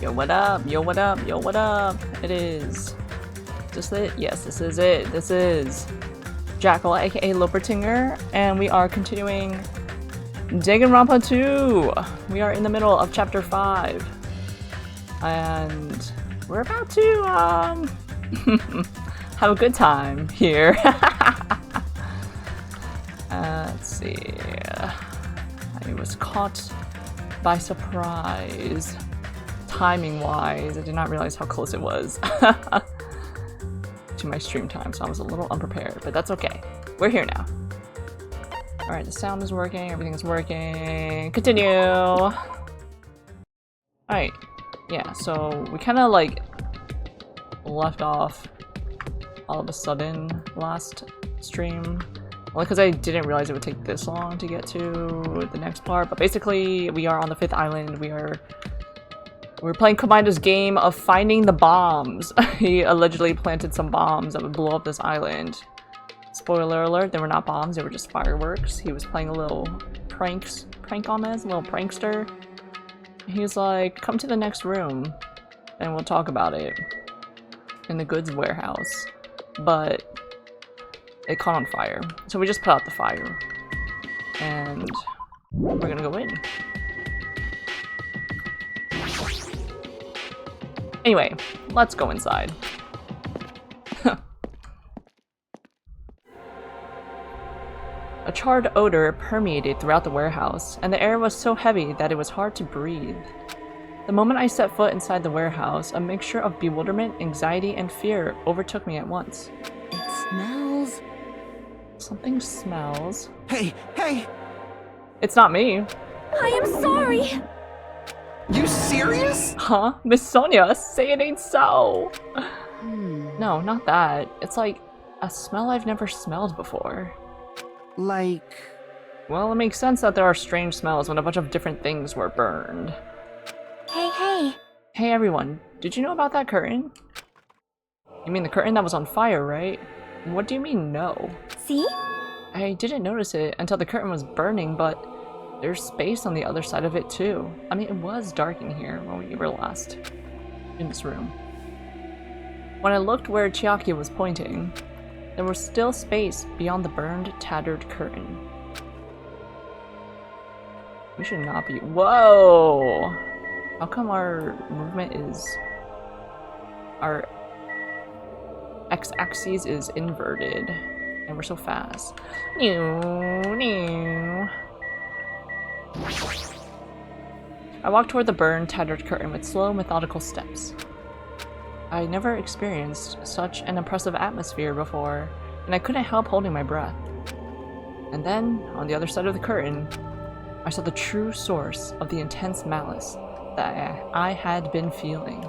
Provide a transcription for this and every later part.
Yo, what up? Yo, what up? Yo, what up? It is. Is this it? Yes, this is it. This is Jackal, aka Lopertinger, and we are continuing Danganronpa 2! We are in the middle of chapter 5. And we're about to, have a good time here. Let's see. I was caught by surprise. Timing-wise, I did not realize how close it was to my stream time, so I was a little unprepared, but that's okay. We're here now. Alright, the sound is working, everything is working. Continue! Alright, yeah, so we kind of like left off all of a sudden last stream. Only because I didn't realize it would take this long to get to the next part, but basically we are on the 5th island. We're playing Komaito's game of finding the bombs. He allegedly planted some bombs that would blow up this island. Spoiler alert, they were not bombs, they were just fireworks. He was playing a little prank on us, a little prankster. He's like, come to the next room and we'll talk about it in the goods warehouse. But it caught on fire. So we just put out the fire. And we're gonna go in. Anyway, let's go inside. A charred odor permeated throughout the warehouse, and the air was so heavy that it was hard to breathe. The moment I set foot inside the warehouse, a mixture of bewilderment, anxiety, and fear overtook me at once. It smells. Something smells. Hey, hey! It's not me. I am sorry! You serious? Huh? Miss Sonia, say it ain't so! No, not that. It's like a smell I've never smelled before. Like... Well, it makes sense that there are strange smells when a bunch of different things were burned. Hey! Hey everyone, did you know about that curtain? You mean the curtain that was on fire, right? What do you mean, no? See? I didn't notice it until the curtain was burning, but there's space on the other side of it too. I mean, it was dark in here when we were last in this room. When I looked where Chiaki was pointing, there was still space beyond the burned, tattered curtain. We should not be— Whoa! How come our movement is— our x-axis is inverted and we're so fast? I walked toward the burned, tattered curtain with slow, methodical steps. I never experienced such an impressive atmosphere before, and I couldn't help holding my breath. And then, on the other side of the curtain, I saw the true source of the intense malice that I had been feeling.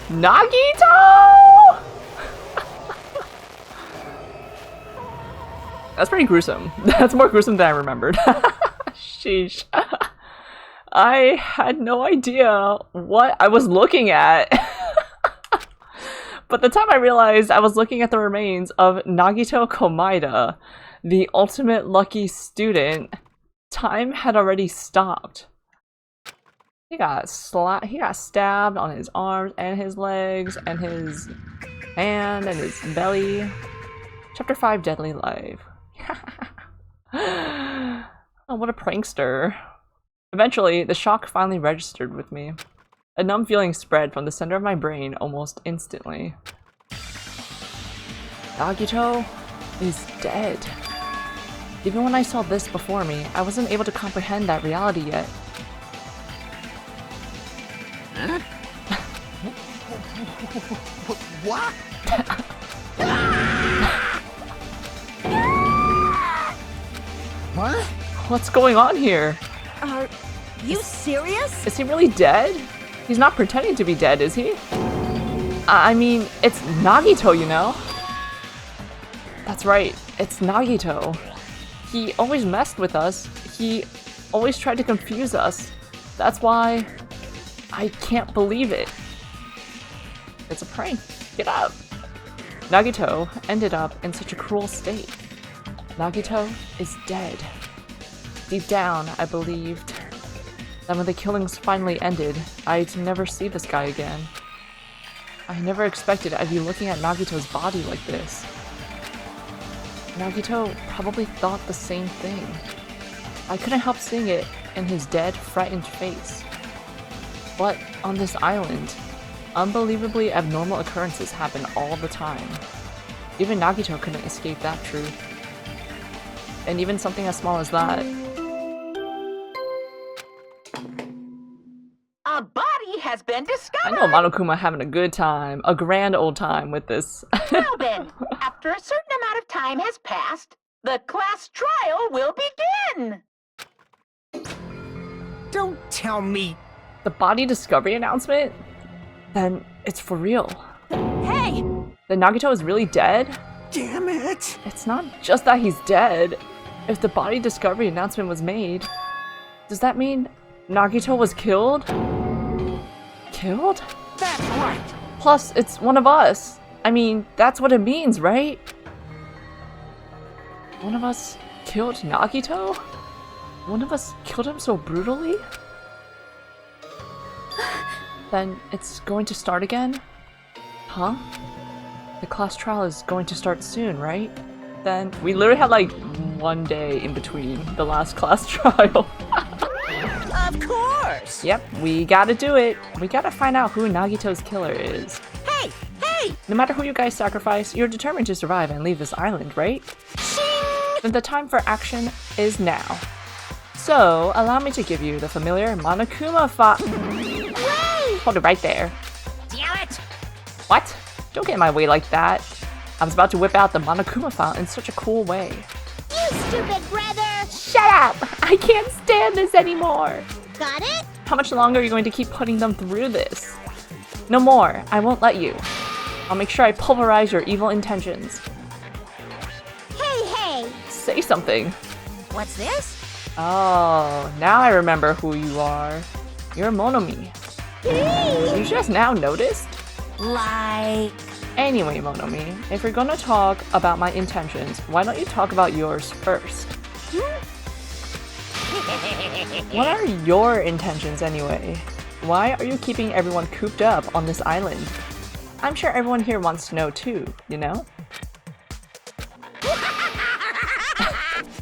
NAGITO! That's pretty gruesome. That's more gruesome than I remembered. Sheesh. I had no idea what I was looking at. But the time I realized I was looking at the remains of Nagito Komaita, the ultimate lucky student, time had already stopped. He got stabbed on his arms and his legs and his hand and his belly. Chapter 5, Deadly Life. Oh, what a prankster. Eventually, the shock finally registered with me. A numb feeling spread from the center of my brain almost instantly. Nagito is dead. Even when I saw this before me, I wasn't able to comprehend that reality yet. Huh? What? What? What's going on here? Are you serious? Is he really dead? He's not pretending to be dead, is he? I mean, it's Nagito, you know? That's right, it's Nagito. He always messed with us. He always tried to confuse us. That's why I can't believe it. It's a prank. Get up. Nagito ended up in such a cruel state. Nagito is dead. Deep down, I believed that when the killings finally ended, I'd never see this guy again. I never expected I'd be looking at Nagito's body like this. Nagito probably thought the same thing. I couldn't help seeing it in his dead, frightened face. But on this island, unbelievably abnormal occurrences happen all the time. Even Nagito couldn't escape that truth. And even something as small as that. A body has been I discovered! know Monokuma having a good time, a grand old time with this. Well then, after a certain amount of time has passed, the class trial will begin! Don't tell me. The body discovery announcement? Then it's for real. Hey! Then Nagito is really dead? Damn it. It's not just that he's dead. If the body discovery announcement was made, does that mean Nagito was killed? Killed? That's right. Plus, it's one of us. I mean, that's what it means, right? One of us killed Nagito? One of us killed him so brutally? Then it's going to start again? Huh? The class trial is going to start soon, right? Then we literally had like 1 day in between the last class trial. Of course! Yep, we gotta do it. We gotta find out who Nagito's killer is. Hey! Hey! No matter who you guys sacrifice, you're determined to survive and leave this island, right? Then the time for action is now. So, allow me to give you the familiar Monokuma Hold it right there. Damn it! What? Don't get in my way like that. I was about to whip out the Monokuma font in such a cool way. You stupid brother! Shut up! I can't stand this anymore! Got it? How much longer are you going to keep putting them through this? No more. I won't let you. I'll make sure I pulverize your evil intentions. Hey, hey! Say something. What's this? Oh, now I remember who you are. You're Monomi. You just now noticed? Like... Anyway, Monomi, if you're gonna talk about my intentions, why don't you talk about yours first? What are your intentions anyway? Why are you keeping everyone cooped up on this island? I'm sure everyone here wants to know too, you know?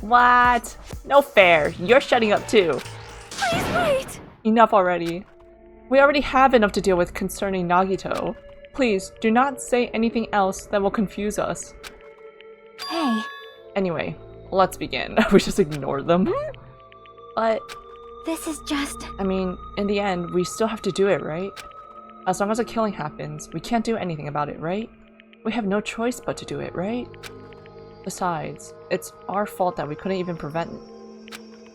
What? No fair. You're shutting up too. Please wait! Enough already. We already have enough to deal with concerning Nagito. Please, do not say anything else that will confuse us. Hey. Anyway, let's begin. We just ignore them. But, This is just... I mean, in the end, we still have to do it, right? As long as a killing happens, we can't do anything about it, right? We have no choice but to do it, right? Besides, it's our fault that we couldn't even prevent it.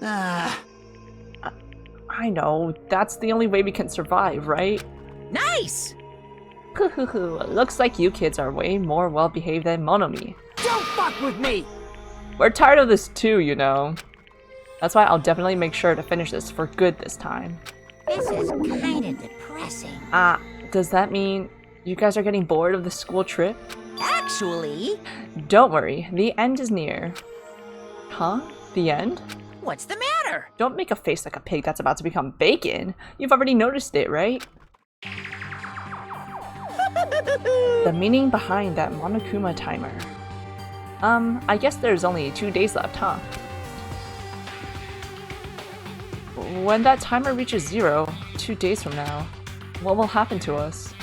I know, that's the only way we can survive, right? Nice! Looks like you kids are way more well-behaved than Monomi. Don't fuck with me. We're tired of this too, you know. That's why I'll definitely make sure to finish this for good this time. This is kinda depressing. Does that mean you guys are getting bored of the school trip? Actually... Don't worry, the end is near. Huh? The end? What's the matter? Don't make a face like a pig that's about to become bacon. You've already noticed it, right? The meaning behind that Monokuma timer. I guess there's only 2 days left, huh? When that timer reaches 0, 2 days from now, what will happen to us?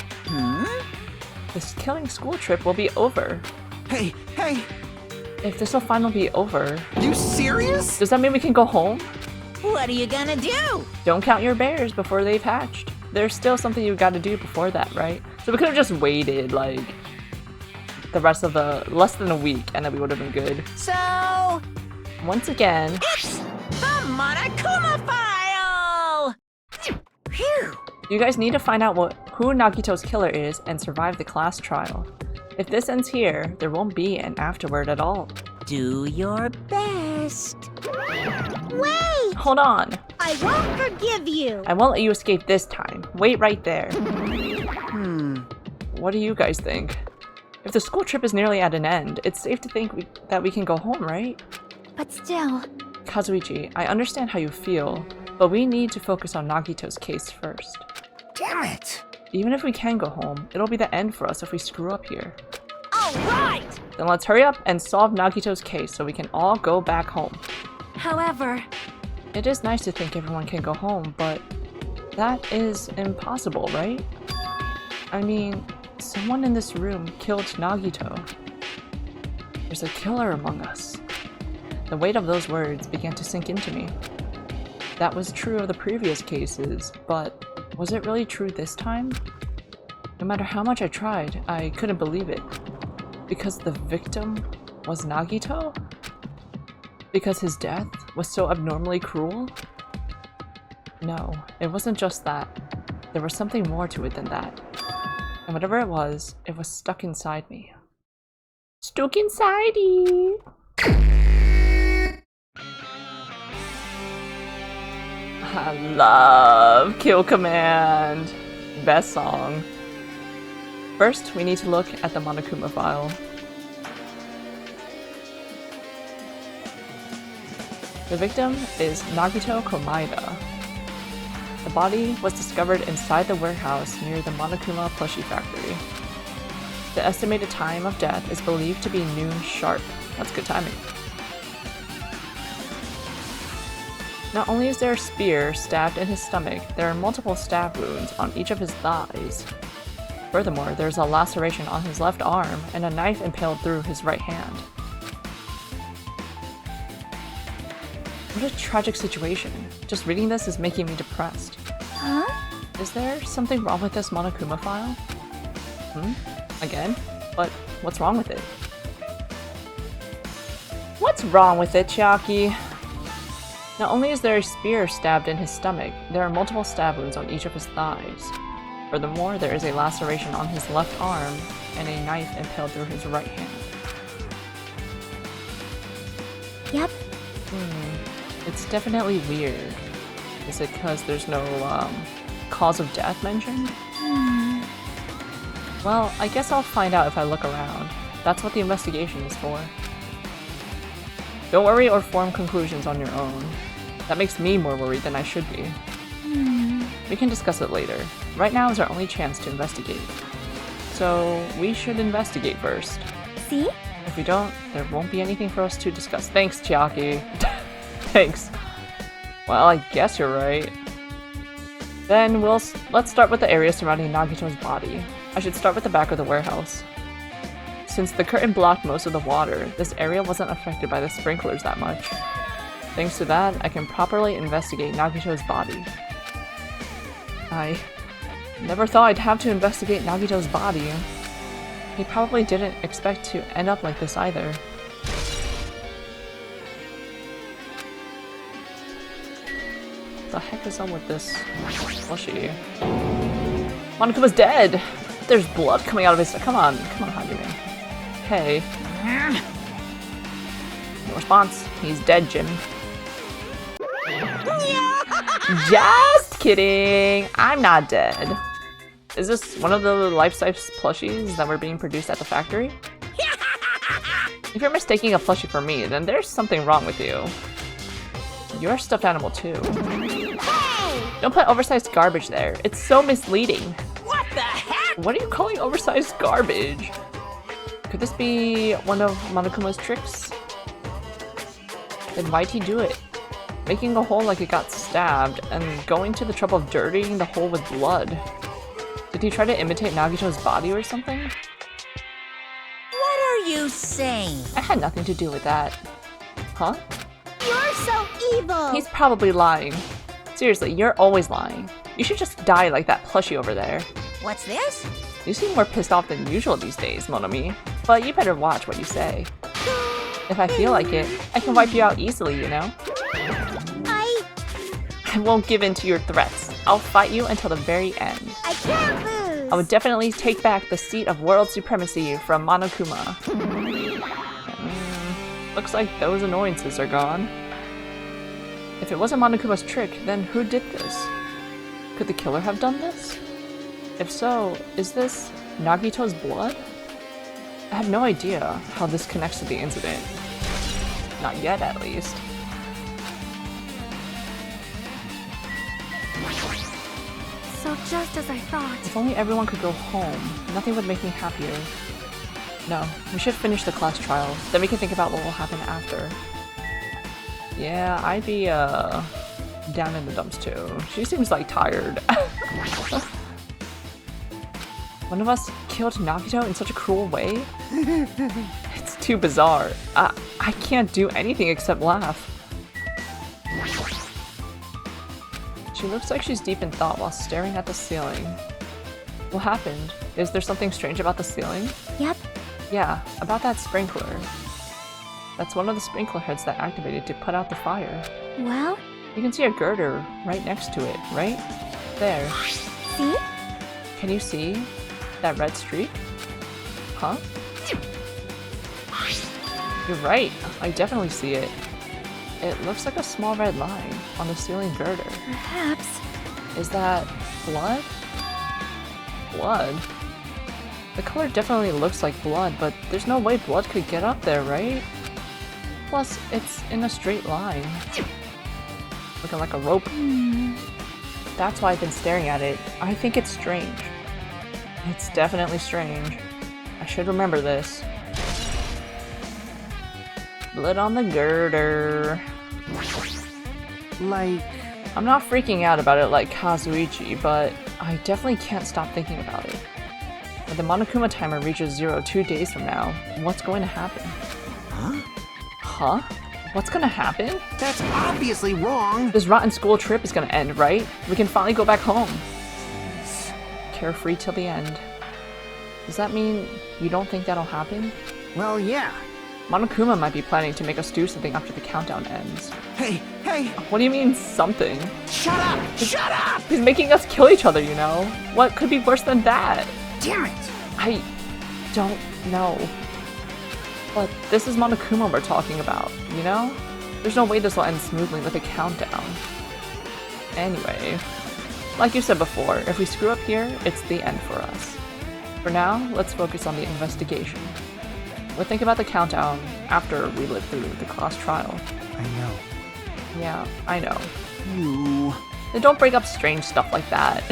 This killing school trip will be over. Hey, hey. If this will finally be over, You serious? does that mean we can go home? What are you gonna do? Don't count your bears before they've hatched. There's still something you gotta do before that, right? So we could have just waited, like, the rest of the less than a week, and then we would have been good. So... Once again, It's the Monokuma file! Phew! you guys need to find out who Nagito's killer is and survive the class trial. If this ends here, there won't be an afterward at all. Do your best. Wait! Hold on. I won't forgive you. I won't let you escape this time. Wait right there. Hmm. What do you guys think? If the school trip is nearly at an end, it's safe to think that we can go home, right? But still, Kazuichi, I understand how you feel, but we need to focus on Nagito's case first. Damn it! Even if we can go home, it'll be the end for us if we screw up here. All right! Then let's hurry up and solve Nagito's case so we can all go back home. however, It is nice to think everyone can go home, but that is impossible, right? I mean, someone in this room killed Nagito. There's a killer among us. The weight of those words began to sink into me. That was true of the previous cases, but was it really true this time? No matter how much I tried, I couldn't believe it. Because the victim was Nagito? Because his death was so abnormally cruel? No, it wasn't just that. There was something more to it than that. And whatever it was stuck inside me. Stuck inside you. I love Kill Command. Best song. First, we need to look at the Monokuma file. The victim is Nagito Komaeda. The body was discovered inside the warehouse near the Monokuma plushie factory. The estimated time of death is believed to be noon sharp. That's good timing. Not only is there a spear stabbed in his stomach, there are multiple stab wounds on each of his thighs. Furthermore, there's a laceration on his left arm and a knife impaled through his right hand. What a tragic situation. Just reading this is making me depressed. huh? Is there something wrong with this Monokuma file? Again? But what's wrong with it? What's wrong with it, Chiaki? Not only is there a spear stabbed in his stomach, there are multiple stab wounds on each of his thighs. Furthermore, there is a laceration on his left arm and a knife impaled through his right hand. Yep. It's definitely weird. Is it because there's no cause of death mentioned? Well, I guess I'll find out if I look around. That's what the investigation is for. Don't worry or form conclusions on your own. That makes me more worried than I should be. We can discuss it later. Right now is our only chance to investigate. So, we should investigate first. See? If we don't, there won't be anything for us to discuss. Thanks, Chiaki. Thanks. Well, I guess you're right. Then let's start with the area surrounding Nagito's body. I should start with the back of the warehouse. Since the curtain blocked most of the water, this area wasn't affected by the sprinklers that much. Thanks to that, I can properly investigate Nagito's body. I never thought I'd have to investigate Nagito's body. He probably didn't expect to end up like this either. What the heck is up with this plushie? Monokuma's dead! There's blood coming out of his- Come on, Hajime. Hey. No response. He's dead, Jim. Just kidding! I'm not dead. Is this one of the life-size plushies that were being produced at the factory? If you're mistaking a plushie for me, then there's something wrong with you. You're a stuffed animal too. Don't put oversized garbage there. It's so misleading. What the heck? What are you calling oversized garbage? Could this be one of Monokuma's tricks? Then why'd he do it? Making a hole like it got stabbed, and going to the trouble of dirtying the hole with blood. Did he try to imitate Nagito's body or something? What are you saying? I had nothing to do with that. Huh? You're so evil! He's probably lying. Seriously, you're always lying. You should just die like that plushie over there. What's this? You seem more pissed off than usual these days, Monomi. But you better watch what you say. If I feel like it, I can wipe you out easily, you know? I won't give in to your threats. I'll fight you until the very end. I can't lose! I would definitely take back the seat of world supremacy from Monokuma. Looks like those annoyances are gone. If it wasn't Monokuma's trick, then who did this? Could the killer have done this? If so, is this Nagito's blood? I have no idea how this connects to the incident. Not yet, at least. So just as I thought. If only everyone could go home, nothing would make me happier. No, we should finish the class trial, then we can think about what will happen after. Yeah, I'd be, down in the dumps too. She seems like tired. One of us killed Nagito in such a cruel way? It's too bizarre. I can't do anything except laugh. She looks like she's deep in thought while staring at the ceiling. What happened? Is there something strange about the ceiling? Yep. Yeah, about that sprinkler. That's one of the sprinkler heads that activated to put out the fire. Well, You can see a girder right next to it, right? There. see? Can you see that red streak? Huh? You're right, I definitely see it. It looks like a small red line on the ceiling girder. Perhaps. Is that blood? Blood? The color definitely looks like blood, but there's no way blood could get up there, right? Plus, it's in a straight line. Looking like a rope. That's why I've been staring at it. I think it's strange. It's definitely strange. I should remember this. Blood on the girder. Like, I'm not freaking out about it like Kazuichi, but I definitely can't stop thinking about it. When the Monokuma timer reaches 0 2 days from now, what's going to happen? huh? Huh? What's gonna happen? That's obviously wrong. This rotten school trip is gonna end, right? We can finally go back home. Carefree till the end. Does that mean you don't think that'll happen? Well, yeah. Monokuma might be planning to make us do something after the countdown ends. Hey, hey, What do you mean, something? shut up! Shut up! He's making us kill each other, you know? What could be worse than that? Damn it! I don't know. But this is Monokuma we're talking about, you know? There's no way this will end smoothly with a countdown. Anyway, like you said before, if we screw up here, it's the end for us. For now, let's focus on the investigation. We'll think about the countdown after we live through the class trial. I know. Yeah, I know. You. Then don't bring up strange stuff like that.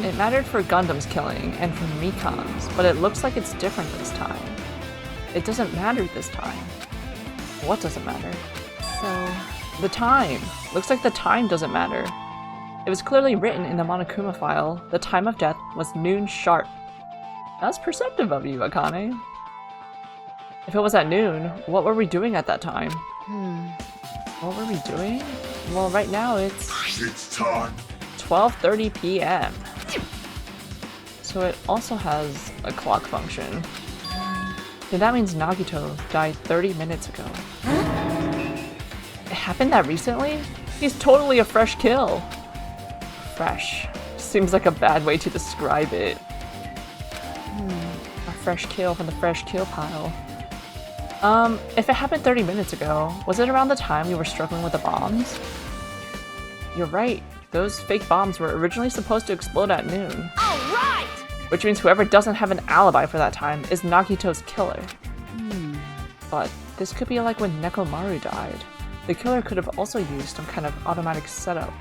It mattered for Gundam's killing and for Mikan's, but it looks like it's different this time. It doesn't matter this time. What doesn't matter? So, The time! Looks like the time doesn't matter. It was clearly written in the Monokuma file. The time of death was noon sharp. That's perceptive of you, Akane. If it was at noon, what were we doing at that time? What were we doing? Well, right now it's time. 12:30 p.m. So it also has a clock function. Then that means Nagito died 30 minutes ago. It happened that recently? He's totally a fresh kill. Fresh. Seems like a bad way to describe it. A fresh kill from the fresh kill pile. If it happened 30 minutes ago, was it around the time we were struggling with the bombs? You're right. Those fake bombs were originally supposed to explode at noon. All right! Which means whoever doesn't have an alibi for that time is Nagito's killer. But this could be like when Nekomaru died. The killer could have also used some kind of automatic setup.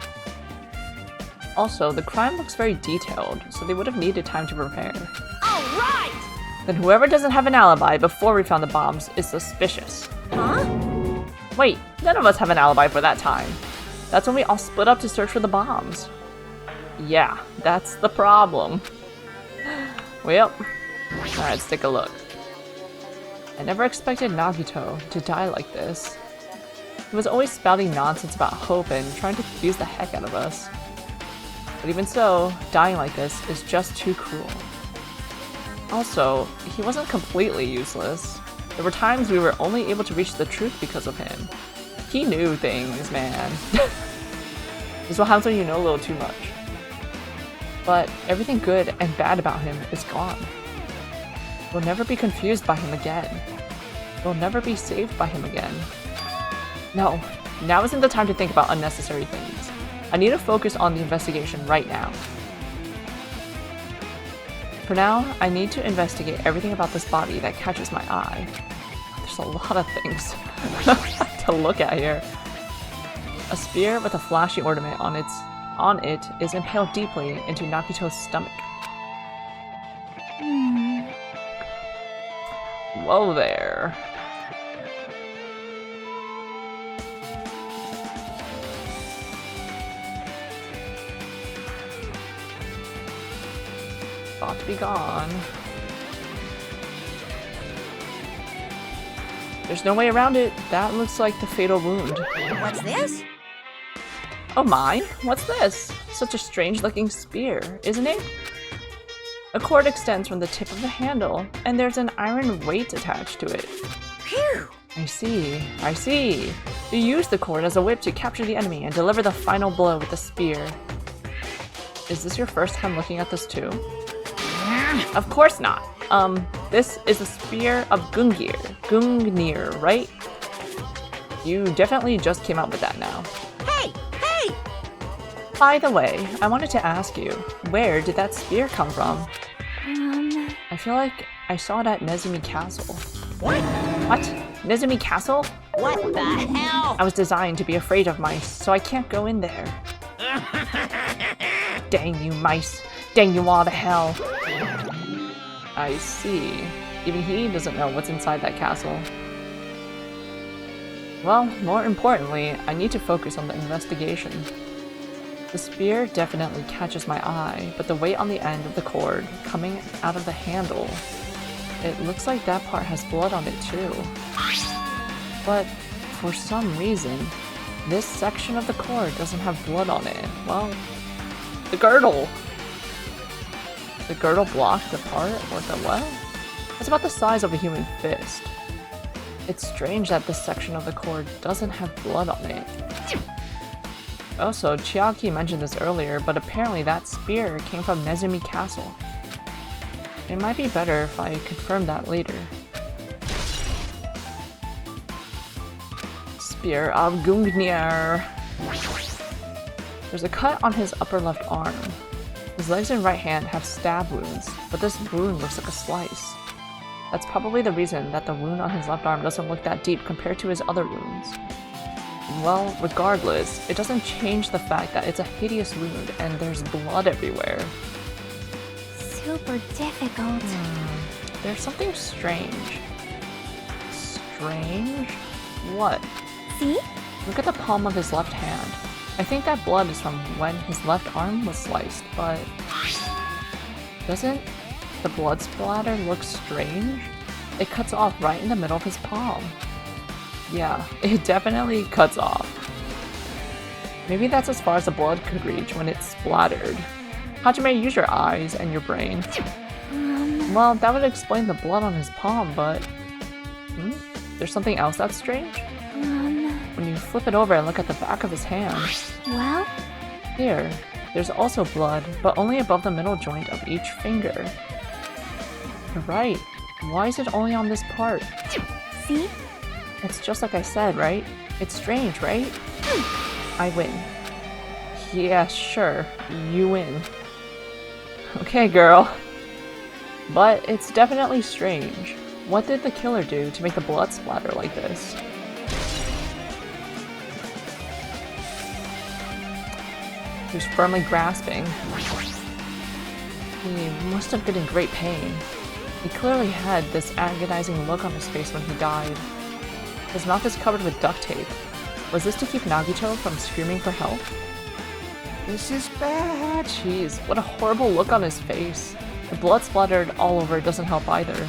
Also, the crime looks very detailed, so they would have needed time to prepare. All right! Then whoever doesn't have an alibi before we found the bombs is suspicious. huh? Wait, none of us have an alibi for that time. That's when we all split up to search for the bombs. Yeah, that's the problem. Well, let's take a look. I never expected Nagito to die like this. He was always spouting nonsense about hope and trying to confuse the heck out of us. But even so, dying like this is just too cruel. Also, he wasn't completely useless. There were times we were only able to reach the truth because of him. He knew things, man. This is what happens when you know a little too much. But everything good and bad about him is gone. We'll never be confused by him again. We'll never be saved by him again. No, now isn't the time to think about unnecessary things. I need to focus on the investigation right now. For now, I need to investigate everything about this body that catches my eye. There's a lot of things to look at here. A spear with a flashy ornament on it is impaled deeply into Nagito's stomach. Whoa there. About to be gone. There's no way around it. That looks like the fatal wound. What's this? Oh my, what's this? Such a strange looking spear, isn't it? A cord extends from the tip of the handle, and there's an iron weight attached to it. Phew! I see, I see. You use the cord as a whip to capture the enemy and deliver the final blow with the spear. Is this your first time looking at this too? Of course not. This is the Spear of Gungnir, right? You definitely just came up with that now. Hey! Hey! By the way, I wanted to ask you, where did that spear come from? I feel like I saw it at Nezumi Castle. What? What? Nezumi Castle? What the hell? I was designed to be afraid of mice, so I can't go in there. Dang you mice. Dang you all to hell. I see. Even he doesn't know what's inside that castle. Well, more importantly, I need to focus on the investigation. The spear definitely catches my eye, but the weight on the end of the cord coming out of the handle, it looks like that part has blood on it too. But for some reason, this section of the cord doesn't have blood on it. Well, the girdle! The girdle blocked the part? What the what? It's about the size of a human fist. It's strange that this section of the cord doesn't have blood on it. Also, Chiaki mentioned this earlier, but apparently that spear came from Nezumi Castle. It might be better if I confirm that later. Spear of Gungnir. There's a cut on his upper left arm. His legs and right hand have stab wounds, but this wound looks like a slice. That's probably the reason that the wound on his left arm doesn't look that deep compared to his other wounds. Well, regardless, it doesn't change the fact that it's a hideous wound and there's blood everywhere. Super difficult. There's something strange. Strange? What? See? Look at the palm of his left hand. I think that blood is from when his left arm was sliced, but doesn't the blood splatter look strange? It cuts off right in the middle of his palm. Yeah, it definitely cuts off. Maybe that's as far as the blood could reach when it splattered. Hajime, use your eyes and your brain. Well, that would explain the blood on his palm, but there's something else that's strange? When you flip it over and look at the back of his hand. Well? Here, there's also blood, but only above the middle joint of each finger. You're right. Why is it only on this part? See? It's just like I said, right? It's strange, right? I win. Yeah, sure. You win. Okay, girl. But it's definitely strange. What did the killer do to make the blood splatter like this? He was firmly grasping. He must have been in great pain. He clearly had this agonizing look on his face when he died. His mouth is covered with duct tape. Was this to keep Nagito from screaming for help? This is bad. Jeez, what a horrible look on his face. The blood splattered all over doesn't help either.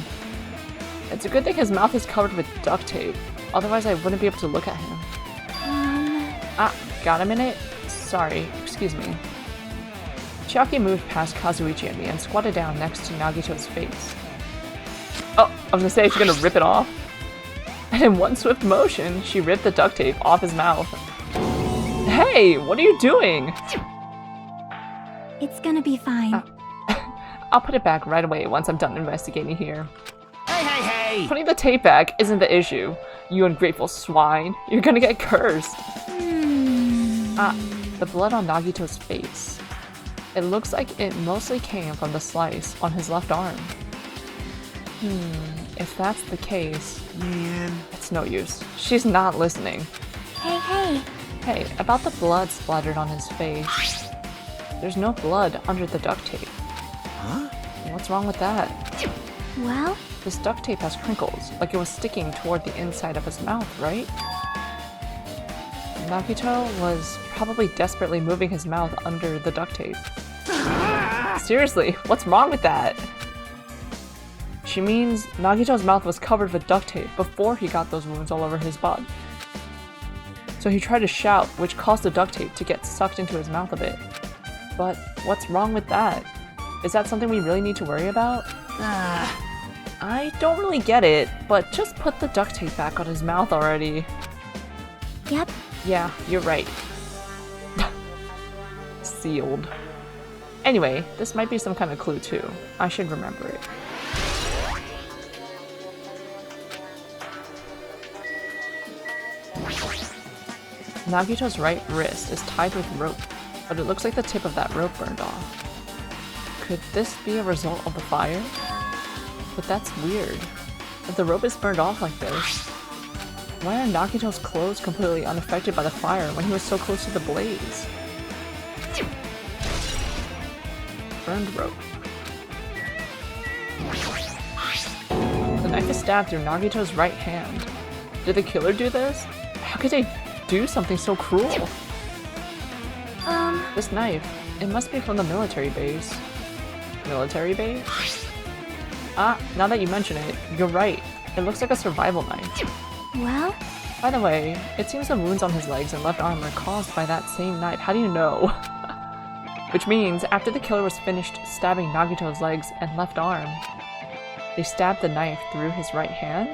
It's a good thing his mouth is covered with duct tape. Otherwise I wouldn't be able to look at him. Ah, got a minute? Sorry, excuse me. Chiaki moved past Kazuichi and me and squatted down next to Nagito's face. Oh, I was gonna say she's gonna rip it off. And in one swift motion, she ripped the duct tape off his mouth. Hey, what are you doing? It's gonna be fine. I'll put it back right away once I'm done investigating here. Hey, hey, hey! Hey! Putting the tape back isn't the issue. You ungrateful swine. You're gonna get cursed. Ah, the blood on Nagito's face. It looks like it mostly came from the slice on his left arm. If that's the case, Man. it's no use. She's not listening. Hey. Hey, about the blood splattered on his face. There's no blood under the duct tape. Huh? What's wrong with that? Well, This duct tape has crinkles, like it was sticking toward the inside of his mouth, right? Nagito was probably desperately moving his mouth under the duct tape. Seriously, what's wrong with that? She means Nagito's mouth was covered with duct tape before he got those wounds all over his body. So he tried to shout, which caused the duct tape to get sucked into his mouth a bit. But what's wrong with that? Is that something we really need to worry about? I don't really get it, but just put the duct tape back on his mouth already. yep. Yeah, you're right. Sealed. Anyway, this might be some kind of clue too. I should remember it. Nagito's right wrist is tied with rope, but it looks like the tip of that rope burned off. Could this be a result of the fire? But that's weird. If the rope is burned off like this, why are Nagito's clothes completely unaffected by the fire when he was so close to the blaze? Burned rope. The knife is stabbed through Nagito's right hand. Did the killer do this? How could they do something so cruel? This knife, it must be from the military base. Military base? Ah, now that you mention it, you're right. It looks like a survival knife. Well, By the way, it seems the wounds on his legs and left arm were caused by that same knife. How do you know? Which means, after the killer was finished stabbing Nagito's legs and left arm, they stabbed the knife through his right hand,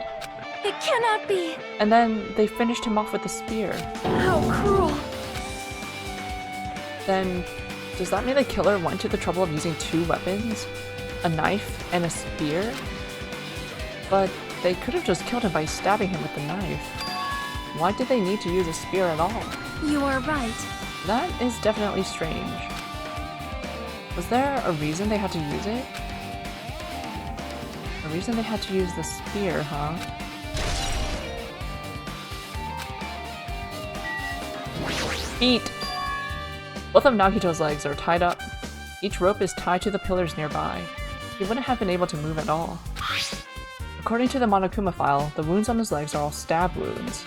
it cannot be. and then they finished him off with a spear. How cruel. Then, does that mean the killer went to the trouble of using two weapons? A knife and a spear? But they could have just killed him by stabbing him with the knife. Why did they need to use a spear at all? You are right. That is definitely strange. Was there a reason they had to use it? A reason they had to use the spear, huh? Feet! Both of Nagito's legs are tied up. Each rope is tied to the pillars nearby. He wouldn't have been able to move at all. According to the Monokuma file, the wounds on his legs are all stab wounds.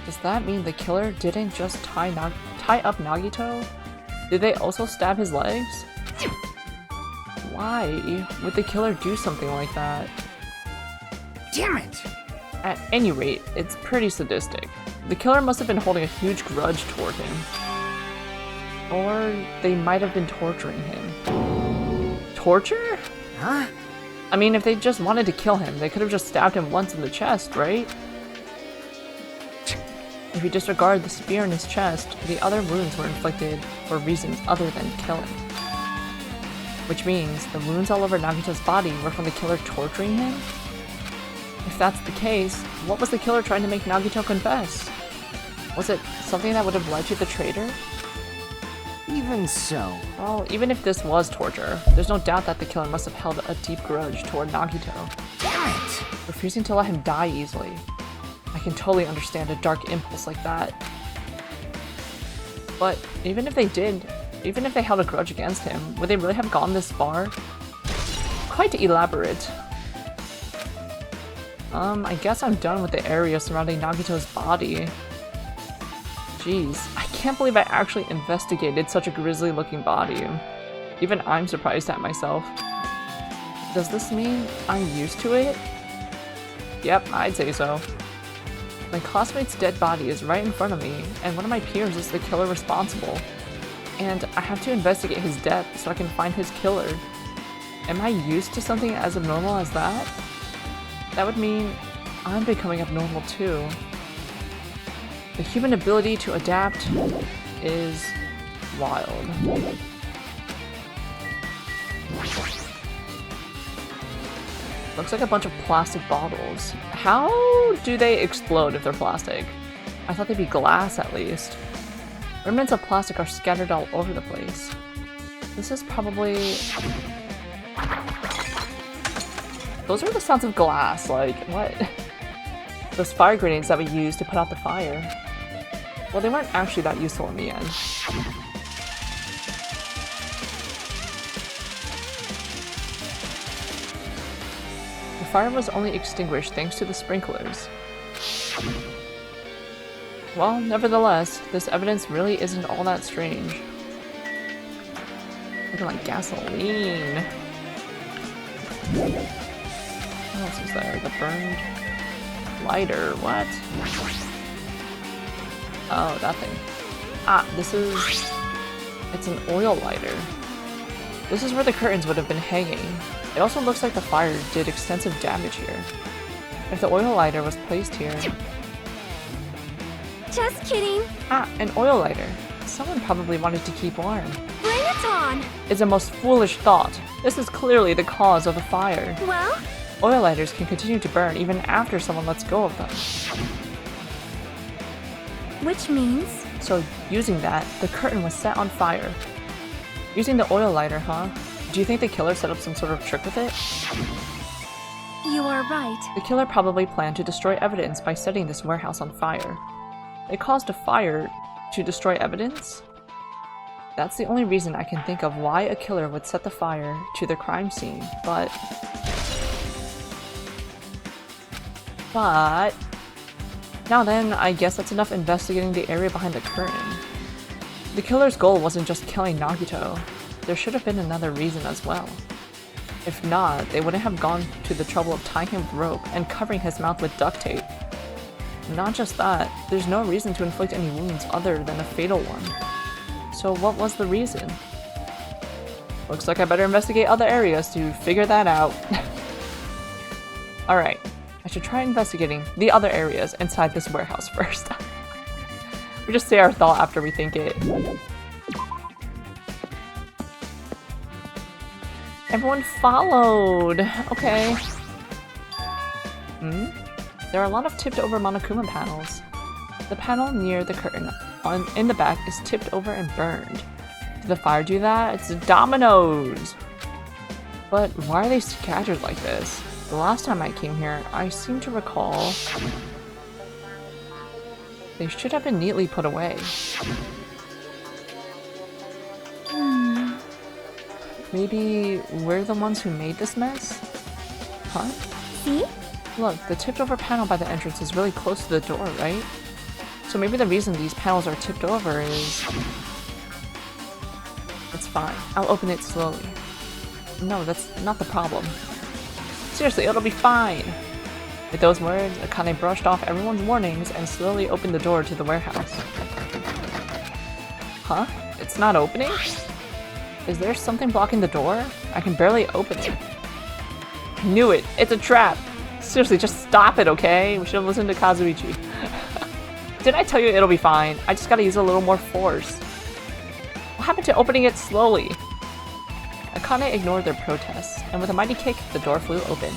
Does that mean the killer didn't just tie up Nagito? Did they also stab his legs? Why would the killer do something like that? Damn it! At any rate, it's pretty sadistic. The killer must have been holding a huge grudge toward him. Or they might have been torturing him. Torture? Huh? I mean, if they just wanted to kill him, they could have just stabbed him once in the chest, right? If you disregard the spear in his chest, the other wounds were inflicted for reasons other than killing. Which means the wounds all over Nagito's body were from the killer torturing him? If that's the case, what was the killer trying to make Nagito confess? Was it something that would have led to the traitor? Even so. Well, even if this was torture, there's no doubt that the killer must have held a deep grudge toward Nagito, Damn it! refusing to let him die easily. I can totally understand a dark impulse like that. But even if they did, even if they held a grudge against him, would they really have gone this far? Quite elaborate. I guess I'm done with the area surrounding Nagito's body. Jeez, I can't believe I actually investigated such a grisly looking body. Even I'm surprised at myself. Does this mean I'm used to it? Yep, I'd say so. My classmate's dead body is right in front of me, and one of my peers is the killer responsible. And I have to investigate his death so I can find his killer. Am I used to something as abnormal as that? That would mean I'm becoming abnormal too. The human ability to adapt is wild. Looks like a bunch of plastic bottles. How do they explode if they're plastic? I thought they'd be glass at least. Remnants of plastic are scattered all over the place. This is probably... Those are the sounds of glass, like, what? Those fire grenades that we used to put out the fire. Well, they weren't actually that useful in the end. The fire was only extinguished thanks to the sprinklers. Well, nevertheless, this evidence really isn't all that strange. Looking like gasoline. What else is there? The burned lighter. What? Oh, that thing. Ah, this is... It's an oil lighter. This is where the curtains would have been hanging. It also looks like the fire did extensive damage here. If the oil lighter was placed here... Just kidding. Ah, an oil lighter. Someone probably wanted to keep warm. Bring it on. It's a most foolish thought. This is clearly the cause of the fire. Well, Oil lighters can continue to burn even after someone lets go of them. which means... So, using that, the curtain was set on fire. Using the oil lighter, huh? Do you think the killer set up some sort of trick with it? You are right. The killer probably planned to destroy evidence by setting this warehouse on fire. They caused a fire to destroy evidence? That's the only reason I can think of why a killer would set the fire to the crime scene, but... Now then, I guess that's enough investigating the area behind the curtain. The killer's goal wasn't just killing Nagito. There should have been another reason as well. If not, they wouldn't have gone to the trouble of tying him with rope and covering his mouth with duct tape. Not just that, there's no reason to inflict any wounds other than a fatal one. So what was the reason? Looks like I better investigate other areas to figure that out. Alright, I should try investigating the other areas inside this warehouse first. We just say our thought after we think it. Everyone followed! Okay. There are a lot of tipped over Monokuma panels. The panel near the curtain in the back is tipped over and burned. Did the fire do that? It's dominoes! But why are they scattered like this? The last time I came here, I seem to recall... They should have been neatly put away. Maybe we're the ones who made this mess? Huh? See? Look, the tipped over panel by the entrance is really close to the door, right? So maybe the reason these panels are tipped over is... It's fine. I'll open it slowly. No, that's not the problem. Seriously, it'll be fine! With those words, Akane brushed off everyone's warnings and slowly opened the door to the warehouse. Huh? It's not opening? Is there something blocking the door? I can barely open it. I knew it! It's a trap! Seriously, just stop it, okay? We should have listened to Kazuichi. Didn't I tell you it'll be fine? I just gotta use a little more force. What happened to opening it slowly? Akane ignored their protests, and with a mighty kick, the door flew open.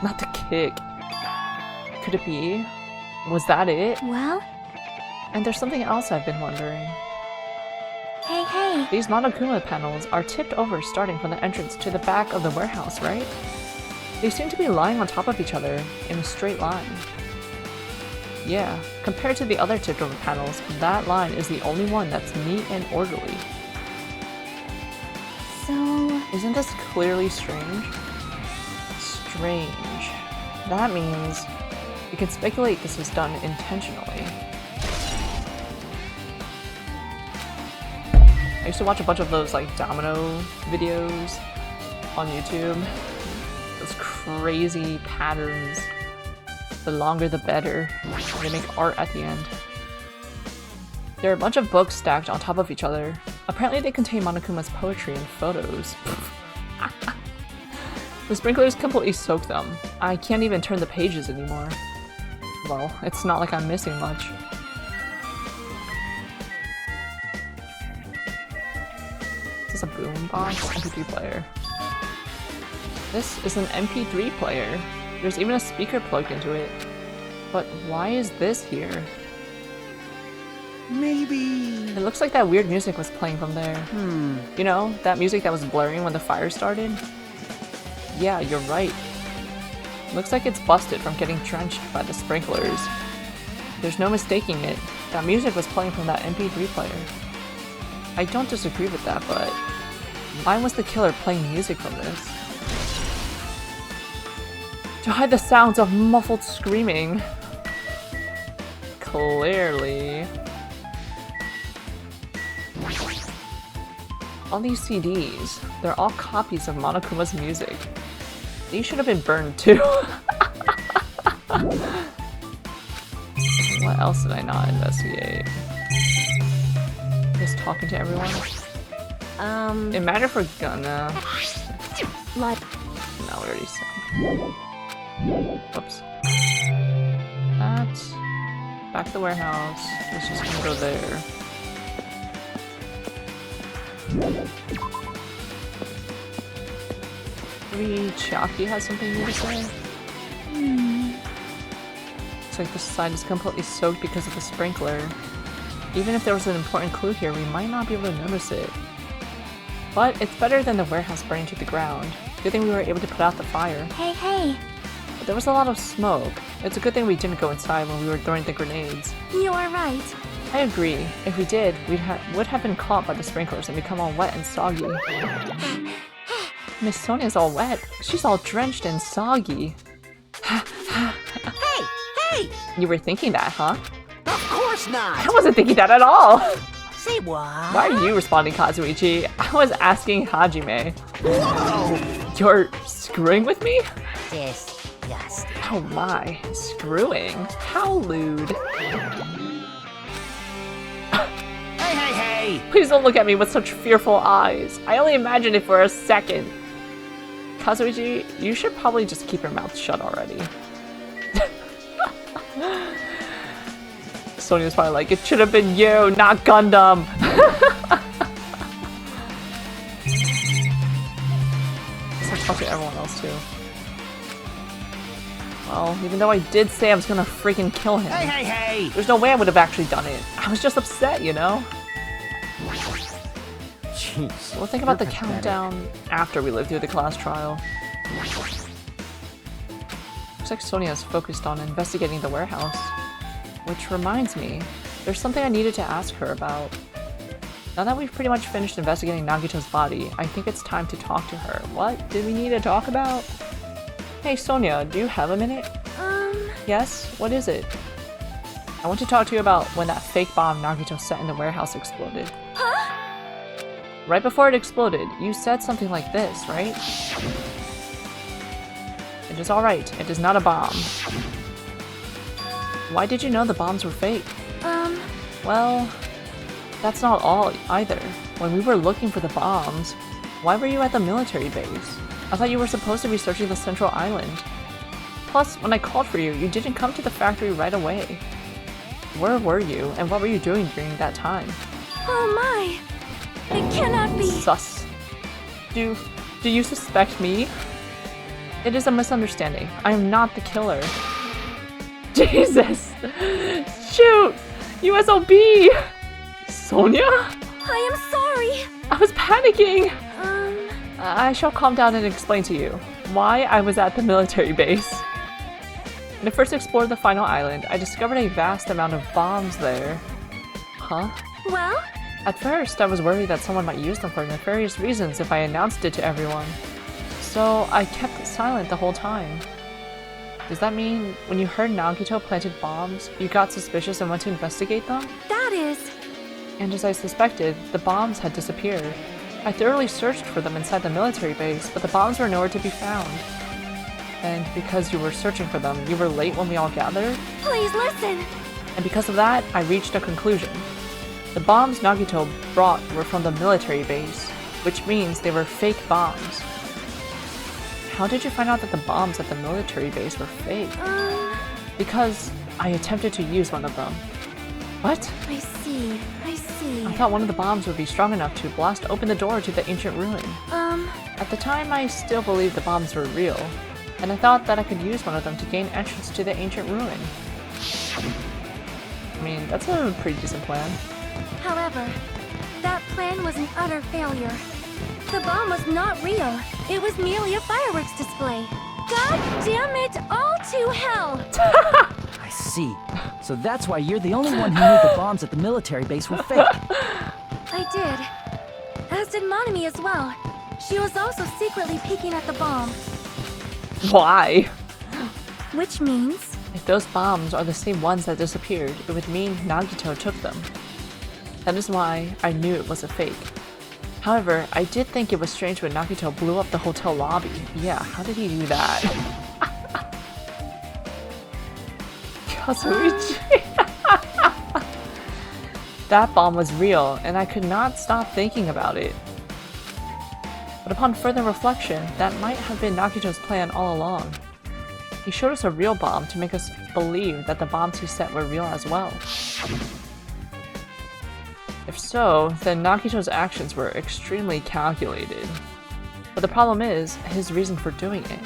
Not the kick. Could it be? Was that it? Well? And there's something else I've been wondering. Hey. These Monokuma panels are tipped over starting from the entrance to the back of the warehouse, right? They seem to be lying on top of each other in a straight line. Yeah, compared to the other tipped over panels, that line is the only one that's neat and orderly. So... Isn't this clearly strange? Strange. That means we can speculate this was done intentionally. I used to watch a bunch of those like domino videos on YouTube. Those crazy patterns. The longer the better. They make art at the end. There are a bunch of books stacked on top of each other. Apparently they contain Monokuma's poetry and photos. The sprinklers completely soaked them. I can't even turn the pages anymore. Well, it's not like I'm missing much. Is this a boombox? MP3 player. This is an MP3 player. There's even a speaker plugged into it. But why is this here? Maybe. It looks like that weird music was playing from there. You know, that music that was blaring when the fire started? Yeah, you're right. Looks like it's busted from getting drenched by the sprinklers. There's no mistaking it. That music was playing from that MP3 player. I don't disagree with that, but why was the killer playing music from this? To hide the sounds of muffled screaming. Clearly. All these CDs, they're all copies of Monokuma's music. These should have been burned too. What else did I not investigate? Just talking to everyone? It mattered for Gunna. Like, No, we already said. Whoops. That's back to the warehouse. It's just gonna go there. Maybe Chiaki has something new to say? Looks like the side is completely soaked because of the sprinkler. Even if there was an important clue here, we might not be able to notice it. But it's better than the warehouse burning to the ground. Good thing we were able to put out the fire. hey. But there was a lot of smoke. It's a good thing we didn't go inside when we were throwing the grenades. You are right. I agree. If we did, we would have been caught by the sprinklers and become all wet and soggy. Miss Sonia's all wet. She's all drenched and soggy. Hey! You were thinking that, huh? Of course I not! wasn't thinking that at all! Say what? Why are you responding, Kazuichi? I was asking Hajime. Whoa! You're screwing with me? Disgusting. Oh my, screwing? How lewd. Hey! Please don't look at me with such fearful eyes. I only imagined it for a second. Kazuichi, you should probably just keep your mouth shut already. Sonia's probably like, it should have been you, not Gundam. So talk to everyone else too. Well, even though I did say I was gonna freaking kill him, Hey! there's no way I would have actually done it. I was just upset, you know? Jeez. We'll think about the you're pathetic. countdown after we live through the class trial. Looks like Sonia's focused on investigating the warehouse. Which reminds me, there's something I needed to ask her about. Now that we've pretty much finished investigating Nagito's body, I think it's time to talk to her. What did we need to talk about? Hey Sonia, do you have a minute? Yes? What is it? I want to talk to you about when that fake bomb Nagito set in the warehouse exploded. Huh? Right before it exploded, you said something like this, right? It is alright, it is not a bomb. Why did you know the bombs were fake? Well, that's not all either. When we were looking for the bombs, why were you at the military base? I thought you were supposed to be searching the central island. Plus, when I called for you, you didn't come to the factory right away. Where were you, and what were you doing during that time? Oh my! It cannot be! Sus. Do you suspect me? It is a misunderstanding. I am not the killer. Jesus! Shoot! USOB! Sonia? I am sorry! I was panicking! I shall calm down and explain to you why I was at the military base. When I first explored the final island, I discovered a vast amount of bombs there. Huh? Well? At first, I was worried that someone might use them for nefarious reasons if I announced it to everyone. So I kept silent the whole time. Does that mean when you heard Nagito planted bombs, you got suspicious and went to investigate them? That is... And as I suspected, the bombs had disappeared. I thoroughly searched for them inside the military base, but the bombs were nowhere to be found. And because you were searching for them, you were late when we all gathered? Please listen! And because of that, I reached a conclusion. The bombs Nagito brought were from the military base, which means they were fake bombs. How did you find out that the bombs at the military base were fake? Because I attempted to use one of them. What? I see. see. I thought one of the bombs would be strong enough to blast open the door to the ancient ruin. At the time, I still believed the bombs were real, and I thought that I could use one of them to gain entrance to the ancient ruin. I mean, that's a pretty decent plan. However, that plan was an utter failure. The bomb was not real. It was merely a fireworks display. God damn it all to hell! I see. So that's why you're the only one who knew the bombs at the military base were fake. I did. As did Monami as well. She was also secretly peeking at the bomb. Why? Which means... If those bombs are the same ones that disappeared, it would mean Nagito took them. That is why I knew it was a fake. However, I did think it was strange when Nagito blew up the hotel lobby. Yeah, how did he do that? Kazuichi. That bomb was real, and I could not stop thinking about it. But upon further reflection, that might have been Nagito's plan all along. He showed us a real bomb to make us believe that the bombs he set were real as well. If so, then Nagito's actions were extremely calculated. But the problem is, his reason for doing it.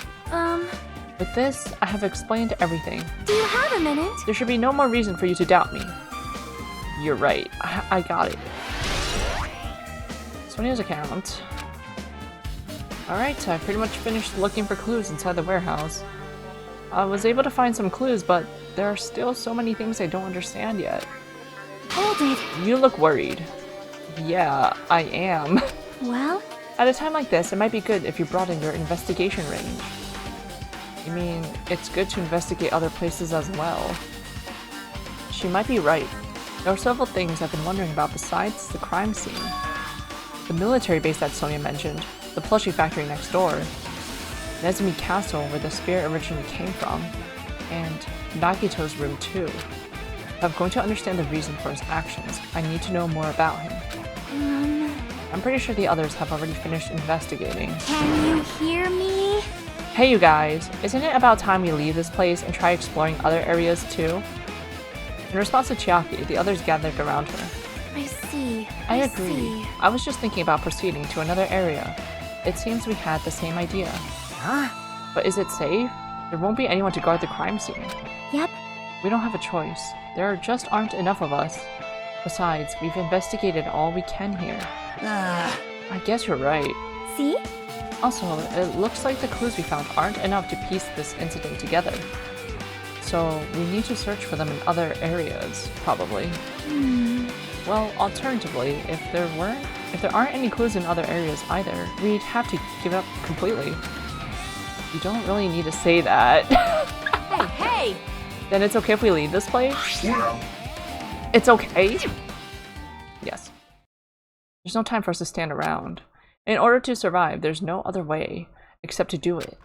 With this, I have explained everything. Do you have a minute? There should be no more reason for you to doubt me. You're right, I got it. Sonia's account. Alright, I pretty much finished looking for clues inside the warehouse. I was able to find some clues, but there are still so many things I don't understand yet. Hold it. You look worried. Yeah, I am. Well? At a time like this, it might be good if you broaden your investigation range. I mean, it's good to investigate other places as well. She might be right. There are several things I've been wondering about besides the crime scene. The military base that Sonia mentioned, the plushie factory next door, Nezumi Castle where the spirit originally came from, and Nagito's room too. If I'm going to understand the reason for his actions, I need to know more about him. I'm pretty sure the others have already finished investigating. Can you hear me? Hey you guys, isn't it about time we leave this place and try exploring other areas too? In response to Chiaki, the others gathered around her. I see. I agree. See. I was just thinking about proceeding to another area. It seems we had the same idea. Huh? But is it safe? There won't be anyone to guard the crime scene. Yep. We don't have a choice. There just aren't enough of us. Besides, we've investigated all we can here. I guess you're right. See? Also, it looks like the clues we found aren't enough to piece this incident together. So, we need to search for them in other areas, probably. Well, alternatively, if there aren't any clues in other areas either, we'd have to give up completely. You don't really need to say that. Hey! Then it's okay if we leave this place? It's okay? Yes. There's no time for us to stand around. In order to survive, there's no other way except to do it.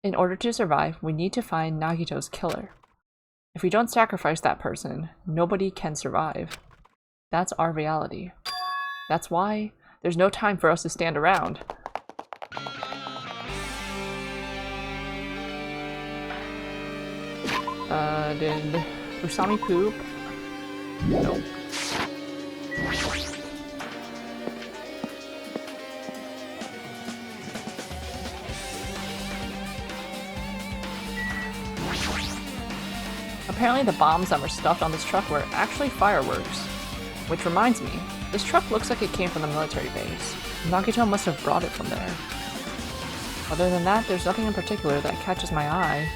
In order to survive, we need to find Nagito's killer. If we don't sacrifice that person, nobody can survive. That's our reality. That's why there's no time for us to stand around. Did Usami poop? Nope. Apparently the bombs that were stuffed on this truck were actually fireworks. Which reminds me, this truck looks like it came from the military base. Nagito must have brought it from there. Other than that, there's nothing in particular that catches my eye.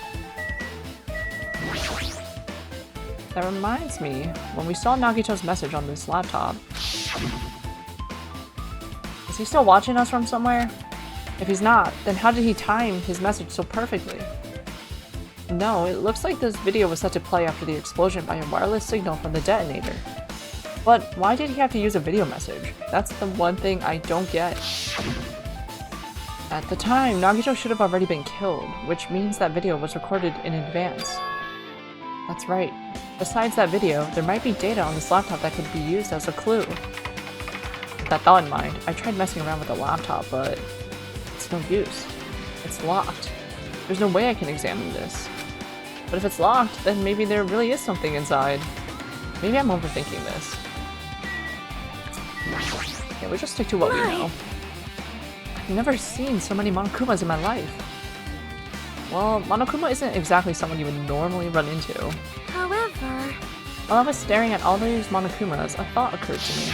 That reminds me, when we saw Nagito's message on this laptop, is he still watching us from somewhere? If he's not, then how did he time his message so perfectly? No, it looks like this video was set to play after the explosion by a wireless signal from the detonator. But why did he have to use a video message? That's the one thing I don't get. At the time, Nagito should have already been killed, which means that video was recorded in advance. That's right. Besides that video, there might be data on this laptop that could be used as a clue. With that thought in mind, I tried messing around with the laptop, but it's no use. It's locked. There's no way I can examine this. But if it's locked, then maybe there really is something inside. Maybe I'm overthinking this. Yeah, we'll just stick to what we know. I've never seen so many Monokumas in my life. Well, Monokuma isn't exactly someone you would normally run into. However... While I was staring at all these Monokumas, a thought occurred to me.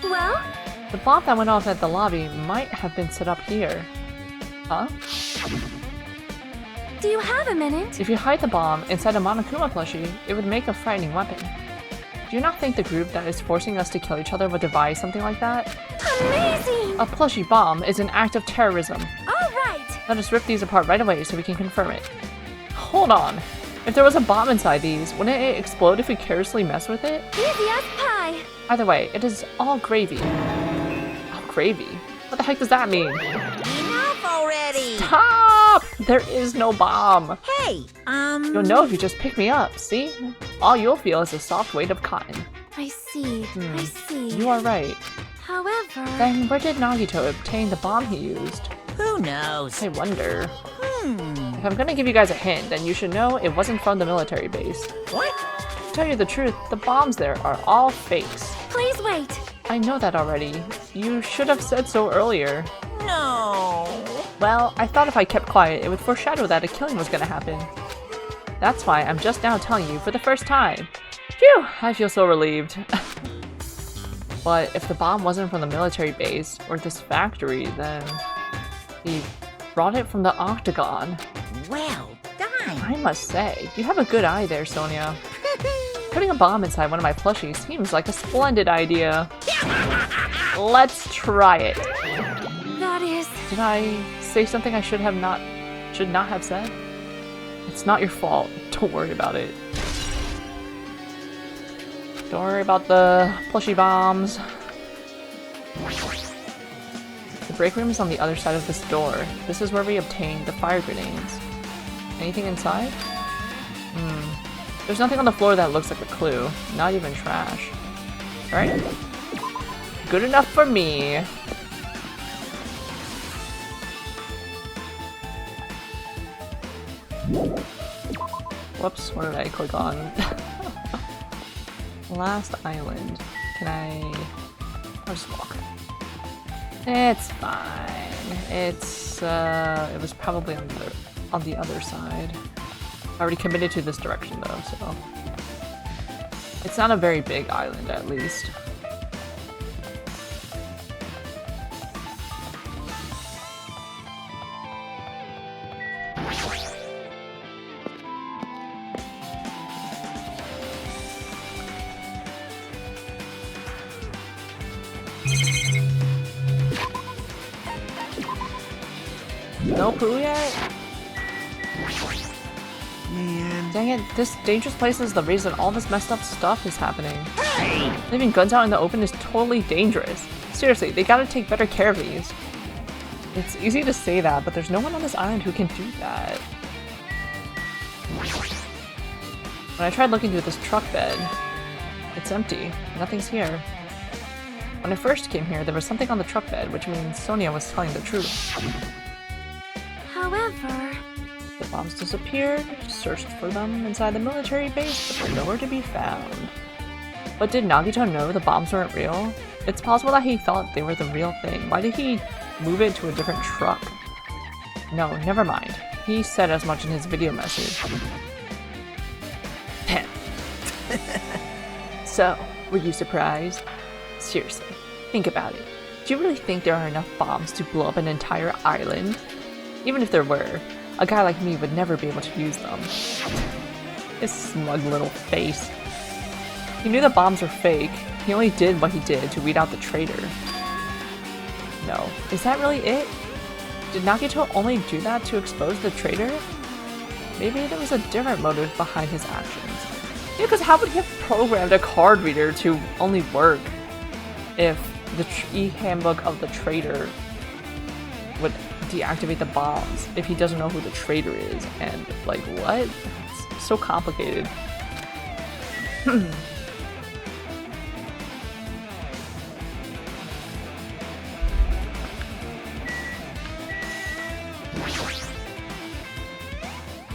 Well? The bomb that went off at the lobby might have been set up here. Huh? Do you have a minute? If you hide the bomb inside a Monokuma plushie, it would make a frightening weapon. Do you not think the group that is forcing us to kill each other would devise something like that? Amazing! A plushie bomb is an act of terrorism. Alright! Let us rip these apart right away so we can confirm it. Hold on. If there was a bomb inside these, wouldn't it explode if we carelessly mess with it? Easy as pie! Either way, it is all gravy. All gravy? What the heck does that mean? Enough already! Stop! There is no bomb. Hey, You'll know if you just pick me up, see? All you'll feel is the soft weight of cotton. I see, I see. You are right. However... Then where did Nagito obtain the bomb he used? Who knows? I wonder. If I'm gonna give you guys a hint, then you should know it wasn't from the military base. What? To tell you the truth, the bombs there are all fakes. Please wait! I know that already. You should have said so earlier. No. Well, I thought if I kept quiet, it would foreshadow that a killing was gonna happen. That's why I'm just now telling you for the first time. Phew, I feel so relieved. But if the bomb wasn't from the military base, or this factory, then... he brought it from the Octagon. Well done. I must say, you have a good eye there, Sonia. Putting a bomb inside one of my plushies seems like a splendid idea. Let's try it. That is... Did I say something I should not have said? It's not your fault. Don't worry about it. Don't worry about the plushie bombs. The break room is on the other side of this door. This is where we obtained the fire grenades. Anything inside? There's nothing on the floor that looks like a clue. Not even trash. Alright. Good enough for me. Whoops, what did I click on? Last island. Can I'll just walk. It's fine. It's it was probably on the other side. I already committed to this direction though, so it's not a very big island at least. No clue yet? Man. Dang it, this dangerous place is the reason all this messed up stuff is happening. Leaving guns out in the open is totally dangerous. Seriously, they gotta take better care of these. It's easy to say that, but there's no one on this island who can do that. When I tried looking through this truck bed, it's empty. Nothing's here. When I first came here, there was something on the truck bed, which means Sonia was telling the truth. However... The bombs disappeared, searched for them inside the military base, but they're nowhere to be found. But did Nagito know the bombs weren't real? It's possible that he thought they were the real thing. Why did he move it to a different truck? No, never mind. He said as much in his video message. So, were you surprised? Seriously, think about it. Do you really think there are enough bombs to blow up an entire island? Even if there were, a guy like me would never be able to use them. His smug little face. He knew the bombs were fake. He only did what he did to weed out the traitor. No. Is that really it? Did Nagito only do that to expose the traitor? Maybe there was a different motive behind his actions. Yeah, because how would he have programmed a card reader to only work if the e-handbook of the traitor would deactivate the bombs if he doesn't know who the traitor is? And like, what? It's so complicated.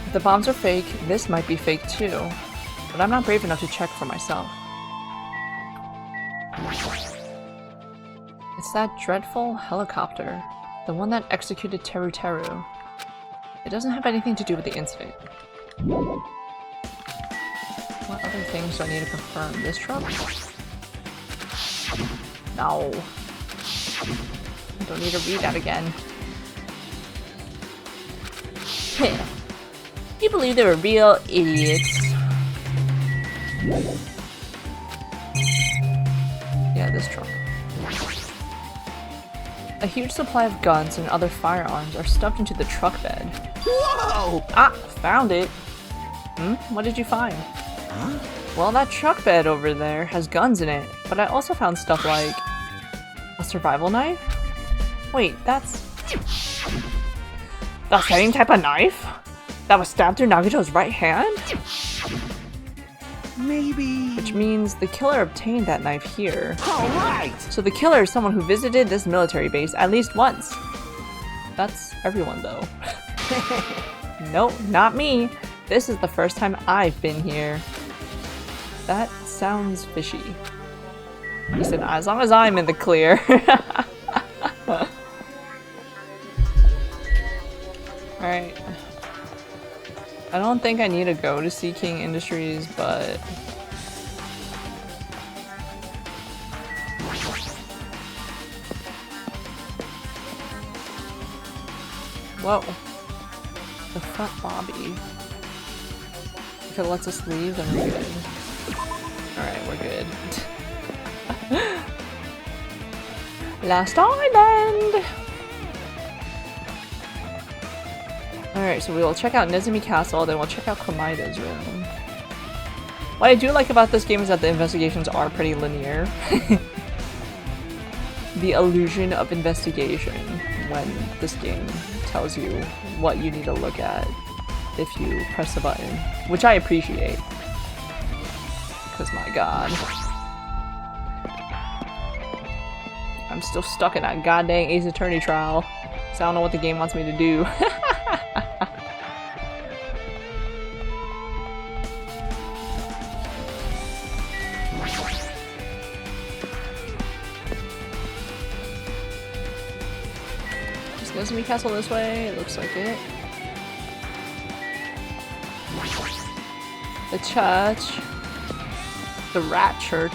If the bombs are fake, this might be fake too. But I'm not brave enough to check for myself. It's that dreadful helicopter. The one that executed Teru Teru. It doesn't have anything to do with the incident. What other things do I need to confirm? This truck? No. I don't need to read that again. You believe they were real idiots. Yeah, this truck. A huge supply of guns and other firearms are stuffed into the truck bed. Whoa! Ah, found it. What did you find? Huh? Well, that truck bed over there has guns in it, but I also found stuff like a survival knife? Wait, that's the same type of knife that was stabbed through Nagito's right hand? Maybe... Which means the killer obtained that knife here. Alright! So the killer is someone who visited this military base at least once. That's everyone though. Nope, not me. This is the first time I've been here. That sounds fishy. He said, as long as I'm in the clear. Alright. I don't think I need to go to Sea King Industries, but... Whoa. The front lobby. If it lets us leave, then we're good. Alright, we're good. Last island! Alright, so we'll check out Nezumi Castle, then we'll check out Komaida's room. What I do like about this game is that the investigations are pretty linear. The illusion of investigation when this game tells you what you need to look at if you press the button, which I appreciate. Because my god. I'm still stuck in that goddamn Ace Attorney trial, so I don't know what the game wants me to do. Is Nezumi Castle this way? It looks like it. The church. The rat church.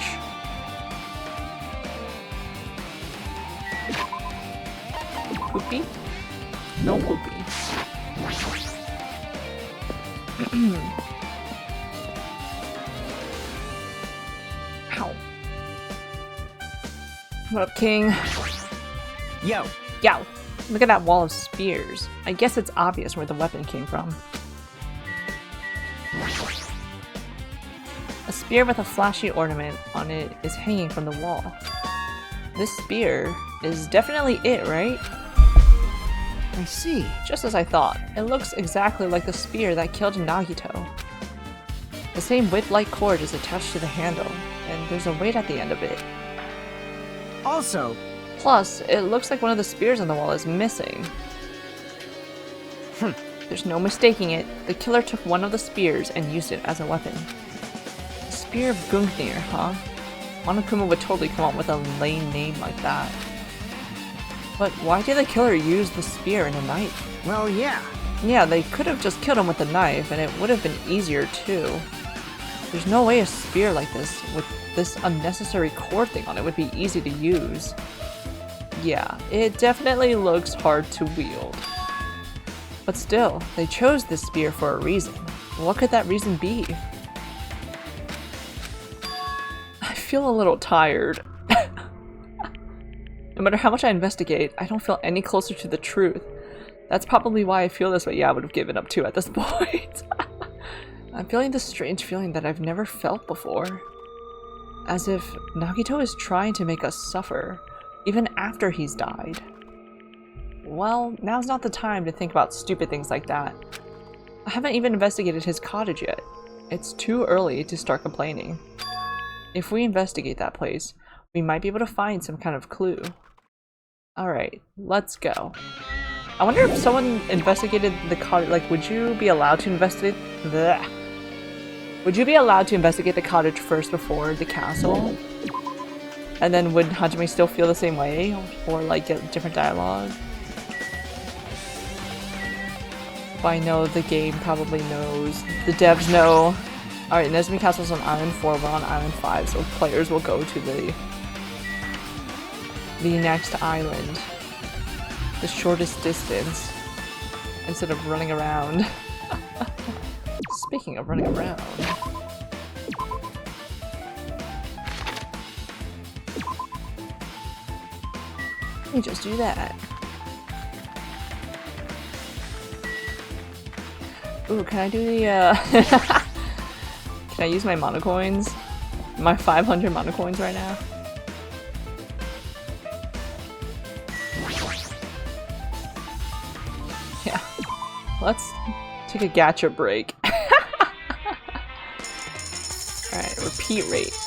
Poopy? No poopy. Ow. What up, King? Yo! Yow! Look at that wall of spears. I guess it's obvious where the weapon came from. A spear with a flashy ornament on it is hanging from the wall. This spear is definitely it, right? I see. Just as I thought. It looks exactly like the spear that killed Nagito. The same whip-like cord is attached to the handle, and there's a weight at the end of it. Also... Plus, it looks like one of the spears on the wall is missing. There's no mistaking it. The killer took one of the spears and used it as a weapon. Spear of Gungnir, huh? Monokuma would totally come up with a lame name like that. But why did the killer use the spear and a knife? Well, yeah. Yeah, they could have just killed him with the knife, and it would have been easier too. There's no way a spear like this, with this unnecessary cord thing on it, would be easy to use. Yeah, it definitely looks hard to wield. But still, they chose this spear for a reason. What could that reason be? I feel a little tired. No matter how much I investigate, I don't feel any closer to the truth. That's probably why I feel this way. Yeah, I would have given up too at this point. I'm feeling this strange feeling that I've never felt before. As if Nagito is trying to make us suffer, even after he's died. Well, now's not the time to think about stupid things like that. I haven't even investigated his cottage yet. It's too early to start complaining. If we investigate that place, we might be able to find some kind of clue. Alright, let's go. I wonder if someone investigated the cottage, like, would you be allowed to investigate? Blech. Would you be allowed to investigate the cottage first before the castle? And then would Hajime still feel the same way? Or like get different dialogue? But I know the game probably knows. The devs know. Alright, Nezumi Castle's on Island 4, we're on Island 5, so players will go to the next island. The shortest distance. Instead of running around. Speaking of running around. Let me just do that. Ooh, can I do the Can I use my monocoins? My 500 monocoins right now? Yeah. Let's take a gacha break. Alright, repeat rate.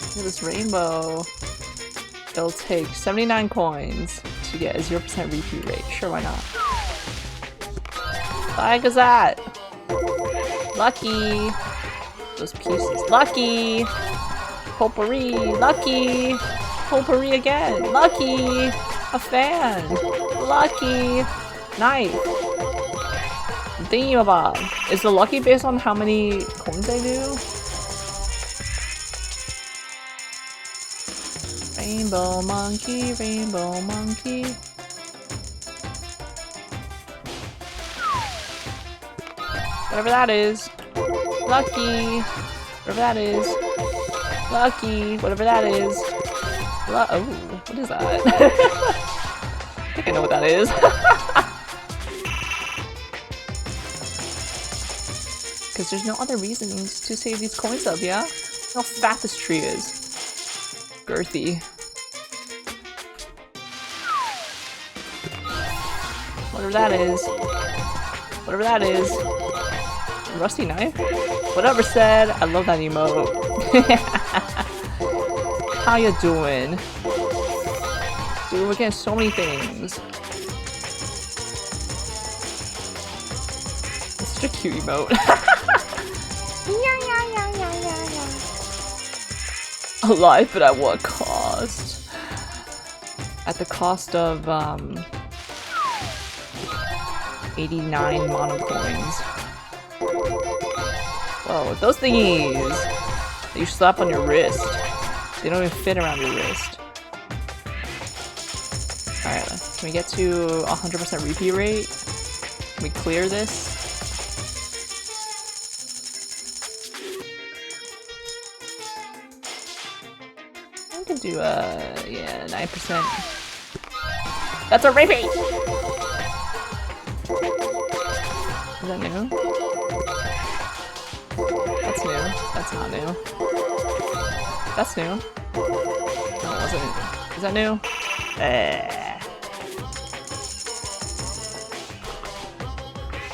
Look at this rainbow. It'll take 79 coins to get a 0% repeat rate. Sure, why not? Bye, Gazette! Lucky! Those pieces. Lucky! Potpourri! Lucky! Potpourri again! Lucky! A fan! Lucky! Knife! Thingamabob! Is the lucky based on how many coins I do? Rainbow monkey, rainbow monkey. Whatever that is. Lucky. Whatever that is. Lucky. Whatever that is. Oh, what is that? I think I know what that is. Because there's no other reasons to save these coins up, yeah? Look how fat this tree is. Girthy. Whatever that is. Whatever that is. Rusty knife? Whatever said, I love that emote. How you doing? Dude, we're getting so many things. It's such a cute emote. Alive, but at what cost? At the cost of, 89 mono coins. Whoa, those thingies that you slap on your wrist. They don't even fit around your wrist. Alright, can we get to 100% repeat rate? Can we clear this? I can do, yeah, 9%. That's a repeat! Is that new? That's new. That's not new. That's new. No, it wasn't. Is that new?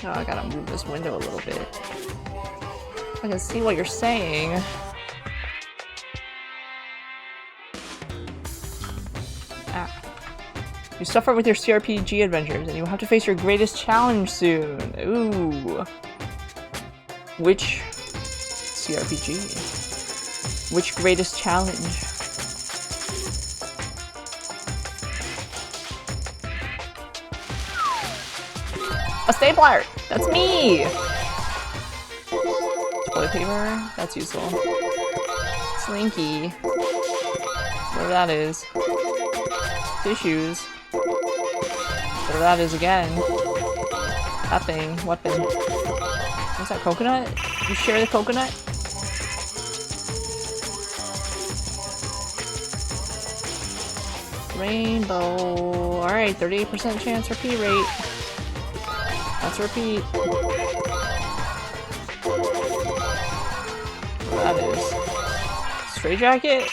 Oh, I gotta move this window a little bit. I can see what you're saying. Ah. You suffer with your CRPG adventures, and you have to face your greatest challenge soon. Ooh. Which CRPG? Which greatest challenge? A stapler! That's me! Toilet paper? That's useful. Slinky. Whatever that is. Tissues. Whatever that is again. That thing. Weapon. What's that, coconut? You share the coconut? Rainbow. Alright, 38% chance repeat rate. Let's repeat. What that is. Stray jacket?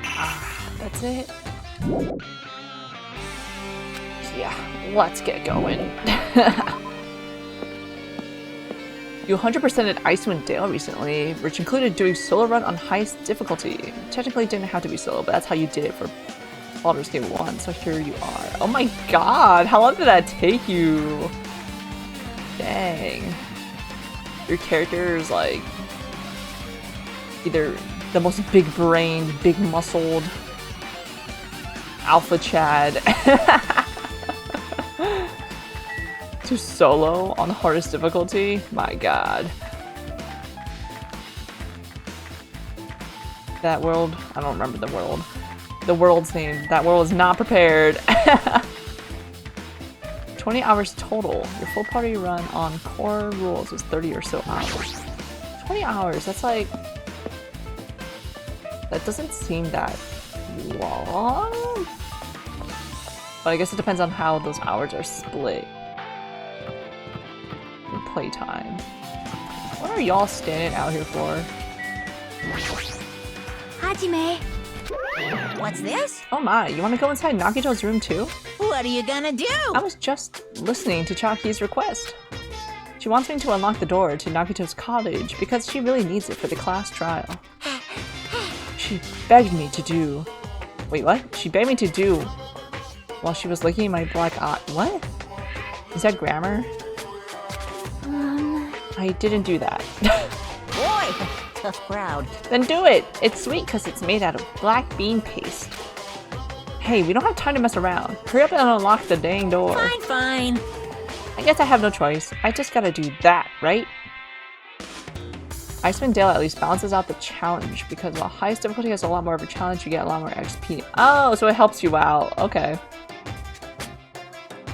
Ah, that's it. Yeah, let's get going. You 100%ed Icewind Dale recently, which included doing solo run on highest difficulty. Technically it didn't have to be solo, but that's how you did it for Baldur's Gate 1, so here you are. Oh my god, how long did that take you? Dang. Your character is like either the most big-brained, big-muscled Alpha Chad to solo on the hardest difficulty. My god. That world, I don't remember the world. The world's name. That world is not prepared. 20 hours total. Your full party run on core rules is 30 or so hours. 20 hours, that's like... That doesn't seem that long. But I guess it depends on how those hours are split. In playtime. What are y'all standing out here for? Hajime. What's this? Oh my, you want to go inside Nagito's room too? What are you gonna do? I was just listening to Chaki's request. She wants me to unlock the door to Nagito's cottage because she really needs it for the class trial. She begged me to do... Wait, what? She begged me to do... While she was licking my black eye. What? Is that grammar? I didn't do that. Boy, tough crowd. Then do it! It's sweet because it's made out of black bean paste. Hey, we don't have time to mess around. Hurry up and unlock the dang door. Fine, fine. I guess I have no choice. I just gotta do that, right? Icewind Dale at least balances out the challenge because while highest difficulty has a lot more of a challenge, you get a lot more XP. Oh, so it helps you out. Okay.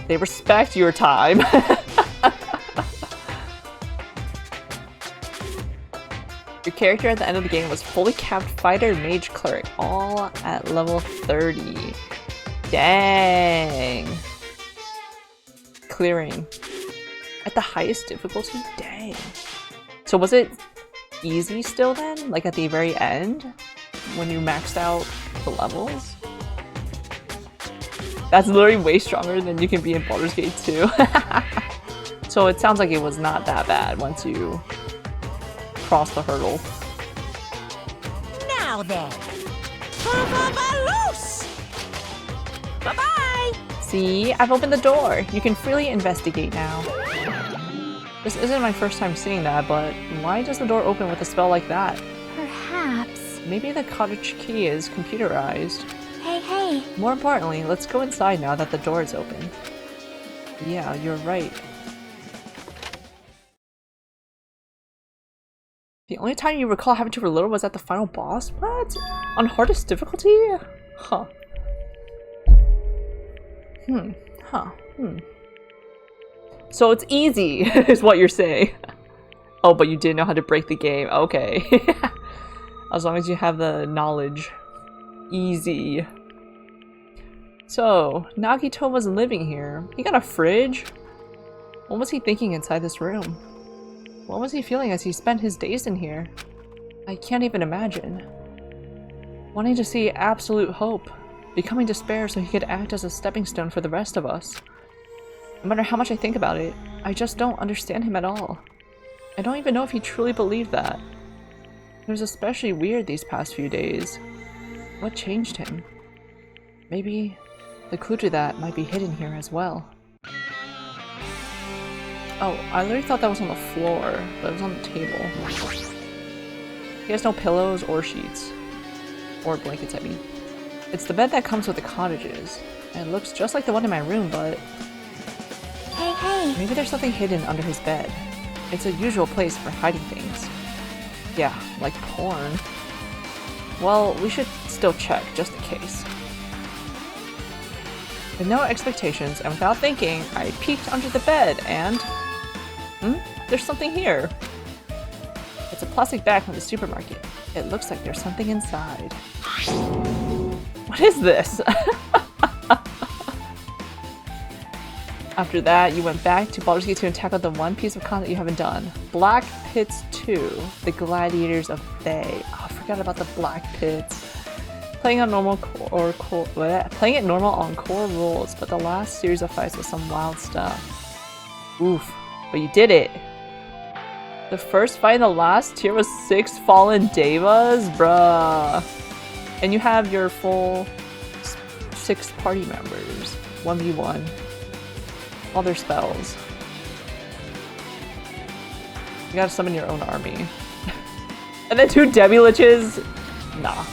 They respect your time. Your character at the end of the game was fully capped fighter, mage, cleric, all at level 30. Dang. Clearing. At the highest difficulty? Dang. So was it easy still then? Like at the very end? When you maxed out the levels? That's literally way stronger than you can be in Baldur's Gate 2. So it sounds like it was not that bad once you cross the hurdle. Now then. Loose! Bye-bye! See? I've opened the door. You can freely investigate now. This isn't my first time seeing that, but why does the door open with a spell like that? Perhaps. Maybe the cottage key is computerized. Hey, hey. More importantly, let's go inside now that the door is open. Yeah, you're right. The only time you recall having to reload was at the final boss? What? On hardest difficulty? Huh. So it's easy, is what you're saying. Oh, but you didn't know how to break the game. Okay. As long as you have the knowledge. Easy. So, Nagito was living here. He got a fridge? What was he thinking inside this room? What was he feeling as he spent his days in here? I can't even imagine. Wanting to see absolute hope. Becoming despair so he could act as a stepping stone for the rest of us. No matter how much I think about it, I just don't understand him at all. I don't even know if he truly believed that. It was especially weird these past few days. What changed him? Maybe the clue to that might be hidden here as well. Oh, I literally thought that was on the floor, but it was on the table. He has no pillows or sheets. Or blankets, I mean. It's the bed that comes with the cottages. And it looks just like the one in my room, but... Hey, hey. Maybe there's something hidden under his bed. It's a usual place for hiding things. Yeah, like porn. Well, we should still check, just in case. With no expectations and without thinking, I peeked under the bed and... There's something here. It's a plastic bag from the supermarket. It looks like there's something inside. What is this? After that, you went back to Baldur's Gate 2 and tackled the one piece of content you haven't done. Black Pits 2, The Gladiators of Thay. Oh, I forgot about the Black Pits. Playing on normal playing it normal on core rules, but the last series of fights was some wild stuff. Oof, but you did it. The first fight in the last tier was 6 fallen devas, bruh. And you have your full 6 party members, 1v1. All their spells. You gotta summon your own army. And then 2 Debbie Liches? Nah.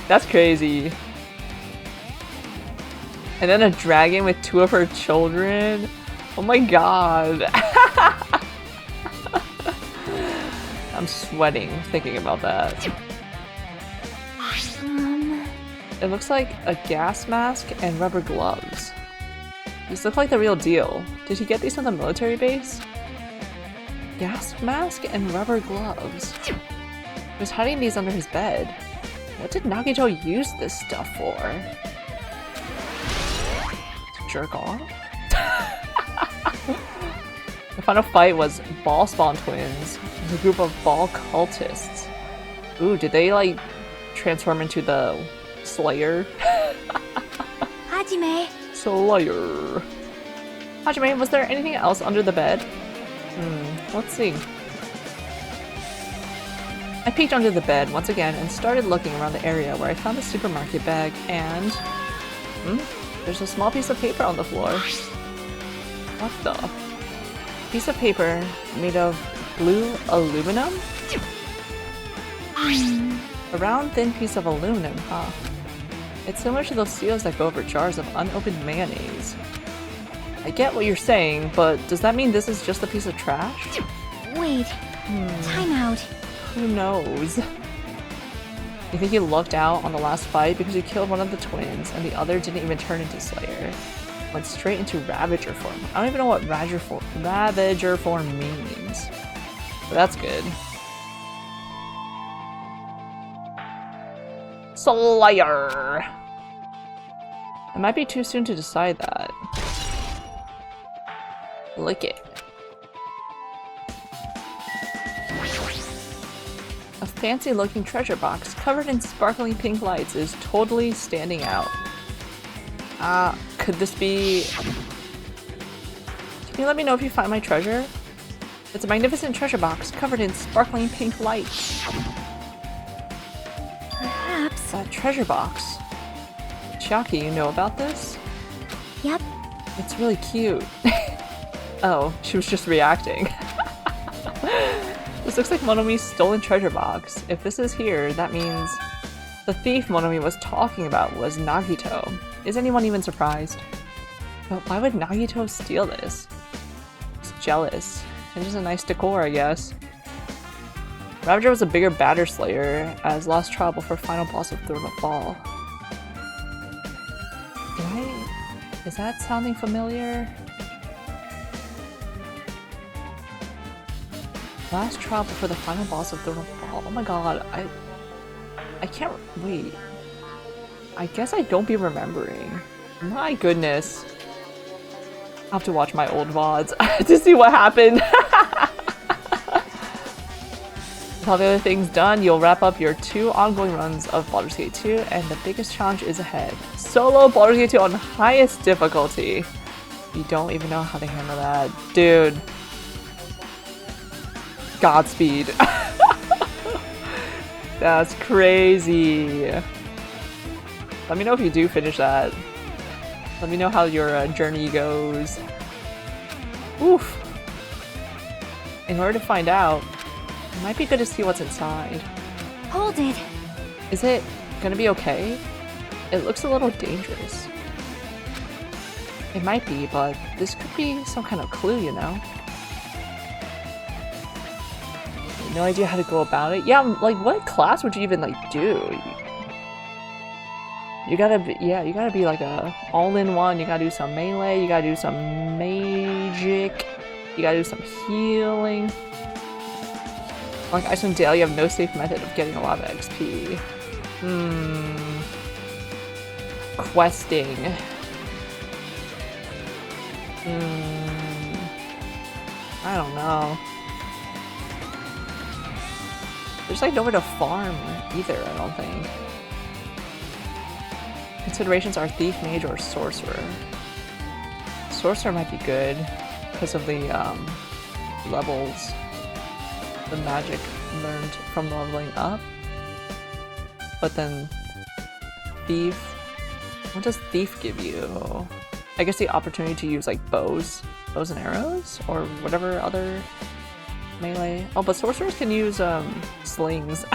That's crazy. And then a dragon with 2 of her children? Oh my god. I'm sweating thinking about that. It looks like a gas mask and rubber gloves. These look like the real deal. Did he get these from the military base? Gas mask and rubber gloves. He was hiding these under his bed. What did Nagito use this stuff for? To jerk off? The final fight was Ball Spawn Twins, a group of ball cultists. Ooh, did they like transform into the Slayer? Hajime. Slayer. Hajime, was there anything else under the bed? Let's see. I peeked under the bed once again and started looking around the area where I found a supermarket bag and... there's a small piece of paper on the floor. What the? Piece of paper made of blue aluminum? A round, thin piece of aluminum, huh? It's similar to those seals that go over jars of unopened mayonnaise. I get what you're saying, but does that mean this is just a piece of trash? Wait. Time out. Who knows? You think he lucked out on the last fight because he killed one of the twins and the other didn't even turn into Slayer? Went straight into Ravager form. I don't even know what Ravager form means. But that's good. Slayer! It might be too soon to decide that. Lick it. A fancy looking treasure box covered in sparkling pink lights is totally standing out. Could this be... Can you let me know if you find my treasure? It's a magnificent treasure box covered in sparkling pink lights. Perhaps. A treasure box. Chiaki, you know about this? Yep. It's really cute. Oh, she was just reacting. This looks like Monomi's stolen treasure box. If this is here, that means the thief Monomi was talking about was Nagito. Is anyone even surprised? But why would Nagito steal this? He's jealous. It's just a nice decor, I guess. Ravager was a bigger, badder Slayer, as last trial before final boss of Throne of Fall. Is that sounding familiar? Last trial before the final boss of Throne of Fall. Oh my god, I can't wait. I guess I don't be remembering. My goodness. I'll have to watch my old VODs to see what happened. With all the other things done, you'll wrap up your 2 ongoing runs of Baldur's Gate 2, and the biggest challenge is ahead. Solo Baldur's Gate 2 on highest difficulty. You don't even know how to handle that. Dude. Godspeed. That's crazy. Let me know if you do finish that. Let me know how your journey goes. Oof. In order to find out, it might be good to see what's inside. Hold it. Is it gonna be okay? It looks a little dangerous. It might be, but this could be some kind of clue, you know? No idea how to go about it. Yeah, like what class would you even like do? You gotta be, yeah, you gotta be like a all-in-one. You gotta do some melee, you gotta do some magic, you gotta do some healing. Like Icewind Dale, you have no safe method of getting a lot of XP. Questing. I don't know. There's like nowhere to farm either, I don't think. Considerations are Thief, Mage, or Sorcerer. Sorcerer might be good because of the levels, the magic learned from leveling up. But then Thief, what does Thief give you? I guess the opportunity to use like bows and arrows, or whatever other Melee. Oh, but sorcerers can use slings.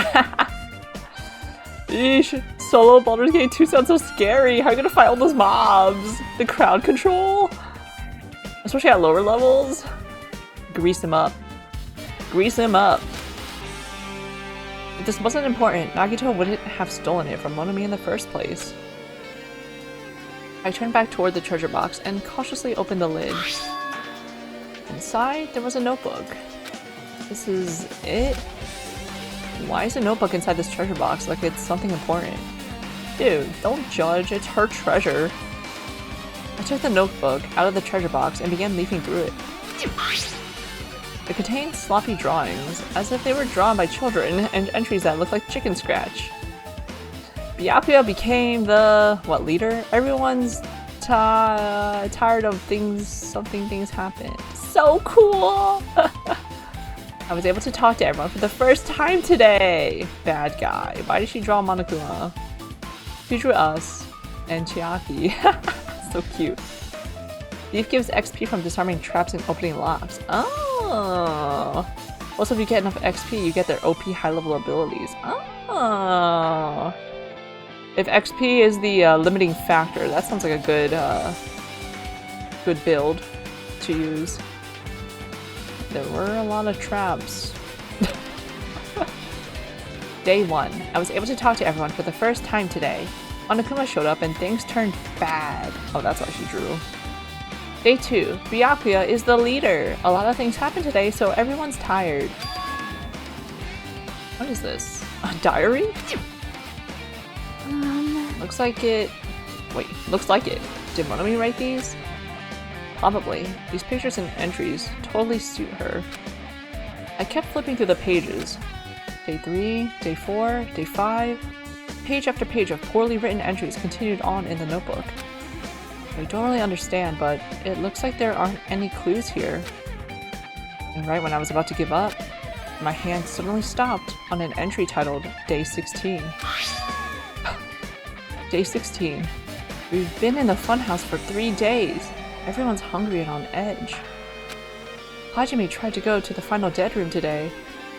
Eesh. Solo Baldur's Gate 2 sounds so scary. How are you gonna fight all those mobs? The crowd control? Especially at lower levels? Grease him up. Grease him up. If this wasn't important, Nagito wouldn't have stolen it from Monomi in the first place. I turned back toward the treasure box and cautiously opened the lid. Inside, there was a notebook. This is it? Why is a notebook inside this treasure box like it's something important? Dude, don't judge, it's her treasure. I took the notebook out of the treasure box and began leafing through it. It contained sloppy drawings, as if they were drawn by children, and entries that looked like chicken scratch. Byakuya became the, leader? Everyone's tired of something things happen. So cool! I was able to talk to everyone for the first time today! Bad guy. Why did she draw Monokuma? She drew us. And Chiaki. So cute. Thief gives XP from disarming traps and opening locks. Oh! Also, if you get enough XP, you get their OP high-level abilities. Oh! If XP is the limiting factor, that sounds like a good build to use. There were a lot of traps. Day 1. I was able to talk to everyone for the first time today. Monokuma showed up and things turned bad. Oh, that's why she drew. Day 2. Byakuya is the leader. A lot of things happened today, so everyone's tired. What is this? A diary? Looks like it... Wait, looks like it. Did Monomi write these? Probably. These pictures and entries totally suit her. I kept flipping through the pages. Day 3, Day 4, Day 5. Page after page of poorly written entries continued on in the notebook. I don't really understand, but it looks like there aren't any clues here. And right when I was about to give up, my hand suddenly stopped on an entry titled Day 16. Day 16. We've been in the funhouse for 3 days. Everyone's hungry and on edge. Hajime tried to go to the final dead room today.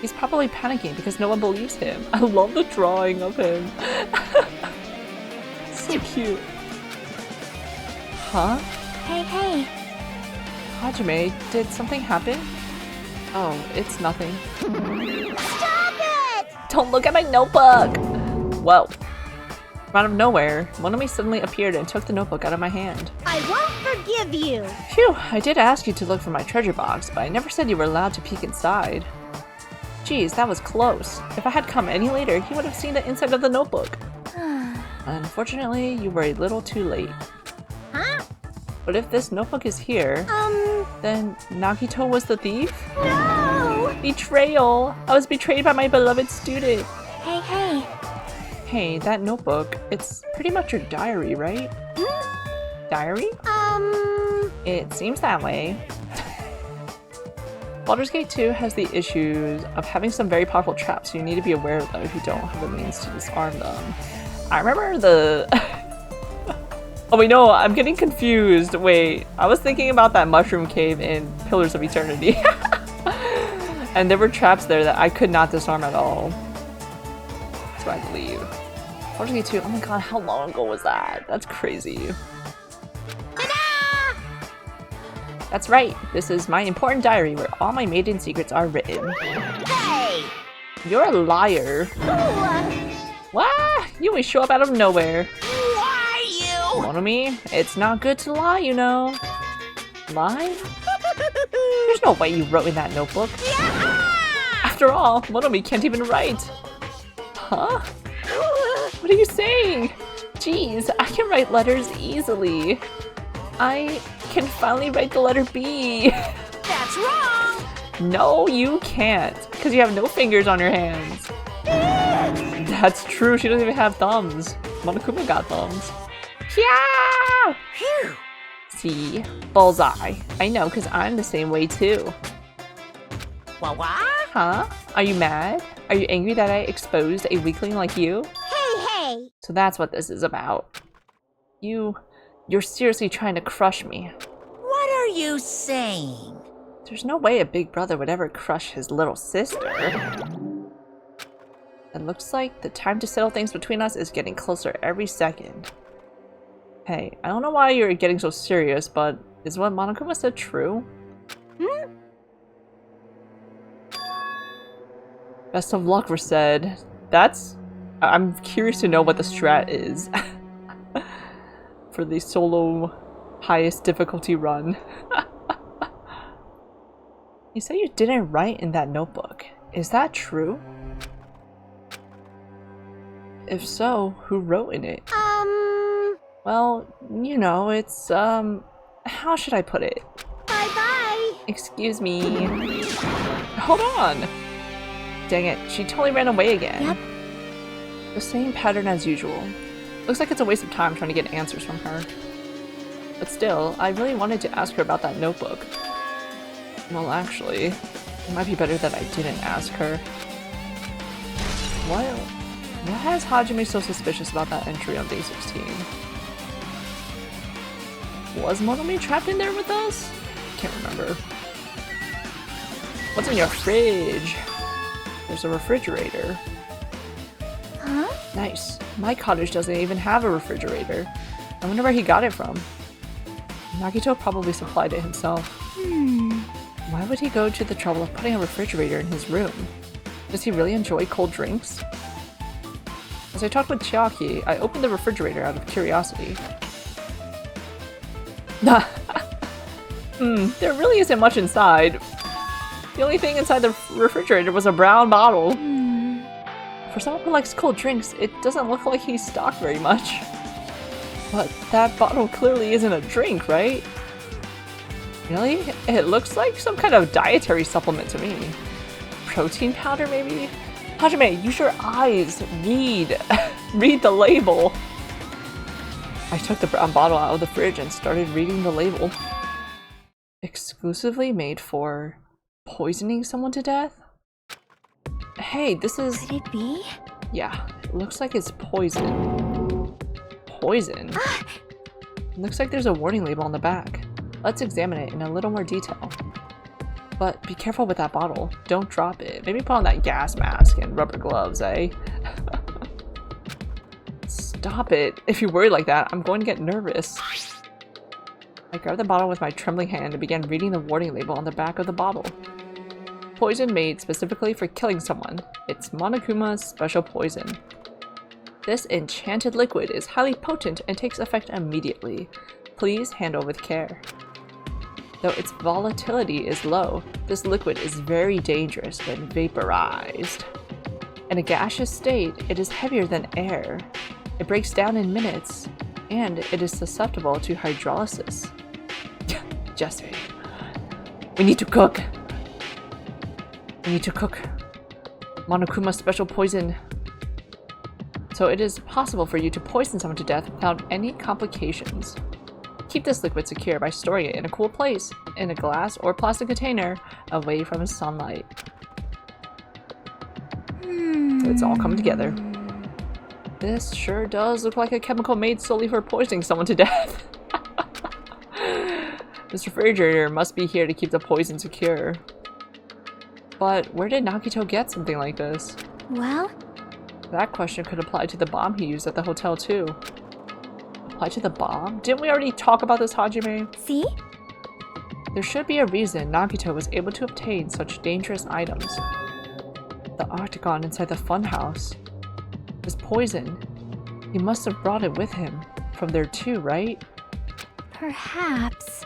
He's probably panicking because no one believes him. I love the drawing of him. So cute. Huh? Hey. Hajime, did something happen? Oh, it's nothing. Stop it! Don't look at my notebook! Whoa. Out of nowhere, Monomi suddenly appeared and took the notebook out of my hand. I won't forgive you! Phew, I did ask you to look for my treasure box, but I never said you were allowed to peek inside. Geez, that was close. If I had come any later, he would have seen the inside of the notebook. Unfortunately, you were a little too late. Huh? But if this notebook is here, then Nagito was the thief? No! Betrayal! I was betrayed by my beloved student! Hey. Hey, that notebook, it's pretty much your diary, right? Diary? It seems that way. Baldur's Gate 2 has the issues of having some very powerful traps, so you need to be aware of them if you don't have the means to disarm them. I remember the... Oh wait, no, I'm getting confused. Wait, I was thinking about that mushroom cave in Pillars of Eternity. And there were traps there that I could not disarm at all. That's what I believe. Baldur's Gate 2, oh my god, how long ago was that? That's crazy. That's right, this is my important diary where all my maiden secrets are written. Hey! You're a liar. What? You always show up out of nowhere. Why you? Monomi, it's not good to lie, you know. Lie? There's no way you wrote in that notebook. After all, Monomi can't even write. Huh? What are you saying? Jeez, I can write letters easily. I can finally write the letter B. That's wrong! No, you can't, because you have no fingers on your hands. That's true, she doesn't even have thumbs. Monokuma got thumbs. Yeah! Phew! See? Bullseye. I know, because I'm the same way too. What? Huh? Are you mad? Are you angry that I exposed a weakling like you? Hey! So that's what this is about. You're seriously trying to crush me. What are you saying? There's no way a big brother would ever crush his little sister. It looks like the time to settle things between us is getting closer every second. Hey, I don't know why you're getting so serious, but is what Monokuma said true? Best of luck, said. I'm curious to know what the strat is for the solo highest difficulty run. You say you didn't write in that notebook. Is that true? If so, who wrote in it? Well, you know, it's, how should I put it? Bye-bye. Excuse me. Hold on! Dang it, she totally ran away again. Yep. The same pattern as usual. Looks like it's a waste of time trying to get answers from her. But still, I really wanted to ask her about that notebook. Well, actually, it might be better that I didn't ask her. What has Hajime so suspicious about that entry on day 16? Was Monomi trapped in there with us? Can't remember. What's in your fridge? There's a refrigerator. Huh? Nice. My cottage doesn't even have a refrigerator. I wonder where he got it from. Nagito probably supplied it himself. Why would he go to the trouble of putting a refrigerator in his room? Does he really enjoy cold drinks? As I talked with Chiaki, I opened the refrigerator out of curiosity. There really isn't much inside. The only thing inside the refrigerator was a brown bottle. For someone who likes cold drinks, it doesn't look like he's stocked very much. But that bottle clearly isn't a drink, right? Really? It looks like some kind of dietary supplement to me. Protein powder, maybe? Hajime, use your eyes! Read! Read the label! I took the brown bottle out of the fridge and started reading the label. Exclusively made for poisoning someone to death? Hey, this is... Could it be? Yeah, it looks like it's poison. Poison? Looks like there's a warning label on the back. Let's examine it in a little more detail. But be careful with that bottle. Don't drop it. Maybe put on that gas mask and rubber gloves, eh? Stop it. If you're worried like that, I'm going to get nervous. I grabbed the bottle with my trembling hand and began reading the warning label on the back of the bottle. Poison made specifically for killing someone. It's Monokuma's special poison. This enchanted liquid is highly potent and takes effect immediately. Please handle with care. Though its volatility is low, this liquid is very dangerous when vaporized. In a gaseous state, it is heavier than air. It breaks down in minutes, and it is susceptible to hydrolysis. Jesse, we need to cook. We need to cook Monokuma's special poison. So it is possible for you to poison someone to death without any complications. Keep this liquid secure by storing it in a cool place, in a glass or plastic container, away from sunlight. It's all coming together. This sure does look like a chemical made solely for poisoning someone to death. This refrigerator must be here to keep the poison secure. But where did Nagito get something like this? Well? That question could apply to the bomb he used at the hotel too. Apply to the bomb? Didn't we already talk about this, Hajime? See? There should be a reason Nagito was able to obtain such dangerous items. The octagon inside the funhouse. This poison. He must have brought it with him. From there too, right? Perhaps.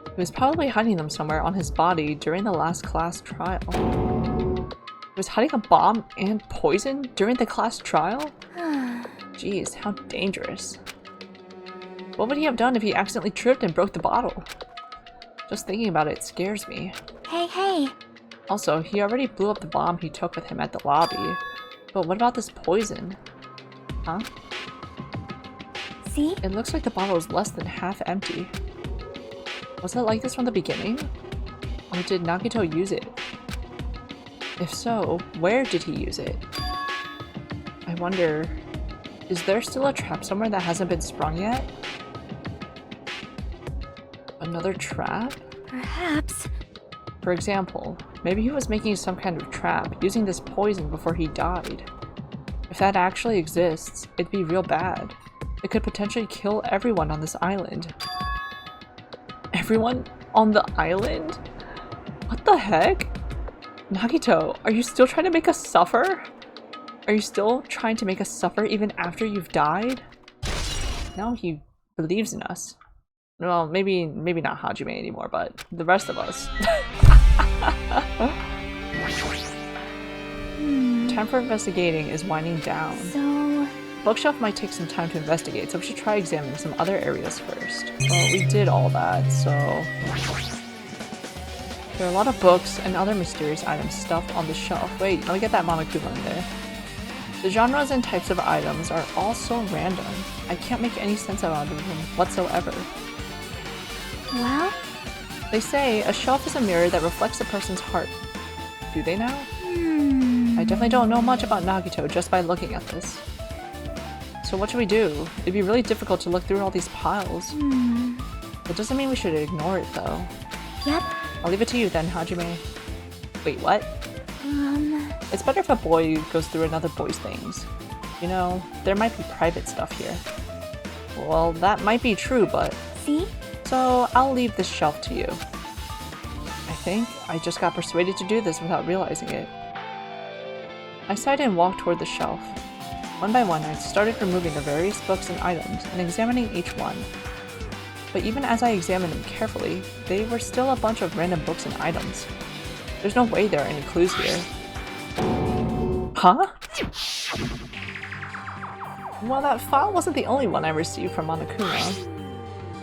He was probably hiding them somewhere on his body during the last class trial. He was hiding a bomb and poison during the class trial? Jeez, how dangerous. What would he have done if he accidentally tripped and broke the bottle? Just thinking about it scares me. Hey. Also, he already blew up the bomb he took with him at the lobby. But what about this poison? Huh? See? It looks like the bottle is less than half empty. Was it like this from the beginning? Or did Nagito use it? If so, where did he use it? I wonder, is there still a trap somewhere that hasn't been sprung yet? Another trap? Perhaps. For example, maybe he was making some kind of trap, using this poison before he died. If that actually exists, it'd be real bad. It could potentially kill everyone on this island. Everyone on the island? What the heck? Nagito, are you still trying to make us suffer? Are you still trying to make us suffer even after you've died? Now he believes in us. Well, maybe not Hajime anymore, but the rest of us. Time for investigating is winding down. So... Bookshelf might take some time to investigate, so we should try examining some other areas first. Well, we did all that, so... There are a lot of books and other mysterious items stuffed on the shelf. Wait, let me get that Monokuma in there. The genres and types of items are all so random. I can't make any sense out of them whatsoever. Well? They say a shelf is a mirror that reflects a person's heart. Do they now? I definitely don't know much about Nagito just by looking at this. So what should we do? It'd be really difficult to look through all these piles. That doesn't mean we should ignore it though. Yep. I'll leave it to you then, Hajime. Wait, what? It's better if a boy goes through another boy's things. You know, there might be private stuff here. Well, that might be true, but... See? So, I'll leave this shelf to you. I think I just got persuaded to do this without realizing it. I sighed and walked toward the shelf. One by one, I started removing the various books and items and examining each one. But even as I examined them carefully, they were still a bunch of random books and items. There's no way there are any clues here. Huh? Well, that file wasn't the only one I received from Monokuma.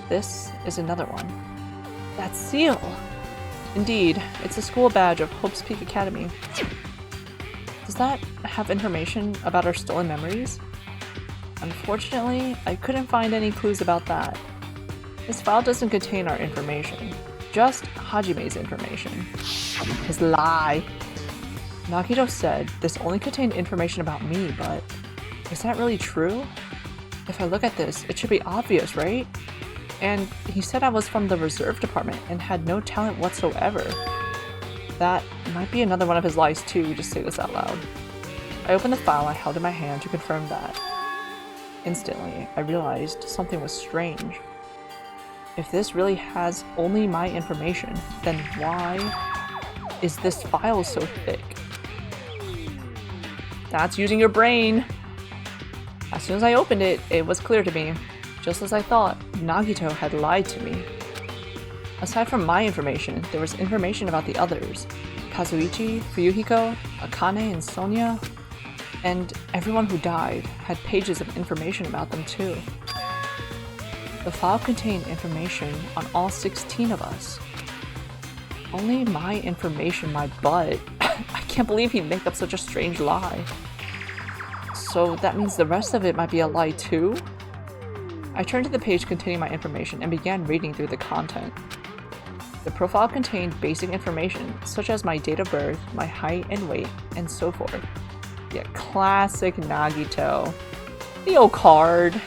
This is another one. That seal! Indeed, it's a school badge of Hope's Peak Academy. Does that have information about our stolen memories? Unfortunately, I couldn't find any clues about that. This file doesn't contain our information, just Hajime's information. His lie! Nagito said this only contained information about me, but is that really true? If I look at this, it should be obvious, right? And he said I was from the reserve department and had no talent whatsoever. That might be another one of his lies too, just say this out loud. I opened the file I held in my hand to confirm that. Instantly, I realized something was strange. If this really has only my information, then why is this file so thick? That's using your brain! As soon as I opened it, it was clear to me. Just as I thought, Nagito had lied to me. Aside from my information, there was information about the others. Kazuichi, Fuyuhiko, Akane, and Sonia. And everyone who died had pages of information about them too. The file contained information on all 16 of us. Only my information, my butt. I can't believe he'd make up such a strange lie. So that means the rest of it might be a lie too? I turned to the page containing my information and began reading through the content. The profile contained basic information, such as my date of birth, my height and weight, and so forth. Yeah, classic Nagito. The old card.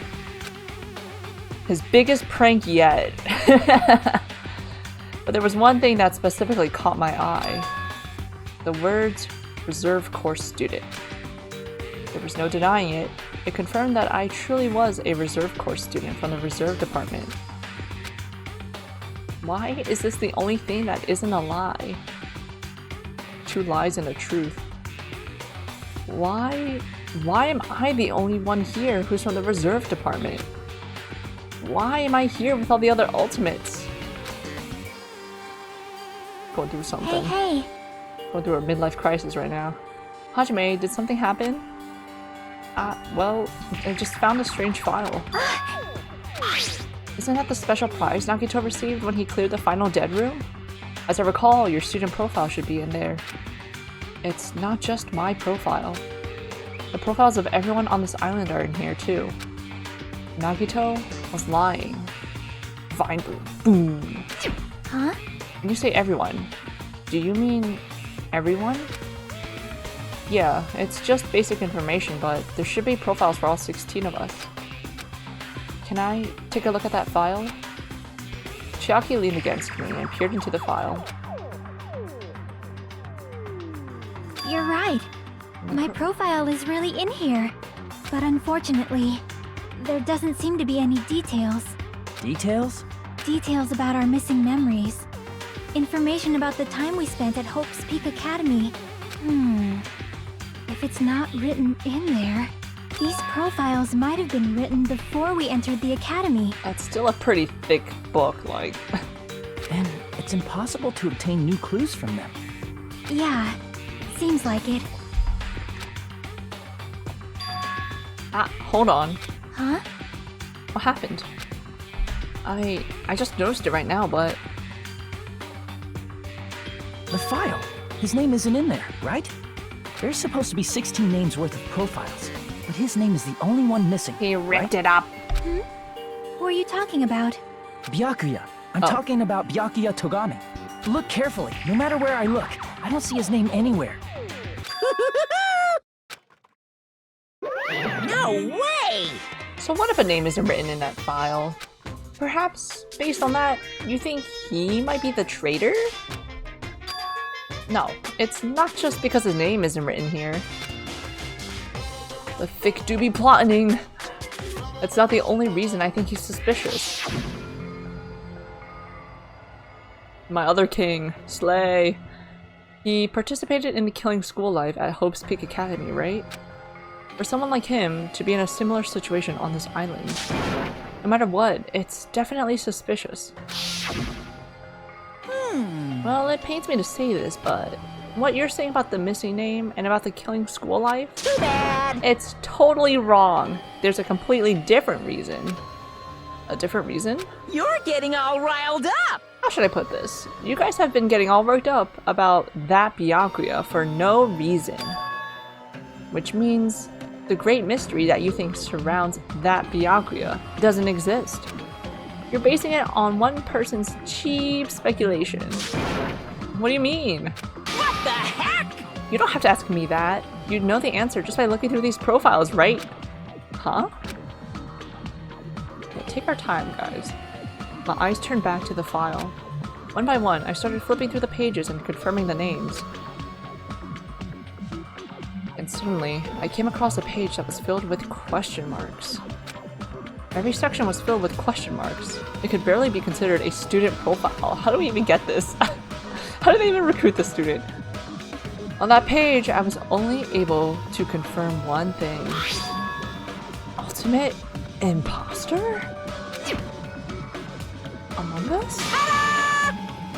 His biggest prank yet. But there was one thing that specifically caught my eye. The words, reserve course student. There was no denying it. It confirmed that I truly was a reserve course student from the reserve department. Why is this the only thing that isn't a lie? Two lies and a truth. Why am I the only one here who's from the reserve department? Why am I here with all the other ultimates? Going through something. Hey. Going through a midlife crisis right now. Hajime, did something happen? Well, I just found a strange file. Isn't that the special prize Nagito received when he cleared the final dead room? As I recall, your student profile should be in there. It's not just my profile. The profiles of everyone on this island are in here too. Nagito was lying. Vine boom. Huh? When you say everyone, do you mean everyone? Yeah, it's just basic information, but there should be profiles for all 16 of us. Can I take a look at that file? Chiaki leaned against me and peered into the file. You're right. My profile is really in here. But unfortunately, there doesn't seem to be any details. Details? Details about our missing memories. Information about the time we spent at Hope's Peak Academy. If it's not written in there, these profiles might have been written before we entered the academy. That's still a pretty thick book, like. And it's impossible to obtain new clues from them. Yeah, seems like it. Hold on. Huh? What happened? I just noticed it right now, but The file. His name isn't in there, right? There's supposed to be 16 names worth of profiles, but his name is the only one missing. he ripped right? it up. Who are you talking about? Byakuya. I'm Oh. talking about Byakuya Togame. Look carefully. No matter where I look, I don't see his name anywhere. No way! So what if a name isn't written in that file? Perhaps, based on that, you think he might be the traitor? No, it's not just because his name isn't written here. The thick do be plotting. That's not the only reason I think he's suspicious. My other king, Slay. He participated in the killing school life at Hope's Peak Academy, right? For someone like him to be in a similar situation on this island, no matter what, it's definitely suspicious. Well, it pains me to say this, but what you're saying about the missing name and about the killing school life, Too bad! it's totally wrong. There's a completely different reason. A different reason? You're getting all riled up! How should I put this? You guys have been getting all worked up about that Byakuya for no reason. Which means the great mystery that you think surrounds that Byakuya doesn't exist. You're basing it on one person's cheap speculation. What do you mean? What the heck? You don't have to ask me that. You'd know the answer just by looking through these profiles, right? Huh? Okay, take our time, guys. My eyes turned back to the file. One by one, I started flipping through the pages and confirming the names. And suddenly, I came across a page that was filled with question marks. Every section was filled with question marks. It could barely be considered a student profile. How do we even get this? How do they even recruit the student? On that page, I was only able to confirm one thing. Ultimate imposter? Among Us?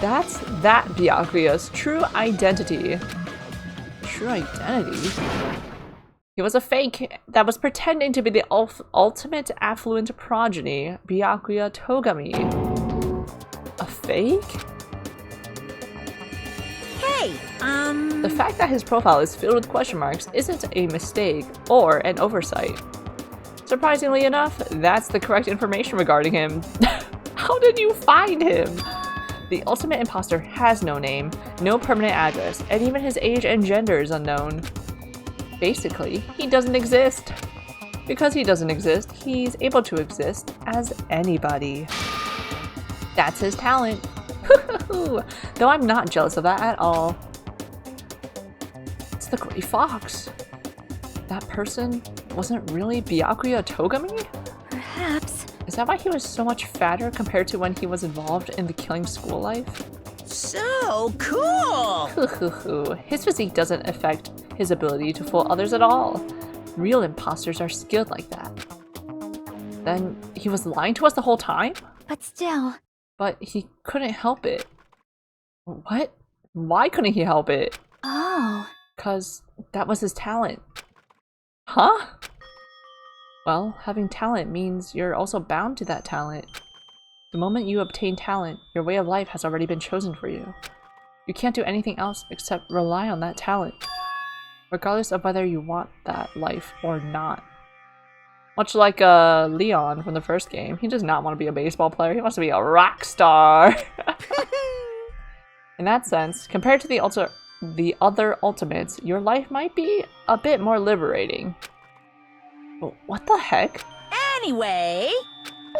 That's that Byakuya's true identity. True identity? He was a fake that was pretending to be the ultimate affluent progeny, Byakuya Togami. A fake? Hey, The fact that his profile is filled with question marks isn't a mistake or an oversight. Surprisingly enough, that's the correct information regarding him. How did you find him? The ultimate imposter has no name, no permanent address, and even his age and gender is unknown. Basically, he doesn't exist. Because he doesn't exist, he's able to exist as anybody. That's his talent. Though I'm not jealous of that at all. It's the Gray Fox. That person wasn't really Byakuya Togami? Perhaps. Is that why he was so much fatter compared to when he was involved in the killing school life? so cool! His physique doesn't affect his ability to fool others at all. Real imposters are skilled like that. Then he was lying to us the whole time? But still, But he couldn't help it. What? Why couldn't he help it? oh. 'Cause that was his talent. Huh? Well, having talent means you're also bound to that talent. The moment you obtain talent, your way of life has already been chosen for you. You can't do anything else except rely on that talent, regardless of whether you want that life or not. Much like Leon from the first game, he does not want to be a baseball player, he wants to be a rock star. In that sense, compared to the other ultimates, your life might be a bit more liberating. What the heck? Anyway,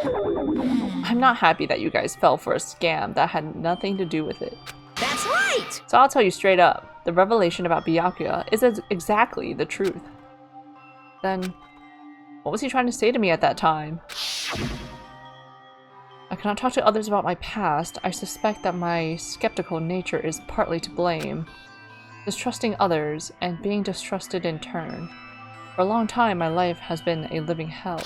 I'm not happy that you guys fell for a scam that had nothing to do with it. that's right! What? So I'll tell you straight up, the revelation about Byakuya is exactly the truth. Then, what was he trying to say to me at that time? I cannot talk to others about my past. I suspect that my skeptical nature is partly to blame. Distrusting others, and being distrusted in turn. For a long time, my life has been a living hell.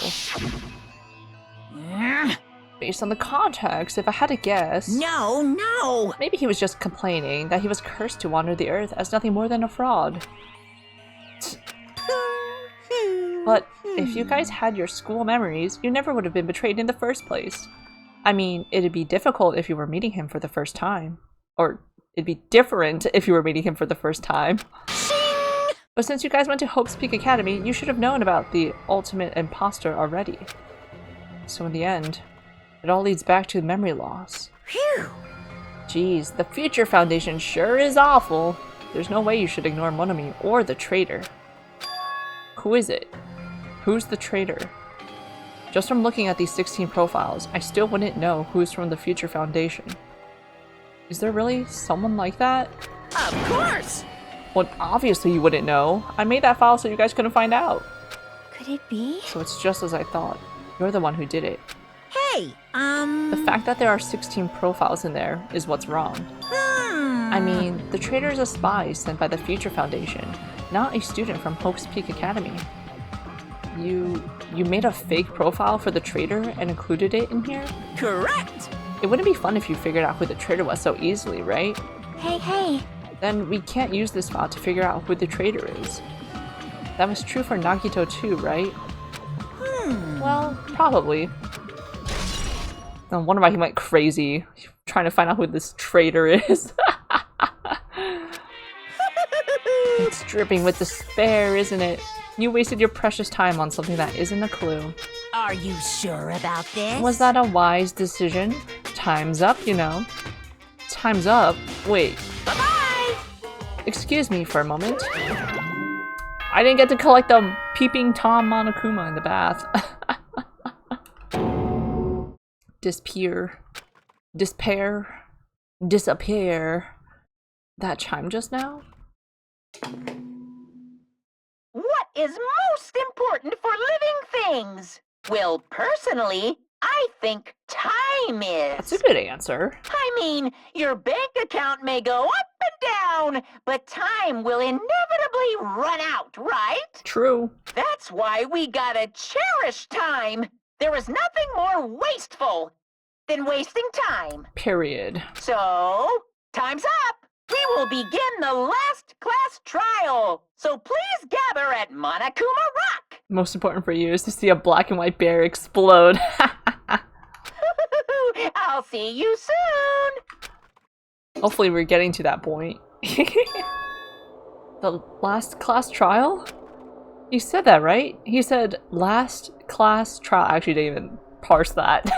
Based on the context, if I had to guess... No! Maybe he was just complaining that he was cursed to wander the earth as nothing more than a fraud. But if you guys had your school memories, you never would have been betrayed in the first place. I mean, it'd be difficult if you were meeting him for the first time. Or, it'd be different if you were meeting him for the first time. But since you guys went to Hope's Peak Academy, you should have known about the ultimate imposter already. So in the end, it all leads back to memory loss. Phew! Jeez, the Future Foundation sure is awful. There's no way you should ignore Monami or the traitor. Who is it? Who's the traitor? Just from looking at these 16 profiles, I still wouldn't know who's from the Future Foundation. Is there really someone like that? Of course! Well, obviously you wouldn't know. I made that file so you guys couldn't find out. Could it be? So it's just as I thought. You're the one who did it. Hey, The fact that there are 16 profiles in there is what's wrong. I mean, the traitor is a spy sent by the Future Foundation, not a student from Hope's Peak Academy. You made a fake profile for the traitor and included it in here? Correct! It wouldn't be fun if you figured out who the traitor was so easily, right? Hey. Then we can't use this file to figure out who the traitor is. That was true for Nagito too, right? Well, probably. No wonder why he went crazy, trying to find out who this traitor is. It's dripping with despair, isn't it? You wasted your precious time on something that isn't a clue. Are you sure about this? Was that a wise decision? Time's up, you know. Time's up? Wait. Bye-bye! Excuse me for a moment. I didn't get to collect the peeping Tom Monokuma in the bath. Disappear. That chime just now? What is most important for living things? Well, personally, I think time is. That's a good answer. I mean, your bank account may go up and down, but time will inevitably run out, right? True. That's why we gotta cherish time. There is nothing more wasteful than wasting time. Period. So, time's up. We will begin the last class trial. So please gather at Monokuma Rock. Most important for you is to see a black and white bear explode. I'll see you soon. Hopefully we're getting to that point. The last class trial? He said that, right? He said last class trial. I actually didn't even parse that.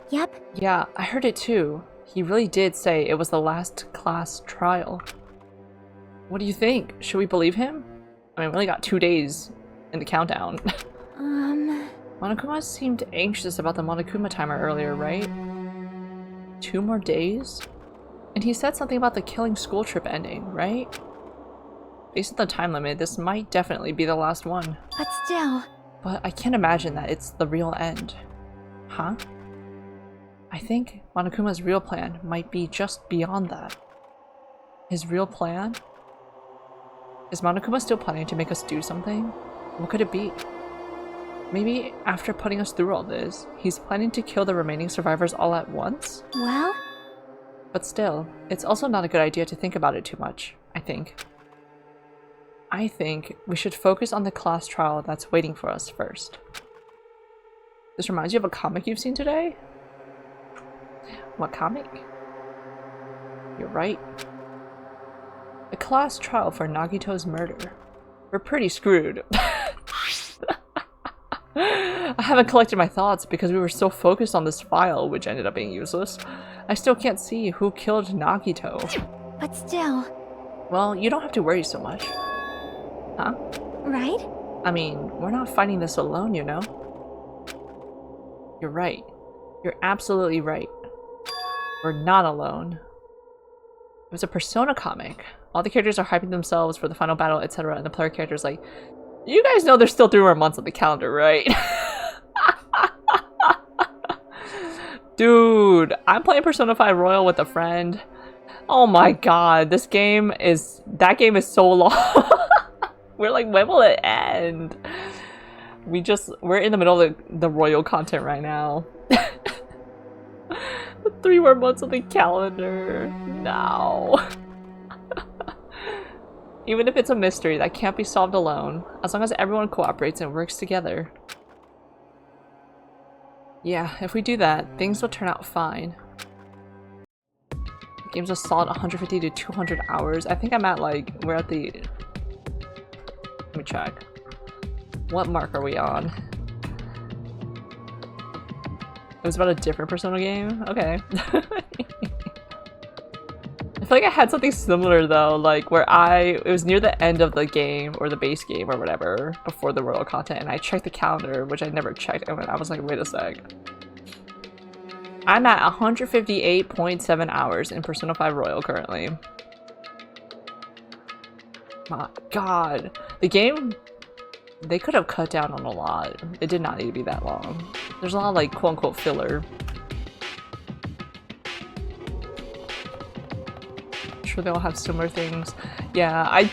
Yep. Yeah, I heard it too. He really did say it was the last class trial. What do you think? Should we believe him? I mean, we only got 2 days in the countdown. Monokuma seemed anxious about the Monokuma timer earlier, right? 2 more days? And he said something about the killing school trip ending, right? Based on the time limit, this might definitely be the last one. But still. But I can't imagine that it's the real end. Huh? I think Monokuma's real plan might be just beyond that. His real plan? Is Monokuma still planning to make us do something? What could it be? Maybe after putting us through all this, he's planning to kill the remaining survivors all at once? Well? But still, it's also not a good idea to think about it too much, I think. I think we should focus on the class trial that's waiting for us first. This reminds you of a comic you've seen today? What comic? You're right. A class trial for Nagito's murder. We're pretty screwed. I haven't collected my thoughts because we were so focused on this file, which ended up being useless. I still can't see who killed Nagito. But still. Well, you don't have to worry so much. Huh? Right? I mean, we're not fighting this alone, you know? You're right. You're absolutely right. We're not alone. It was a Persona comic. All the characters are hyping themselves for the final battle, etc. And the player character's like, you guys know there's still 3 more months on the calendar, right? Dude, I'm playing Persona 5 Royal with a friend. Oh my god, that game is so long. We're like, when will it end? We're in the middle of the Royal content right now. 3 more months on the calendar. No. Even if it's a mystery that can't be solved alone, as long as everyone cooperates and works together. Yeah, if we do that, things will turn out fine. The game's a solid 150 to 200 hours. I think I'm at like, we're at the... Let me check. What mark are we on? It was about a different Persona game? Okay. I feel like I had something similar though, like where it was near the end of the game, or the base game or whatever, before the Royal content, and I checked the calendar, which I never checked, and I was like, wait a sec. I'm at 158.7 hours in Persona 5 Royal currently. My god. The game, they could have cut down on a lot. It did not need to be that long. There's a lot of like quote-unquote filler. Sure they all have similar things. Yeah, I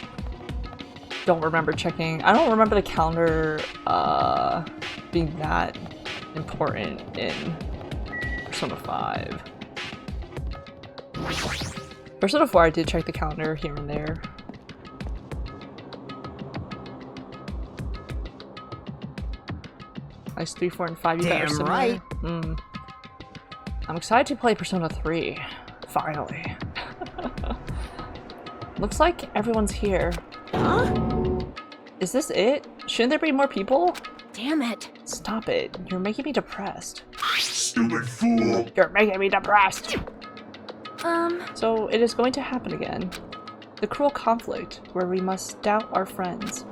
don't remember checking. I don't remember the calendar being that important in Persona 5. Persona 4 I did check the calendar here and there. Nice 3, 4, and 5. You guys are similar. Right. I'm excited to play Persona 3. Finally. Looks like everyone's here. Huh? Is this it? Shouldn't there be more people? Damn it. Stop it. You're making me depressed. Stupid fool! You're making me depressed! Um, So it is going to happen again. The cruel conflict where we must doubt our friends.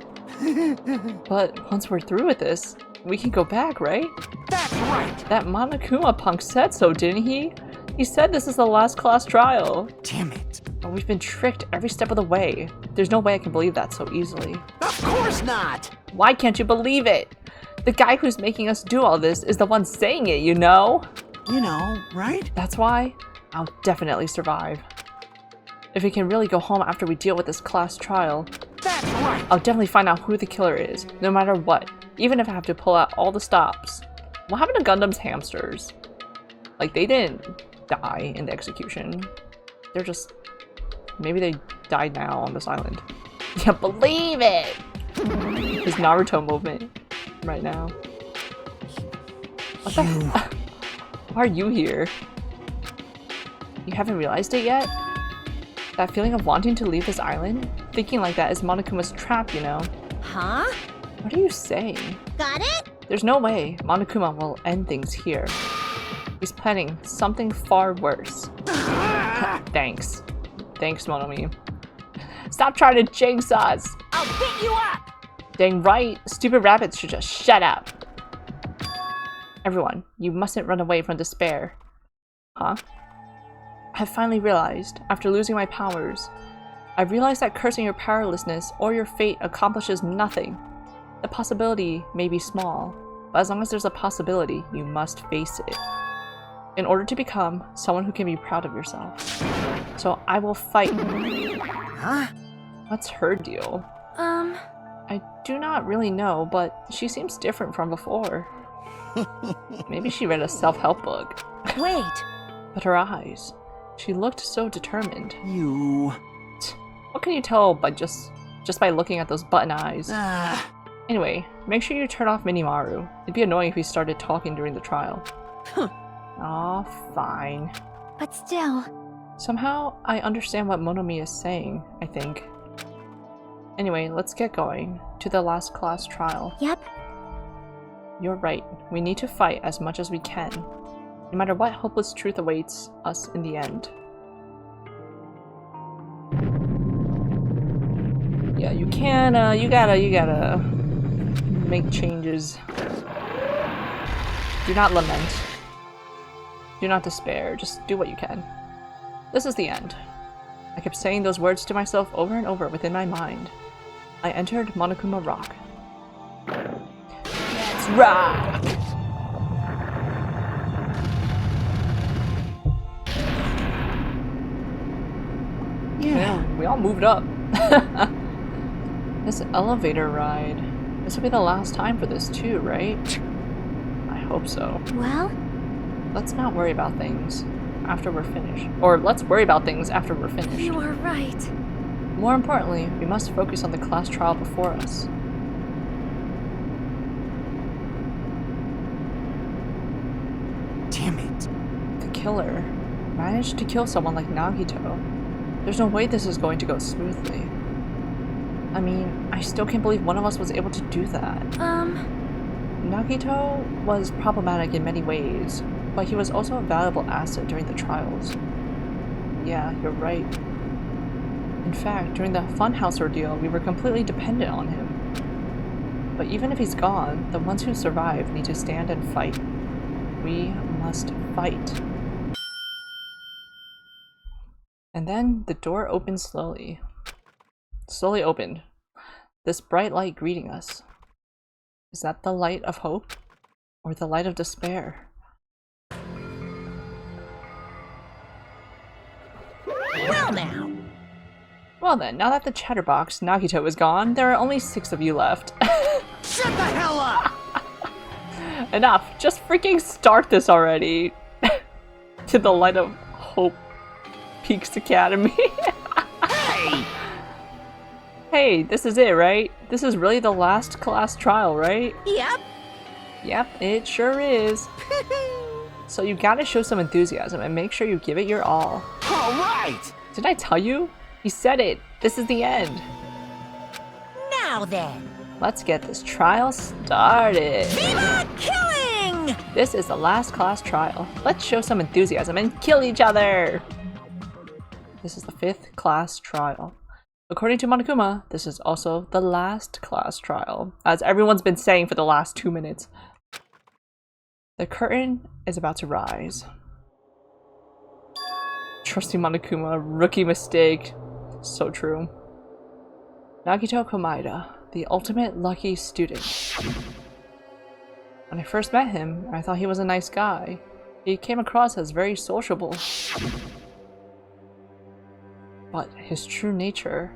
But once we're through with this, we can go back, right? That's right! That Monokuma punk said so, didn't he? He said this is the last class trial. Damn it. But we've been tricked every step of the way. There's no way I can believe that so easily. Of course not! Why can't you believe it? The guy who's making us do all this is the one saying it, you know? You know, right? That's why I'll definitely survive. If we can really go home after we deal with this class trial, That's right! I'll definitely find out who the killer is, no matter what, even if I have to pull out all the stops. What happened to Gundam's hamsters? Like, they didn't die in the execution. They're just... Maybe they died now on this island. Can't believe it! His Naruto movement right now. What the f- Why are you here? You haven't realized it yet? That feeling of wanting to leave this island? Thinking like that is Monokuma's trap, you know? Huh? What are you saying? Got it? There's no way Monokuma will end things here. He's planning something far worse. Thanks. Thanks, Monomi. Stop trying to jinx us! I'll beat you up! Dang right, stupid rabbits should just shut up. Everyone, you mustn't run away from despair. Huh? I have finally realized, after losing my powers, I've realized that cursing your powerlessness or your fate accomplishes nothing. The possibility may be small, but as long as there's a possibility, you must face it. In order to become someone who can be proud of yourself. So I will fight. Huh? What's her deal? I do not really know, but she seems different from before. Maybe she read a self-help book. Wait. But her eyes, she looked so determined. You... What can you tell by just by looking at those button eyes? Anyway, make sure you turn off Minimaru. It'd be annoying if he started talking during the trial. Aw, fine. but still. Somehow, I understand what Monomi is saying, I think. Anyway, let's get going to the last class trial. Yep. You're right. We need to fight as much as we can, no matter what hopeless truth awaits us in the end. Yeah, you can, you gotta make changes. Do not lament. Do not despair. Just do what you can. This is the end. I kept saying those words to myself over and over within my mind. I entered Monokuma Rock. Let's rock! Yeah, we all moved up. This elevator ride. This will be the last time for this too, right? I hope so. Well? Let's not worry about things after we're finished. Or let's worry about things after we're finished. You are right. More importantly, we must focus on the class trial before us. Damn it. The killer managed to kill someone like Nagito. There's no way this is going to go smoothly. I mean, I still can't believe one of us was able to do that. Nagito was problematic in many ways, but he was also a valuable asset during the trials. Yeah, you're right. In fact, during the Funhouse ordeal, we were completely dependent on him. But even if he's gone, the ones who survive need to stand and fight. We must fight. And then the door opened slowly. Slowly opened. This bright light greeting us. Is that the light of hope? Or the light of despair? Well now. Well then, now that the chatterbox Nagito is gone, there are only 6 of you left. Shut the hell up! Enough! Just freaking start this already! To the light of hope. Peaks Academy. Hey! Hey, this is it, right? This is really the last class trial, right? Yep. Yep, it sure is. So you gotta show some enthusiasm and make sure you give it your all. Alright! Did I tell you? You said it! This is the end! Now then. Let's get this trial started! Viva killing! This is the last class trial. Let's show some enthusiasm and kill each other! This is the 5th class trial. According to Monokuma, this is also the last class trial, as everyone's been saying for the last 2 minutes. The curtain is about to rise. Trusting Monokuma, rookie mistake. So true. Nagito Komaeda, the ultimate lucky student. When I first met him, I thought he was a nice guy. He came across as very sociable. But his true nature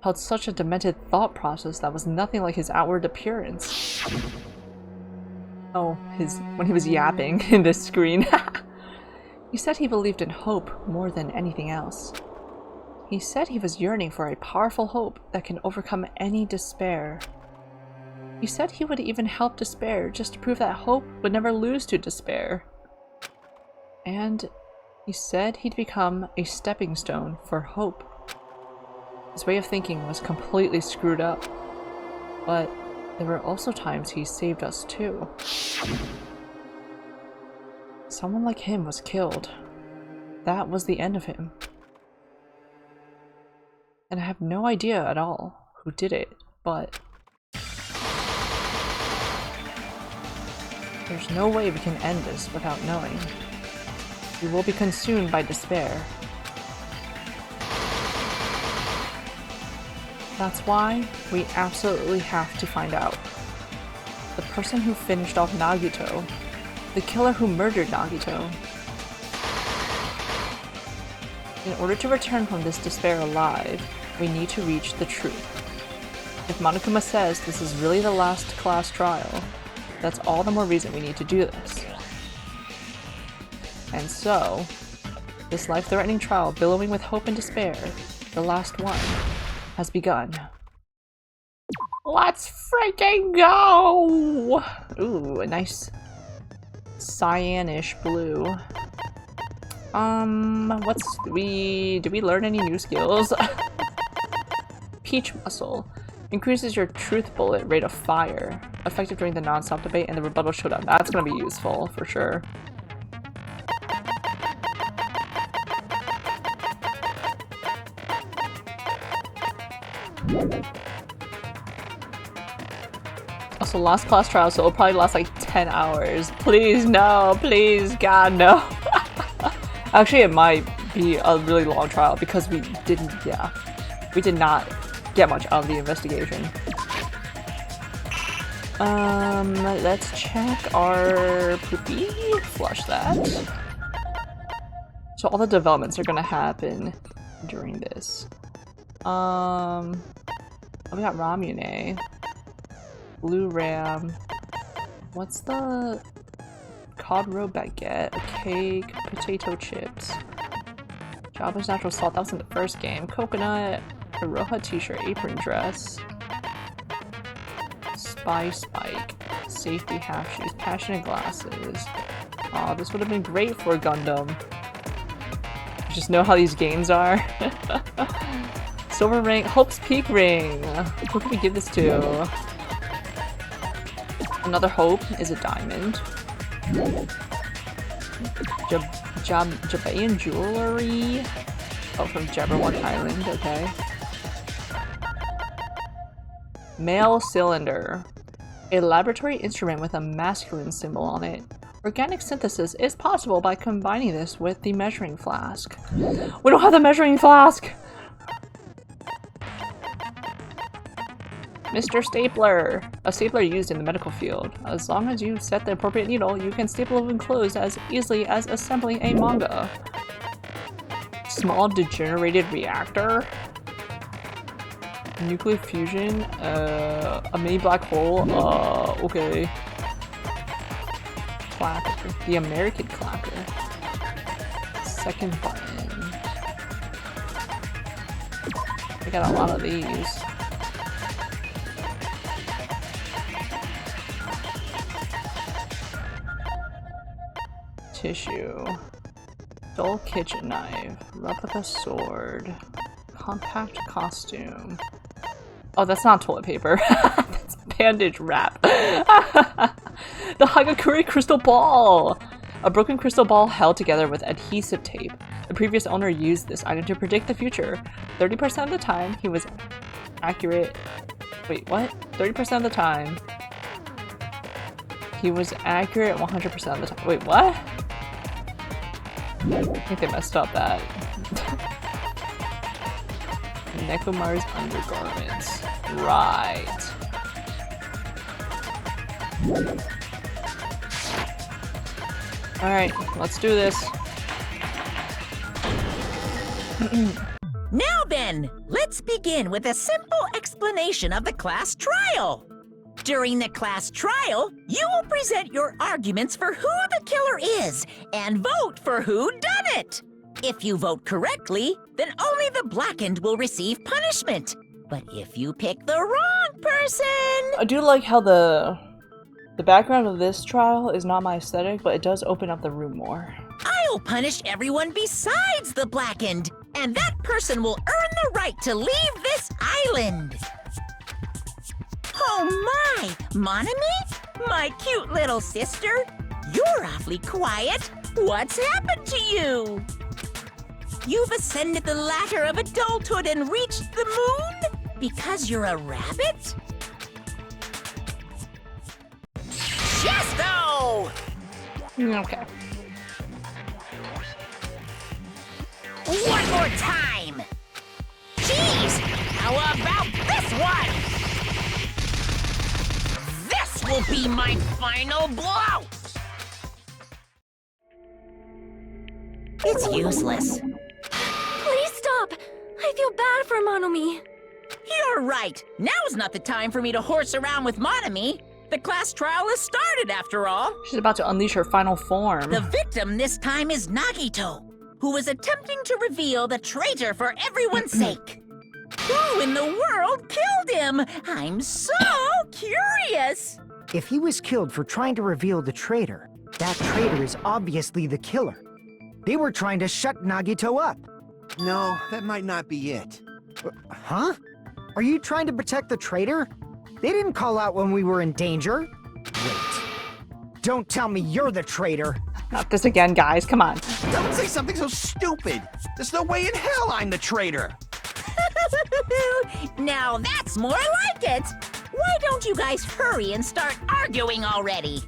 held such a demented thought process that was nothing like his outward appearance. Oh, when he was yapping in this screen. He said he believed in hope more than anything else. He said he was yearning for a powerful hope that can overcome any despair. He said he would even help despair just to prove that hope would never lose to despair. And he said he'd become a stepping stone for hope. His way of thinking was completely screwed up, but there were also times he saved us too. Someone like him was killed. That was the end of him. And I have no idea at all who did it, but there's no way we can end this without knowing. We will be consumed by despair. That's why we absolutely have to find out. The person who finished off Nagito. The killer who murdered Nagito. In order to return from this despair alive, we need to reach the truth. If Monokuma says this is really the last class trial, that's all the more reason we need to do this. And so, this life-threatening trial billowing with hope and despair, the last one, has begun. Let's freaking go! Ooh, a nice cyanish blue. Did we learn any new skills? Peach muscle. Increases your truth bullet rate of fire. Effective during the non-stop debate and the rebuttal showdown. That's gonna be useful, for sure. Also, last class trial, so it'll probably last like 10 hours. Please, no. Please, God, no. Actually, it might be a really long trial because we did not get much out of the investigation. Let's check our poopy. Flush that. So all the developments are gonna happen during this. We got Ramune. Blue Ram. What's the cod roe baguette? A cake, potato chips. Jabba's natural salt, that was in the first game. Coconut, a Roja t-shirt, apron dress. Spy spike, safety half shoes, passionate glasses. Aw, this would have been great for Gundam. Just know how these games are. Silver ring, Hope's Peak ring. Who can we give this to? Another Hope is a diamond. Jabayan jewelry. Oh, from Jabberwock Island, okay. Male cylinder. A laboratory instrument with a masculine symbol on it. Organic synthesis is possible by combining this with the measuring flask. We don't have the measuring flask! Mr. Stapler. A stapler used in the medical field. As long as you set the appropriate needle, you can staple open clothes as easily as assembling a manga. Small degenerated reactor. Nuclear fusion. A mini black hole. Okay. Clapper. The American clapper. Second button. I got a lot of these. Tissue. Dull kitchen knife. Replica sword. Compact costume. Oh, that's not toilet paper. That's bandage wrap. The Hagakure crystal ball! A broken crystal ball held together with adhesive tape. The previous owner used this item to predict the future. 30% of the time, he was accurate. Wait, what? 30% of the time, he was accurate 100% of the time. Wait, what? I think they messed up that. Nekomaru's undergarments. Right. Alright, let's do this. Now then, let's begin with a simple explanation of the class trial. During the class trial, you will present your arguments for who the killer is and vote for who done it. If you vote correctly, then only the blackened will receive punishment. But if you pick the wrong person... I do like how the background of this trial is not my aesthetic, but it does open up the room more. I'll punish everyone besides the blackened, and that person will earn the right to leave this island. Oh my, Monami? My cute little sister? You're awfully quiet. What's happened to you? You've ascended the ladder of adulthood and reached the moon? Because you're a rabbit? Chesto! Okay. One more time! Jeez! How about this one? This will be my final blow! It's useless. Please stop! I feel bad for Monomi. You're right. Now's not the time for me to horse around with Monami. The class trial has started, after all. She's about to unleash her final form. The victim this time is Nagito, who is attempting to reveal the traitor for everyone's sake. Who in the world killed him? I'm so curious. If he was killed for trying to reveal the traitor, that traitor is obviously the killer. They were trying to shut Nagito up. No, that might not be it. Huh? Are you trying to protect the traitor? They didn't call out when we were in danger. Wait. Don't tell me you're the traitor. Not this again, guys. Come on. Don't say something so stupid. There's no way in hell I'm the traitor. Now that's more like it. Why don't you guys hurry and start arguing already?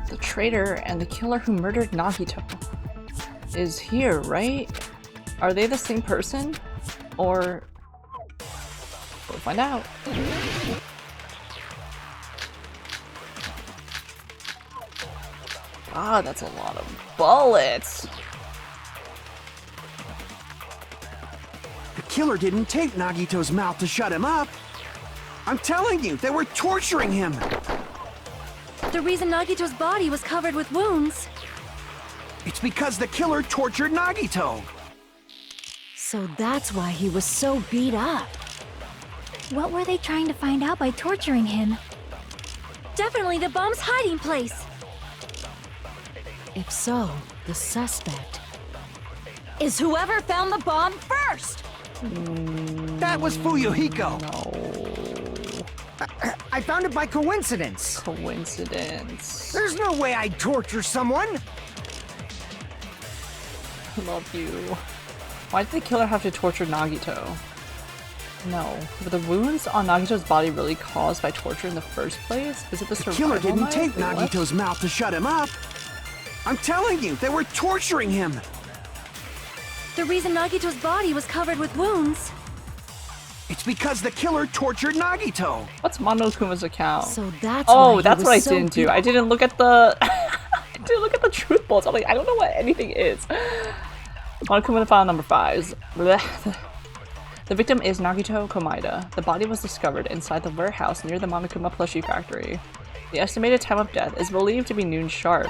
The traitor and the killer who murdered Nagito. is here, right? Are they the same person? Or... we'll find out. God, that's a lot of bullets! The killer didn't tape Nagito's mouth to shut him up. I'm telling you, they were torturing him. The reason Nagito's body was covered with wounds. It's because the killer tortured Nagito. So that's why he was so beat up. What were they trying to find out by torturing him? Definitely the bomb's hiding place! If so, the suspect is whoever found the bomb first! That was Fuyuhiko. No. I found it by coincidence. Coincidence. There's no way I'd torture someone. I love you. Why did the killer have to torture Nagito? No. Were the wounds on Nagito's body really caused by torture in the first place? Is it the survival Killer didn't knife? tape Wait, what? Nagito's mouth to shut him up. I'm telling you, they were torturing him. The reason Nagito's body was covered with wounds. It's because the killer tortured Nagito. What's Monokuma's account? So that's Oh, why that's he what I was so didn't do. beat I didn't look at the I didn't look at the truth bullets. I'm like, I don't know what anything is. Monokuma file number 5. Blech. The victim is Nagito Komaeda. The body was discovered inside the warehouse near the Monokuma plushie factory. The estimated time of death is believed to be noon sharp.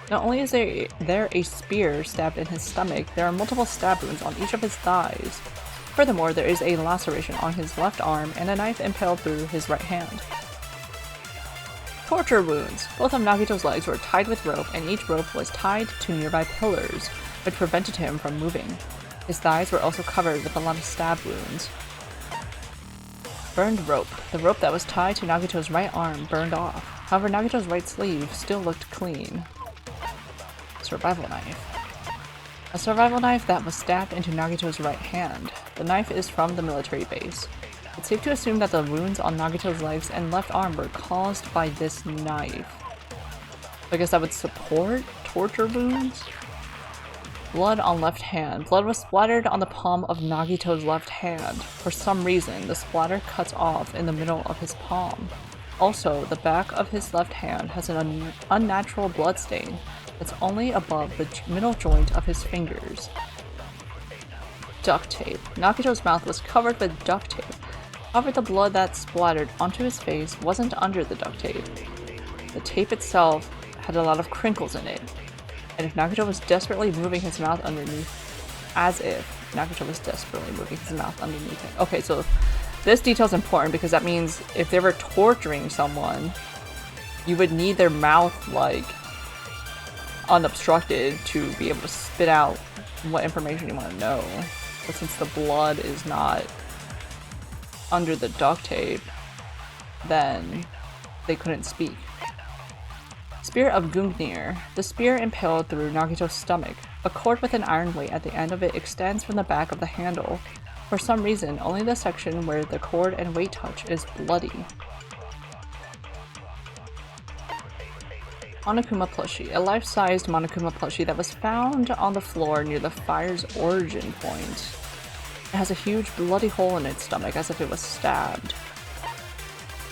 Not only is there a spear stabbed in his stomach, there are multiple stab wounds on each of his thighs. Furthermore, there is a laceration on his left arm and a knife impaled through his right hand. Torture wounds. Both of Nagito's legs were tied with rope, and each rope was tied to nearby pillars, which prevented him from moving. His thighs were also covered with a lot of stab wounds. Burned rope. The rope that was tied to Nagito's right arm burned off. However, Nagito's right sleeve still looked clean. Survival knife. A survival knife that was stabbed into Nagito's right hand. The knife is from the military base. It's safe to assume that the wounds on Nagito's legs and left arm were caused by this knife. I guess that would support torture wounds? Blood on left hand. Blood was splattered on the palm of Nagito's left hand. For some reason, the splatter cuts off in the middle of his palm. Also, the back of his left hand has an unnatural blood stain that's only above the middle joint of his fingers. Duct tape. Nagito's mouth was covered with duct tape. However, the blood that splattered onto his face wasn't under the duct tape. The tape itself had a lot of crinkles in it. And if Nagito was desperately moving his mouth underneath, as if Nagito was desperately moving his mouth underneath it. Okay, so this detail is important because that means if they were torturing someone, you would need their mouth, like, unobstructed to be able to spit out what information you want to know. But since the blood is not under the duct tape, then they couldn't speak. Spear of Gungnir. The spear impaled through Nagito's stomach. A cord with an iron weight at the end of it extends from the back of the handle. For some reason, only the section where the cord and weight touch is bloody. Monokuma plushie. A life-sized Monokuma plushie that was found on the floor near the fire's origin point. It has a huge bloody hole in its stomach as if it was stabbed.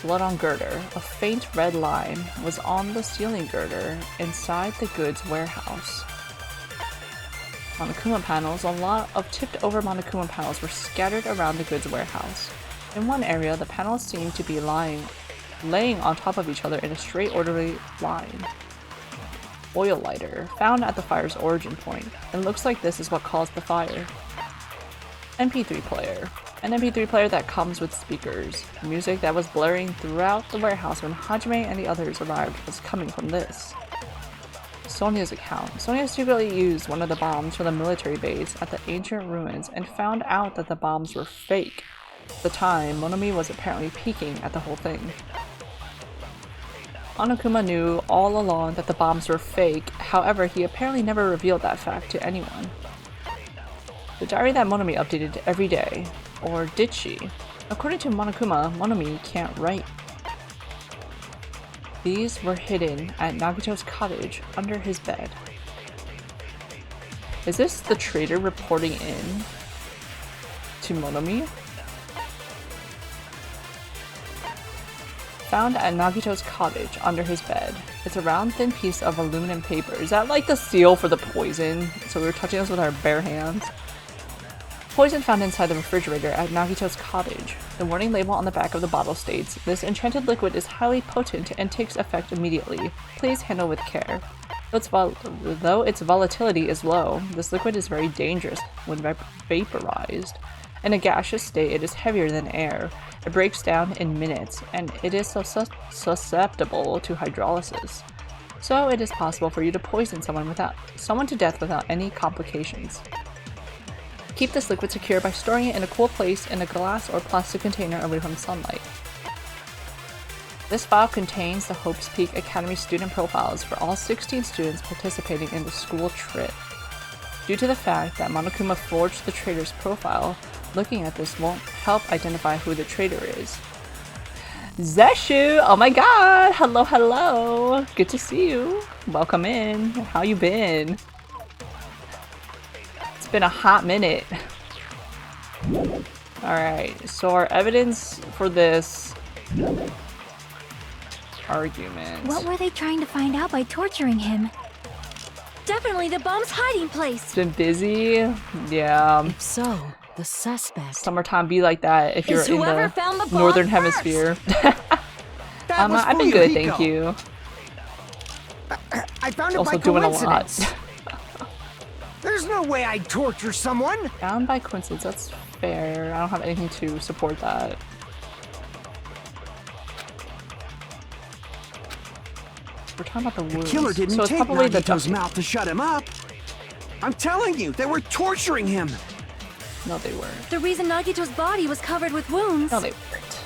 Blood on girder. A faint red line was on the ceiling girder inside the goods warehouse. Monokuma panels. A lot of tipped over Monokuma panels were scattered around the goods warehouse. In one area, the panels seemed to be laying on top of each other in a straight orderly line. Oil lighter. Found at the fire's origin point. It looks like this is what caused the fire. MP3 player. An MP3 player that comes with speakers. Music that was blaring throughout the warehouse when Hajime and the others arrived was coming from this. Sonia's account. Sonia secretly used one of the bombs from the military base at the ancient ruins and found out that the bombs were fake. At the time, Monomi was apparently peeking at the whole thing. Monokuma knew all along that the bombs were fake, however, he apparently never revealed that fact to anyone. The diary that Monomi updated every day. Or did she? According to Monokuma, Monomi can't write. These were hidden at Nagito's cottage under his bed. Is this the traitor reporting in to Monomi? Found at Nagito's cottage under his bed. It's a round thin piece of aluminum paper. Is that like the seal for the poison? So we were touching this with our bare hands. Poison found inside the refrigerator at Nagito's cottage. The warning label on the back of the bottle states, "This enchanted liquid is highly potent and takes effect immediately. Please handle with care." Though its volatility is low, this liquid is very dangerous when vaporized. In a gaseous state, it is heavier than air. It breaks down in minutes, and it is susceptible to hydrolysis. So it is possible for you to poison someone to death without any complications. Keep this liquid secure by storing it in a cool place in a glass or plastic container away from sunlight. This file contains the Hopes Peak Academy student profiles for all 16 students participating in the school trip. Due to the fact that Monokuma forged the traitor's profile, looking at this won't help identify who the traitor is. Zeshu! Oh my god! Hello, hello! Good to see you. Welcome in. How you been? It's been a hot minute. Alright, so our evidence for this argument. What were they trying to find out by torturing him? Definitely the bomb's hiding place! It's been busy. Yeah. If so, the suspect. Summertime be like that if you're in the northern hemisphere. I've been good, thank you. I found it Also by doing coincidence. a lot. There's no way I'd torture someone. Found by coincidence, that's fair. I don't have anything to support that. We're talking about the wounds. The killer didn't so it's take probably the Nagito's duct mouth to shut him up. I'm telling you, they were torturing him. No, they weren't. The reason Nagito's body was covered with wounds. No, they weren't.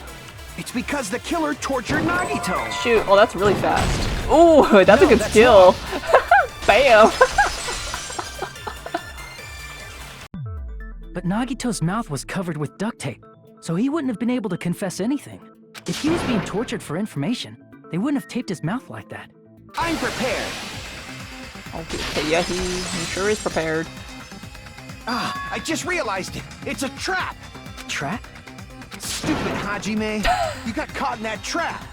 It's because the killer tortured Nagito. Shoot. Oh, that's really fast. Ooh, that's a good skill. Bam. But Nagito's mouth was covered with duct tape, so he wouldn't have been able to confess anything. If he was being tortured for information, they wouldn't have taped his mouth like that. I'm prepared. Okay, yeah, he sure is prepared. Ah, I just realized it. It's a trap. Trap? Stupid Hajime. You got caught in that trap.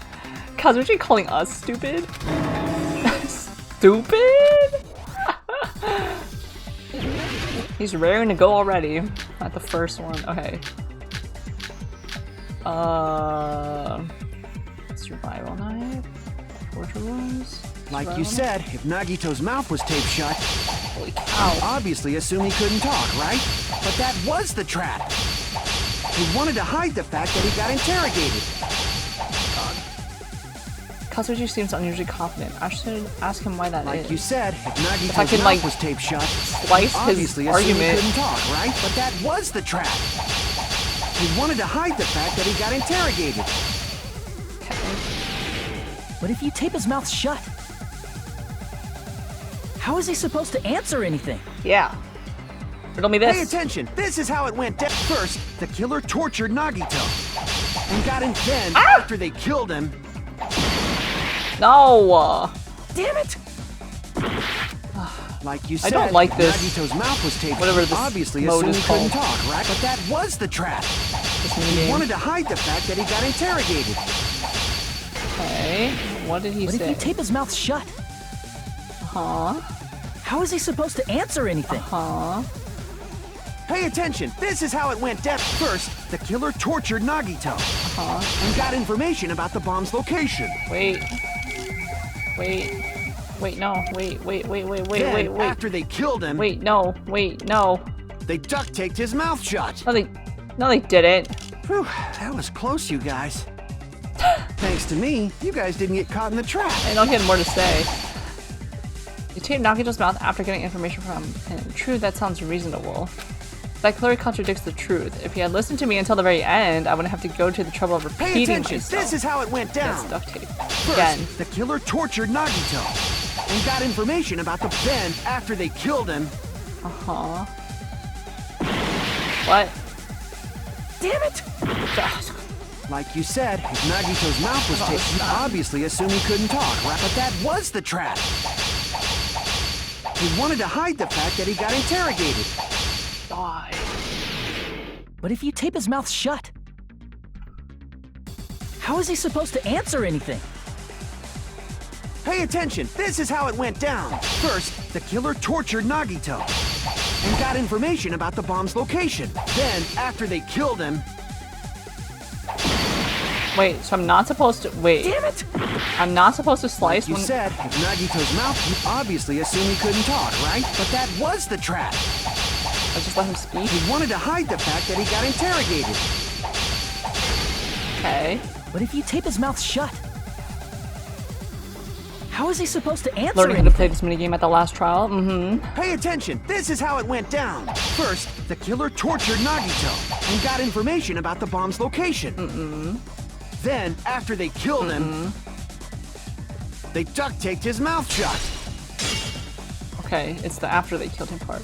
Kazuchi calling us stupid? Stupid? He's raring to go already. Not the first one. Okay. Survival knife? Torture wounds? Like you said, if Nagito's mouth was taped shut, Holy cow. you obviously assume he couldn't talk, right? But that was the trap. He wanted to hide the fact that he got interrogated. Kazuchi seems unusually confident. I should ask him why that is. Like you said, if Nagito's I can, mouth like, was taped shut, slice he obviously his assumed he argument. couldn't talk, right? But that was the trap. He wanted to hide the fact that he got interrogated. But if you tape his mouth shut, how is he supposed to answer anything? Yeah. Riddle me this. Pay attention. This is how it went down. First, the killer tortured Nagito. And got him then, after they killed him. No! Damn it! Like you I said, don't like this. Nagito's mouth was taped. Whatever this obviously mode assumed is he couldn't called. talk, right? But that was the trap. This He minigame. wanted to hide the fact that he got interrogated. Okay. What did he But say? if you tape his mouth shut, Huh? how is he supposed to answer anything? Huh? Pay attention. This is how it went down. First, the killer tortured Nagito. And got information about the bomb's location. Wait. Wait. Wait, no. Wait. Then, after they killed him, Wait, no. Wait, no. they duct taped his mouth shut. No, they didn't. Whew, that was close, you guys. Thanks to me, you guys didn't get caught in the trap. I don't have more to say. You taped Nagito's mouth after getting information from him. True, that sounds reasonable. That clearly contradicts the truth. If he had listened to me until the very end, I wouldn't have to go to the trouble of Pay repeating attention. myself. This is how it went down. That's duct tape. First, Again. the killer tortured Nagito and got information about the then after they killed him. Uh-huh. What? Damn it! Like you said, if Nagito's mouth was taped, you obviously assumed he couldn't talk, right? But that was the trap. He wanted to hide the fact that he got interrogated. Die. But if you tape his mouth shut, how is he supposed to answer anything? Pay attention, this is how it went down. First, the killer tortured Nagito and got information about the bomb's location. Then, after they killed him... Wait, so I'm not supposed to- wait. Damn it! I'm not supposed to slice You when- said, with Nagito's mouth, you obviously assumed he couldn't talk, right? But that was the trap. I just let him speak? He wanted to hide the fact that he got interrogated. Okay. But if you tape his mouth shut, how is he supposed to answer Learning how anything? to play this minigame at the last trial? Mm-hmm. Pay attention, this is how it went down. First, the killer tortured Nagito and got information about the bomb's location. Then, after they killed him, they duct-taped his mouth shut. Okay, it's the after they killed him part.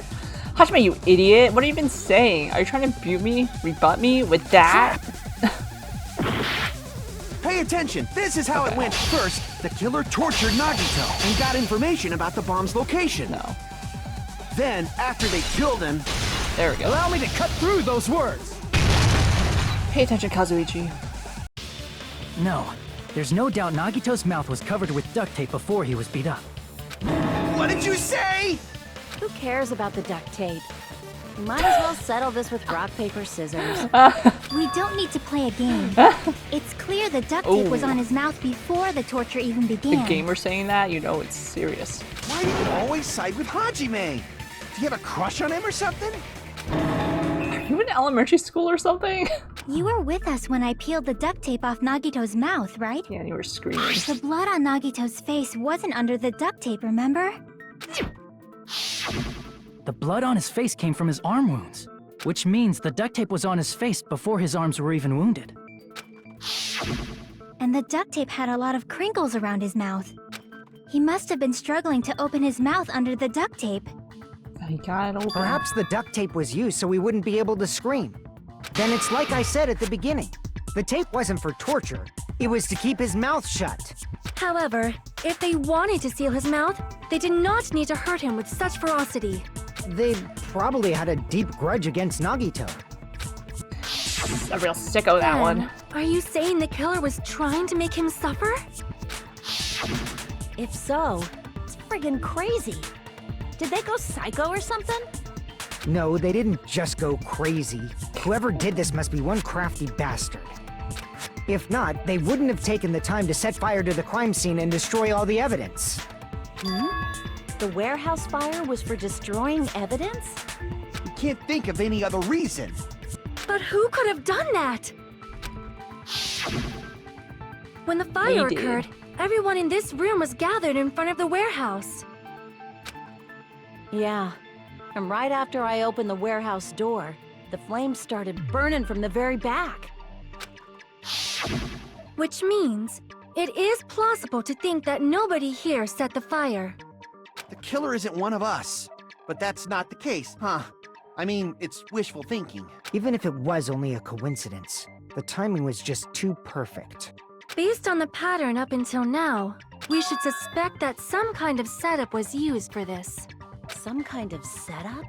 Hajime, you idiot! What have you been saying? Are you trying to rebut me with that? Pay attention, this is how it went. First, the killer tortured Nagito and got information about the bomb's location. No. Then, after they killed him... There we go. Allow me to cut through those words! Pay attention, Kazuichi. No, there's no doubt Nagito's mouth was covered with duct tape before he was beat up. What did you say? Who cares about the duct tape? We might as well settle this with rock, paper, scissors. We don't need to play a game. It's clear the duct tape was on his mouth before the torture even The began. gamer saying that, you know it's serious. Why do you always side with Hajime? Do you have a crush on him or something? Are you in elementary school or something? You were with us when I peeled the duct tape off Nagito's mouth, right? Yeah, you were screaming. The blood on Nagito's face wasn't under the duct tape, remember? The blood on his face came from his arm wounds, which means the duct tape was on his face before his arms were even wounded. And the duct tape had a lot of crinkles around his mouth. He must have been struggling to open his mouth under the duct tape. He got it open. Perhaps the duct tape was used so we wouldn't be able to scream. Then it's like I said at the beginning. The tape wasn't for torture. It was to keep his mouth shut. However, if they wanted to seal his mouth, they did not need to hurt him with such ferocity. They probably had a deep grudge against Nagito. A real sicko, that one. Are you saying the killer was trying to make him suffer? If so, it's friggin' crazy. Did they go psycho or something? No, they didn't just go crazy. Whoever did this must be one crafty bastard. If not, they wouldn't have taken the time to set fire to the crime scene and destroy all the evidence. The warehouse fire was for destroying evidence? You can't think of any other reason. But who could have done that? When the fire We did. occurred, everyone in this room was gathered in front of the warehouse. Yeah. And right after I opened the warehouse door, the flames started burning from the very back. Which means, it is plausible to think that nobody here set the fire. The killer isn't one of us. But that's not the case, huh? I mean, it's wishful thinking. Even if it was only a coincidence, the timing was just too perfect. Based on the pattern up until now, we should suspect that some kind of setup was used for this. Some kind of setup?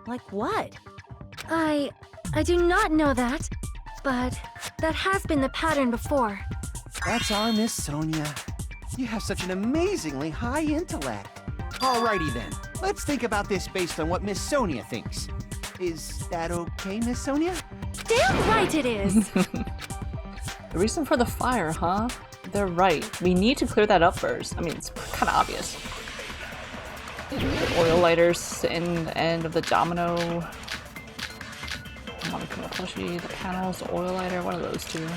Like what? I do not know that, but that has been the pattern before. That's our Miss Sonia. You have such an amazingly high intellect. Alrighty then, let's think about this based on what Miss Sonia thinks. Is that okay, Miss Sonia? Damn right it is! The reason for the fire, huh? They're right. We need to clear that up first. I mean, it's kind of obvious. The oil lighters in the end of the domino. Monokuma plushie, the panels, the oil lighter, one of those two.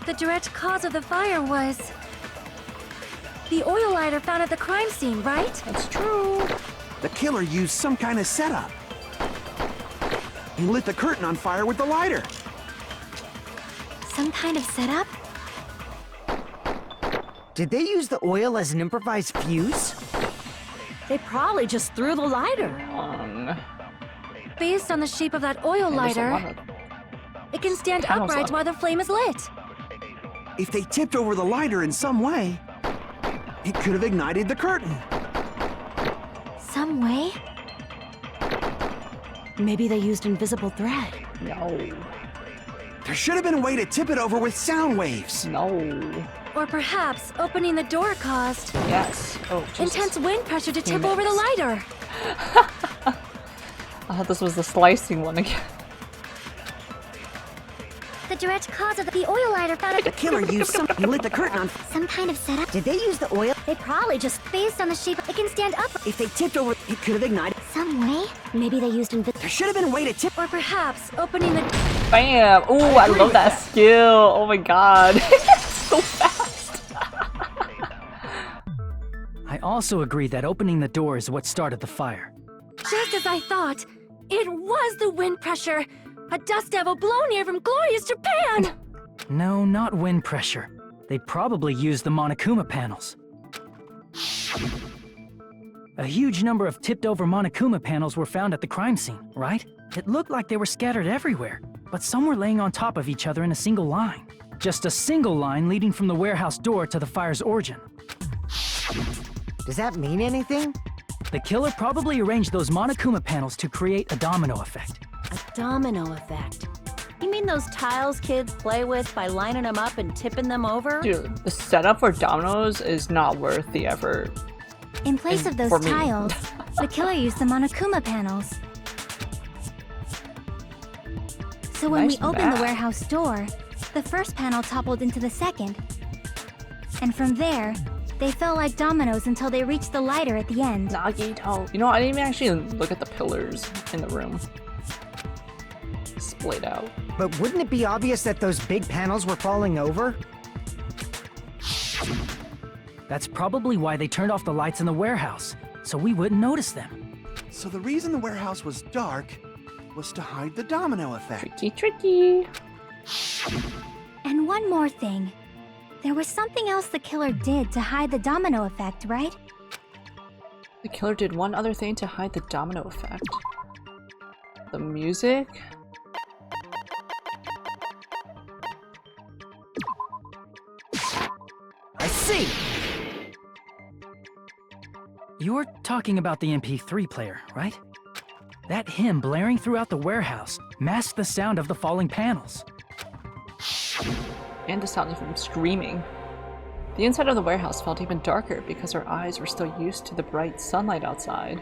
The direct cause of the fire was the oil lighter found at the crime scene, right? That's true. The killer used some kind of setup. He lit the curtain on fire with the lighter. Some kind of setup? Did they use the oil as an improvised fuse? They probably just threw the lighter. Based on the shape of that oil lighter, it can stand panels upright up. while the flame is lit. If they tipped over the lighter in some way, it could have ignited the curtain. some way? Maybe they used invisible thread. No. There should have been a way to tip it over with sound waves. No. Or perhaps opening the door caused Yes. Oh, Jesus. intense wind pressure to tip over the lighter. I thought this was the slicing one again. The direct cause of the oil lighter found The killer used some. He lit the curtain on. some kind of setup. Did they use the oil? They probably just based on the shape it can stand up If they tipped over, it could have ignited. some way. Maybe they used There should have been a way to tip. or perhaps opening the Bam! Ooh, I love that skill. Oh my god. So fast. I also agree that opening the door is what started the fire. just as I thought. It was the wind pressure. A dust devil blown here from glorious Japan. No, not wind pressure. They probably used the Monokuma panels. A huge number of tipped-over Monokuma panels were found at the crime scene, right? It looked like they were scattered everywhere, but some were laying on top of each other in a single line. Just a single line leading from the warehouse door to the fire's origin. Does that mean anything? The killer probably arranged those Monokuma panels to create a domino effect. A domino effect. You mean those tiles kids play with by lining them up and tipping them over? Dude, the setup for dominoes is not worth the effort. In place of those For me. tiles, the killer used the Monokuma panels. So when Nice we opened math. the warehouse door, the first panel toppled into the second. And from there, they fell like dominoes until they reached the lighter at the end. Nagito. You know, I didn't even actually look at the pillars in the room. Splayed out. But wouldn't it be obvious that those big panels were falling over? That's probably why they turned off the lights in the warehouse, so we wouldn't notice them. So the reason the warehouse was dark was to hide the domino effect. Tricky, tricky. And one more thing. There was something else the killer did to hide the domino effect, right? The killer did one other thing to hide the domino effect. The music? I see! You're talking about the MP3 player, right? That hymn blaring throughout the warehouse masked the sound of the falling panels. And the sound of him screaming. The inside of the warehouse felt even darker because our eyes were still used to the bright sunlight outside.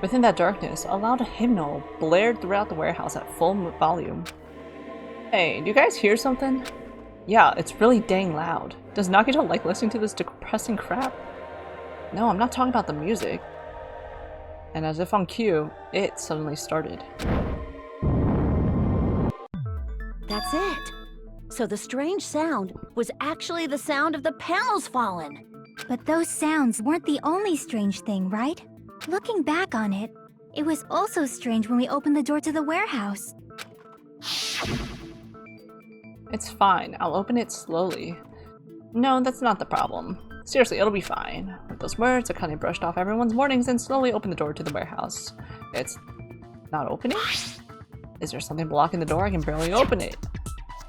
Within that darkness, a loud hymnal blared throughout the warehouse at full volume. Hey, do you guys hear something? Yeah, it's really dang loud. Does Nagito like listening to this depressing crap? No, I'm not talking about the music. And as if on cue, it suddenly started. That's it. So the strange sound was actually the sound of the panels falling. But those sounds weren't the only strange thing, right? Looking back on it, it was also strange when we opened the door to the warehouse. It's fine, I'll open it slowly. No, that's not the problem. Seriously, it'll be fine. With those words, Akane brushed off everyone's warnings and slowly opened the door to the warehouse. It's not opening? Is there something blocking the door? I can barely open it.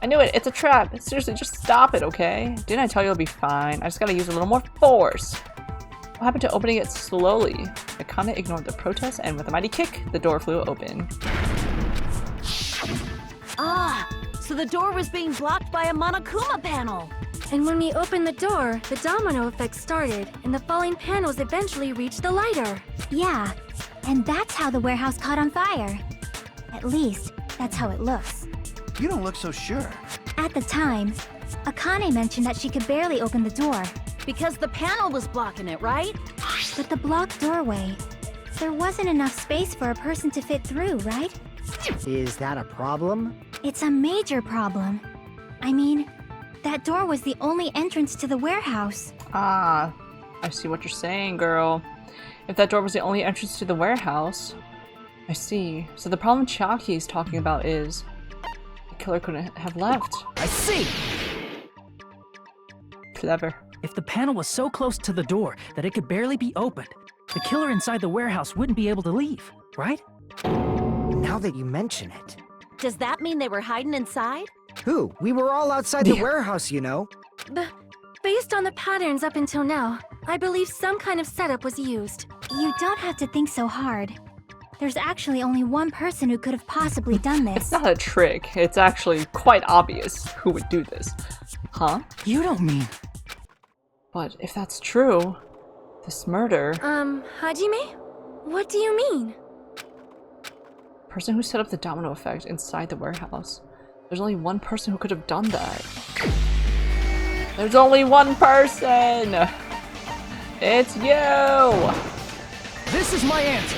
I knew it! It's a trap! Seriously, just stop it, okay? Didn't I tell you it'll be fine? I just gotta use a little more force. What happened to opening it slowly? Akane ignored the protest and with a mighty kick, the door flew open. Ah, so the door was being blocked by a Monokuma panel. And when we opened the door, the domino effect started, and the falling panels eventually reached the lighter. Yeah, and that's how the warehouse caught on fire. At least, that's how it looks. You don't look so sure. At the time, Akane mentioned that she could barely open the door. Because the panel was blocking it, right? But the blocked doorway, there wasn't enough space for a person to fit through, right? Is that a problem? It's a major problem. I mean, that door was the only entrance to the warehouse. Ah, I see what you're saying, girl. If that door was the only entrance to the warehouse, I see. So the problem Chiaki is talking about is the killer couldn't have left. I see! Clever. If the panel was so close to the door that it could barely be opened, the killer inside the warehouse wouldn't be able to leave, right? Now that you mention it. Does that mean they were hiding inside? Who? We were all outside the warehouse, you know. Based on the patterns up until now, I believe some kind of setup was used. You don't have to think so hard. There's actually only one person who could have possibly done this. It's not a trick. It's actually quite obvious who would do this. Huh? You don't mean... But if that's true, this murder... Hajime? What do you mean? Person who set up the domino effect inside the warehouse. There's only one person who could have done that. There's only one person! It's you! This is my answer!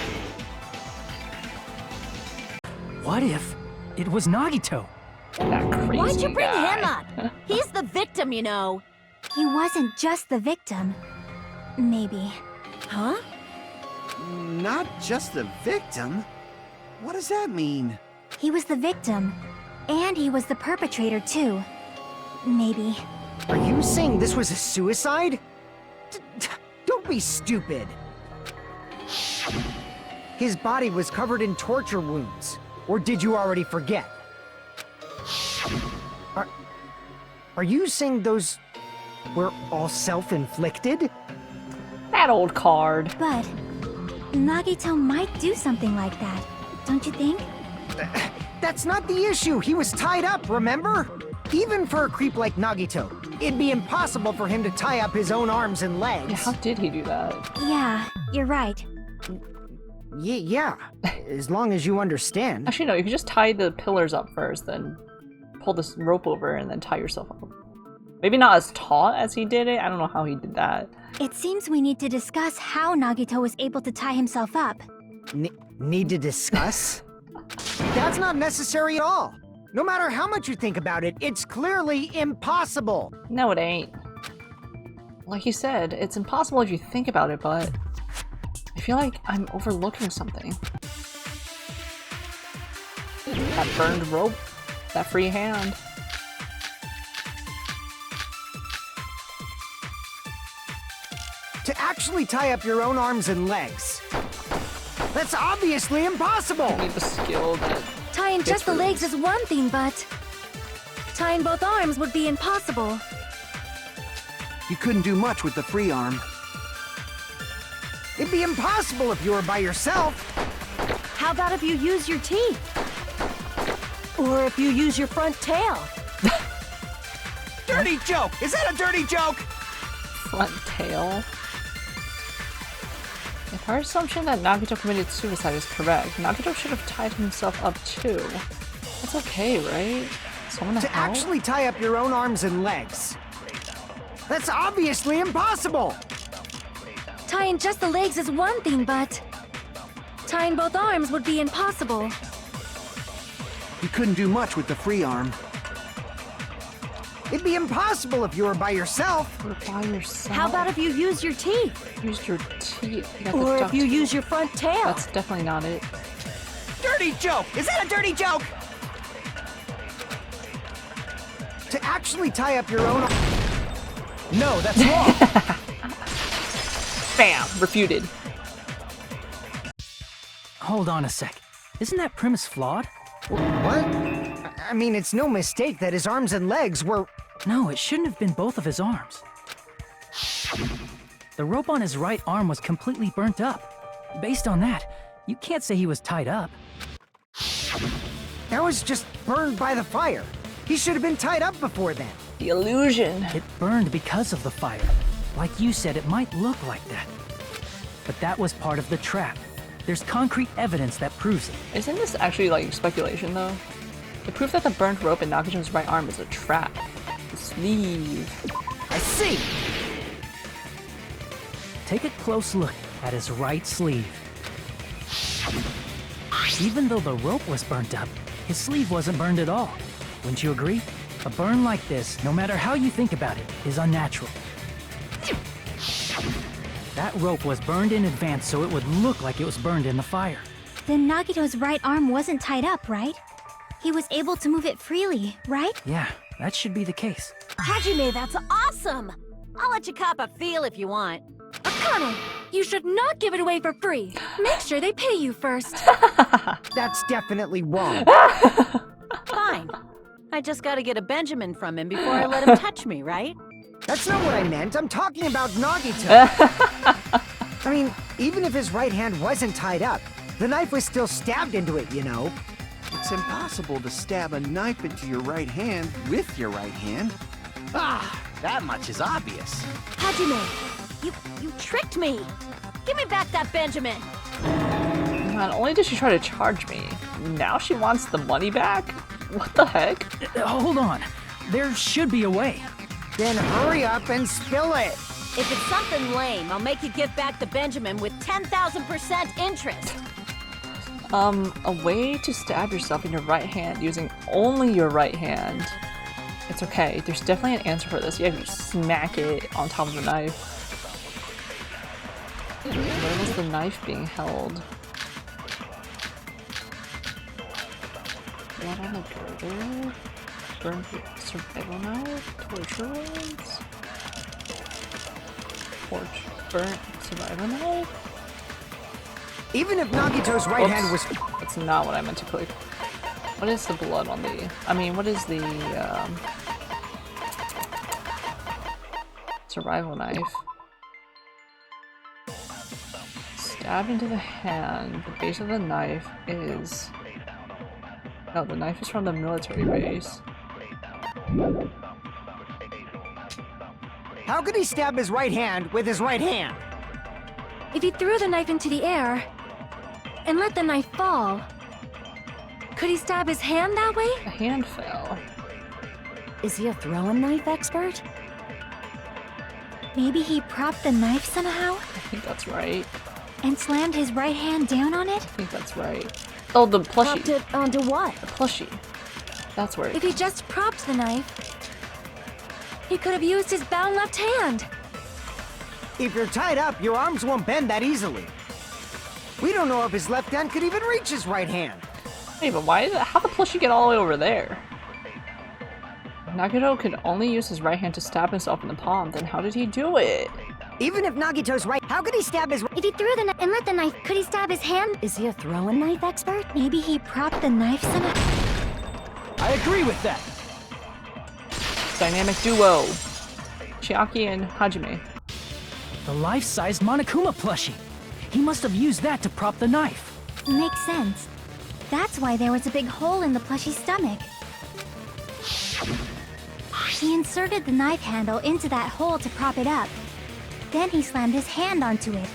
What if it was Nagito? That crazy Why'd you bring guy. him up? He's the victim, you know. He wasn't just the victim. Maybe. Huh? Not just the victim? What does that mean? He was the victim. And he was the perpetrator, too. Maybe. Are you saying this was a suicide? Don't be stupid. His body was covered in torture wounds. Or did you already forget? Are you saying those were all self-inflicted? That old card. But Nagito might do something like that, don't you think? That's not the issue. He was tied up, remember? Even for a creep like Nagito, it'd be impossible for him to tie up his own arms and legs. Yeah, how did he do that? Yeah, you're right. Yeah, as long as you understand. Actually, no, you could just tie the pillars up first, then pull this rope over and then tie yourself up. Maybe not as taut as he did it. I don't know how he did that. It seems we need to discuss how Nagito was able to tie himself up. Need to discuss? That's not necessary at all. No matter how much you think about it, it's clearly impossible. No, it ain't. Like you said, it's impossible if you think about it, but I feel like I'm overlooking something. That burned rope, that free hand. To actually tie up your own arms and legs. That's obviously impossible! I need the skill that... Tying just the legs is one thing, but tying both arms would be impossible. You couldn't do much with the free arm. It'd be impossible if you were by yourself. How about if you use your teeth? Or if you use your front tail? Dirty joke! Is that a dirty joke? Front tail. If our assumption that Nagito committed suicide is correct, Nagito should have tied himself up too. That's okay, right? Someone To help? actually tie up your own arms and legs. That's obviously impossible! Tying just the legs is one thing, but tying both arms would be impossible. You couldn't do much with the free arm. It'd be impossible if you were by yourself. You're by yourself. How about if you use your teeth? Use your teeth. You got the Or if duct you tape. use your front tail? That's definitely not it. Dirty joke! Is that a dirty joke? To actually tie up your own... No, that's wrong. Bam! Refuted. Hold on a sec. Isn't that premise flawed? What? I mean, it's no mistake that his arms and legs were... No, it shouldn't have been both of his arms. The rope on his right arm was completely burnt up. Based on that, you can't say he was tied up. That was just burned by the fire. He should have been tied up before then. The illusion. It burned because of the fire. Like you said, it might look like that. But that was part of the trap. There's concrete evidence that proves it. Isn't this actually like speculation though? The proof that the burnt rope in Nagito's right arm is a trap. The sleeve. I see. Take a close look at his right sleeve. Even though the rope was burnt up, his sleeve wasn't burned at all. Wouldn't you agree? A burn like this, no matter how you think about it, is unnatural. That rope was burned in advance so it would look like it was burned in the fire. Then Nagito's right arm wasn't tied up, right? He was able to move it freely, right? Yeah, that should be the case. Hajime, that's awesome! I'll let you cop a feel if you want. Akane, you should not give it away for free. Make sure they pay you first. That's definitely wrong. Fine. I just gotta get a Benjamin from him before I let him touch me, right? That's not what I meant. I'm talking about Nagito. I mean, even if his right hand wasn't tied up, the knife was still stabbed into it, you know. It's impossible to stab a knife into your right hand with your right hand. Ah, that much is obvious. Hajime, you tricked me. Give me back that Benjamin. Not only did she try to charge me, now she wants the money back? What the heck? Hold on. There should be a way. Then hurry up and spill it. If it's something lame, I'll make you give back the Benjamin with 10,000% interest. A way to stab yourself in your right hand using only your right hand. It's okay. There's definitely an answer for this. You have to smack it on top of the knife. Where was the knife being held? Blood on the girder? Burnt survival knife? Torture wounds? Burnt survival knife? Even if Nagito's right hand was... That's not what I meant to click. What is the blood on the... I mean, what is the... survival knife? Stabbed into the hand. The base of the knife is... No, the knife is from the military base. How could he stab his right hand with his right hand? If he threw the knife into the air and let the knife fall, could he stab his hand that way? The hand fell. Is he a throwing knife expert? Maybe he propped the knife somehow I think that's right. and slammed his right hand down on it? I think that's right. Oh, the plushie. Propped it onto what? The plushie. That's where it If he just propped the knife, he could have used his bound left hand. If you're tied up, your arms won't bend that easily. We don't know if his left hand could even reach his right hand. Wait, but why did how the plushie get all the way over there? Nagito could only use his right hand to stab himself in the palm, then how did he do it? Even if Nagito's right, how could he stab his... If he threw the knife and let the knife, could he stab his hand? Is he a throwing knife expert? Maybe he propped the knife somehow. I agree with that. Dynamic duo. Chiaki and Hajime. The life-sized Monokuma plushie. He must have used that to prop the knife. Makes sense. That's why there was a big hole in the plushie's stomach. He inserted the knife handle into that hole to prop it up. Then he slammed his hand onto it.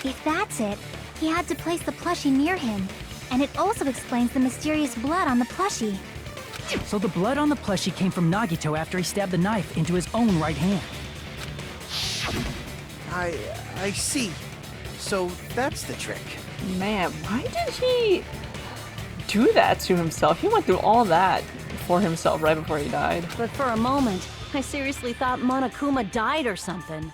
If that's it, he had to place the plushie near him. And it also explains the mysterious blood on the plushie. So the blood on the plushie came from Nagito after he stabbed the knife into his own right hand. I see. So that's the trick. Man, why did he do that to himself? He went through all that for himself right before he died. But for a moment, I seriously thought Monokuma died or something.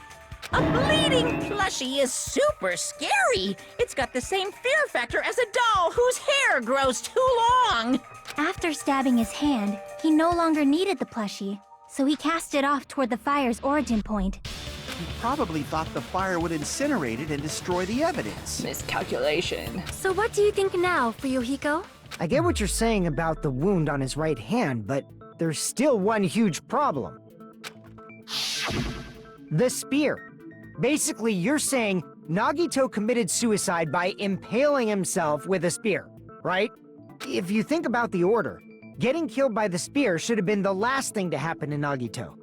A bleeding plushie is super scary. It's got the same fear factor as a doll whose hair grows too long. After stabbing his hand, he no longer needed the plushie, so he cast it off toward the fire's origin point. He probably thought the fire would incinerate it and destroy the evidence. Miscalculation. So what do you think now, Fuyuhiko? I get what you're saying about the wound on his right hand, but there's still one huge problem. The spear. Basically, you're saying Nagito committed suicide by impaling himself with a spear, right? If you think about the order, getting killed by the spear should have been the last thing to happen to Nagito.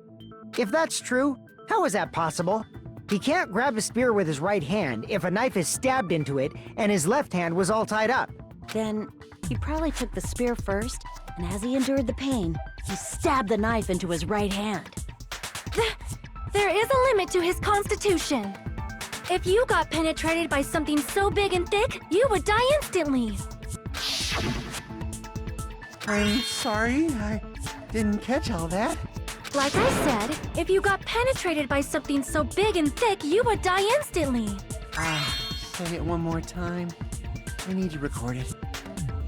If that's true, how is that possible? He can't grab a spear with his right hand if a knife is stabbed into it and his left hand was all tied up. Then he probably took the spear first, and as he endured the pain, he stabbed the knife into his right hand. There is a limit to his constitution. If you got penetrated by something so big and thick, you would die instantly. I'm sorry, I didn't catch all that. Like I said, if you got penetrated by something so big and thick, you would die instantly. Say it one more time. I need to record it.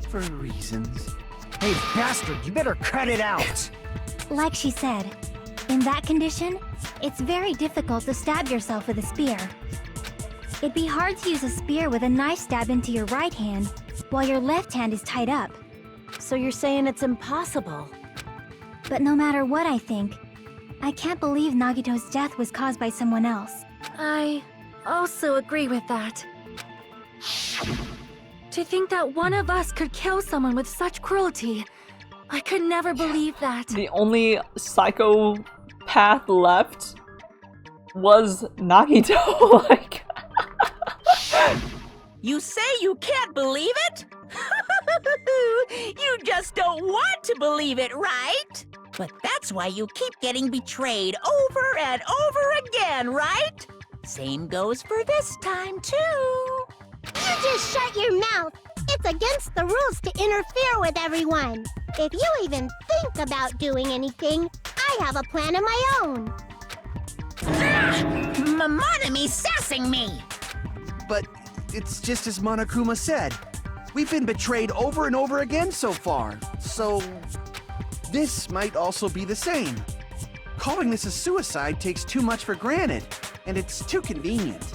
For reasons. Hey, bastard, you better cut it out! Like she said, in that condition, it's very difficult to stab yourself with a spear. It'd be hard to use a spear with a knife stab into your right hand while your left hand is tied up. So you're saying it's impossible? But no matter what I think, I can't believe Nagito's death was caused by someone else. I also agree with that. To think that one of us could kill someone with such cruelty, I could never believe that. The only psychopath left was Nagito. Like, You say you can't believe it? You just don't want to believe it, right? But that's why you keep getting betrayed over and over again, right? Same goes for this time, too. You just shut your mouth. It's against the rules to interfere with everyone. If you even think about doing anything, I have a plan of my own. Monami sassing me! But it's just as Monokuma said. We've been betrayed over and over again so far, so this might also be the same. Calling this a suicide takes too much for granted, and it's too convenient.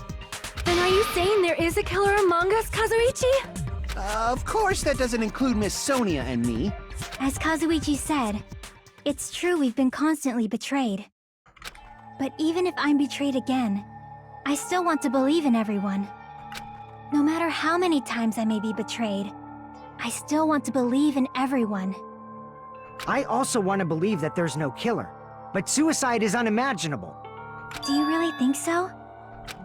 Then are you saying there is a killer among us, Kazuichi? Of course that doesn't include Miss Sonia and me. As Kazuichi said, it's true we've been constantly betrayed. But even if I'm betrayed again, I still want to believe in everyone. No matter how many times I may be betrayed, I still want to believe in everyone. I also want to believe that there's no killer, but suicide is unimaginable. Do you really think so?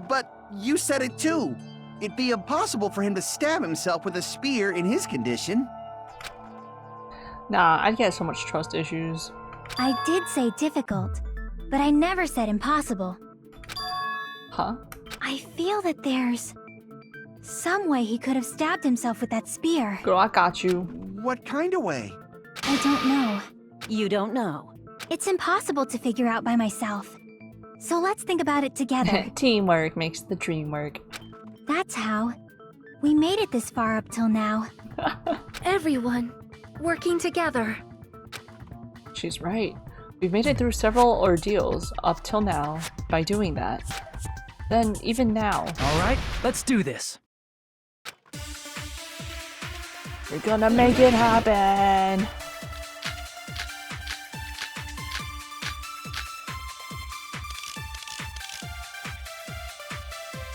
But you said it too. It'd be impossible for him to stab himself with a spear in his condition. nah, I'd get so much trust issues. I did say difficult, but I never said impossible. Huh? I feel that there's some way he could have stabbed himself with that spear. Girl, I got you. What kind of way? I don't know. You don't know. It's impossible to figure out by myself. So let's think about it together. Teamwork makes the dream work. That's how. We made it this far up till now. Everyone working together. She's right. We've made it through several ordeals up till now by doing that. Then, even now, All right, let's do this. we're gonna make it happen!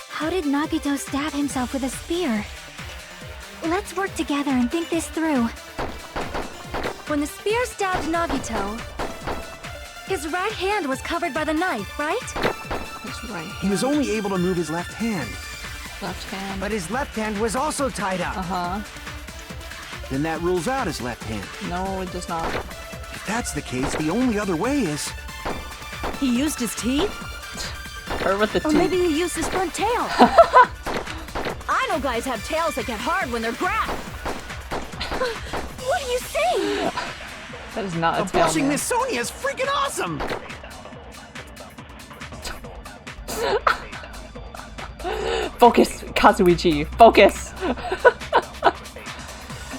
How did Nagito stab himself with a spear? Let's work together and think this through. When the spear stabbed Nagito, his right hand was covered by the knife, right? That's right. He was only able to move his left hand. Left hand. But his left hand was also tied up. Uh-huh. Then that rules out his left hand. No, it does not. If that's the case, the only other way is... He used his teeth? Her with the Or teeth. maybe he used his front tail. I know guys have tails that get hard when they're grabbed. What are you saying? That is not a tail, Blushing man. Miss Sonia is freaking awesome! Focus, Kazuichi, focus!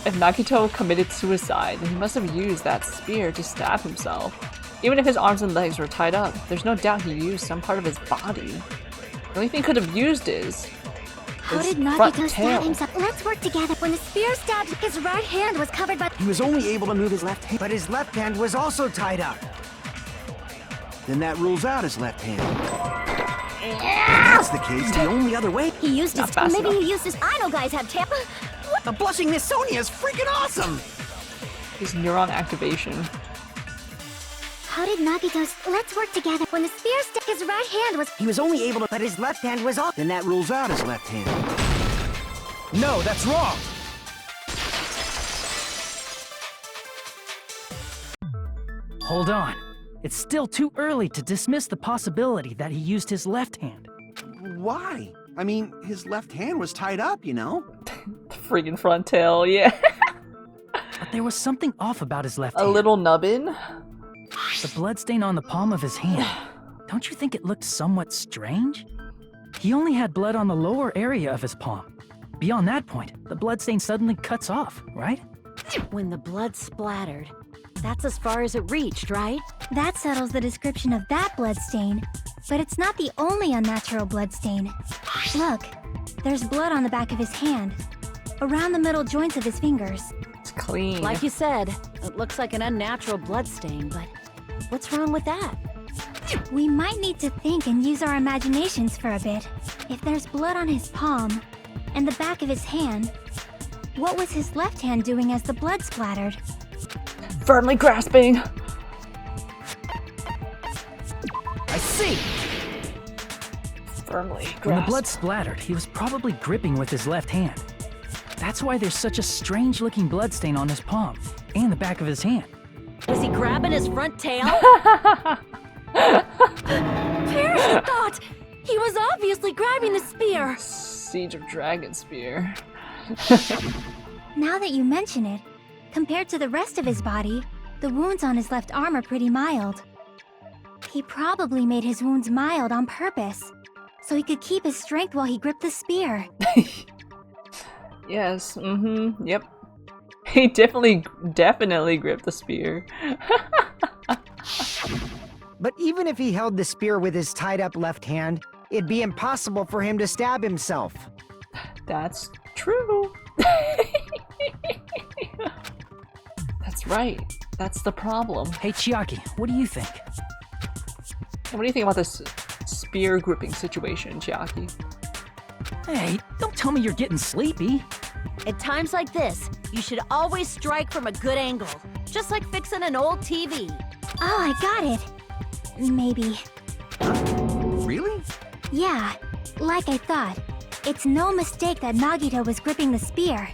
If Nagito committed suicide, then he must have used that spear to stab himself. Even if his arms and legs were tied up, there's no doubt he used some part of his body. The only thing he could have used is How his did front Nagito tail. stab himself? Let's work together. When the spear stabbed, his right hand was covered by... He was only able to move his left hand. But his left hand was also tied up. Then that rules out his left hand. If that's the case, the only other way... He used Not his... fast Maybe enough. he used his... I know guys have tail... The blushing Miss Sonia is freaking awesome! His neuron activation. How did Nagito... Let's work together. When the spear stabbed, his right hand was... He was only able to... But his left hand was also... Then that rules out his left hand. No, that's wrong! Hold on. It's still too early to dismiss the possibility that he used his left hand. Why? I mean, his left hand was tied up, you know? The freaking front tail, yeah. But there was something off about his left A hand. little nubbin. The bloodstain on the palm of his hand. Don't you think it looked somewhat strange? He only had blood on the lower area of his palm. Beyond that point, the bloodstain suddenly cuts off, right? When the blood splattered, that's as far as it reached, right? That settles the description of that bloodstain. But it's not the only unnatural bloodstain. Look, there's blood on the back of his hand. Around the middle joints of his fingers. It's clean. Like you said, it looks like an unnatural blood stain, but what's wrong with that? We might need to think and use our imaginations for a bit. If there's blood on his palm and the back of his hand, what was his left hand doing as the blood splattered? Firmly grasping. I see! Firmly grasp. When the blood splattered, he was probably gripping with his left hand. That's why there's such a strange-looking bloodstain on his palm and the back of his hand. Was he grabbing his front tail? Parachute thought! He was obviously grabbing the spear! Siege of Dragon Spear. Now that you mention it, compared to the rest of his body, the wounds on his left arm are pretty mild. He probably made his wounds mild on purpose, so he could keep his strength while he gripped the spear. Yes, yep. He definitely gripped the spear. But even if he held the spear with his tied-up left hand, it'd be impossible for him to stab himself. That's true. That's right. That's the problem. Hey, Chiaki, what do you think? What do you think about this spear gripping situation, Chiaki? Hey, don't tell me you're getting sleepy. At times like this, you should always strike from a good angle. Just like fixing an old TV. Oh, I got it. Maybe. Really? Yeah, like I thought. It's no mistake that Nagito was gripping the spear,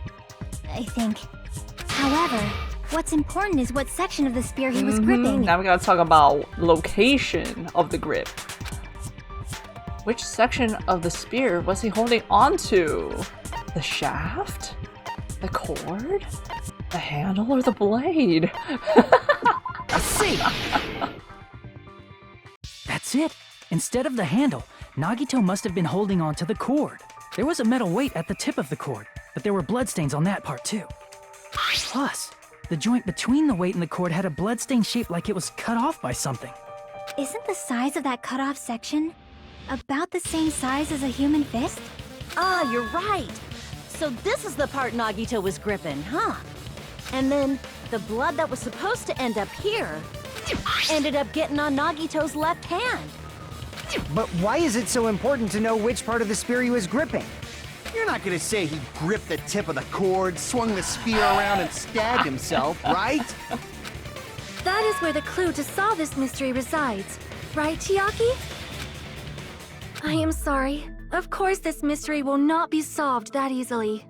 I think. However, what's important is what section of the spear he was gripping. Now we gotta talk about location of the grip. Which section of the spear was he holding onto? The shaft? The cord? The handle or the blade? I see! That's it. Instead of the handle, Nagito must have been holding onto the cord. There was a metal weight at the tip of the cord, but there were bloodstains on that part too. Plus, the joint between the weight and the cord had a bloodstain shaped like it was cut off by something. Isn't the size of that cut-off section about the same size as a human fist? Ah, you're right. So this is the part Nagito was gripping, huh? And then the blood that was supposed to end up here ended up getting on Nagito's left hand. But why is it so important to know which part of the spear he was gripping? You're not gonna say he gripped the tip of the cord, swung the spear around, and stabbed himself, right? That is where the clue to solve this mystery resides. Right, Chiaki? I am sorry. Of course this mystery will not be solved that easily.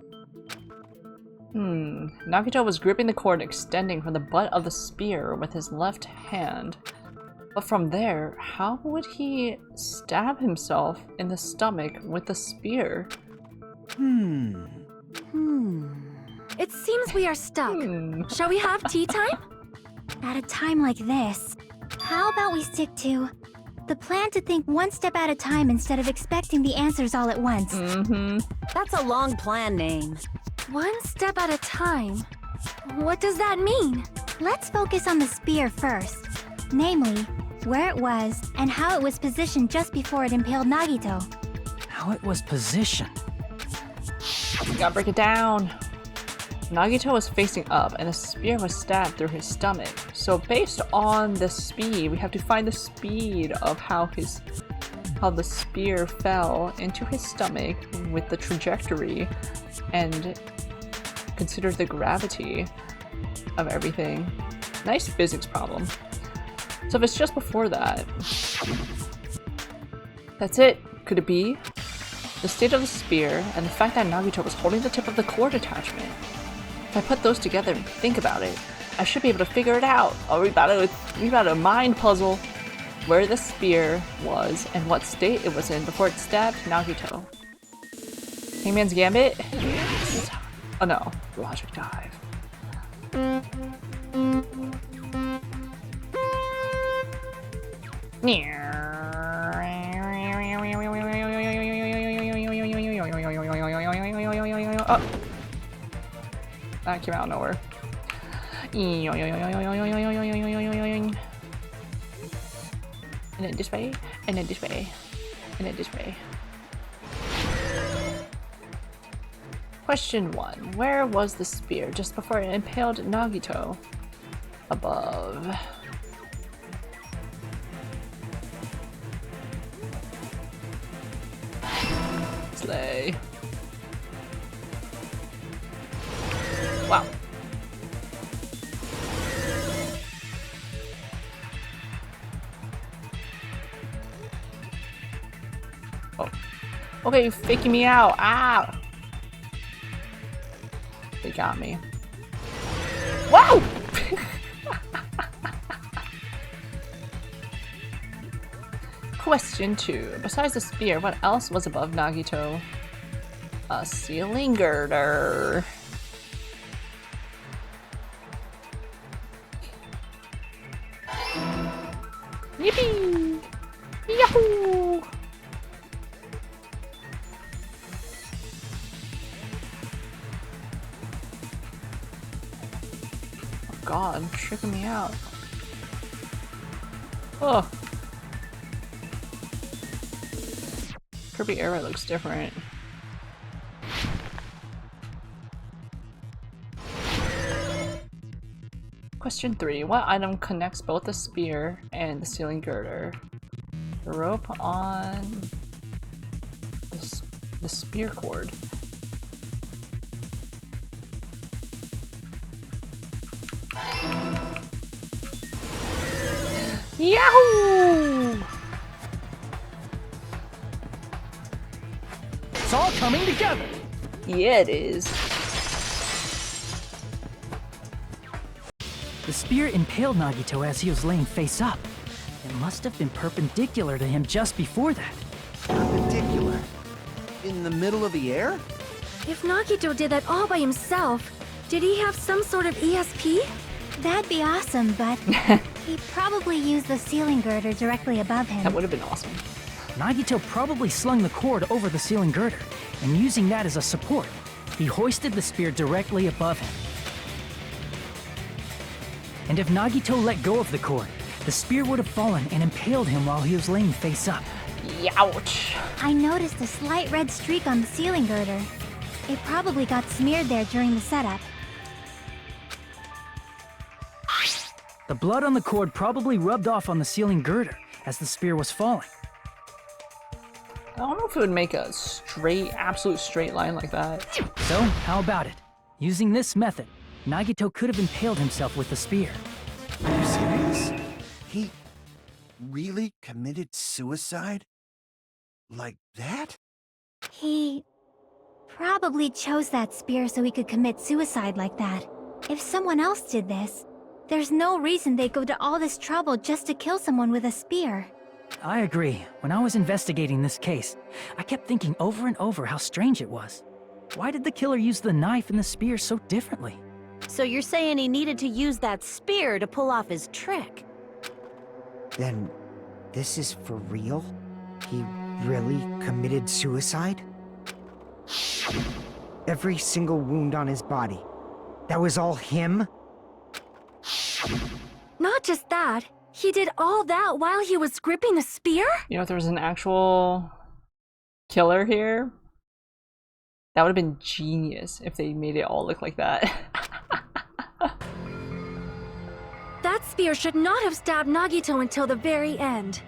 Nagito was gripping the cord extending from the butt of the spear with his left hand. But from there, how would he stab himself in the stomach with the spear? It seems we are stuck. Shall we have tea time? At a time like this, how about we stick to the plan to think one step at a time instead of expecting the answers all at once? That's a long plan name. One step at a time. What does that mean? Let's focus on the spear first. Namely, where it was and how it was positioned just before it impaled Nagito. How it was positioned. We gotta break it down. Nagito was facing up and the spear was stabbed through his stomach. So based on the speed, we have to find the speed of how the spear fell into his stomach with the trajectory and consider the gravity of everything. Nice physics problem. So if it's just before that, that's it. Could it be? The state of the spear and the fact that Nagito was holding the tip of the cord attachment. If I put those together and think about it, I should be able to figure it out. Oh, we got a mind puzzle. Where the spear was and what state it was in before it stabbed Nagito. Hangman's Gambit? Yes. Oh no, Logic Dive. Oh. That came out of nowhere. And then this way, and then this way, and then this way. Question 1. Where was the spear just before it impaled Nagito? Above. Slay. Wow. Oh. Okay, you're faking me out. Ah! They got me. Wow! Question 2. Besides the spear, what else was above Nagito? A ceiling girder. Yippee! Yahoo! Oh god, tricking me out. Oh. Kirby era looks different. Question 3. What item connects both the spear and the ceiling girder? The rope on the spear cord. Yahoo! It's all coming together! Yeah, it is. The spear impaled Nagito as he was laying face up. It must have been perpendicular to him just before that. Perpendicular? In the middle of the air? If Nagito did that all by himself, did he have some sort of ESP? That'd be awesome, but he probably used the ceiling girder directly above him. That would have been awesome. Nagito probably slung the cord over the ceiling girder, and using that as a support, he hoisted the spear directly above him. And if Nagito let go of the cord, the spear would have fallen and impaled him while he was laying face up. Youch! I noticed a slight red streak on the ceiling girder. It probably got smeared there during the setup. The blood on the cord probably rubbed off on the ceiling girder as the spear was falling. I don't know if it would make a straight, absolute straight line like that. So, how about it? Using this method, Nagito could have impaled himself with the spear. Are you serious? He really committed suicide? Like that? He probably chose that spear so he could commit suicide like that. If someone else did this, there's no reason they'd go to all this trouble just to kill someone with a spear. I agree. When I was investigating this case, I kept thinking over and over how strange it was. Why did the killer use the knife and the spear so differently? So you're saying he needed to use that spear to pull off his trick? Then, this is for real? He really committed suicide? Every single wound on his body. That was all him? Not just that, he did all that while he was gripping the spear? You know, if there was an actual killer here, that would have been genius if they made it all look like that. That spear should not have stabbed Nagito until the very end.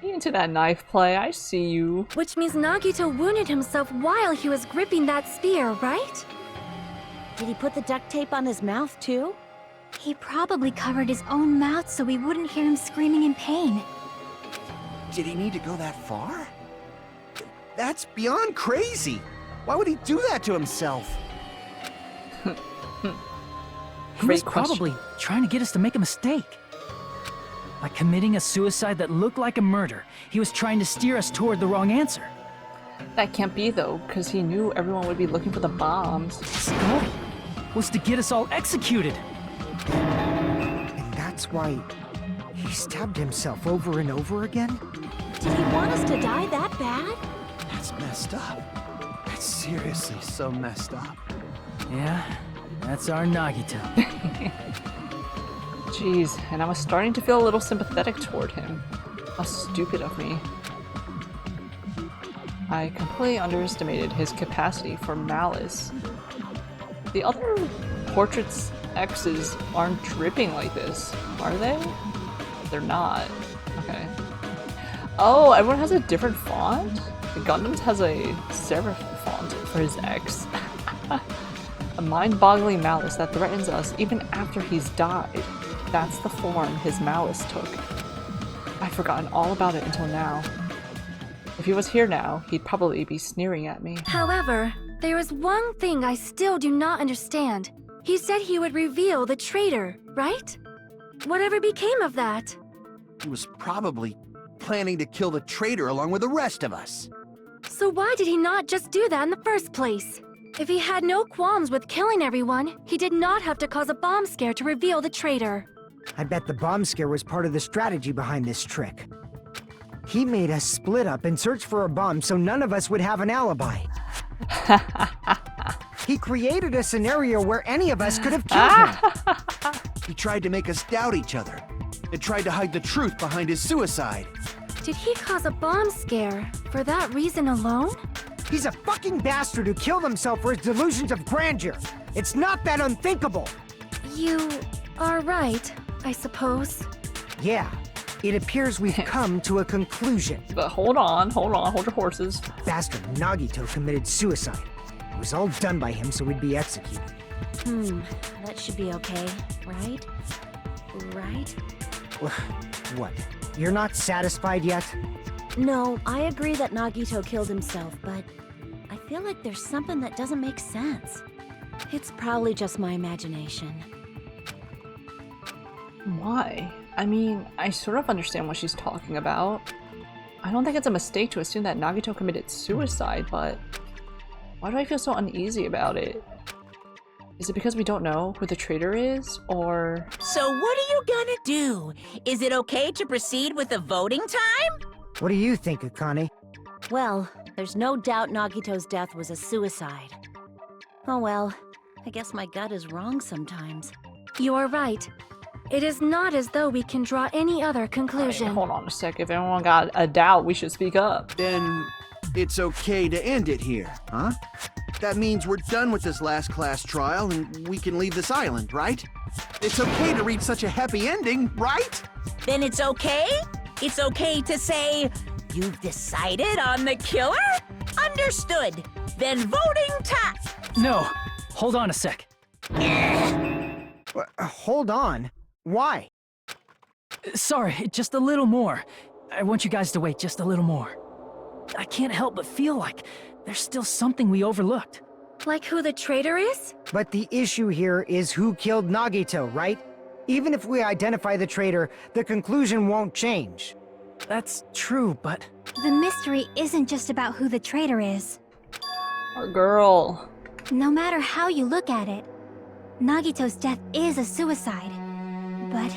Into that knife play, I see you. Which means Nagito wounded himself while he was gripping that spear, right? Did he put the duct tape on his mouth too? He probably covered his own mouth so we wouldn't hear him screaming in pain. Did he need to go that far? That's beyond crazy! Why would he do that to himself? He was probably trying to get us to make a mistake. By committing a suicide that looked like a murder, he was trying to steer us toward the wrong answer. That can't be though, because he knew everyone would be looking for the bombs. His goal was to get us all executed. And that's why he stabbed himself over and over again? Did he want us to die that bad? That's messed up. That's seriously so messed up. Yeah, that's our Nagito. Jeez, and I was starting to feel a little sympathetic toward him. How stupid of me. I completely underestimated his capacity for malice. The other portraits' X's aren't dripping like this, are they? They're not. Okay. Oh, everyone has a different font? The Gundams has a serif font for his ex. A mind-boggling malice that threatens us even after he's died. That's the form his malice took. I'd forgotten all about it until now. If he was here now, he'd probably be sneering at me. However, there is one thing I still do not understand. He said he would reveal the traitor, right? Whatever became of that? He was probably planning to kill the traitor along with the rest of us. So why did he not just do that in the first place? If he had no qualms with killing everyone, he did not have to cause a bomb scare to reveal the traitor. I bet the bomb scare was part of the strategy behind this trick. He made us split up and search for a bomb so none of us would have an alibi. He created a scenario where any of us could have killed him. He tried to make us doubt each other and tried to hide the truth behind his suicide. Did he cause a bomb scare for that reason alone? He's a fucking bastard who killed himself for his delusions of grandeur. It's not that unthinkable. You are right, I suppose. Yeah, it appears we've come to a conclusion. But hold on, hold your horses. Bastard Nagito committed suicide. It was all done by him so we'd be executed. That should be okay, right? Right? What? You're not satisfied yet? No, I agree that Nagito killed himself, but I feel like there's something that doesn't make sense. It's probably just my imagination. Why? I mean, I sort of understand what she's talking about. I don't think it's a mistake to assume that Nagito committed suicide, but why do I feel so uneasy about it? Is it because we don't know who the traitor is, or... So what are you gonna do? Is it okay to proceed with the voting time? What do you think, Akane? Well, there's no doubt Nagito's death was a suicide. Oh well, I guess my gut is wrong sometimes. You are right. It is not as though we can draw any other conclusion. Hold on a sec, if anyone got a doubt, we should speak up. Then it's okay to end it here, huh? That means we're done with this last class trial and we can leave this island, right? It's okay to reach such a happy ending, right? Then it's okay? It's okay to say, you've decided on the killer? Understood. Then voting time. No, hold on a sec. Hold on. Why? Sorry, just a little more. I want you guys to wait just a little more. I can't help but feel like there's still something we overlooked. Like who the traitor is? But the issue here is who killed Nagito, right? Even if we identify the traitor, the conclusion won't change. That's true, but... The mystery isn't just about who the traitor is. Our girl. No matter how you look at it, Nagito's death is a suicide. But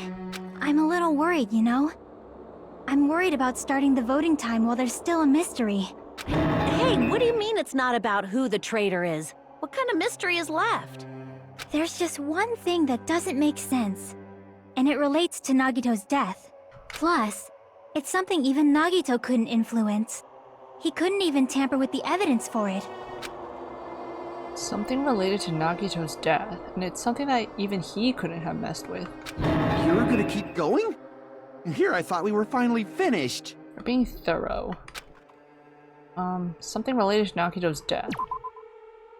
I'm a little worried, you know? I'm worried about starting the voting time while there's still a mystery. Hey, what do you mean it's not about who the traitor is? What kind of mystery is left? There's just one thing that doesn't make sense, and it relates to Nagito's death. Plus, it's something even Nagito couldn't influence. He couldn't even tamper with the evidence for it. Something related to Nagito's death, and it's something that even he couldn't have messed with. You're gonna keep going? Here I thought we were finally finished. We're being thorough. Something related to Nagito's death.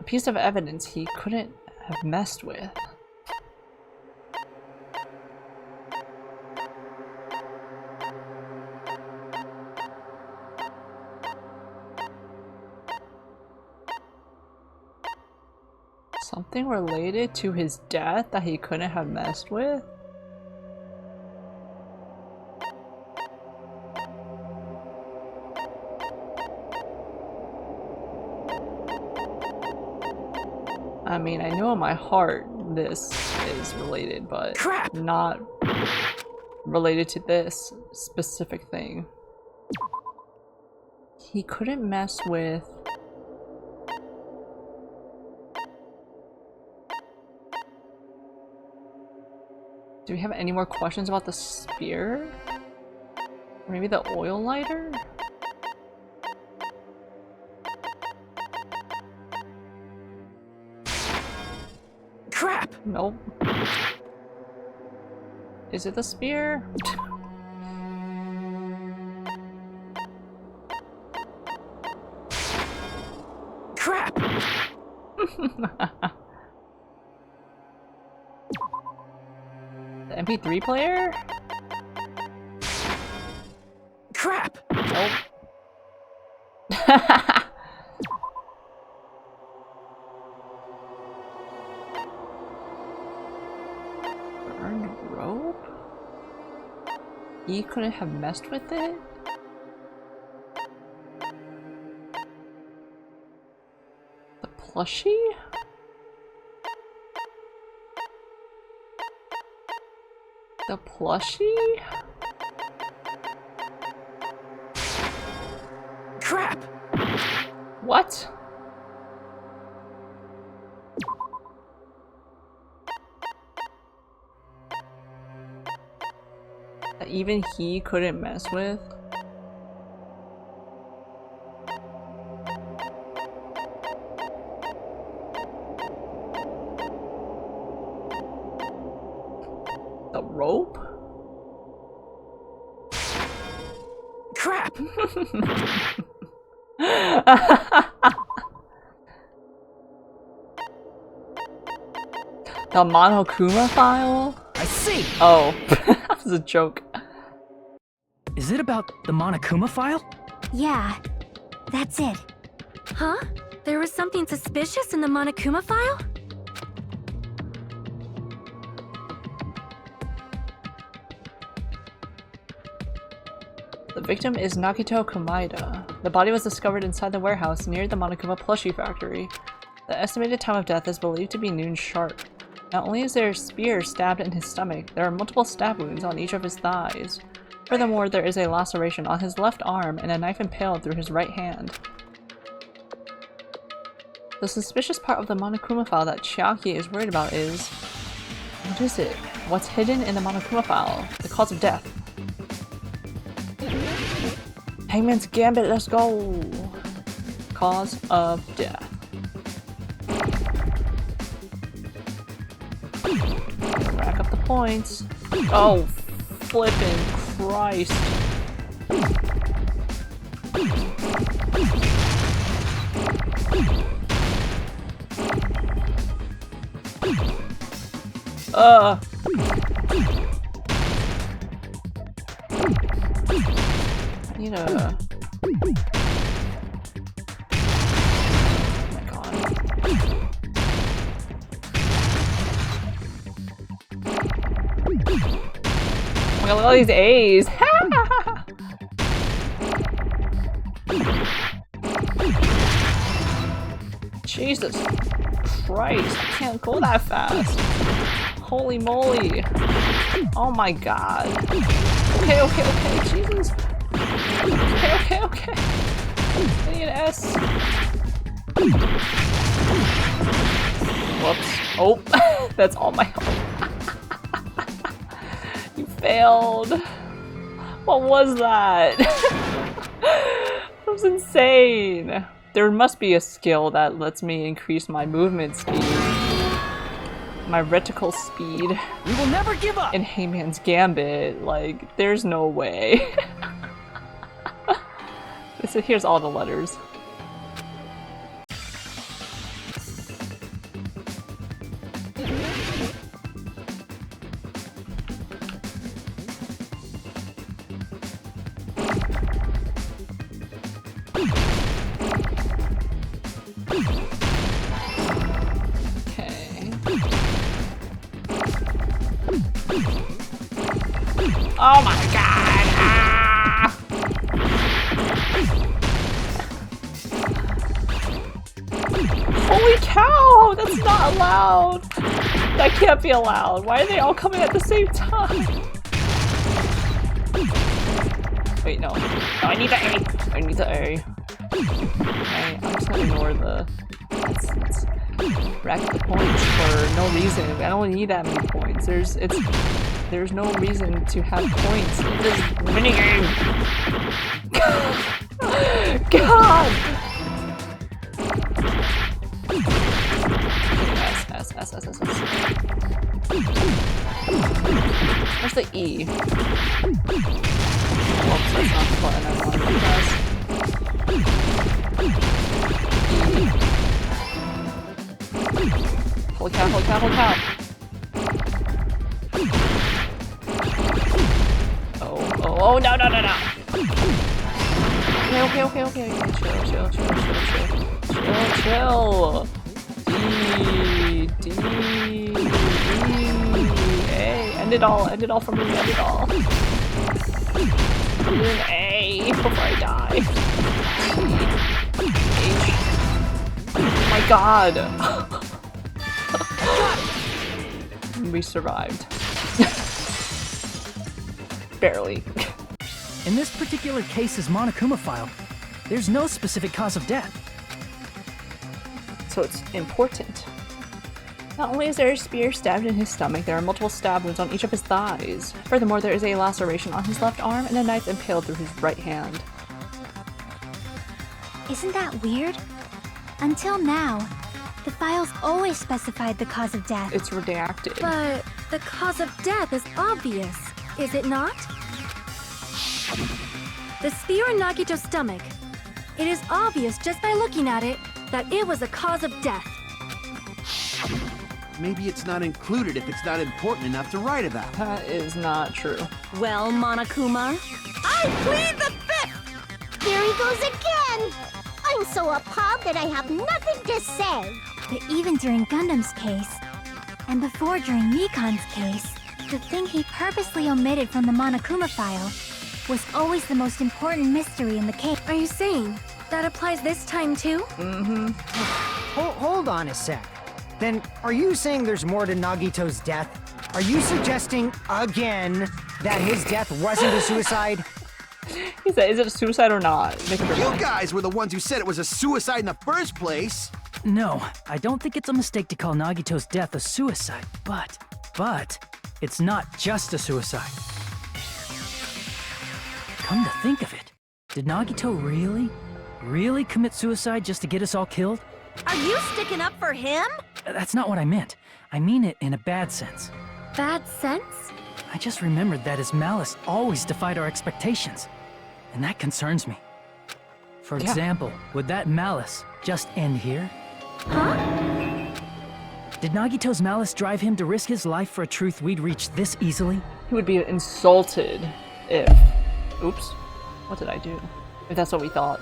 A piece of evidence he couldn't have messed with. Something related to his death that he couldn't have messed with? I mean, I know in my heart this is related, but Crap! Not related to this specific thing. He couldn't mess with... Do we have any more questions about the spear? Or maybe the oil lighter? Crap! Nope. Is it the spear? Crap! The MP3 player? Crap! Nope. Burned rope? He couldn't have messed with it? The plushie? The plushie? Crap! What? That even he couldn't mess with? The rope? Crap! The Monokuma file? I see! Oh, that was a joke. Is it about the Monokuma file? Yeah, that's it. Huh? There was something suspicious in the Monokuma file? The victim is Nagito Komaeda. The body was discovered inside the warehouse near the Monokuma plushie factory. The estimated time of death is believed to be noon sharp. Not only is there a spear stabbed in his stomach, there are multiple stab wounds on each of his thighs. Furthermore, there is a laceration on his left arm and a knife impaled through his right hand. The suspicious part of the Monokuma file that Chiaki is worried about is... what is it? What's hidden in the Monokuma file? The cause of death. Hangman's Gambit, let's go! Cause of death. Rack up the points. Oh, flippin' Christ. I need a... oh my god. Oh my god, look at all these A's! Jesus Christ, I can't go that fast. Holy moly. Oh my god. Okay, okay, okay, Jesus. Okay, okay, okay. I need an S. Whoops. Oh, that's all my health. You failed. What was that? That was insane. There must be a skill that lets me increase my movement speed. My reticle speed. We will never give up! In Hangman's Gambit. Like, there's no way. So here's all the letters. Oh my god! Ah! Holy cow! That's not allowed! That can't be allowed. Why are they all coming at the same time? Wait, no. No, I need the A! I need the A. Okay, I'm just gonna ignore the... Let's rack the points for no reason. I don't need that many points. There's no reason to have points in this minigame. God! S. Where's the E? Oops, that's not the button I wanted to press. E. holy cow. Oh, no. Okay. Chill. D. A. End it all for me, end it all. An A before I die. H. Oh my god. We survived. Barely. In this particular case's Monokuma file, there's no specific cause of death. So it's important. Not only is there a spear stabbed in his stomach, there are multiple stab wounds on each of his thighs. Furthermore, there is a laceration on his left arm and a knife impaled through his right hand. Isn't that weird? Until now, the files always specified the cause of death. It's redacted. But the cause of death is obvious, is it not? The spear in Nagito's stomach. It is obvious just by looking at it that it was a cause of death. Maybe it's not included if it's not important enough to write about. That is not true. Well, Monokuma, I plead the fifth! There he goes again! I'm so appalled that I have nothing to say. But even during Gundam's case, and before during Nikon's case, the thing he purposely omitted from the Monokuma file was always the most important mystery in the case. Are you saying that applies this time too? Mm-hmm. Hold on a sec. Then, are you saying there's more to Nagito's death? Are you suggesting, again, that his death wasn't a suicide? He said, is it a suicide or not? Make up your You mind. guys were the ones who said it was a suicide in the first place. No, I don't think it's a mistake to call Nagito's death a suicide, but it's not just a suicide. Come to think of it, did Nagito really commit suicide just to get us all killed? are you sticking up for him? That's not what I meant. I mean it in a bad sense. Bad sense? I just remembered that his malice always defied our expectations, and that concerns me. For Yeah. example, would that malice just end here? Huh? Did Nagito's malice drive him to risk his life for a truth we'd reach this easily? He would be insulted if... Oops. What did I do? If that's what we thought.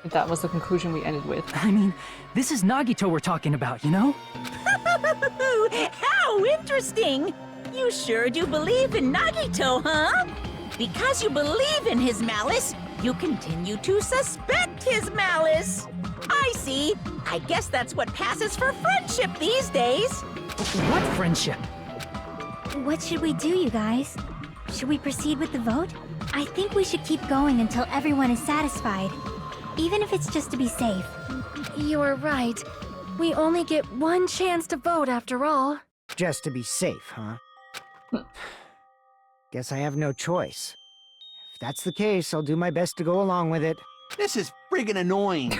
If that was the conclusion we ended with. I mean, this is Nagito we're talking about, you know? How interesting! You sure do believe in Nagito, huh? Because you believe in his malice, you continue to suspect his malice. I see. I guess that's what passes for friendship these days. What friendship? What should we do, you guys? Should we proceed with the vote? I think we should keep going until everyone is satisfied. Even if it's just to be safe. You're right. We only get one chance to vote after all. Just to be safe, huh? Guess I have no choice. If that's the case, I'll do my best to go along with it. This is friggin' annoying.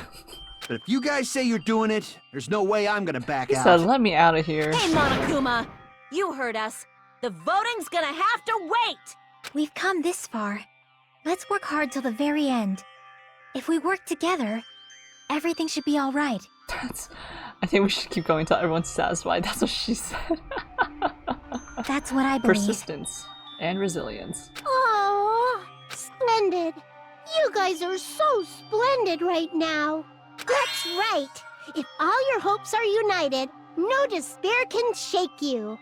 But if you guys say you're doing it, there's no way I'm gonna back He out. said, let me out of here. Hey, Monokuma, you heard us. The voting's gonna have to wait! We've come this far. Let's work hard till the very end. If we work together, everything should be all right. I think we should keep going till everyone's satisfied. That's what she said. That's what I believe. Persistence and resilience. Oh, splendid. You guys are so splendid right now. That's right. If all your hopes are united, no despair can shake you.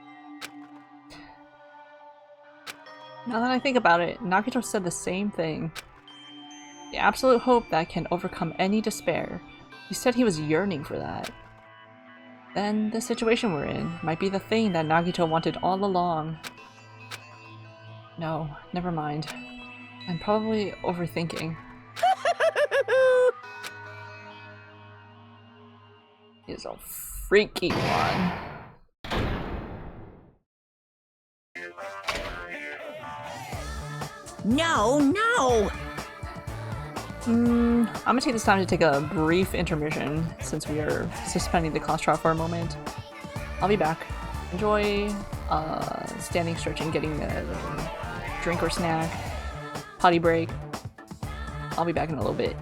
Now that I think about it, Nagito said the same thing. The absolute hope that can overcome any despair. He said he was yearning for that. Then the situation we're in might be the thing that Nagito wanted all along. No, never mind. I'm probably overthinking. He's a freaky one. No! I'm gonna take this time to take a brief intermission since we are suspending the class trial for a moment. I'll be back. Enjoy standing, stretching, getting a drink or snack, potty break. I'll be back in a little bit.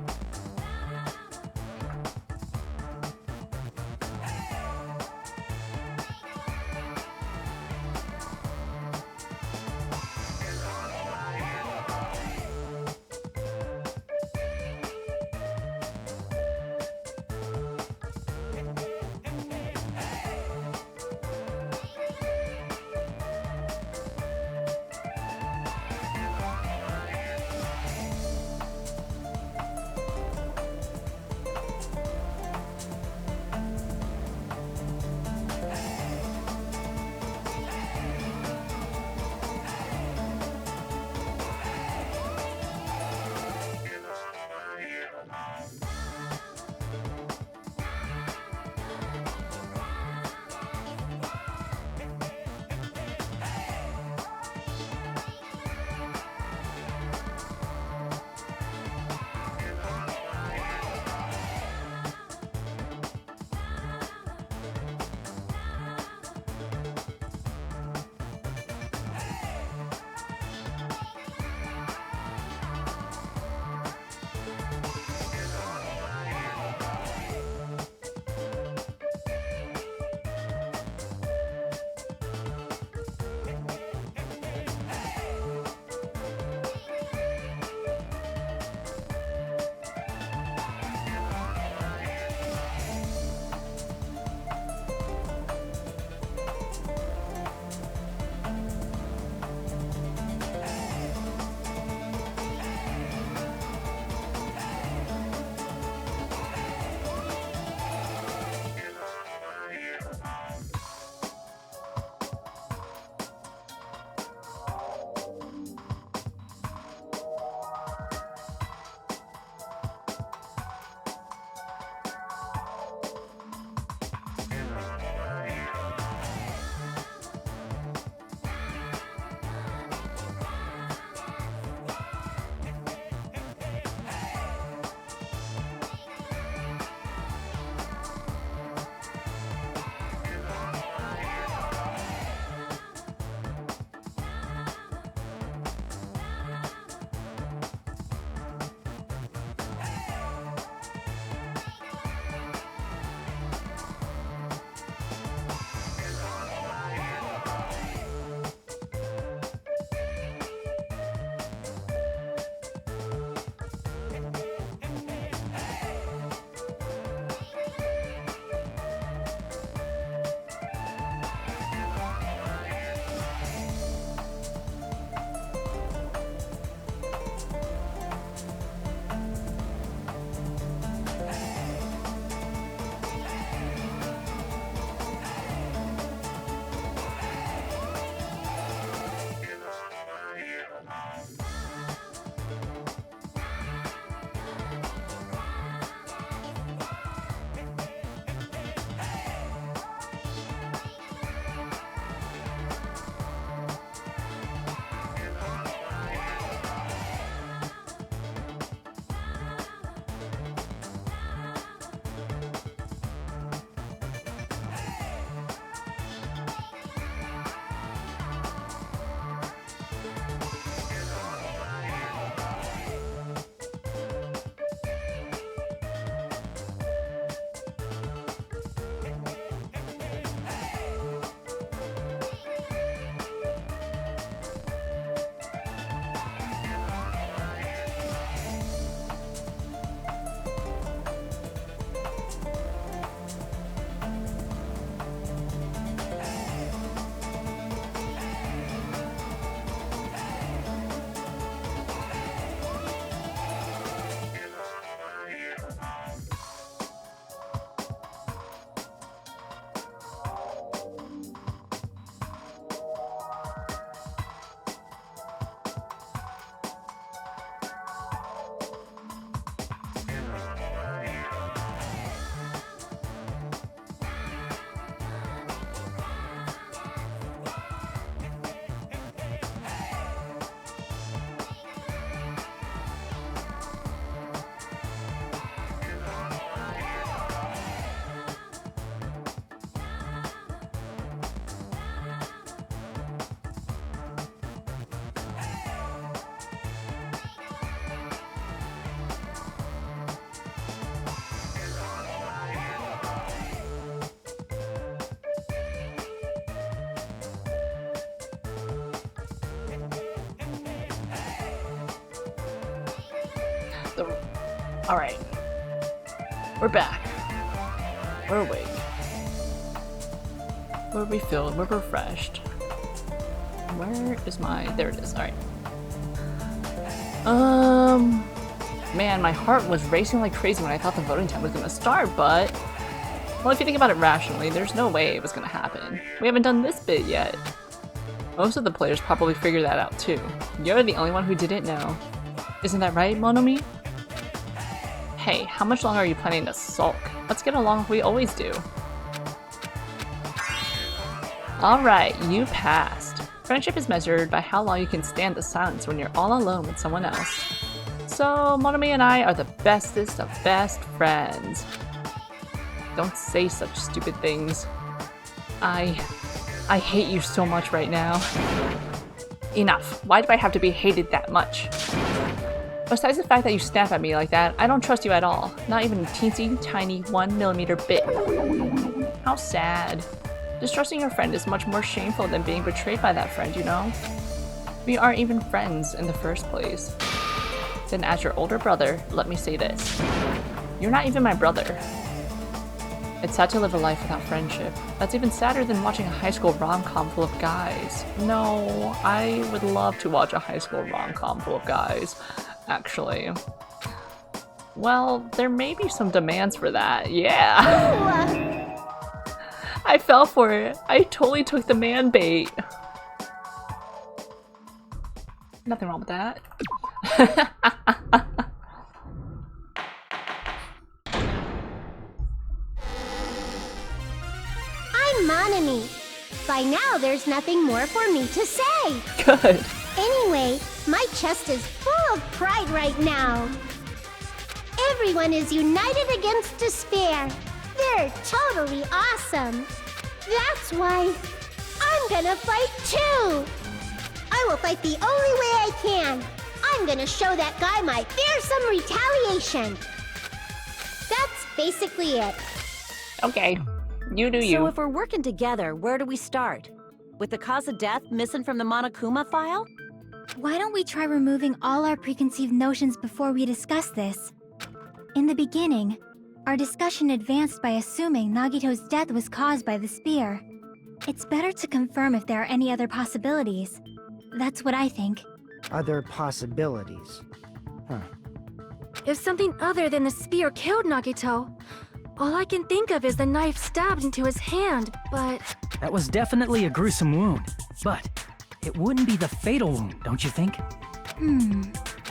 Alright. We're back. We're awake. We're refilled. We're refreshed. Where is my... There it is. Alright. Man, my heart was racing like crazy when I thought the voting time was gonna start, but... Well, if you think about it rationally, there's no way it was gonna happen. We haven't done this bit yet. Most of the players probably figured that out too. You're the only one who didn't know. Isn't that right, Monomi? Hey, how much longer are you planning to sulk? Let's get along like we always do. Alright, you passed. Friendship is measured by how long you can stand the silence when you're all alone with someone else. So, Monomi and I are the bestest of best friends. Don't say such stupid things. I hate you so much right now. Enough. Why do I have to be hated that much? Besides the fact that you snap at me like that, I don't trust you at all. Not even a teensy tiny 1mm bit. How sad. Distrusting your friend is much more shameful than being betrayed by that friend, you know? We aren't even friends in the first place. Then as your older brother, let me say this. You're not even my brother. It's sad to live a life without friendship. That's even sadder than watching a high school rom-com full of guys. No, I would love to watch a high school rom-com full of guys, actually. Well, there may be some demands for that, yeah. I fell for it. I totally took the man bait. Nothing wrong with that. I'm Monomi. By now, there's nothing more for me to say. Good. Anyway, my chest is full of pride right now. Everyone is united against despair. They're totally awesome. That's why I'm gonna fight too. I will fight the only way I can. I'm gonna show that guy my fearsome retaliation. That's basically it. Okay. You do you. So if we're working together, where do we start? With the cause of death missing from the Monokuma file? Why don't we try removing all our preconceived notions before we discuss this? In the beginning, our discussion advanced by assuming Nagito's death was caused by the spear. It's better to confirm if there are any other possibilities. That's what I think. Other possibilities. Huh. If something other than the spear killed Nagito, all I can think of is the knife stabbed into his hand, but... That was definitely a gruesome wound, but it wouldn't be the fatal wound, don't you think?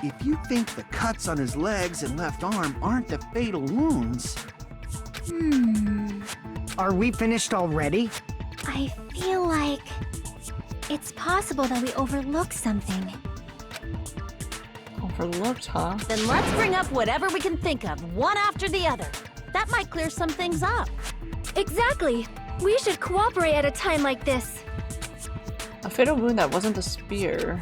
If you think the cuts on his legs and left arm aren't the fatal wounds... Are we finished already? I feel like... it's possible that we overlooked something. Overlooked, huh? Then let's bring up whatever we can think of, one after the other. That might clear some things up. Exactly! We should cooperate at a time like this. A fatal wound that wasn't the spear.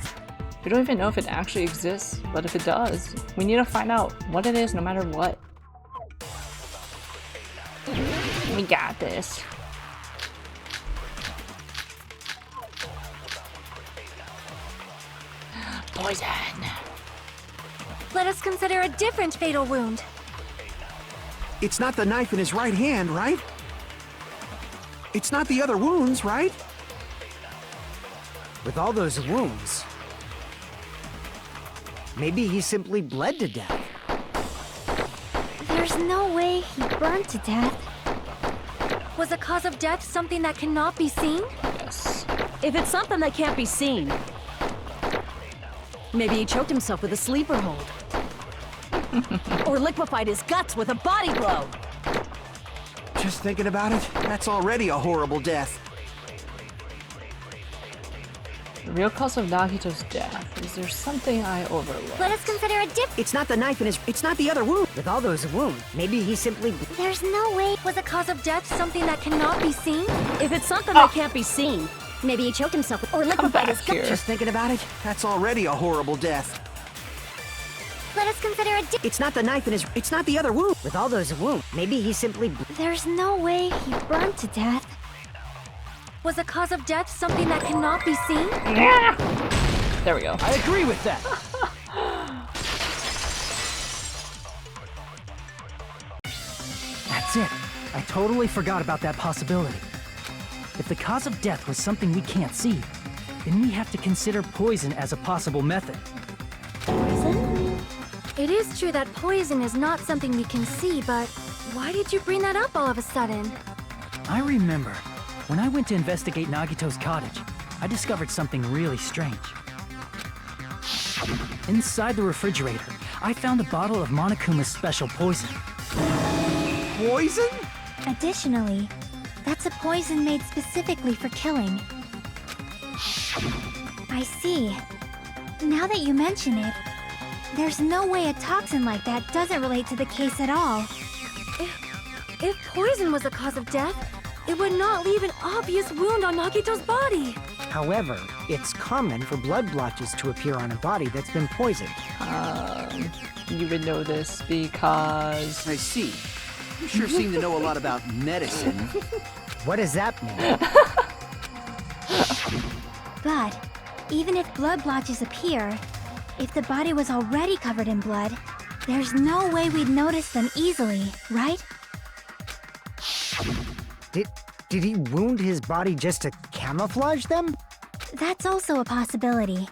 We don't even know if it actually exists, but if it does, we need to find out what it is no matter what. We got this. Poison. Let us consider a different fatal wound. It's not the knife in his right hand, right? It's not the other wounds, right? With all those wounds, maybe he simply bled to death. There's no way he burned to death. Was the cause of death something that cannot be seen? Yes. If it's something that can't be seen, maybe he choked himself with a sleeper hold. Or liquefied his guts with a body blow. Just thinking about it, that's already a horrible death. The real cause of Nagito's death. Is there something I overlooked? Let us consider a different... It's not the knife in his... It's not the other wound. With all those wounds, maybe he simply... There's no way... Was the cause of death something that cannot be seen? If it's something that can't be seen, maybe he choked himself with, or Come liquefied back his guts. here. Just thinking about it, that's already a horrible death. Let us consider a different... It's not the knife in his... It's not the other wound. With all those wounds, maybe he simply... There's no way he burned to death. Was the cause of death something that cannot be seen? There we go. I agree with that. That's it. I totally forgot about that possibility. If the cause of death was something we can't see, then we have to consider poison as a possible method. Poison? It is true that poison is not something we can see, but why did you bring that up all of a sudden? I remember, when I went to investigate Nagito's cottage, I discovered something really strange. Inside the refrigerator, I found a bottle of Monokuma's special poison. Poison? Additionally, that's a poison made specifically for killing. I see. Now that you mention it, there's no way a toxin like that doesn't relate to the case at all. If poison was the cause of death, it would not leave an obvious wound on Nagito's body. However, it's common for blood blotches to appear on a body that's been poisoned. You would know this because... I see. You sure seem to know a lot about medicine. What does that mean? But even if blood blotches appear, if the body was already covered in blood, there's no way we'd notice them easily, right? Did he wound his body just to camouflage them? That's also a possibility.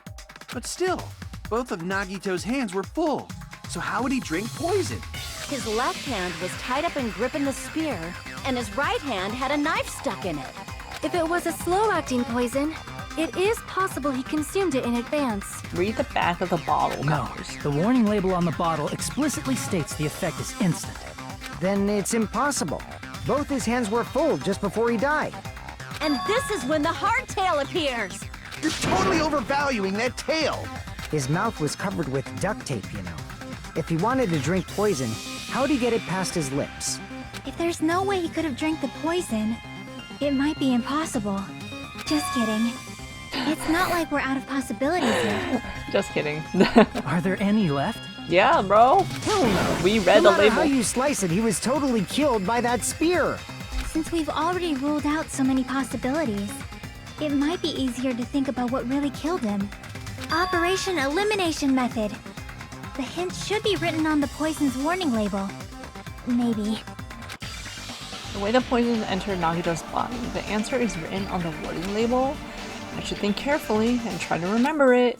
But still, both of Nagito's hands were full. So how would he drink poison? His left hand was tied up and gripping the spear, and his right hand had a knife stuck in it. If it was a slow-acting poison, it is possible he consumed it in advance. Read the back of the bottle, No, guys. the warning label on the bottle explicitly states the effect is instant. Then it's impossible. Both his hands were full just before he died. And this is when the hardtail appears. You're totally overvaluing that tail. His mouth was covered with duct tape, you know. If he wanted to drink poison, how'd he get it past his lips? If there's no way he could have drank the poison, it might be impossible. Just kidding. It's not like we're out of possibilities here. Just kidding. Are there any left? Yeah, bro. Hell no! We read no the matter how label. you slice it, he was totally killed by that spear. Since we've already ruled out so many possibilities, it might be easier to think about what really killed him. Operation Elimination Method. The hint should be written on the poison's warning label. Maybe. The way the poison entered Nagito's body, the answer is written on the warning label. I should think carefully and try to remember it.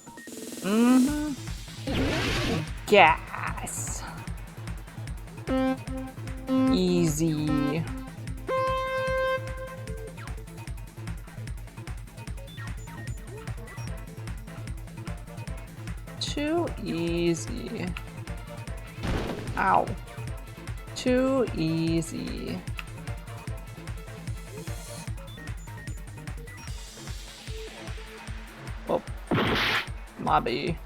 Gas. Easy. Too easy. Ow. Too easy. Oh. Mobby.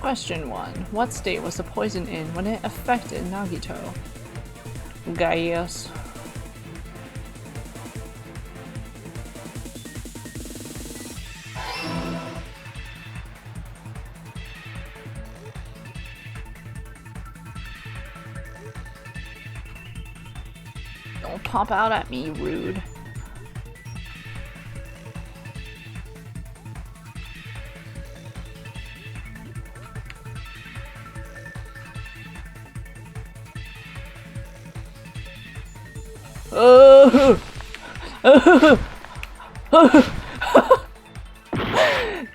Question 1. What state was the poison in when it affected Nagito? Gaius. Don't pop out at me, rude.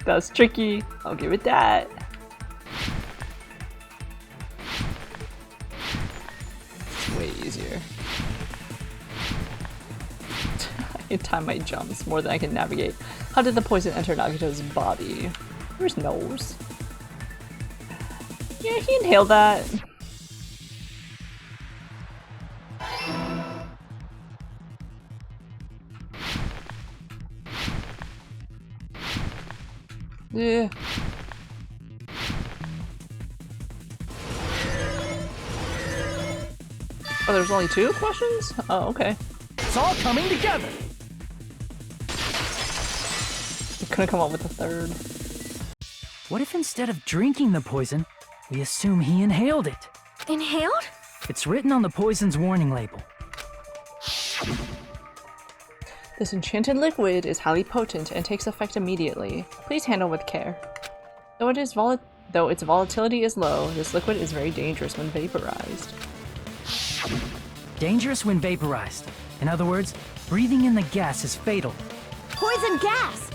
That's tricky. I'll give it that. It's way easier. I can time my jumps more than I can navigate. How did the poison enter Nagito's body? Where's nose? Yeah, he inhaled that. Yeah. Oh, there's only 2 questions? Oh, okay. It's all coming together! I couldn't come up with a 3rd. What if instead of drinking the poison, we assume he inhaled it? Inhaled? It's written on the poison's warning label. This enchanted liquid is highly potent and takes effect immediately. Please handle with care. Though its volatility is low, this liquid is very dangerous when vaporized. Dangerous when vaporized. In other words, breathing in the gas is fatal. Poison gas!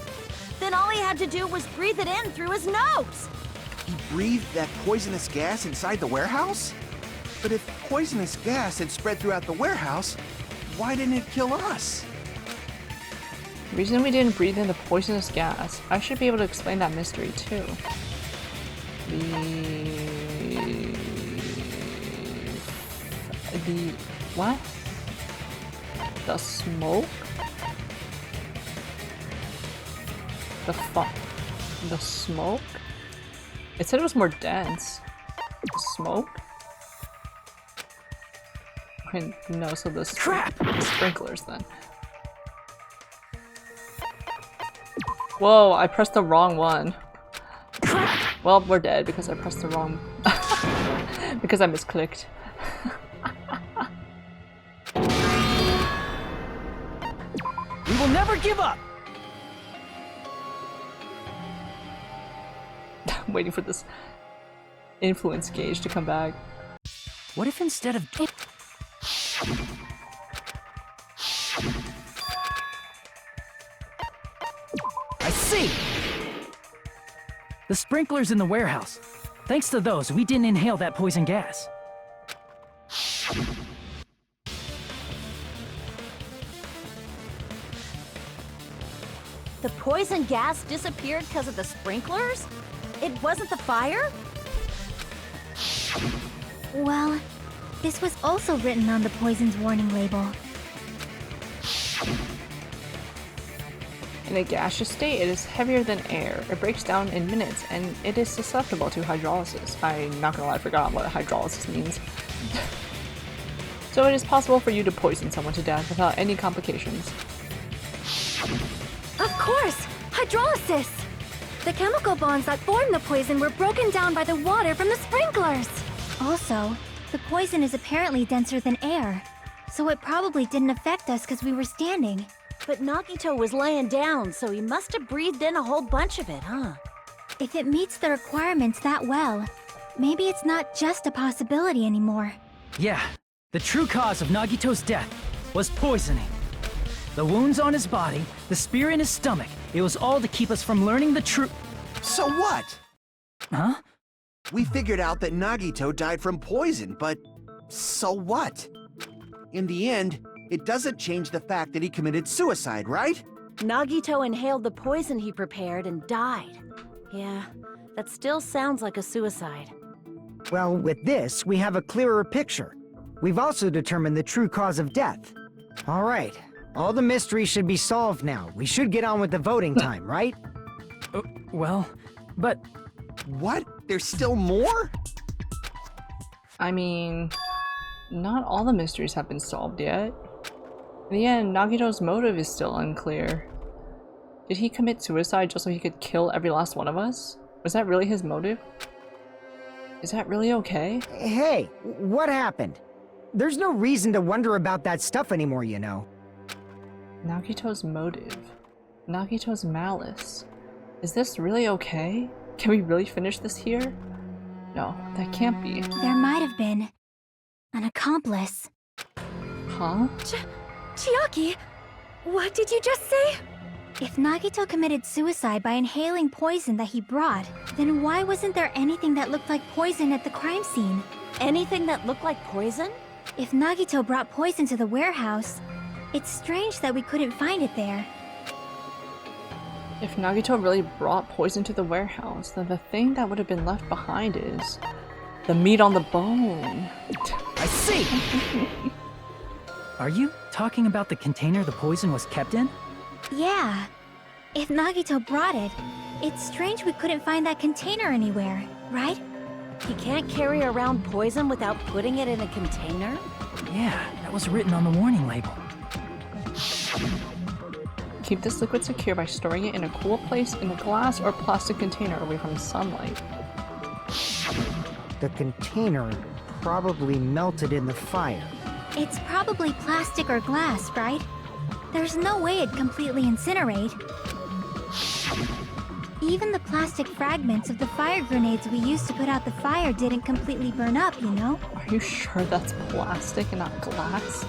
Then all he had to do was breathe it in through his nose! He breathed that poisonous gas inside the warehouse? But if poisonous gas had spread throughout the warehouse, why didn't it kill us? The reason we didn't breathe in the poisonous gas, I should be able to explain that mystery too. What? The smoke? The smoke? It said it was more dense. The smoke? Okay, no, so the sprinklers then. Whoa, I pressed the wrong one. Well, we're dead because I pressed the wrong... because I misclicked. We will never give up! I'm waiting for this influence gauge to come back. What if instead of... I see! The sprinklers in the warehouse. Thanks to those, we didn't inhale that poison gas. The poison gas disappeared because of the sprinklers? It wasn't the fire? Well, this was also written on the poison's warning label. In a gaseous state, it is heavier than air. It breaks down in minutes, and it is susceptible to hydrolysis. I'm not gonna lie, I forgot what hydrolysis means. So it is possible for you to poison someone to death without any complications. Of course! Hydrolysis! The chemical bonds that formed the poison were broken down by the water from the sprinklers! Also, the poison is apparently denser than air, so it probably didn't affect us because we were standing. But Nagito was laying down, so he must have breathed in a whole bunch of it, huh? If it meets the requirements that well, maybe it's not just a possibility anymore. Yeah, the true cause of Nagito's death was poisoning. The wounds on his body, the spear in his stomach, it was all to keep us from learning the truth. So what? Huh? We figured out that Nagito died from poison, but so what? In the end, it doesn't change the fact that he committed suicide, right? Nagito inhaled the poison he prepared and died. Yeah, that still sounds like a suicide. Well, with this, we have a clearer picture. We've also determined the true cause of death. All right, all the mysteries should be solved now. We should get on with the voting time, right? Well, but... What? There's still more? I mean, not all the mysteries have been solved yet. In the end, Nagito's motive is still unclear. Did he commit suicide just so he could kill every last one of us? Was that really his motive? Is that really okay? Hey, what happened? There's no reason to wonder about that stuff anymore, you know. Nagito's motive. Nagito's malice. Is this really okay? Can we really finish this here? No, that can't be. There might have been an accomplice. Huh? Chiaki, what did you just say? If Nagito committed suicide by inhaling poison that he brought, then why wasn't there anything that looked like poison at the crime scene? Anything that looked like poison? If Nagito brought poison to the warehouse, it's strange that we couldn't find it there. If Nagito really brought poison to the warehouse, then the thing that would have been left behind is the meat on the bone. I see! Are you talking about the container the poison was kept in? Yeah. If Nagito brought it, it's strange we couldn't find that container anywhere, right? He can't carry around poison without putting it in a container? Yeah, that was written on the warning label. Keep this liquid secure by storing it in a cool place in a glass or plastic container away from sunlight. The container probably melted in the fire. It's probably plastic or glass, right? There's no way it'd completely incinerate. Even the plastic fragments of the fire grenades we used to put out the fire didn't completely burn up, you know? Are you sure that's plastic and not glass?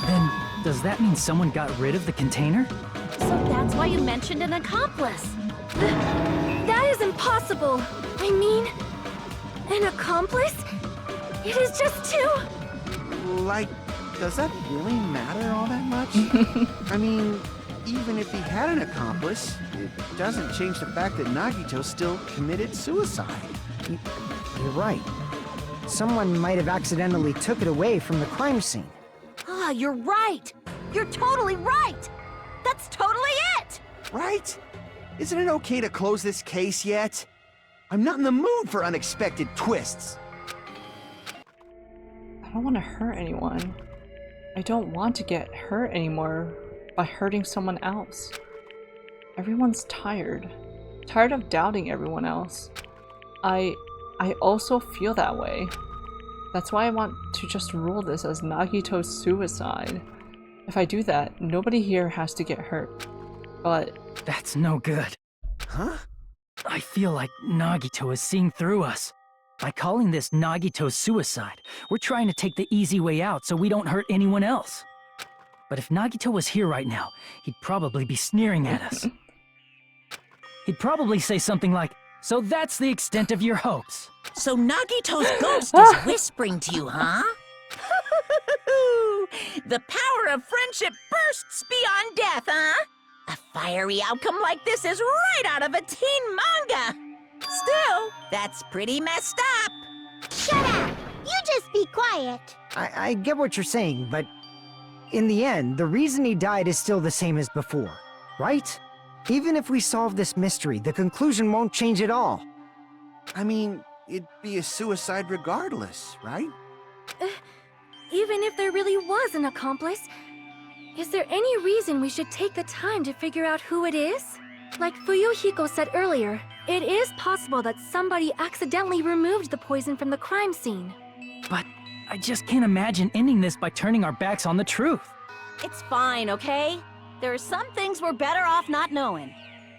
Then, does that mean someone got rid of the container? So that's why you mentioned an accomplice. That is impossible! I mean, an accomplice? It is just two! Like, does that really matter all that much? I mean, even if he had an accomplice, it doesn't change the fact that Nagito still committed suicide. You're right. Someone might have accidentally took it away from the crime scene. Ah, you're right! You're totally right! That's totally it! Right? Isn't it okay to close this case yet? I'm not in the mood for unexpected twists. I don't want to hurt anyone. I don't want to get hurt anymore by hurting someone else. Everyone's tired. Tired of doubting everyone else. I also feel that way. That's why I want to just rule this as Nagito's suicide. If I do that, nobody here has to get hurt. But... That's no good. Huh? I feel like Nagito is seeing through us. By calling this Nagito's suicide, we're trying to take the easy way out so we don't hurt anyone else. But if Nagito was here right now, he'd probably be sneering at us. He'd probably say something like, "So that's the extent of your hopes." So Nagito's ghost is whispering to you, huh? The power of friendship bursts beyond death, huh? A fiery outcome like this is right out of a teen manga. Still, that's pretty messed up. Shut up! You just be quiet. I get what you're saying, but in the end, the reason he died is still the same as before, right? Even if we solve this mystery, the conclusion won't change at all. I mean, it'd be a suicide regardless, right? Even if there really was an accomplice, is there any reason we should take the time to figure out who it is? Like Fuyuhiko said earlier, it is possible that somebody accidentally removed the poison from the crime scene. But I just can't imagine ending this by turning our backs on the truth. It's fine, okay? There are some things we're better off not knowing.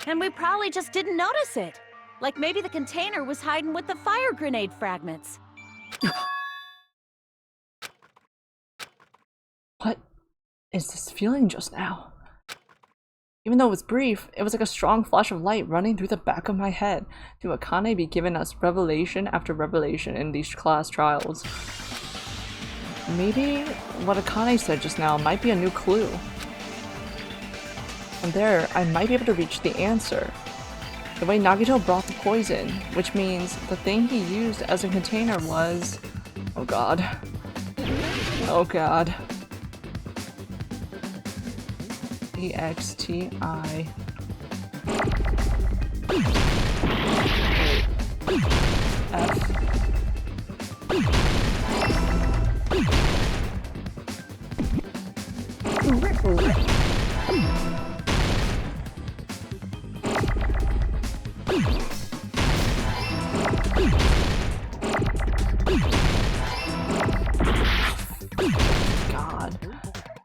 And we probably just didn't notice it. Like maybe the container was hiding with the fire grenade fragments. What is this feeling just now? Even though it was brief, it was like a strong flash of light running through the back of my head. Do Akane be giving us revelation after revelation in these class trials? Maybe what Akane said just now might be a new clue. From there, I might be able to reach the answer. The way Nagito brought the poison, which means the thing he used as a container was... Oh god. Oh god. EXTI. F. God.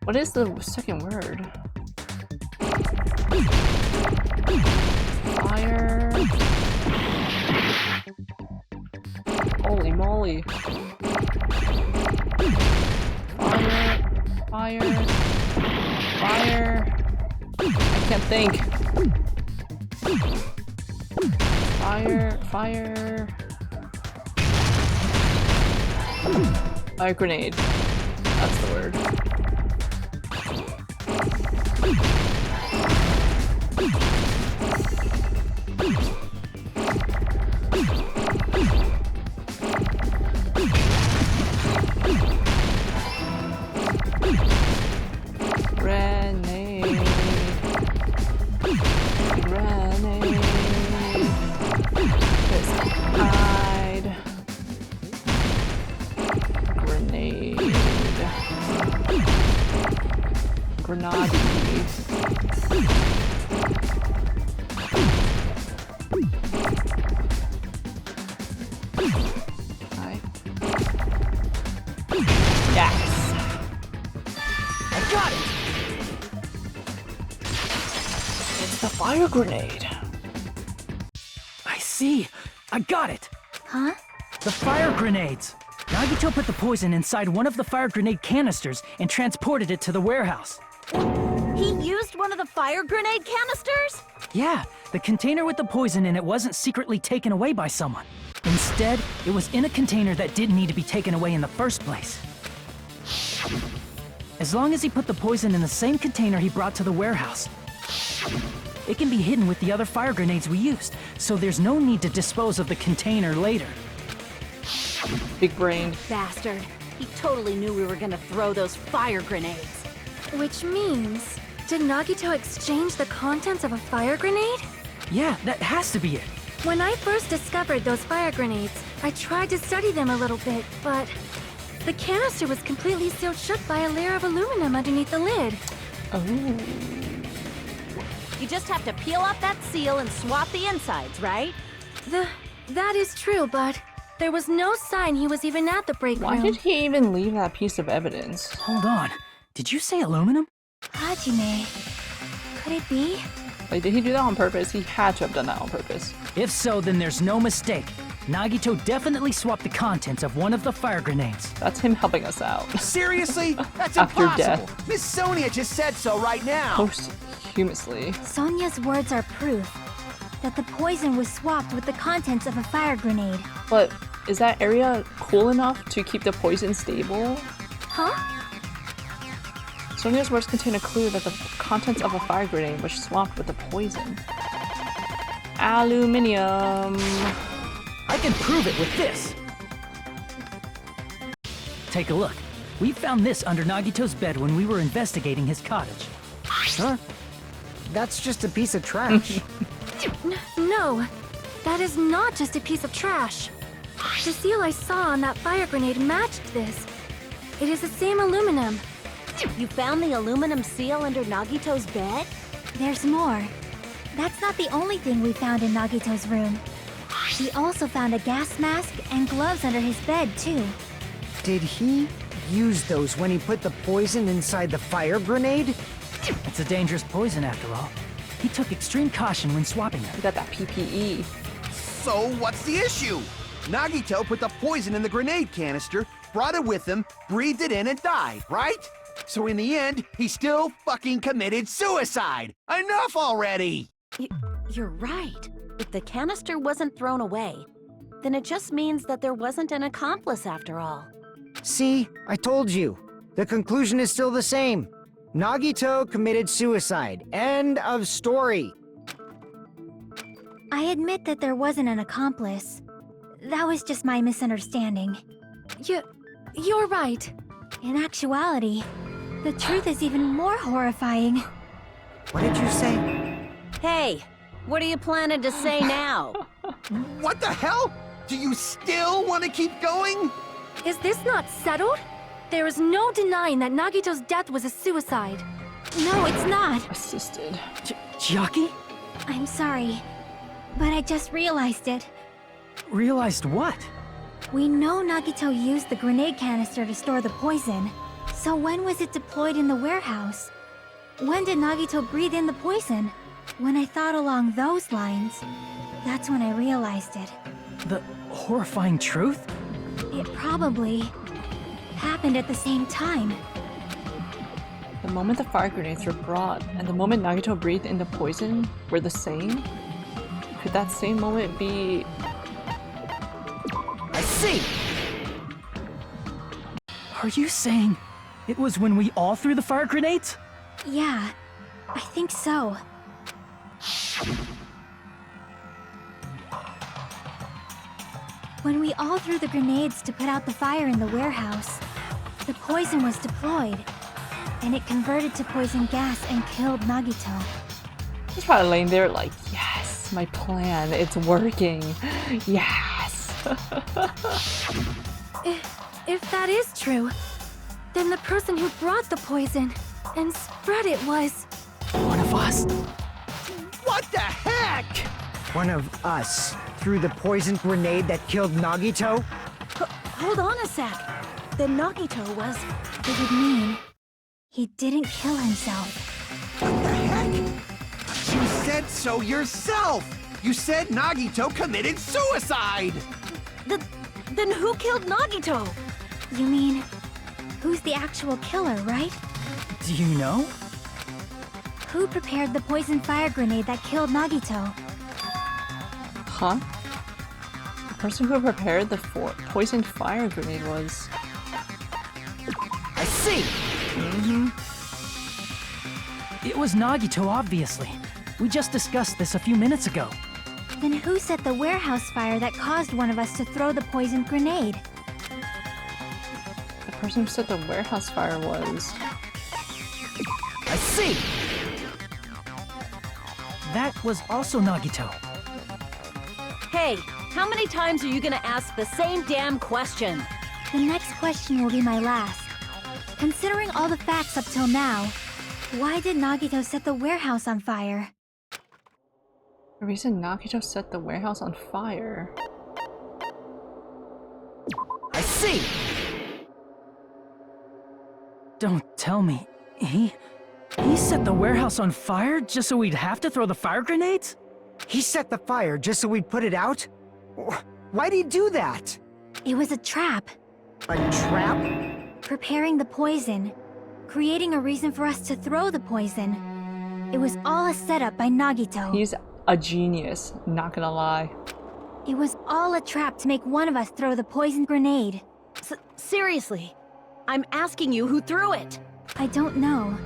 What is the second word? Fire. Holy moly. Fire. Fire. Fire. I can't think. Fire. Fire. Fire grenade. That's the word. I got it! the fire grenade. I see. I got it. Huh? The fire grenades. Nagito put the poison inside one of the fire grenade canisters and transported it to the warehouse. He used one of the fire grenade canisters? Yeah, the container with the poison in it wasn't secretly taken away by someone. Instead, it was in a container that didn't need to be taken away in the first place. As long as he put the poison in the same container he brought to the warehouse, it can be hidden with the other fire grenades we used, so there's no need to dispose of the container later. Big brained. Bastard. He totally knew we were gonna throw those fire grenades. Which means, did Nagito exchange the contents of a fire grenade? Yeah, that has to be it. When I first discovered those fire grenades, I tried to study them a little bit, but the canister was completely sealed shut by a layer of aluminum underneath the lid. Oh. You just have to peel off that seal and swap the insides, right? That is true, but there was no sign he was even at the break Why room. did he even leave that piece of evidence? Hold on. Did you say aluminum? Hajime. Could it be? Like, did he do that on purpose? He had to have done that on purpose. If so, then there's no mistake. Nagito definitely swapped the contents of one of the fire grenades. That's him helping us out. Seriously? That's After impossible. death. Miss Sonia just said so right now. Posthumously. Sonia's words are proof that the poison was swapped with the contents of a fire grenade. But is that area cool enough to keep the poison stable? Huh? Sonia's words contain a clue that the contents of a fire grenade was swapped with the poison. Aluminium. I can prove it with this. Take a look. We found this under Nagito's bed when we were investigating his cottage. Huh? That's just a piece of trash. No, that is not just a piece of trash. The seal I saw on that fire grenade matched this. It is the same aluminum. You found the aluminum seal under Nagito's bed? There's more. That's not the only thing we found in Nagito's room. We also found a gas mask and gloves under his bed, too. Did he use those when he put the poison inside the fire grenade? It's a dangerous poison after all. He took extreme caution when swapping them. You got that PPE. So what's the issue? Nagito put the poison in the grenade canister, brought it with him, breathed it in, and died, right? So in the end, he still fucking committed suicide. Enough already! You're right. If the canister wasn't thrown away, then it just means that there wasn't an accomplice after all. See, I told you. The conclusion is still the same. Nagito committed suicide. End of story. I admit that there wasn't an accomplice. That was just my misunderstanding. You're right. In actuality, the truth is even more horrifying. What did you say? Hey, what are you planning to say now? What the hell? Do you still want to keep going? Is this not settled? There is no denying that Nagito's death was a suicide. No, it's not. Assisted. Chiaki? I'm sorry, but I just realized it. Realized what? We know Nagito used the grenade canister to store the poison. So when was it deployed in the warehouse? When did Nagito breathe in the poison? When I thought along those lines, that's when I realized it. The horrifying truth? It probably happened at the same time. The moment the fire grenades were brought and the moment Nagito breathed in the poison were the same? Could that same moment be... I see! Are you saying it was when we all threw the fire grenades? Yeah, I think so. When we all threw the grenades to put out the fire in the warehouse, the poison was deployed, and it converted to poison gas and killed Nagito. He's probably laying there like, yes, my plan, it's working. Yes. If that is true, then the person who brought the poison and spread it was... One of us? What the heck? One of us threw the poison grenade that killed Nagito? Hold on a sec. Then Nagito was... It would mean he didn't kill himself. What the heck? You said so yourself! You said Nagito committed suicide! Then who killed Nagito? You mean, who's the actual killer, right? Do you know? Who prepared the poison fire grenade that killed Nagito? Huh? The person who prepared the poisoned fire grenade was... I see! It was Nagito, obviously. We just discussed this a few minutes ago. Then who set the warehouse fire that caused one of us to throw the poisoned grenade? The person who set the warehouse fire was... I see! That was also Nagito. Hey, how many times are you gonna ask the same damn question? The next question will be my last. Considering all the facts up till now, why did Nagito set the warehouse on fire? The reason Nagito set the warehouse on fire... I see! Don't tell me. He set the warehouse on fire just so we'd have to throw the fire grenades? He set the fire just so we'd put it out? Why'd he do that? It was a trap. A trap? Preparing the poison. Creating a reason for us to throw the poison. It was all a setup by Nagito. He's a genius, not gonna lie. It was all a trap to make one of us throw the poisoned grenade. Seriously, I'm asking you who threw it. I don't know.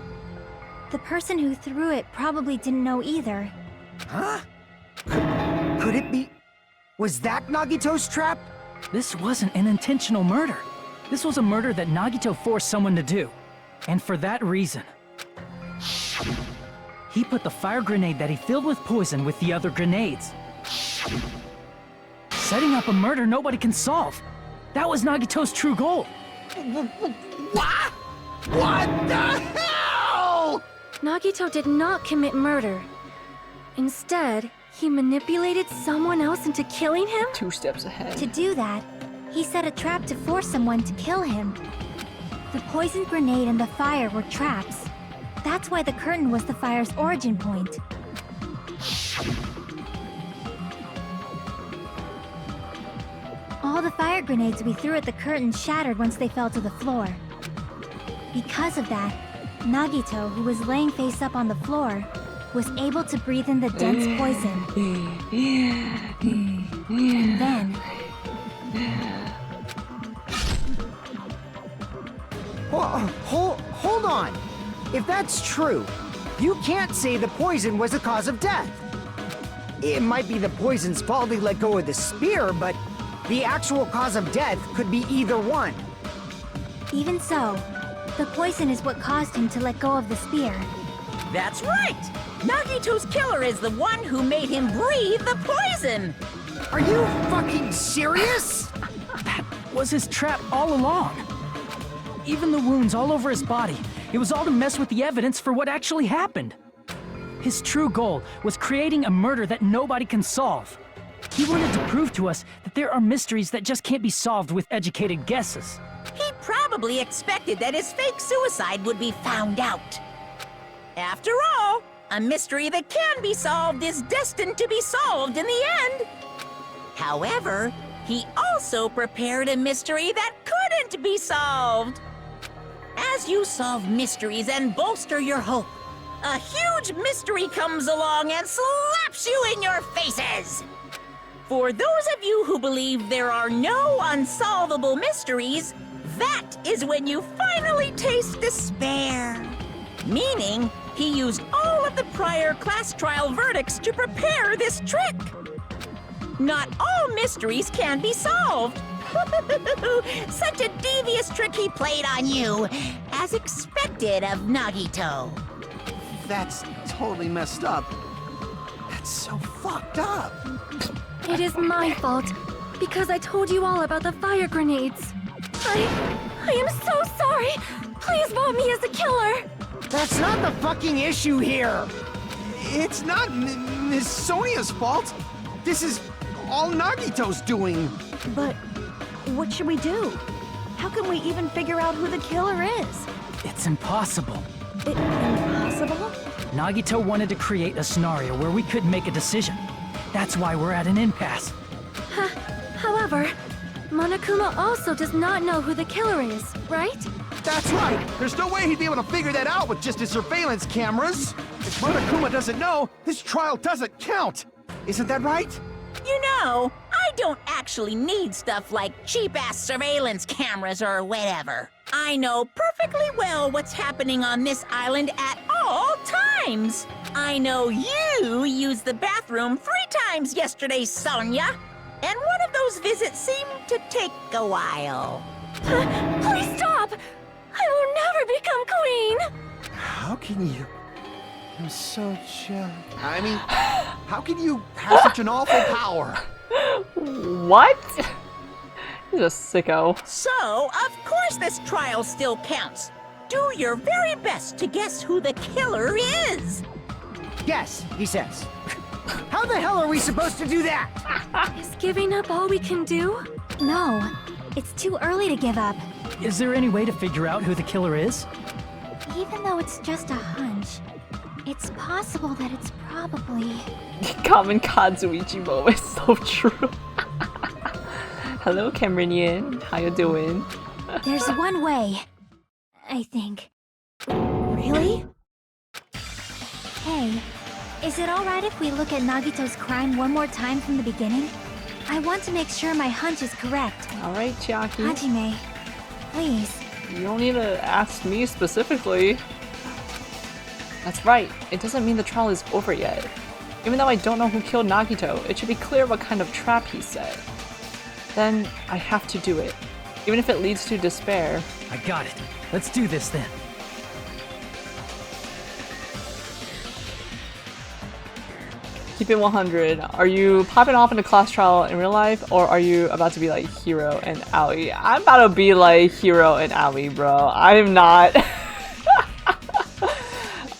The person who threw it probably didn't know either. Huh? Could it be... Was that Nagito's trap? This wasn't an intentional murder. This was a murder that Nagito forced someone to do. And for that reason, he put the fire grenade that he filled with poison with the other grenades. Setting up a murder nobody can solve. That was Nagito's true goal. What? What the hell? Nagito did not commit murder. Instead, he manipulated someone else into killing him? 2 steps ahead. To do that, he set a trap to force someone to kill him. The poisoned grenade and the fire were traps. That's why the curtain was the fire's origin point. All the fire grenades we threw at the curtain shattered once they fell to the floor. Because of that, Nagito, who was laying face up on the floor, was able to breathe in the dense poison. And then... Hold on! If that's true, you can't say the poison was the cause of death. It might be the poison's fault he let go of the spear, but the actual cause of death could be either one. Even so, the poison is what caused him to let go of the spear. That's right! Nagito's killer is the one who made him breathe the poison! Are you fucking serious? That was his trap all along. Even the wounds all over his body, it was all to mess with the evidence for what actually happened. His true goal was creating a murder that nobody can solve. He wanted to prove to us that there are mysteries that just can't be solved with educated guesses. He probably expected that his fake suicide would be found out. After all, a mystery that can be solved is destined to be solved in the end. However, he also prepared a mystery that couldn't be solved. As you solve mysteries and bolster your hope, a huge mystery comes along and slaps you in your faces. For those of you who believe there are no unsolvable mysteries, that is when you finally taste despair. Meaning, he used all of the prior class trial verdicts to prepare this trick. Not all mysteries can be solved. Such a devious trick he played on you, as expected of Nagito. That's totally messed up. That's so fucked up. It is my fault, because I told you all about the fire grenades. I am so sorry! Please vote me as the killer! That's not the fucking issue here! It's not Miss Sonia's fault. This is all Nagito's doing. But what should we do? How can we even figure out who the killer is? It's impossible. Impossible? Nagito wanted to create a scenario where we couldn't make a decision. That's why we're at an impasse. However, Monokuma also does not know who the killer is, right? That's right! There's no way he'd be able to figure that out with just his surveillance cameras! If Monokuma doesn't know, this trial doesn't count! Isn't that right? You know, I don't actually need stuff like cheap-ass surveillance cameras or whatever. I know perfectly well what's happening on this island at all times. I know you used the bathroom 3 times yesterday, Sonia. And one of those visits seemed to take a while. Please stop! I will never become queen! How can you... I'm so jealous. I mean, how can you have such an awful power? What? He's a sicko. So, of course this trial still counts. Do your very best to guess who the killer is. Yes, he says. How the hell are we supposed to do that? Is giving up all we can do? No, it's too early to give up. Is there any way to figure out who the killer is? Even though it's just a hunch, it's possible that it's probably... Common Kazuichi moment, so true. Hello, Cameronian. How you doing? There's one way, I think. Really? Hey, is it alright if we look at Nagito's crime one more time from the beginning? I want to make sure my hunch is correct. Alright, Chiaki. Hajime, please. You don't need to ask me specifically. That's right. It doesn't mean the trial is over yet. Even though I don't know who killed Nagito, it should be clear what kind of trap he set. Then I have to do it. Even if it leads to despair. I got it. Let's do this then. Keep it 100. Are you popping off in a class trial in real life, or are you about to be like Hiro and Aoi? I'm about to be like Hiro and Aoi, bro. I'm not.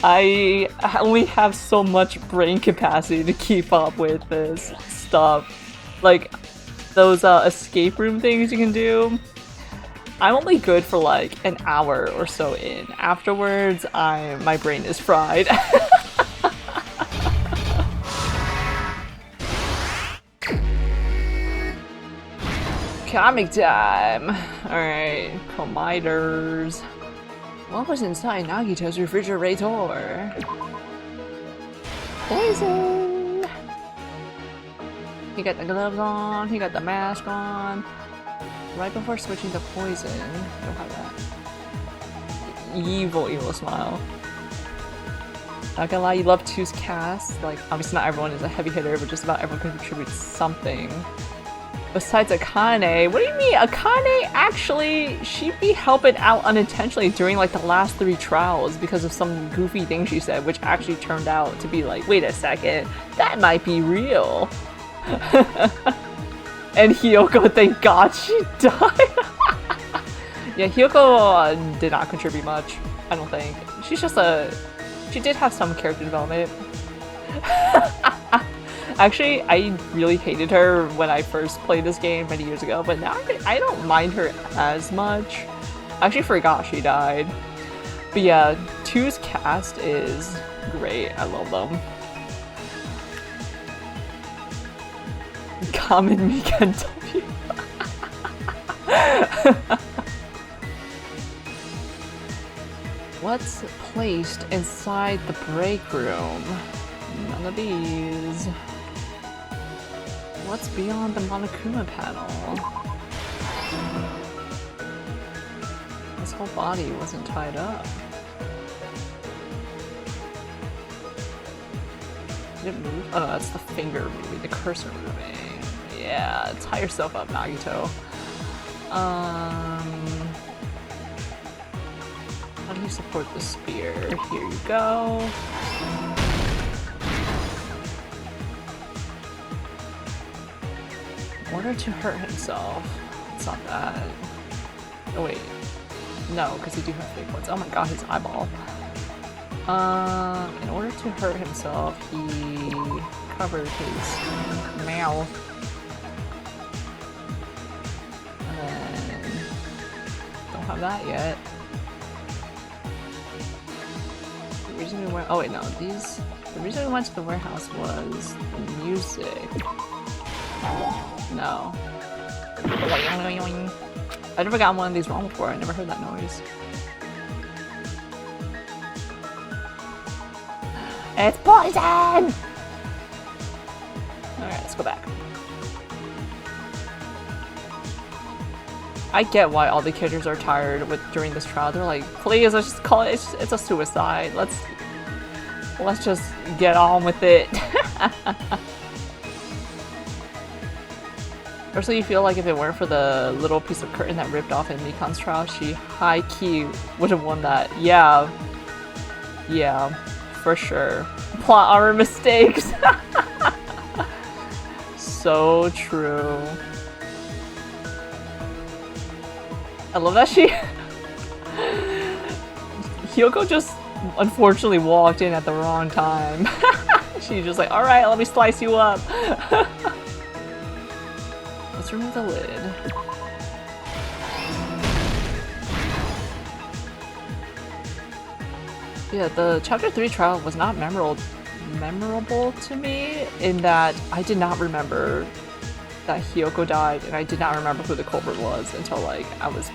I only have so much brain capacity to keep up with this stuff. Like, those escape room things you can do. I'm only good for like an hour or so in. Afterwards, my brain is fried. Comic time! Alright, colliders. What was inside Nagito's refrigerator? Poison! He got the gloves on, he got the mask on. Right before switching to poison. Don't have that. Evil smile. Not gonna lie, you love Two's cast. Like, obviously not everyone is a heavy hitter, but just about everyone contributes something. Besides Akane, what do you mean? Akane actually, she'd be helping out unintentionally during like the last 3 trials because of some goofy thing she said, which actually turned out to be like, wait a second, that might be real. And Hiyoko, thank God she died. Yeah, Hiyoko did not contribute much, I don't think. She's just she did have some character development. Actually, I really hated her when I first played this game many years ago, but now I don't mind her as much. I actually forgot she died. But yeah, 2's cast is great. I love them. Common Mika W. What's placed inside the break room? None of these. What's beyond the Monokuma panel? His whole body wasn't tied up. Did it move? Oh no, that's the finger moving, the cursor moving. Yeah, tie yourself up, Nagito. How do you support the spear? Here you go. In order to hurt himself. It's not that. Oh wait. No, because he do have big ones. Oh my god, his eyeball. In order to hurt himself, he covered his mouth. And then don't have that yet. reason we went. Oh wait, no. These. The reason we went to the warehouse was the music. No. I never got one of these wrong before. I never heard that noise. It's poison! Alright, let's go back. I get why all the characters are tired during this trial. They're like, please, let's just call it. It's a suicide. Let's just get on with it. Personally, you feel like if it weren't for the little piece of curtain that ripped off in Mikan's trial, she high-key would have won that. Yeah, for sure. Plot armor mistakes. So true. I love that she... Hyoko just unfortunately walked in at the wrong time. She's just like, alright, let me slice you up. Let's remove the lid. Yeah, the Chapter 3 trial was not memorable to me in that I did not remember that Hyoko died, and I did not remember who the culprit was until like I was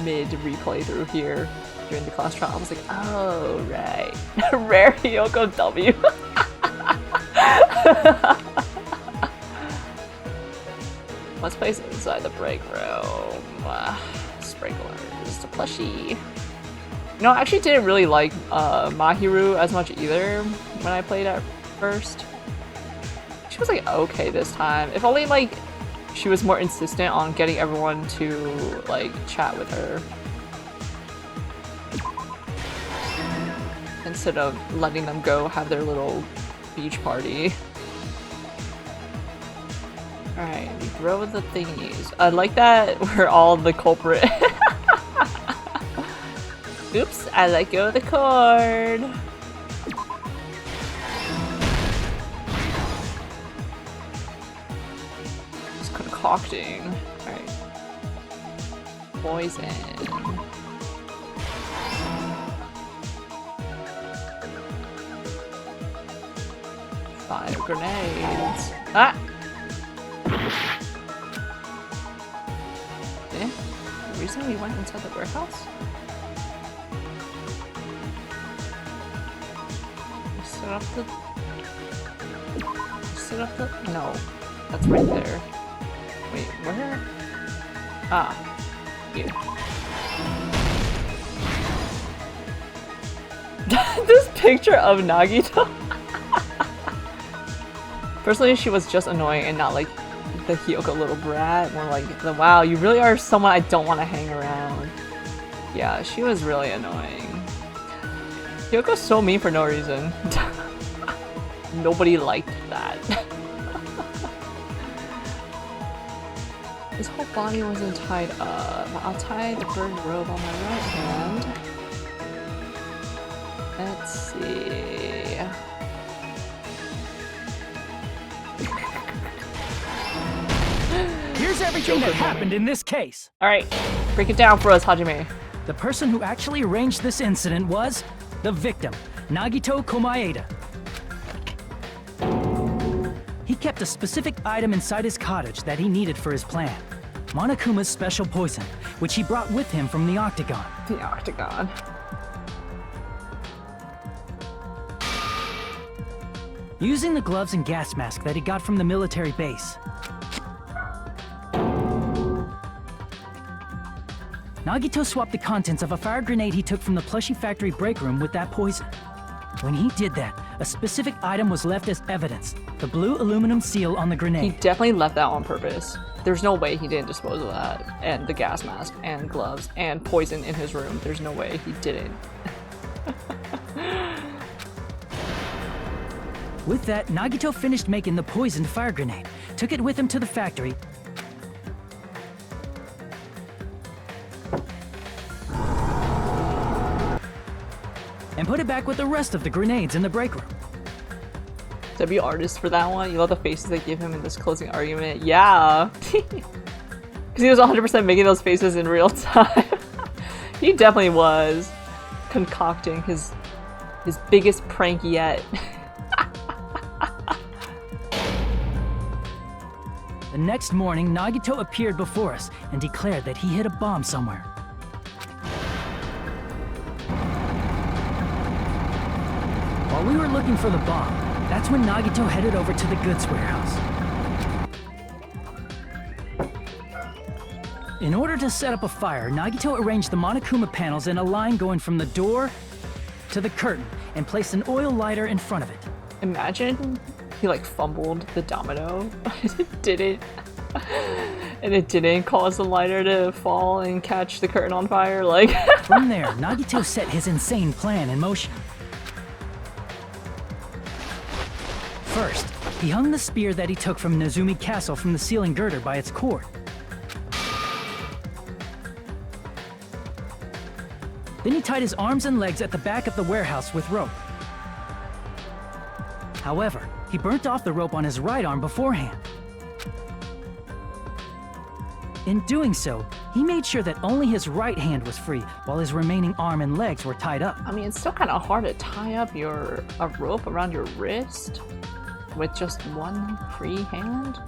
mid-replay through here during the class trial. I was like, oh right. Rare Hyoko W. Let's place it inside the break room. Sprinklers, the plushie. You know, I actually didn't really like Mahiru as much either when I played at first. She was like okay this time. If only like she was more insistent on getting everyone to like chat with her instead of letting them go have their little beach party. Alright, we throw the thingies. I like that we're all the culprit. Oops, I let go of the cord. Just concocting. Alright. Poison. Fire grenades. Ah! Eh? The reason we went inside the warehouse? Set up the... No. That's right there. Wait, where? Ah. Here. This picture of Nagito? Personally, she was just annoying and not like the Hyoko little brat. More like, wow, you really are someone I don't want to hang around. Yeah, she was really annoying. Hyoko's so mean for no reason. Nobody liked that. His whole body wasn't tied up. I'll tie the bird robe on my right hand. Let's see. Here's everything that happened in this case. Alright, break it down for us, Hajime. The person who actually arranged this incident was the victim, Nagito Komaeda. He kept a specific item inside his cottage that he needed for his plan. Monokuma's special poison, which he brought with him from the Octagon. The Octagon. Using the gloves and gas mask that he got from the military base, Nagito swapped the contents of a fire grenade he took from the plushie factory break room with that poison. When he did that, a specific item was left as evidence. The blue aluminum seal on the grenade. He definitely left that on purpose. There's no way he didn't dispose of that. And the gas mask, and gloves, and poison in his room. There's no way he didn't. With that, Nagito finished making the poisoned fire grenade, took it with him to the factory, and put it back with the rest of the grenades in the break room. W artist for that one. You love the faces they give him in this closing argument. Yeah. Because he was 100% making those faces in real time. He definitely was concocting his His biggest prank yet. The next morning, Nagito appeared before us and declared that he hid a bomb somewhere. While we were looking for the bomb, that's when Nagito headed over to the goods warehouse. In order to set up a fire, Nagito arranged the Monokuma panels in a line going from the door to the curtain and placed an oil lighter in front of it. Imagine he like fumbled the domino. It didn't. And it didn't cause the lighter to fall and catch the curtain on fire. Like From there, Nagito set his insane plan in motion. First, he hung the spear that he took from Nezumi Castle from the ceiling girder by its cord. Then he tied his arms and legs at the back of the warehouse with rope. However, he burnt off the rope on his right arm beforehand. In doing so, he made sure that only his right hand was free, while his remaining arm and legs were tied up. I mean, it's still kind of hard to tie up a rope around your wrist with just one free hand.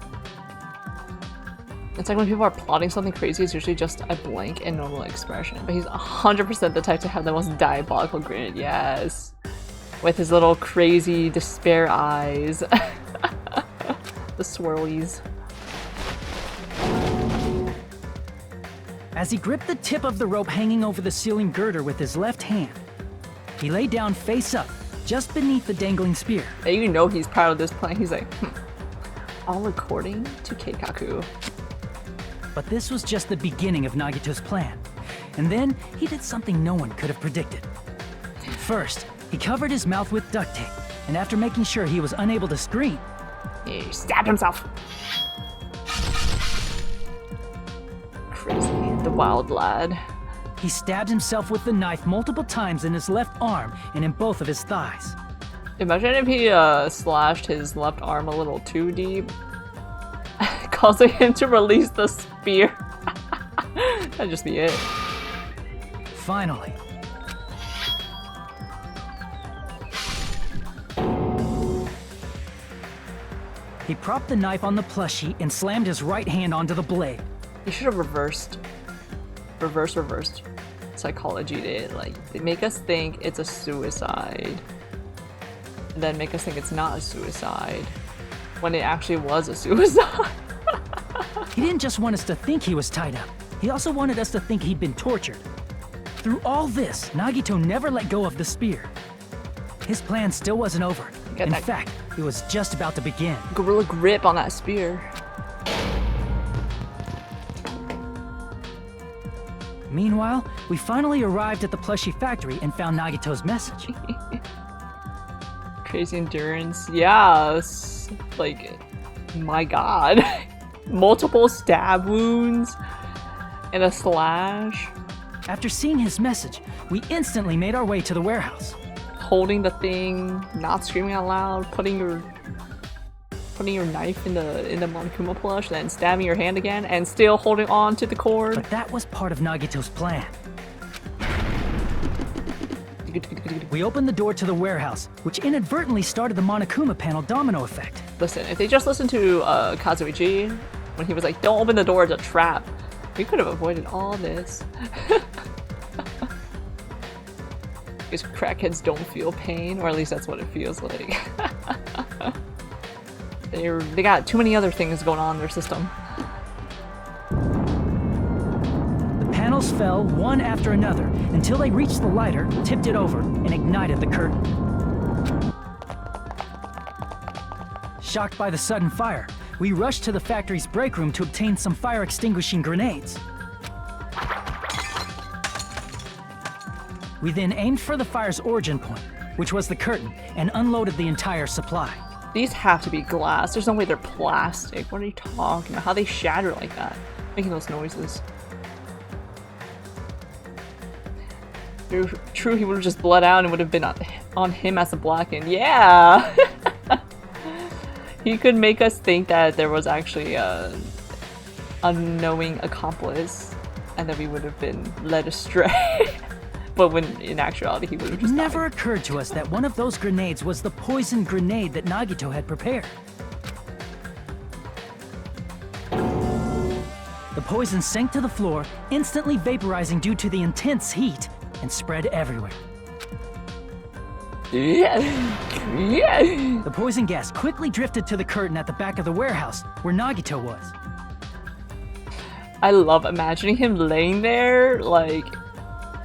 It's like when people are plotting something crazy, it's usually just a blank and normal expression. But he's 100% the type to have the most diabolical grin, yes. With his little crazy despair eyes. The swirlies. As he gripped the tip of the rope hanging over the ceiling girder with his left hand, he lay down face up, just beneath the dangling spear. And you know he's proud of this plan. He's like, all according to Keikaku. But this was just the beginning of Nagito's plan. And then, he did something no one could have predicted. First, he covered his mouth with duct tape, and after making sure he was unable to scream, he stabbed himself. Crazy, the wild lad. He stabbed himself with the knife multiple times in his left arm and in both of his thighs. Imagine if he slashed his left arm a little too deep, causing him to release the spear. That'd just be it. Finally. He propped the knife on the plushie and slammed his right hand onto the blade. You should have reversed psychology it. Like, they make us think it's a suicide, and then make us think it's not a suicide, when it actually was a suicide. He didn't just want us to think he was tied up. He also wanted us to think he'd been tortured. Through all this, Nagito never let go of the spear. His plan still wasn't over. In fact, it was just about to begin. Gorilla grip on that spear. Meanwhile, we finally arrived at the plushie factory and found Nagito's message. Crazy endurance. Yes. Like, my god. Multiple stab wounds and a slash. After seeing his message, we instantly made our way to the warehouse. Holding the thing, not screaming out loud, putting your knife in the Monokuma plush, then stabbing your hand again, and still holding on to the cord. But that was part of Nagito's plan. We opened the door to the warehouse, which inadvertently started the Monokuma panel domino effect. Listen, if they just listened to Kazuichi, when he was like, don't open the door, it's a trap, we could have avoided all this. Because crackheads don't feel pain, or at least that's what it feels like. They got too many other things going on in their system. The panels fell one after another until they reached the lighter, tipped it over, and ignited the curtain. Shocked by the sudden fire, we rushed to the factory's break room to obtain some fire-extinguishing grenades. We then aimed for the fire's origin point, which was the curtain, and unloaded the entire supply. These have to be glass. There's no way they're plastic. What are you talking about? How they shatter like that? Making those noises. True, he would have just bled out and would have been on him as a blackened. Yeah! He could make us think that there was actually a unknowing accomplice and that we would have been led astray. But when in actuality he would have It just never died. occurred to us that one of those grenades was the poison grenade that Nagito had prepared. The poison sank to the floor, instantly vaporizing due to the intense heat, and spread everywhere. Yeah. The poison gas quickly drifted to the curtain at the back of the warehouse, where Nagito was. I love imagining him laying there, like,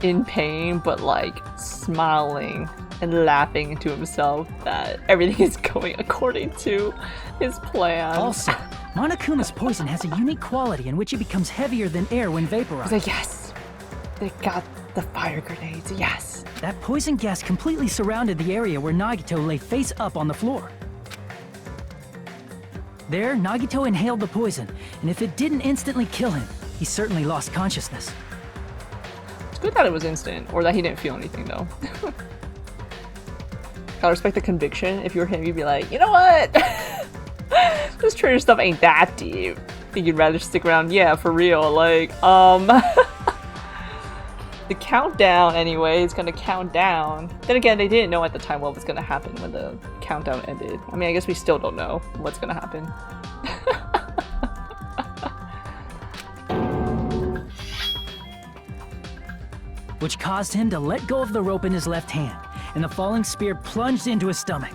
in pain, but like smiling and laughing to himself that everything is going according to his plan. Also, Monokuma's poison has a unique quality in which it becomes heavier than air when vaporized. He's like, yes, they got the fire grenades, yes. That poison gas completely surrounded the area where Nagito lay face up on the floor. There, Nagito inhaled the poison, and if it didn't instantly kill him, he certainly lost consciousness. It's good that it was instant, or that he didn't feel anything though. Gotta respect the conviction. If you were him, you'd be like, you know what? This treasure stuff ain't that deep. Think you'd rather stick around? Yeah, for real. Like, the countdown anyway is gonna count down. Then again, they didn't know at the time what was gonna happen when the countdown ended. I mean, I guess we still don't know what's gonna happen. Which caused him to let go of the rope in his left hand, and the falling spear plunged into his stomach.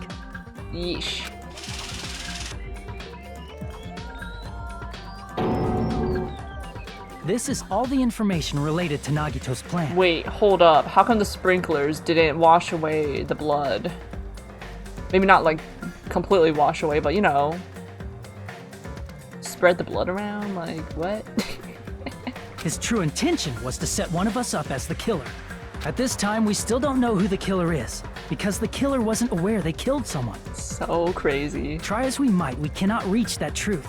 Yeesh. This is all the information related to Nagito's plan. Wait, hold up. How come the sprinklers didn't wash away the blood? Maybe not like completely wash away, but you know, spread the blood around? Like, what? His true intention was to set one of us up as the killer. At this time, we still don't know who the killer is, because the killer wasn't aware they killed someone. So crazy. Try as we might, we cannot reach that truth.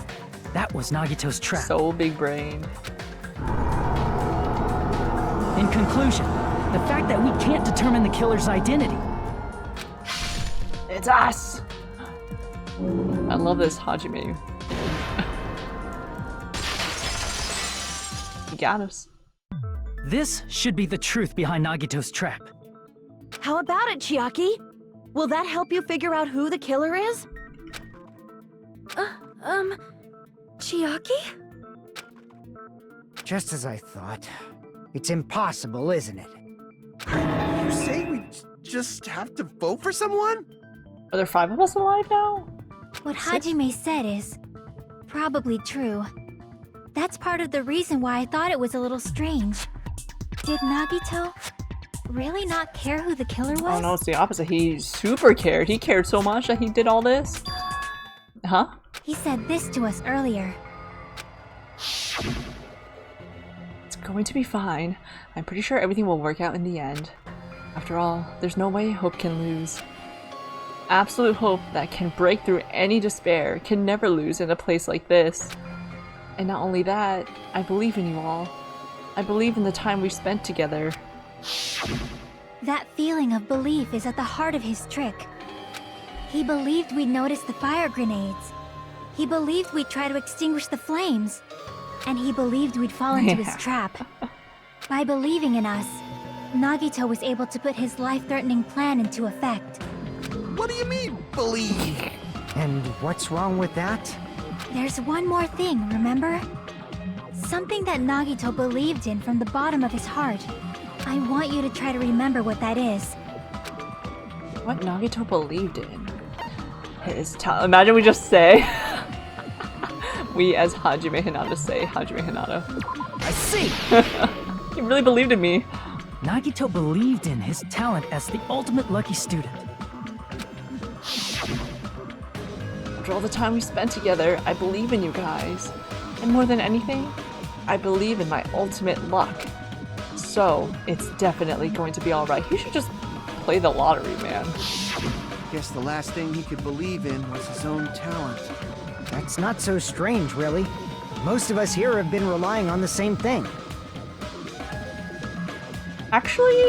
That was Nagito's trap. So big-brained. In conclusion, the fact that we can't determine the killer's identity. It's us! I love this Hajime. He got us. This should be the truth behind Nagito's trap. How about it, Chiaki? Will that help you figure out who the killer is? Chiaki? Just as I thought. It's impossible, isn't it? You say we just have to vote for someone? Are there 5 of us alive now? What Hajime said is probably true. That's part of the reason why I thought it was a little strange. Did Nagito really not care who the killer was? Oh no, it's the opposite. He super cared. He cared so much that he did all this. Huh? He said this to us earlier. It's going to be fine. I'm pretty sure everything will work out in the end. After all, there's no way hope can lose. Absolute hope that can break through any despair can never lose in a place like this. And not only that, I believe in you all. I believe in the time we spent together. That feeling of belief is at the heart of his trick. He believed we'd notice the fire grenades. He believed we'd try to extinguish the flames. And he believed we'd fall into his trap. By believing in us, Nagito was able to put his life-threatening plan into effect. What do you mean, believe? And what's wrong with that? There's one more thing, remember? Something that Nagito believed in from the bottom of his heart. I want you to try to remember what that is. What Nagito believed in? His imagine we just say. We as Hajime Hinata say Hajime Hinata. I see! He really believed in me. Nagito believed in his talent as the ultimate lucky student. After all the time we spent together, I believe in you guys. And more than anything, I believe in my ultimate luck. So, it's definitely going to be alright. He should just play the lottery, man. Guess the last thing he could believe in was his own talent. That's not so strange, really. Most of us here have been relying on the same thing. Actually,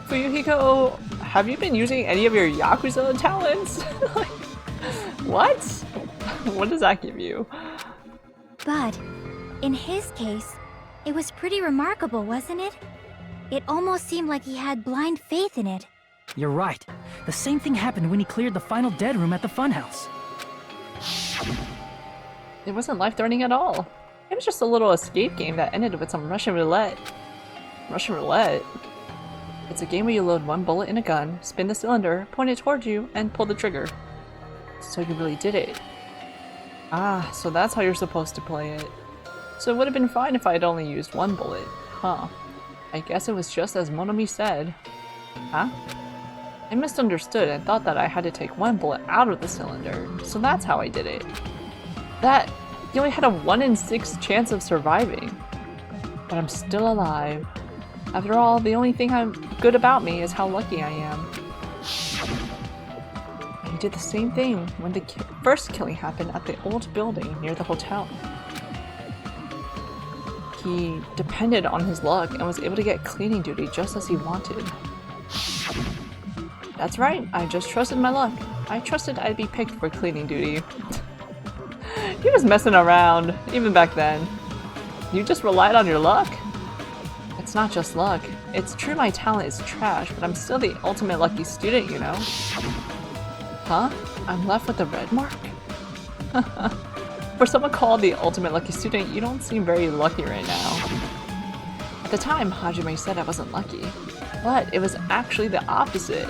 Fuyuhiko, have you been using any of your Yakuza talents? Like, what? What does that give you? But, in his case, it was pretty remarkable, wasn't it? It almost seemed like he had blind faith in it. You're right. The same thing happened when he cleared the final dead room at the funhouse. It wasn't life-threatening at all. It was just a little escape game that ended with some Russian roulette. Russian roulette? It's a game where you load one bullet in a gun, spin the cylinder, point it towards you, and pull the trigger. So you really did it. Ah, so that's how you're supposed to play it. So it would have been fine if I had only used one bullet. Huh. I guess it was just as Monomi said. Huh? I misunderstood and thought that I had to take one bullet out of the cylinder, so that's how I did it. That... you only had a 1 in 6 chance of surviving. But I'm still alive. After all, the only thing good about me is how lucky I am. He did the same thing when the first killing happened at the old building near the hotel. He depended on his luck and was able to get cleaning duty just as he wanted. That's right, I just trusted my luck. I trusted I'd be picked for cleaning duty. He was messing around, even back then. You just relied on your luck? It's not just luck. It's true my talent is trash, but I'm still the ultimate lucky student, you know? Huh? I'm left with the red mark? For someone called the ultimate lucky student, you don't seem very lucky right now. At the time, Hajime said I wasn't lucky. But it was actually the opposite.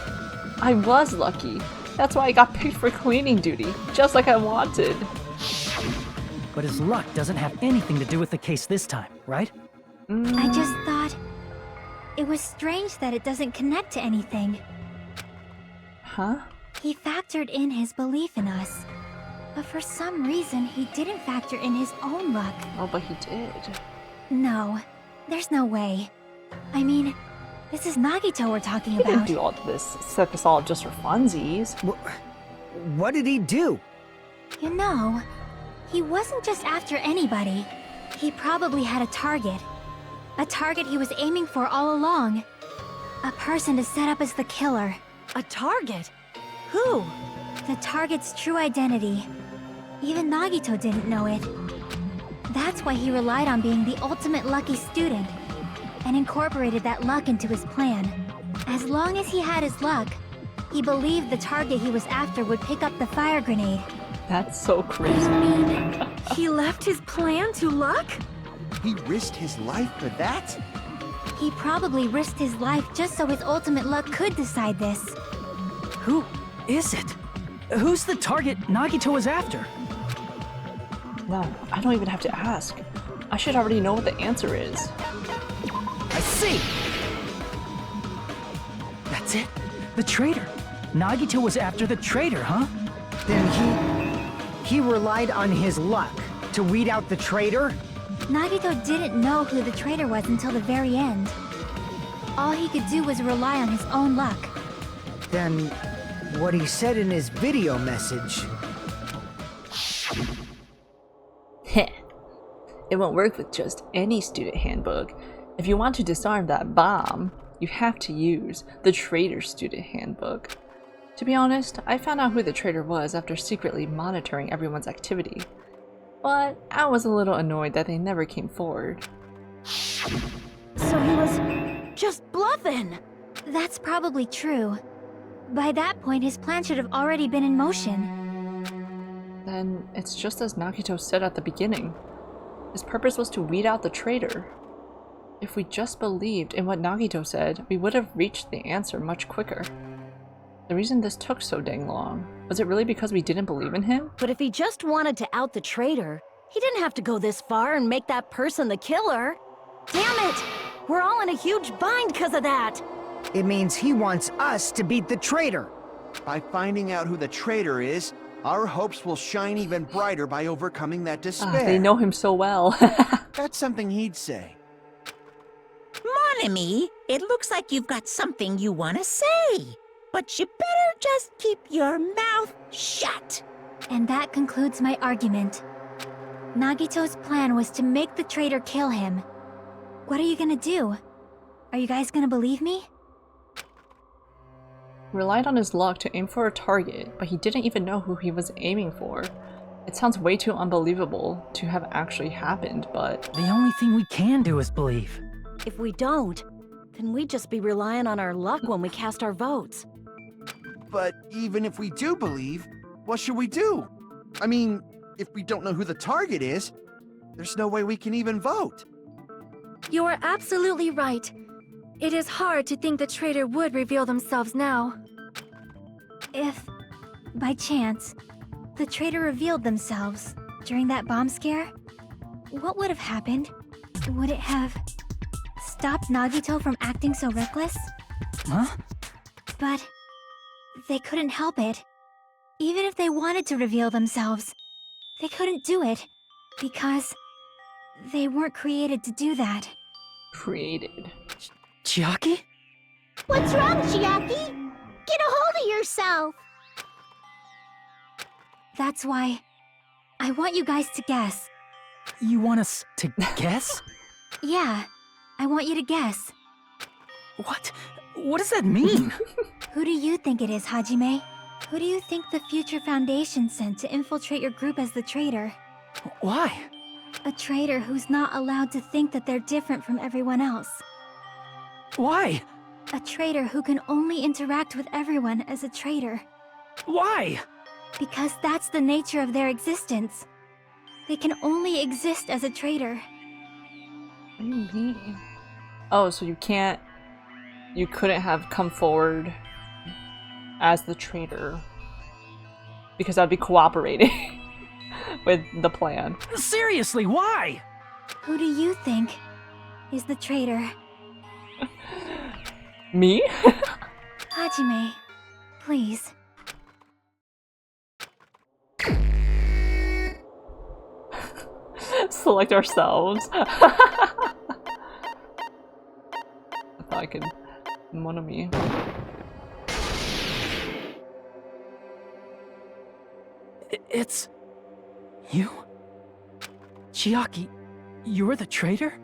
I was lucky. That's why I got picked for cleaning duty, just like I wanted. But his luck doesn't have anything to do with the case this time, right? I just thought... it was strange that it doesn't connect to anything. Huh? He factored in his belief in us. But for some reason, he didn't factor in his own luck. Oh, but he did. No. There's no way. I mean, this is Nagito we're talking He didn't about. do all this, set this all just for funsies. What did he do? You know, he wasn't just after anybody. He probably had a target. A target he was aiming for all along. A person to set up as the killer. A target? Who? The target's true identity. Even Nagito didn't know it. That's why he relied on being the ultimate lucky student, and incorporated that luck into his plan. As long as he had his luck, he believed the target he was after would pick up the fire grenade. That's so crazy. You mean he left his plan to luck? He risked his life for that? He probably risked his life just so his ultimate luck could decide this. Who is it? Who's the target Nagito was after? No, I don't even have to ask. I should already know what the answer is. I see! That's it. The traitor. Nagito was after the traitor, huh? Then he relied on his luck to weed out the traitor? Nagito didn't know who the traitor was until the very end. All he could do was rely on his own luck. Then what he said in his video message... Heh. It won't work with just any student handbook. If you want to disarm that bomb, you have to use the traitor student handbook. To be honest, I found out who the traitor was after secretly monitoring everyone's activity. But I was a little annoyed that they never came forward. So he was just bluffing. That's probably true. By that point, his plan should have already been in motion. Then it's just as Nagito said at the beginning. His purpose was to weed out the traitor. If we just believed in what Nagito said, we would have reached the answer much quicker. The reason this took so dang long, was it really because we didn't believe in him? But if he just wanted to out the traitor, he didn't have to go this far and make that person the killer. Damn it! We're all in a huge bind because of that! It means he wants us to beat the traitor. By finding out who the traitor is, our hopes will shine even brighter by overcoming that despair. They know him so well. That's something he'd say. Monami, it looks like you've got something you want to say. But you better just keep your mouth shut. And that concludes my argument. Nagito's plan was to make the traitor kill him. What are you gonna do? Are you guys gonna believe me? Relied on his luck to aim for a target, but he didn't even know who he was aiming for. It sounds way too unbelievable to have actually happened, but... The only thing we can do is believe. If we don't, Then we'd just be relying on our luck when we cast our votes. But even if we do believe, what should we do? I mean, if we don't know who the target is, there's no way we can even vote. You are absolutely right. It is hard to think the traitor would reveal themselves now. If, by chance, the traitor revealed themselves during that bomb scare, what would have happened? Would it have stopped Nagito from acting so reckless? Huh? But they couldn't help it. Even if they wanted to reveal themselves, they couldn't do it because they weren't created to do that. Created. Chiaki? What's wrong, Chiaki? Get a hold of yourself! That's why I want you guys to guess. You want us to guess? Yeah, I want you to guess. What? What does that mean? Who do you think it is, Hajime? Who do you think the Future Foundation sent to infiltrate your group as the traitor? Why? A traitor who's not allowed to think that they're different from everyone else. Why? A traitor who can only interact with everyone as a traitor. Why? Because that's the nature of their existence. They can only exist as a traitor. What do you mean? Oh, so you couldn't have come forward as the traitor because that'd be cooperating with the plan. Seriously, why? Who do you think is the traitor? Me? Hajime, please. Select ourselves. I thought I could Monami. It's you? Chiaki, you're the traitor?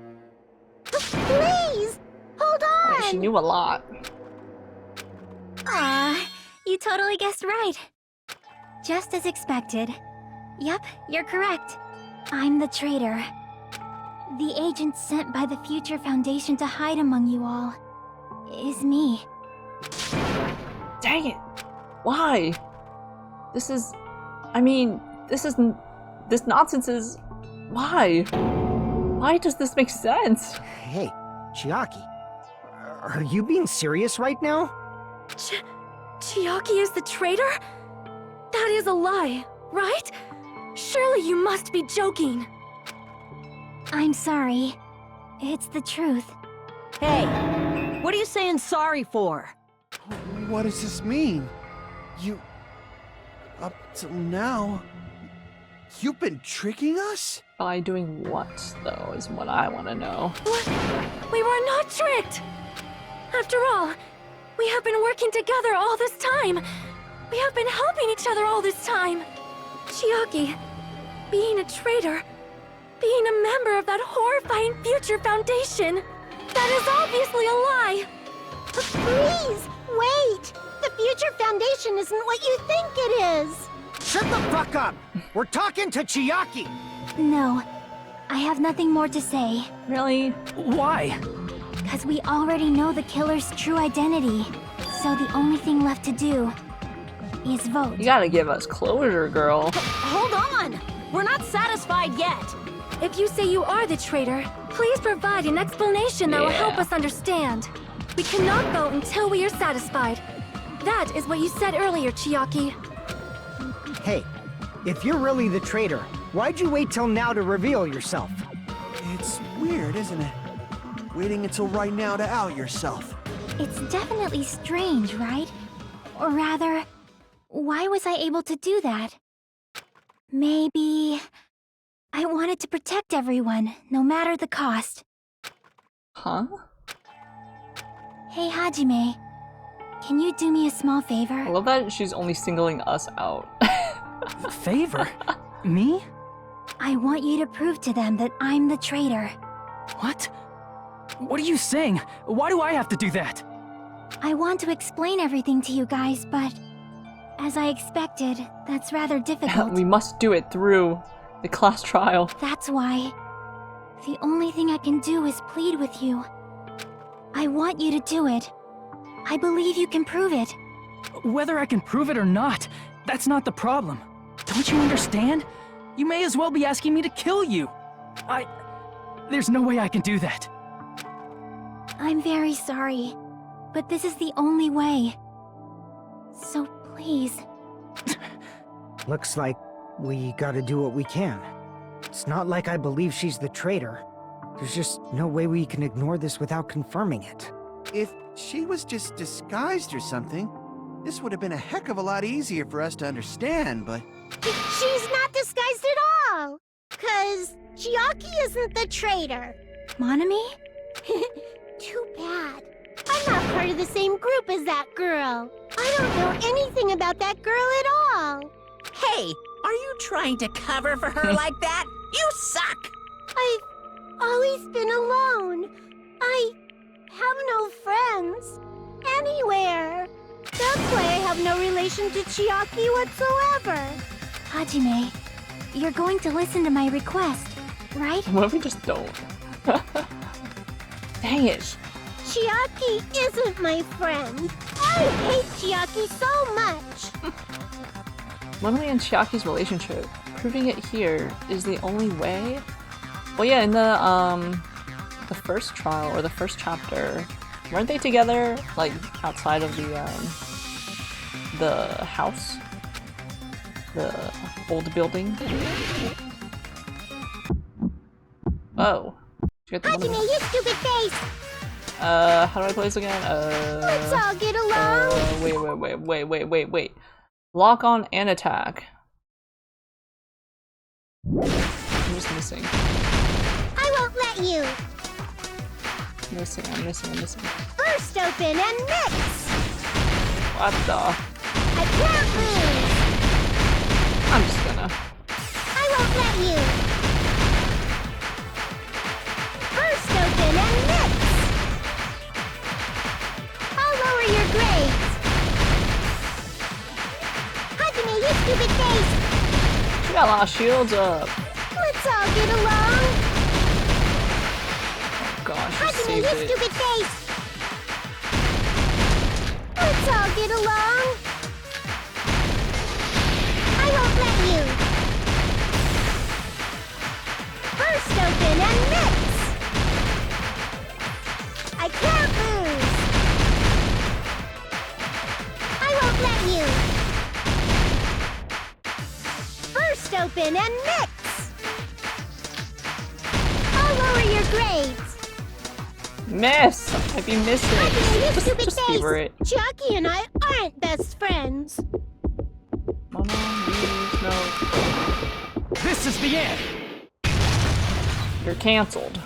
Please! Hold on! She knew a lot. Ah, you totally guessed right. Just as expected. Yep, you're correct. I'm the traitor. The agent sent by the Future Foundation to hide among you all is me. Dang it! Why? This is... I mean, this nonsense is... Why? Why does this make sense? Hey, Chiaki. Are you being serious right now? Chiaki is the traitor? That is a lie, right? Surely you must be joking. I'm sorry. It's the truth. Hey, what are you saying sorry for? What does this mean? You... Up till now... You've been tricking us? By doing what, though, is what I want to know. What? We were not tricked! After all, we have been working together all this time. We have been helping each other all this time. Chiaki, being a traitor, being a member of that horrifying Future Foundation, that is obviously a lie! Please, wait! The Future Foundation isn't what you think it is! Shut the fuck up! We're talking to Chiaki! No, I have nothing more to say. Really? Why? Because we already know the killer's true identity. So the only thing left to do is vote. You gotta give us closure, girl. Hold on! We're not satisfied yet! If you say you are the traitor, please provide an explanation that will help us understand. We cannot vote until we are satisfied. That is what you said earlier, Chiaki. Hey, if you're really the traitor, why'd you wait till now to reveal yourself? It's weird, isn't it? Waiting until right now to out yourself. It's definitely strange, right? Or rather, why was I able to do that? Maybe... I wanted to protect everyone, no matter the cost. Huh? Hey, Hajime. Can you do me a small favor? I love that she's only singling us out. Favor? Me? I want you to prove to them that I'm the traitor. What? What are you saying? Why do I have to do that? I want to explain everything to you guys, but... as I expected, that's rather difficult. We must do it through the class trial. That's why. The only thing I can do is plead with you. I want you to do it. I believe you can prove it. Whether I can prove it or not, that's not the problem. Don't you understand? You may as well be asking me to kill you. There's no way I can do that. I'm very sorry, but this is the only way. So please. Looks like we gotta do what we can. It's not like I believe she's the traitor. There's just no way we can ignore this without confirming it. If she was just disguised or something, this would have been a heck of a lot easier for us to understand, but... She's not disguised at all! 'Cause Chiaki isn't the traitor. Monami? Too bad. I'm not part of the same group as that girl. I don't know anything about that girl at all. Hey, are you trying to cover for her like that? You suck! I've always been alone. I have no friends. Anywhere. That's why I have no relation to Chiaki whatsoever. Hajime, you're going to listen to my request, right? What if we just don't? Dang it. Chiaki isn't my friend. I hate Chiaki so much. Monami and Chiaki's relationship. Proving it here is the only way? Well, yeah, in the first trial, or the first chapter, weren't they together, like, outside of the house? The old building? Oh. Hajime, you stupid face! How do I play this again? Let's all get along! Wait. Lock on and attack. I'm just missing. I won't let you! I'm missing. Burst open and mix! What the? I can't lose! I'm just gonna. I won't let you! Burst open and mix! I'll lower your grades! Hajime, you stupid face! She got a lot of shields up. Let's all get along! Oh gosh, she Hajime, saved you it. stupid face! Let's all get along! I won't let you! Burst open and mix! I can't lose! I won't let you! Burst open and mix! I'll lower your grades! Miss! I'd be missing. Hajime, you stupid Just face! fever it. Chiaki and I aren't best friends! This is the end! You're cancelled.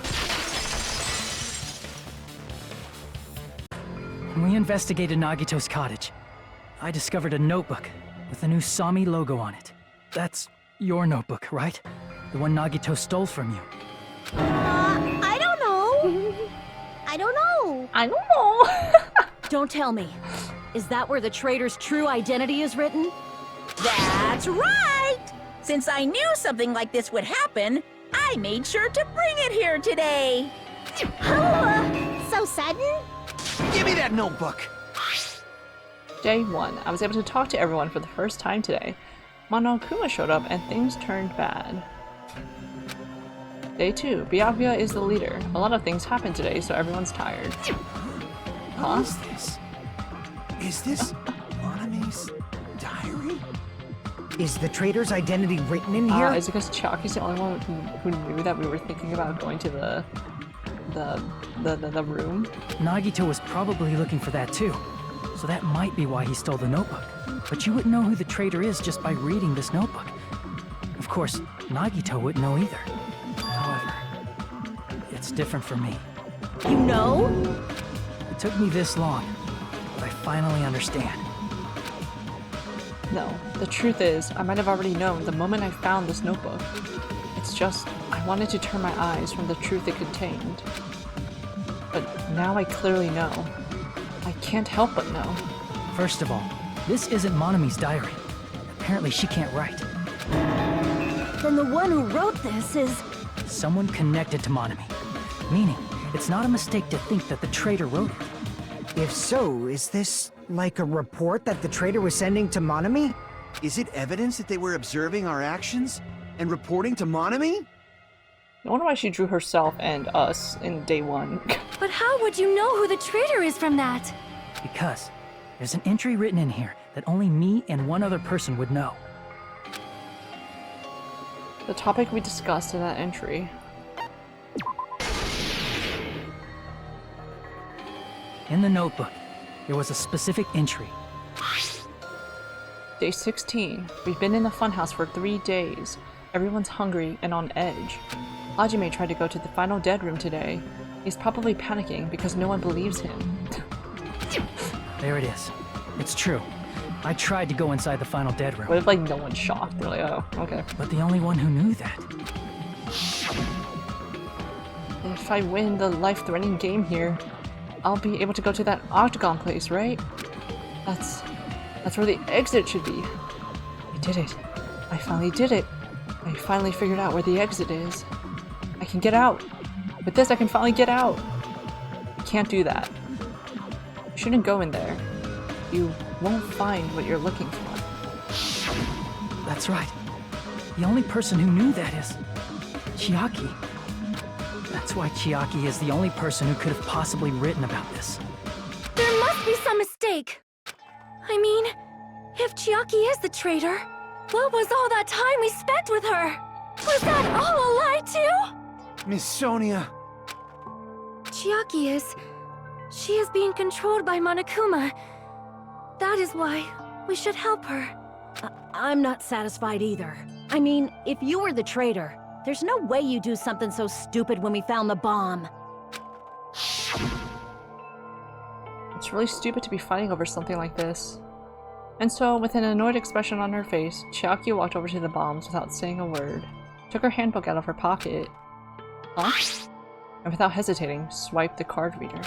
When we investigated Nagito's cottage, I discovered a notebook with the new Sami logo on it. That's your notebook, right? The one Nagito stole from you. I don't know. I don't know. I don't know. Don't tell me. Is that where the traitor's true identity is written? That's right! Since I knew something like this would happen, I made sure to bring it here today. So sudden? Give me that notebook! Day 1. I was able to talk to everyone for the first time today. Monokuma showed up and things turned bad. Day 2. Byakuya is the leader. A lot of things happened today, so everyone's tired. What is this? Is this Monami's diary? Is the traitor's identity written in here? Is it because Chiaki's the only one who knew that we were thinking about going to the room? Nagito was probably looking for that too, so that might be why he stole the notebook. But you wouldn't know who the traitor is just by reading this notebook. Of course, Nagito wouldn't know either. However, it's different for me. You know? It took me this long, but I finally understand. No, the truth is, I might have already known the moment I found this notebook. It's just, I wanted to turn my eyes from the truth it contained. But now I clearly know. I can't help but know. First of all, this isn't Monami's diary. Apparently she can't write. Then the one who wrote this is... Someone connected to Monami. Meaning, It's not a mistake to think that the traitor wrote it. If so, is this like a report that the traitor was sending to Monami? Is it evidence that they were observing our actions and reporting to Monami? I wonder why she drew herself and us in day 1. But how would you know who the traitor is from that? Because there's an entry written in here that only me and one other person would know. The topic we discussed in that entry. In the notebook, there was a specific entry. Day 16. We've been in the funhouse for 3 days. Everyone's hungry and on edge. Hajime tried to go to the final dead room today. He's probably panicking because no one believes him. There it is. It's true. I tried to go inside the final dead room. What if, like, no one's shocked? They're like, oh, okay. But the only one who knew that. If I win the life-threatening game here, I'll be able to go to that octagon place, right? That's where the exit should be. I did it. I finally did it. I finally figured out where the exit is. I can get out. With this, I can finally get out. You can't do that. You shouldn't go in there. You won't find what you're looking for. That's right. The only person who knew that is Chiaki. That's why Chiaki is the only person who could have possibly written about this. There must be some mistake. I mean, if Chiaki is the traitor, what was all that time we spent with her? Was that all a lie too? Miss Sonia. Chiaki is... She is being controlled by Monokuma. That is why we should help her. I'm not satisfied either. I mean, if you were the traitor, there's no way you'd do something so stupid when we found the bomb. It's really stupid to be fighting over something like this. And so, with an annoyed expression on her face, Chiaki walked over to the bombs without saying a word, took her handbook out of her pocket, and without hesitating, swiped the card reader.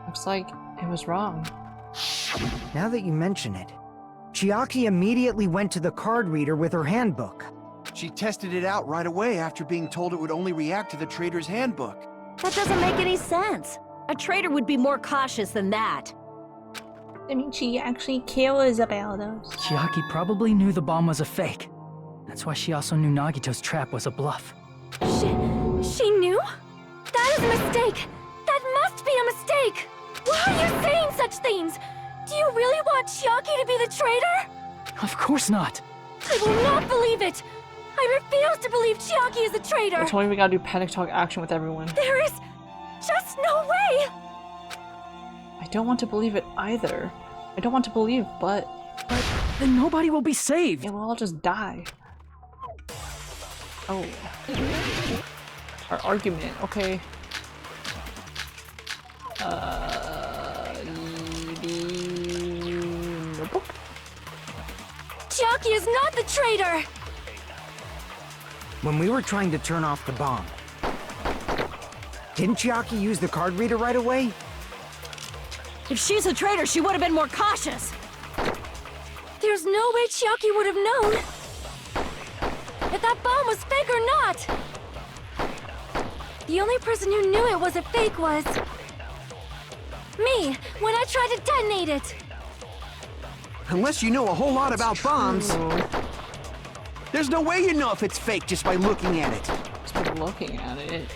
Looks like it was wrong. Now that you mention it, Chiaki immediately went to the card reader with her handbook. She tested it out right away after being told it would only react to the traitor's handbook. That doesn't make any sense. A traitor would be more cautious than that. I mean, she actually cares about us. Chiaki probably knew the bomb was a fake. That's why she also knew Nagito's trap was a bluff. She knew? That is a mistake! That must be a mistake! Why are you saying such things? Do you really want Chiaki to be the traitor? Of course not! I will not believe it! I refuse to believe Chiaki is a traitor! I told you we gotta do panic talk action with everyone. There is just no way! I don't want to believe it either. I don't want to believe, but then nobody will be saved! Yeah, we'll all just die. Oh. Our argument, okay. Notebook? Chiaki is not the traitor! When we were trying to turn off the bomb, didn't Chiaki use the card reader right away? If she's a traitor, she would have been more cautious. There's no way Chiaki would have known if that bomb was fake or not. The only person who knew it was a fake was me, when I tried to detonate it. Unless you know a whole lot about bombs. There's no way you know if it's fake just by looking at it. Just by looking at it.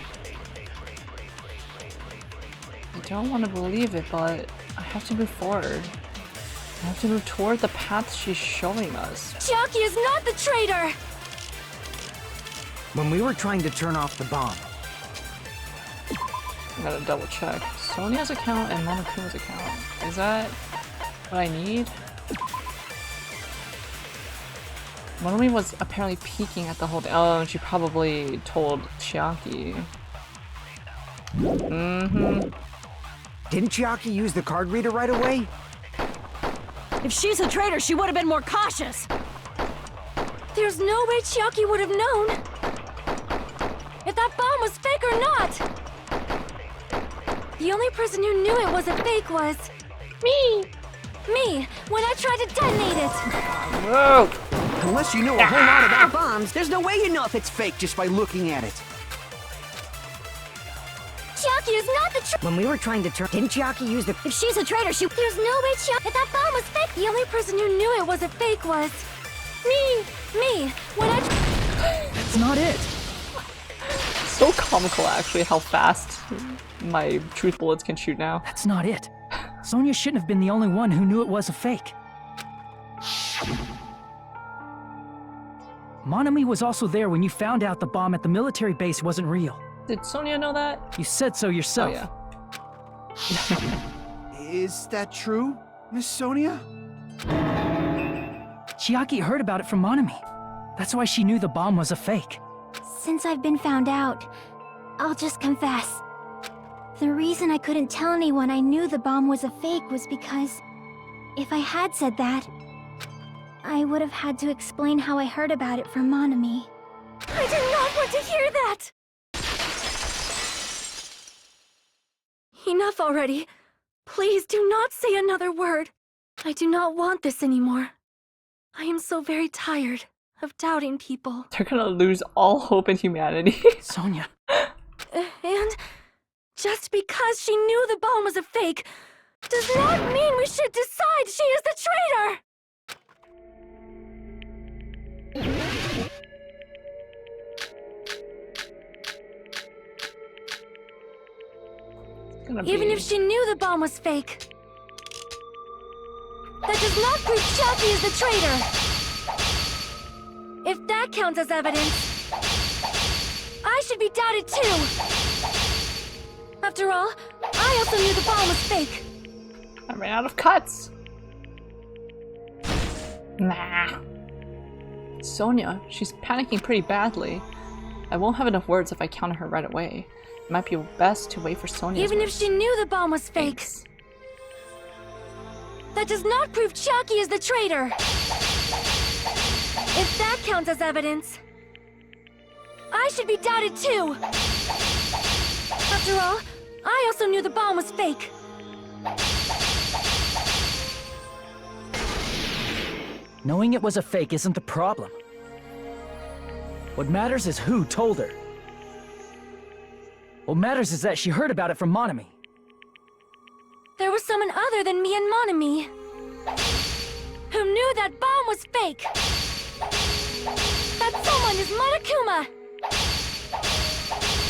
I don't want to believe it, but I have to move forward. I have to move toward the path she's showing us. Chiaki is not the traitor! When we were trying to turn off the bomb. I gotta double check. Sonia's account and Monokuma's account. Is that what I need? Monomi was apparently peeking at the whole thing. Oh, and she probably told Chiaki. Didn't Chiaki use the card reader right away? If she's a traitor, she would have been more cautious. There's no way Chiaki would have known if that bomb was fake or not. The only person who knew it was a fake was me. Me, when I tried to detonate it. Whoa! Unless you know a whole lot about bombs, there's no way you know if it's fake just by looking at it. Chiaki is not the traitor! When we were trying to turn... Didn't Chiaki use the... If she's a traitor, there's no way Chiaki... If that bomb was fake, the only person who knew it wasn't fake was... Me! When I... That's not it. So comical, actually, how fast my truth bullets can shoot now. That's not it. Sonia shouldn't have been the only one who knew it was a fake. Monami was also there when you found out the bomb at the military base wasn't real. Did Sonia know that? You said so yourself. Oh, yeah. Is that true, Miss Sonia? Chiaki heard about it from Monami. That's why she knew the bomb was a fake. Since I've been found out, I'll just confess. The reason I couldn't tell anyone I knew the bomb was a fake was because if I had said that, I would have had to explain how I heard about it from Monami. I did not want to hear that! Enough already. Please do not say another word. I do not want this anymore. I am so very tired of doubting people. They're gonna lose all hope in humanity. Sonia. And just because she knew the bomb was a fake does not mean we should decide she is the traitor! Even if she knew the bomb was fake, that does not prove Chiaki is the traitor! If that counts as evidence, I should be doubted too! After all, I also knew the bomb was fake! I ran out of cuts! Nah. Sonia, she's panicking pretty badly. I won't have enough words if I counter her right away. It might be best to wait for Sonia. Even if she knew the bomb was fake, that does not prove Chiaki is the traitor! If that counts as evidence, I should be doubted too! After all, I also knew the bomb was fake! Knowing it was a fake isn't the problem. What matters is who told her. What matters is that she heard about it from Monami. There was someone other than me and Monami who knew that bomb was fake! That someone is Monokuma!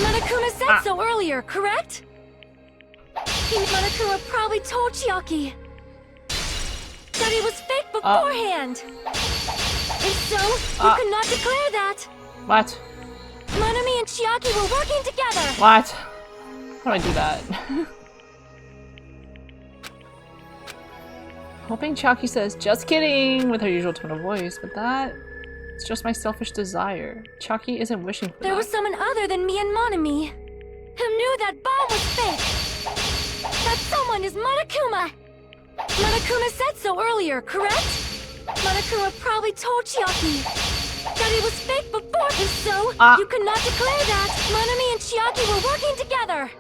Monokuma said so earlier, correct? Monokuma probably told Chiaki that it was fake beforehand! If so, you could not declare that! What? Monami and Chiaki were working together! What? How do I do that? Hoping Chiaki says, "Just kidding," with her usual tone of voice, but that... it's just my selfish desire. Chiaki isn't wishing for that. There was someone other than me and Monami who knew that bomb was fake! That someone is Monokuma! Monokuma said so earlier, correct? Monokuma probably told Chiaki that it was fake before. If so, you could not declare that! Monami and Chiaki were working together!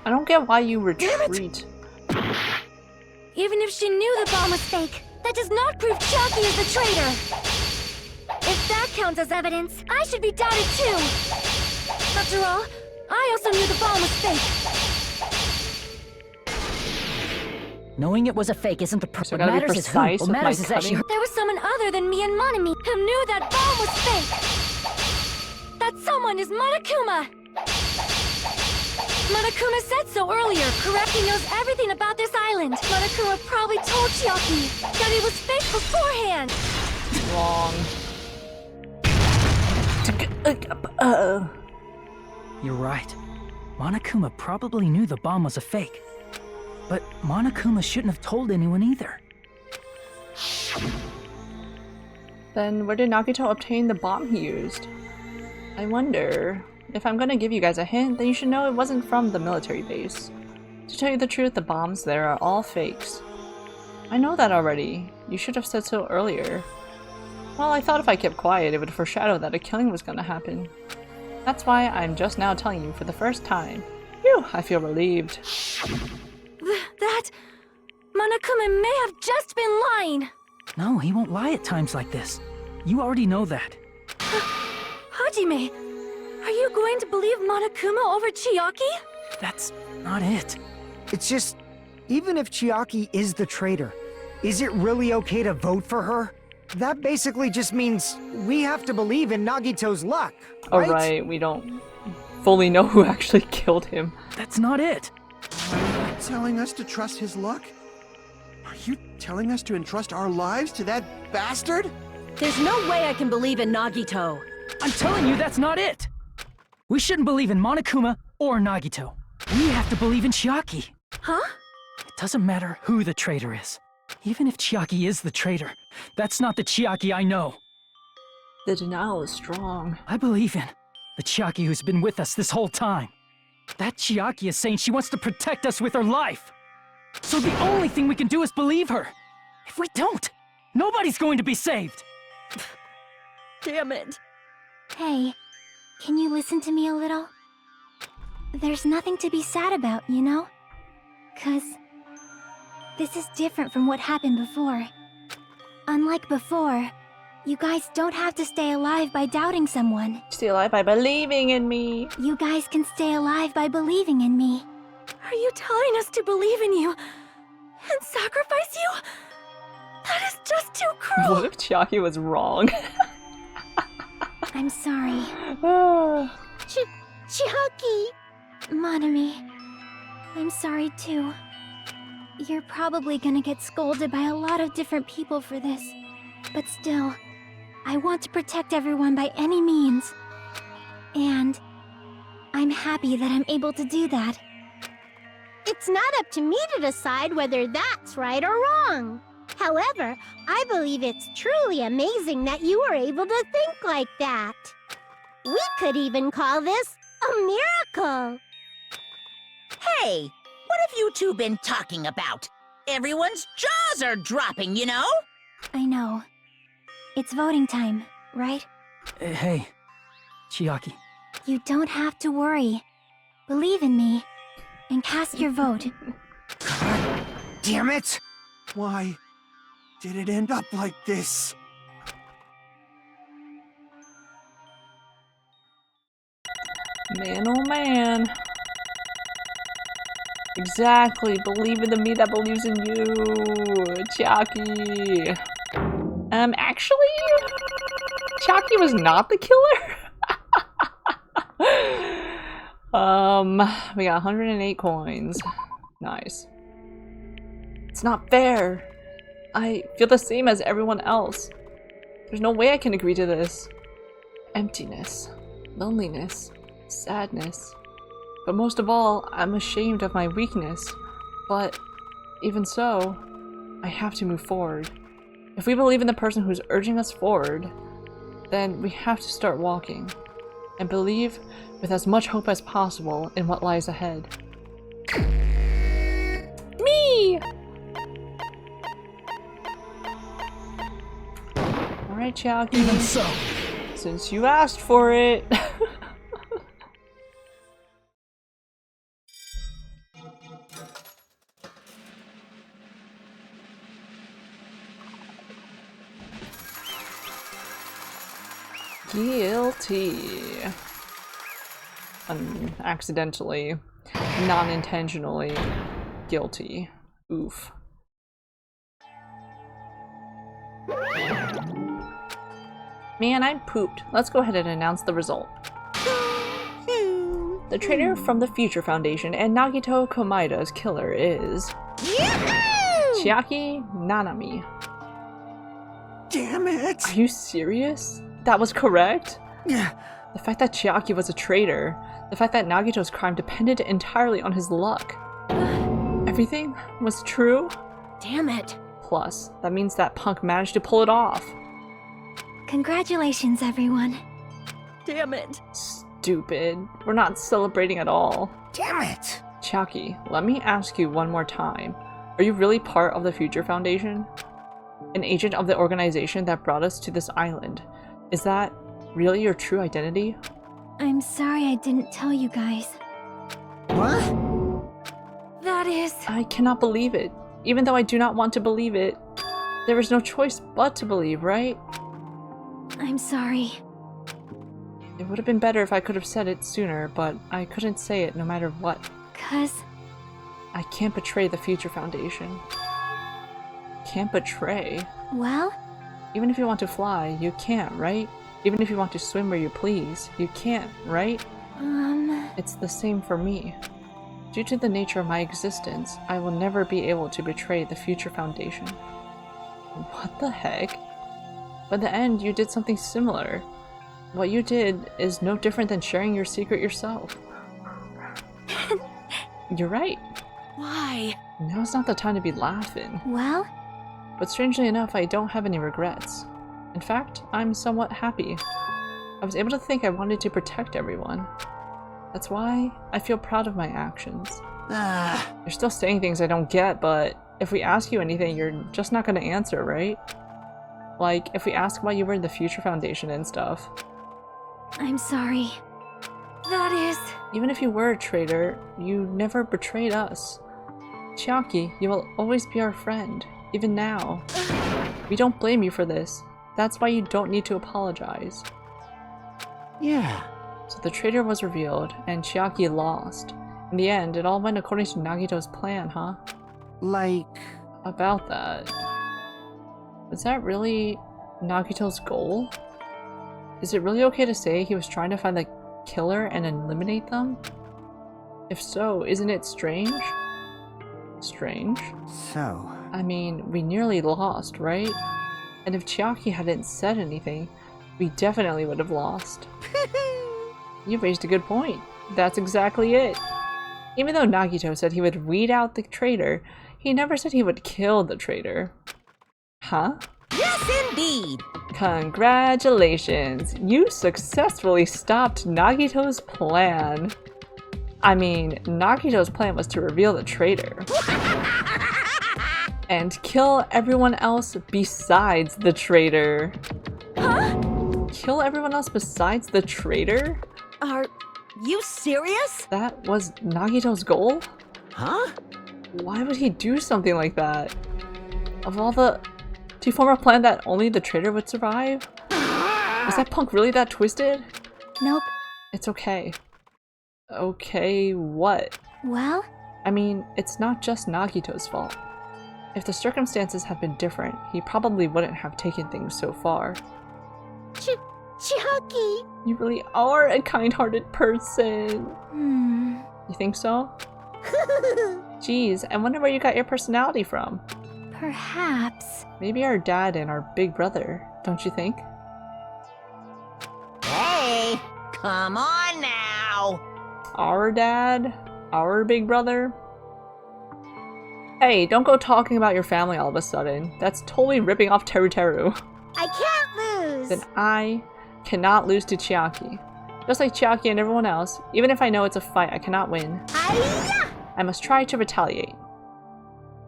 I don't get why you retreat. Even if she knew the bomb was fake, that does not prove Chiaki is the traitor! If that counts as evidence, I should be doubted too! After all, I also knew the bomb was fake! Knowing it was a fake isn't the So problem. I gotta be precise with my cutting. There was someone other than me and Monami who knew that bomb was fake! That someone is Monokuma! Monokuma said so earlier, correct? He knows everything about this island. Monokuma probably told Chiaki that it was fake beforehand! Wrong. You're right. Monokuma probably knew the bomb was a fake. But Monokuma shouldn't have told anyone either. Then where did Nagito obtain the bomb he used? I wonder... if I'm gonna give you guys a hint, then you should know it wasn't from the military base. To tell you the truth, the bombs there are all fakes. I know that already. You should have said so earlier. Well, I thought if I kept quiet, it would foreshadow that a killing was gonna happen. That's why I'm just now telling you for the first time. Phew, I feel relieved. That... Monokuma may have just been lying! No, he won't lie at times like this. You already know that. Hajime, Are you going to believe Monokuma over Chiaki? That's not it. It's just, even if Chiaki is the traitor, is it really okay to vote for her? That basically just means we have to believe in Nagito's luck, Oh, right? right, we don't fully know who actually killed him. That's not it. Are you telling us to trust his luck? Are you telling us to entrust our lives to that bastard? There's no way I can believe in Nagito. I'm telling you, that's not it. We shouldn't believe in Monokuma or Nagito. We have to believe in Chiaki. Huh? It doesn't matter who the traitor is. Even if Chiaki is the traitor, that's not the Chiaki I know. The denial is strong. I believe in the Chiaki who's been with us this whole time. That Chiaki is saying she wants to protect us with her life. So the only thing we can do is believe her. If we don't, nobody's going to be saved. Damn it. Hey, can you listen to me a little? There's nothing to be sad about, you know? 'Cause this is different from what happened before. Unlike before, you guys don't have to stay alive by doubting someone. Stay alive by believing in me. You guys can stay alive by believing in me. Are you telling us to believe in you and sacrifice you? That is just too cruel. What if Chiaki was wrong? I'm sorry. Chiaki! Monami, I'm sorry too. You're probably gonna get scolded by a lot of different people for this. But still, I want to protect everyone by any means. And I'm happy that I'm able to do that. It's not up to me to decide whether that's right or wrong. However, I believe it's truly amazing that you were able to think like that. We could even call this a miracle. Hey, what have you two been talking about? Everyone's jaws are dropping, you know? I know. It's voting time, right? Hey, Chiaki. You don't have to worry. Believe in me, and cast your vote. God damn it! Why did it end up like this? Man, oh man. Exactly. Believe in the me that believes in you. Chiaki. Actually, Chiaki was not the killer. We got 108 coins. Nice. It's not fair. I feel the same as everyone else. There's no way I can agree to this. Emptiness, loneliness, sadness. But most of all, I'm ashamed of my weakness. But even so, I have to move forward. If we believe in the person who's urging us forward, then we have to start walking. And believe with as much hope as possible in what lies ahead. Me! Alright, Chiaki. Even so. Since you asked for it. Guilty. Accidentally, non-intentionally guilty. Oof. Man, I'm pooped. Let's go ahead and announce the result. The traitor from the Future Foundation and Nagito Komaida's killer is... Chiaki Nanami. Damn it! Are you serious? That was correct? Yeah. The fact that Chiaki was a traitor, the fact that Nagito's crime depended entirely on his luck. Everything was true? Damn it. Plus, that means that punk managed to pull it off. Congratulations, everyone. Damn it. Stupid. We're not celebrating at all. Damn it! Chiaki, let me ask you one more time. Are you really part of the Future Foundation? An agent of the organization that brought us to this island? Is that really your true identity? I'm sorry I didn't tell you guys. What? That is... I cannot believe it. Even though I do not want to believe it. There is no choice but to believe, right? I'm sorry. It would have been better if I could have said it sooner, but I couldn't say it no matter what. 'Cause... I can't betray the Future Foundation. Can't betray? Well? Even if you want to fly, you can't, right? Even if you want to swim where you please, you can't, right? It's the same for me. Due to the nature of my existence, I will never be able to betray the Future Foundation. What the heck? By the end, you did something similar. What you did is no different than sharing your secret yourself. You're right. Why? Now's not the time to be laughing. Well? But strangely enough, I don't have any regrets. In fact, I'm somewhat happy. I was able to think I wanted to protect everyone. That's why I feel proud of my actions. You're still saying things I don't get, but if we ask you anything, you're just not gonna answer, right? Like, if we ask why you were in the Future Foundation and stuff. I'm sorry. That is... Even if you were a traitor, you never betrayed us. Chiaki, you will always be our friend, even now. We don't blame you for this. That's why you don't need to apologize. Yeah. So the traitor was revealed, and Chiaki lost. In the end, it all went according to Nagito's plan, huh? Like... About that. Was that really Nagito's goal? Is it really okay to say he was trying to find the killer and eliminate them? If so, isn't it strange? Strange? So... I mean, we nearly lost, right? And if Chiaki hadn't said anything, we definitely would have lost. You raised a good point. That's exactly it. Even though Nagito said he would weed out the traitor, he never said he would kill the traitor. Huh? Yes, indeed! Congratulations! You successfully stopped Nagito's plan. I mean, Nagito's plan was to reveal the traitor. And kill everyone else besides the traitor. Huh? Kill everyone else besides the traitor? Are you serious? That was Nagito's goal? Huh? Why would he do something like that? Of all the... Do you form a plan that only the traitor would survive? Was that punk really that twisted? Nope. It's okay. Okay, what? Well? I mean, it's not just Nagito's fault. If the circumstances had been different, he probably wouldn't have taken things so far. Chiaki! You really are a kind-hearted person. You think so? Jeez, I wonder where you got your personality from. Perhaps. Maybe our dad and our big brother, don't you think? Hey, come on now! Our dad? Our big brother? Hey, don't go talking about your family all of a sudden. That's totally ripping off Teru Teru. I can't lose! Then I cannot lose to Chiaki. Just like Chiaki and everyone else, even if I know it's a fight I cannot win, Hi-ya! I must try to retaliate.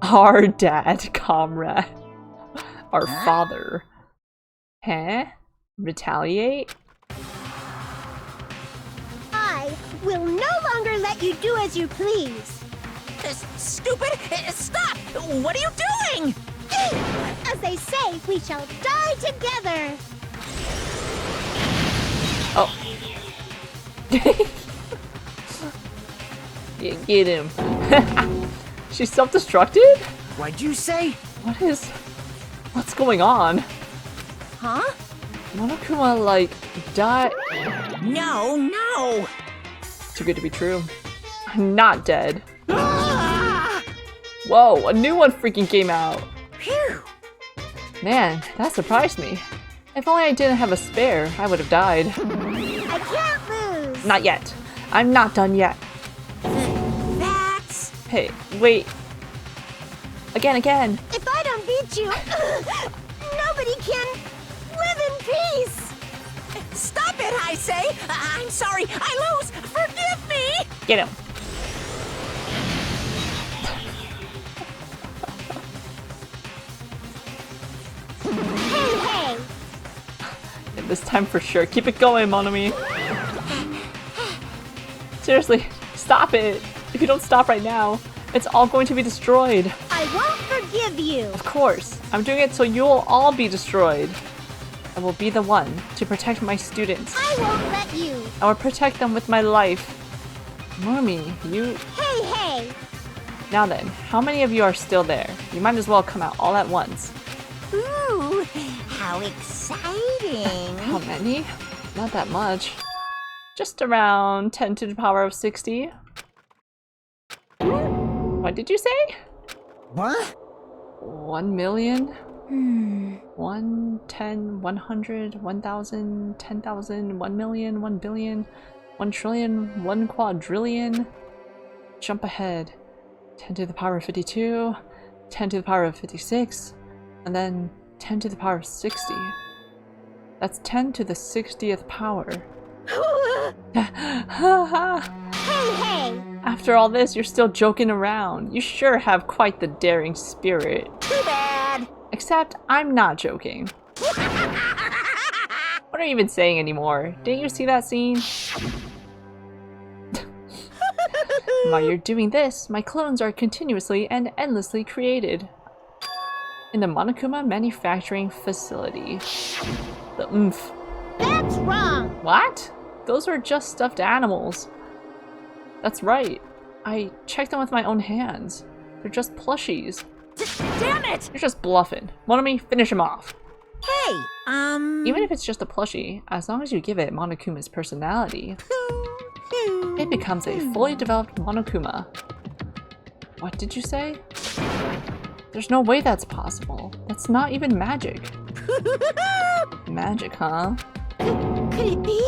Our dad, comrade. Our father. Huh? Retaliate? I will no longer let you do as you please. Stupid! Stop! What are you doing? As they say, we shall die together. Oh. Yeah, get him. She's self-destructed? What'd you say? What's going on? Huh? Monokuma, like, died. No! Too good to be true. I'm not dead. Whoa, a new one freaking came out. Phew! Man, that surprised me. If only I didn't have a spare, I would have died. I can't lose. Not yet. I'm not done yet. That's... Hey, wait. Again. If I don't beat you, nobody can live in peace. Stop it, I say! I'm sorry, I lose! Forgive me! Get him. Hey! And this time for sure. Keep it going, Monomi. Seriously, stop it. If you don't stop right now, it's all going to be destroyed. I won't forgive you. Of course. I'm doing it so you'll all be destroyed. I will be the one to protect my students. I won't let you. I will protect them with my life. Mommy, you... Hey, hey. Now then, how many of you are still there? You might as well come out all at once. Ooh, how exciting. How many? Not that much. Just around 10 to the power of 60. What did you say? What? 1 million? 1, 10, 100, 1,000, 10,000, 1 million, 1 billion, 1 trillion, 1 quadrillion. Jump ahead. 10 to the power of 52, 10 to the power of 56, and then 10 to the power of 60. That's 10 to the 60th power. Hey, hey. After all this, you're still joking around. You sure have quite the daring spirit. Too bad. Except, I'm not joking. What are you even saying anymore? Didn't you see that scene? While you're doing this, my clones are continuously and endlessly created. In the Monokuma manufacturing facility. The oomph. That's wrong. What? Those are just stuffed animals. That's right. I checked them with my own hands. They're just plushies. Damn it! You're just bluffing. Monomi, finish him off. Hey, Even if it's just a plushie, as long as you give it Monokuma's personality, it becomes a fully developed Monokuma. What did you say? There's no way that's possible. That's not even magic. Magic, huh? Could it be?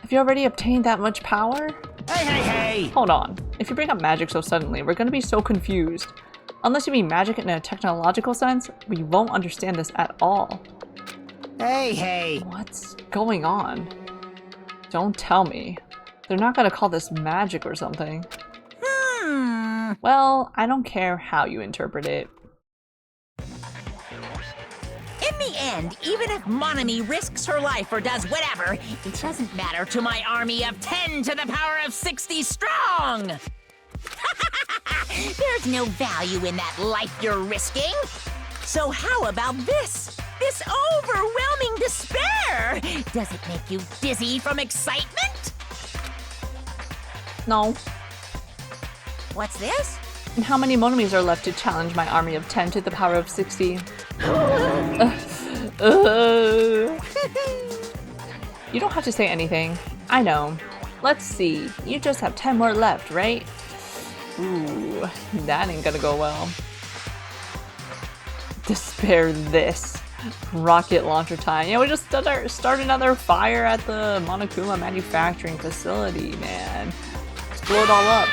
Have you already obtained that much power? Hey, hey, hey! Hold on. If you bring up magic so suddenly, we're gonna be so confused. Unless you mean magic in a technological sense, we won't understand this at all. Hey, hey. What's going on? Don't tell me. They're not gonna call this magic or something. Well, I don't care how you interpret it. In the end, even if Monomi risks her life or does whatever, it doesn't matter to my army of 10 to the power of 60 strong! There's no value in that life you're risking. So how about this? This overwhelming despair! Does it make you dizzy from excitement? No. What's this? And how many Monomis are left to challenge my army of 10 to the power of 60? You don't have to say anything. I know. Let's see. You just have 10 more left, right? Ooh, that ain't gonna go well. Despair this. Rocket launcher time. Yeah, we just start another fire at the Monokuma manufacturing facility, man. Let's blow it all up.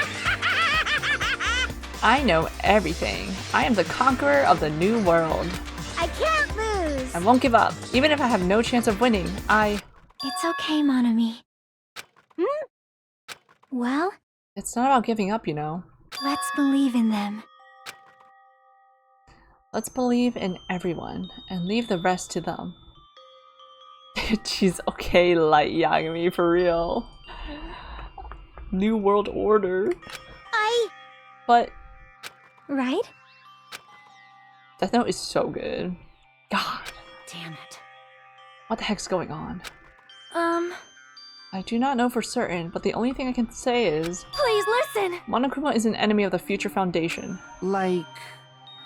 I know everything. I am the conqueror of the new world. I can't lose. I won't give up, even if I have no chance of winning. It's okay, Monomi. Well, It's not about giving up, you know. let's believe in them. Let's believe in everyone and leave the rest to them. Jeez, okay, Light Yagami, for real. New World Order. But Right? Death Note is so good. God. Damn it. What the heck's going on? I do not know for certain, but the only thing I can say is... Please listen! Monokuma is an enemy of the Future Foundation. Like...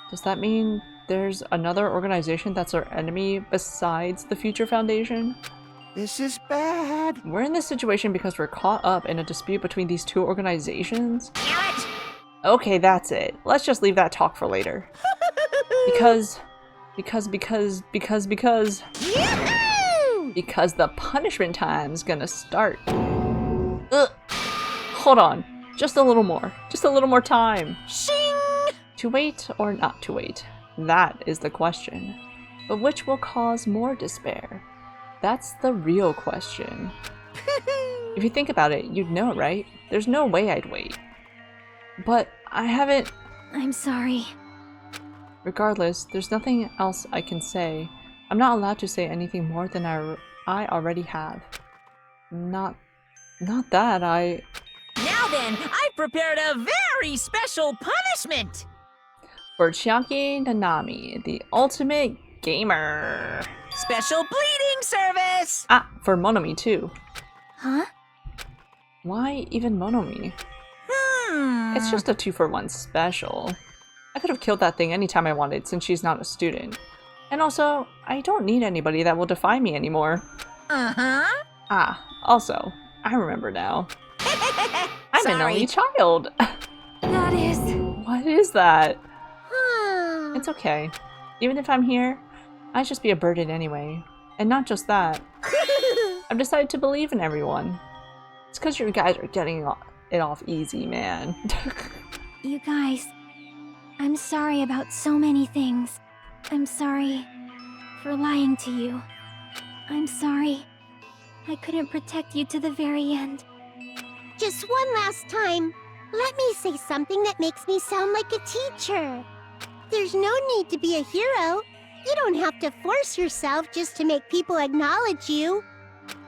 Does that mean there's another organization that's our enemy besides the Future Foundation? This is bad. We're in this situation because we're caught up in a dispute between these two organizations? Damn it! Okay, that's it. Let's just leave that talk for later. Because Yahoo! Because the punishment time's gonna start. Ugh. Hold on. Just a little more. Just a little more time. Shing! To wait or not to wait? That is the question. But which will cause more despair? That's the real question. If you think about it, you'd know, right? There's no way I'd wait. But I haven't... I'm sorry. Regardless, there's nothing else I can say. I'm not allowed to say anything more than I already have. Not that I... Now then, I've prepared a very special punishment! For Chiaki Nanami, the ultimate gamer. special bleeding service! Ah, for Monomi too. Huh? Why even Monomi? It's just a 2-for-1 special. I could have killed that thing anytime I wanted since she's not a student. And also, I don't need anybody that will defy me anymore. Uh-huh. Ah, also, I remember now. I'm an Sorry. only child. That is... What is that? Huh. It's okay. Even if I'm here, I'd just be a burden anyway. And not just that. I've decided to believe in everyone. It's because you guys are getting it off easy, man. You guys, I'm sorry about so many things. I'm sorry for lying to you. I'm sorry I couldn't protect you to the very end. Just one last time, let me say something that makes me sound like a teacher. There's no need to be a hero. You don't have to force yourself just to make people acknowledge you.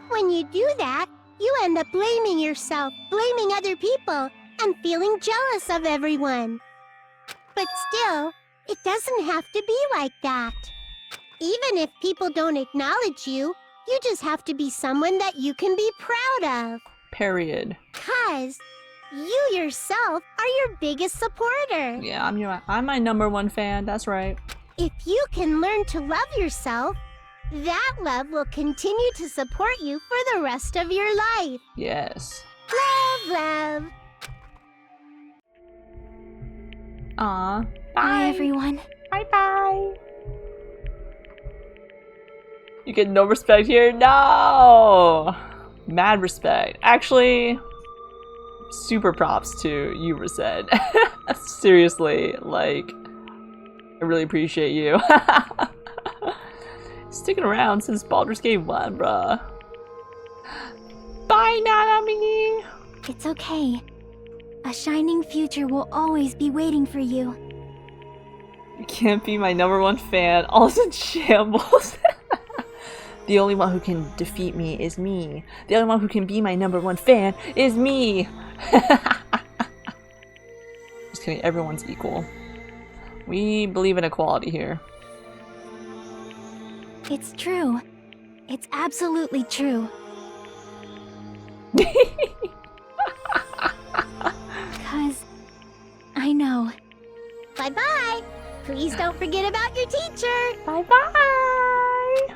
When you do that, you end up blaming yourself, blaming other people, and feeling jealous of everyone. But still, it doesn't have to be like that. Even if people don't acknowledge you, you just have to be someone that you can be proud of. Period. 'Cause you yourself are your biggest supporter. Yeah, I'm my #1 fan, that's right. If you can learn to love yourself, that love will continue to support you for the rest of your life. Yes. Love, love. Aw. Bye, everyone. Bye-bye. You get no respect here? No! Mad respect. Actually, super props to you, Reset. Seriously, like, I really appreciate you. Sticking around since Baldur's Gate 1, bruh. Bye, Nanami! It's okay. A shining future will always be waiting for you. You can't be my #1 fan. All's in shambles. The only one who can defeat me is me. The only one who can be my #1 fan is me. Just kidding, everyone's equal. We believe in equality here. It's true. It's absolutely true. 'Cause I know. Bye-bye. Please don't forget about your teacher. Bye-bye.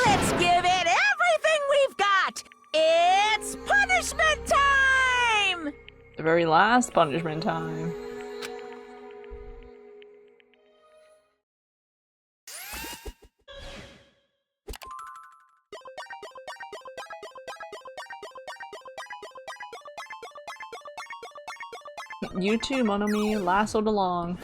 Let's give it everything we've got! It's punishment time! The very last punishment time. You too, Monomi, lassoed along.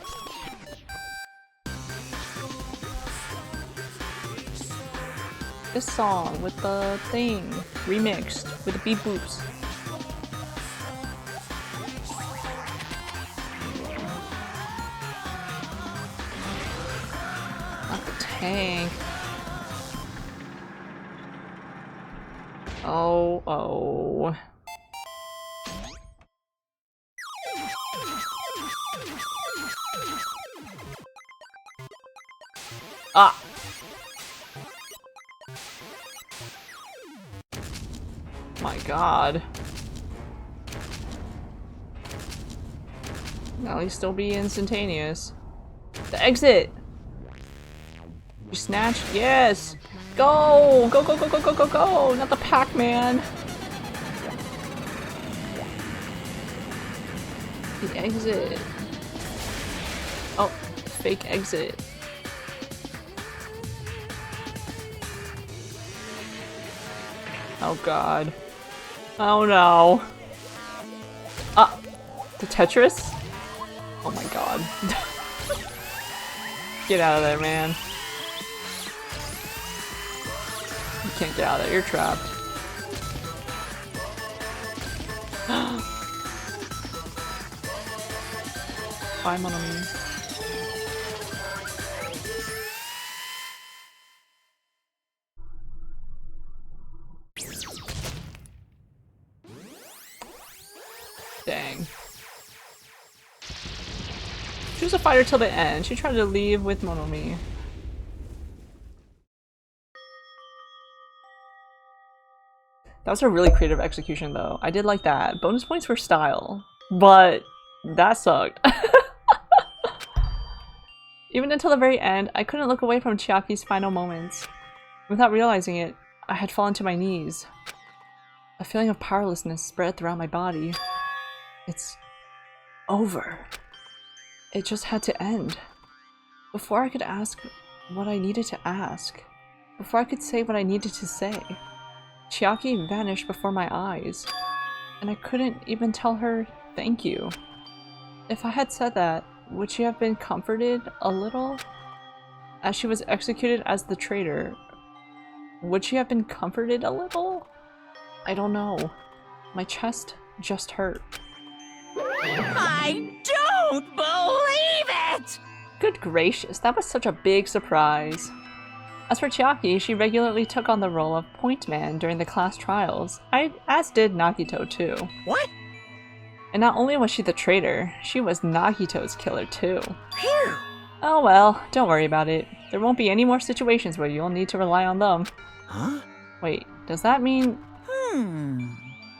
This song with the thing remixed with the beep boops. Not the tank. Oh. Ah! My god. At least still be instantaneous. The exit! You snatched? Yes! Go! Go, go, go, go, go, go, go! Not the Pac-Man! The exit. Oh, fake exit. Oh god. Oh no. Ah! The Tetris? Oh my god. Get out of there, man. You can't get out of there, you're trapped. Bye, Monomi. Dang. She was a fighter till the end. She tried to leave with Monomi. That was a really creative execution though. I did like that. Bonus points for style. But that sucked. Even until the very end, I couldn't look away from Chiaki's final moments. Without realizing it, I had fallen to my knees. A feeling of powerlessness spread throughout my body. It's over. It just had to end. Before I could ask what I needed to ask, before I could say what I needed to say, Chiaki vanished before my eyes, and I couldn't even tell her thank you. If I had said that, would she have been comforted a little? As she was executed as the traitor, would she have been comforted a little? I don't know. My chest just hurt. I don't believe it! Good gracious, that was such a big surprise. As for Chiaki, she regularly took on the role of point man during the class trials, as did Nagito too. What? And not only was she the traitor, she was Nagito's killer too. Phew! Oh well, don't worry about it. There won't be any more situations where you'll need to rely on them. Huh? Wait, does that mean...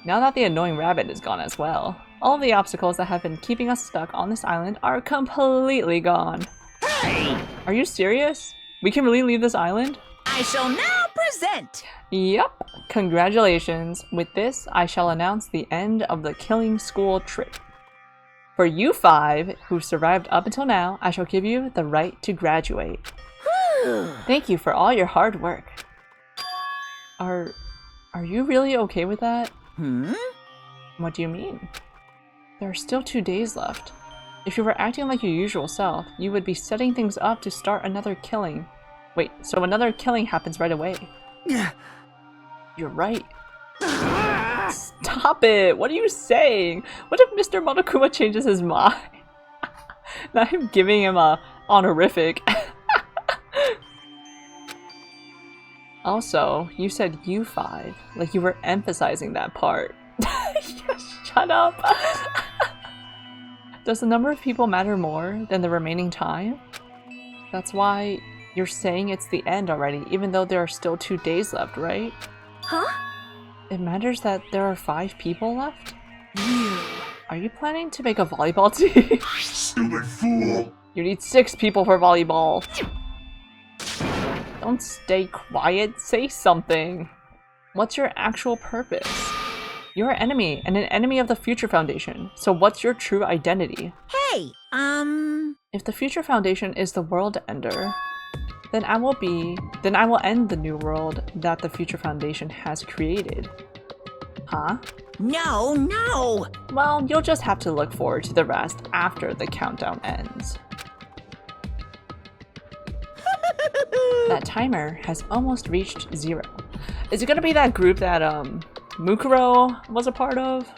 Now that the annoying rabbit is gone as well, all of the obstacles that have been keeping us stuck on this island are completely gone. Hey! Are you serious? We can really leave this island? I shall now present! Yep. Congratulations. With this, I shall announce the end of the killing school trip. For you 5 who survived up until now, I shall give you the right to graduate. Thank you for all your hard work. Are you really okay with that? What do you mean? There are still 2 days left. If you were acting like your usual self, you would be setting things up to start another killing. Wait, so another killing happens right away? You're right. Stop it! What are you saying? What if Mr. Monokuma changes his mind? Now I'm giving him a honorific. Also, you said you 5, like you were emphasizing that part. Shut up! Does the number of people matter more than the remaining time? That's why you're saying it's the end already, even though there are still 2 days left, right? Huh? It matters that there are 5 people left? Are you planning to make a volleyball team? Stupid fool! You need 6 people for volleyball. Don't stay quiet, say something. What's your actual purpose? You're an enemy, and an enemy of the Future Foundation, so what's your true identity? Hey, If the Future Foundation is the world ender, then I will end the new world that the Future Foundation has created. Huh? No! Well, you'll just have to look forward to the rest after the countdown ends. That timer has almost reached 0. Is it gonna be that group that Mukuro was a part of?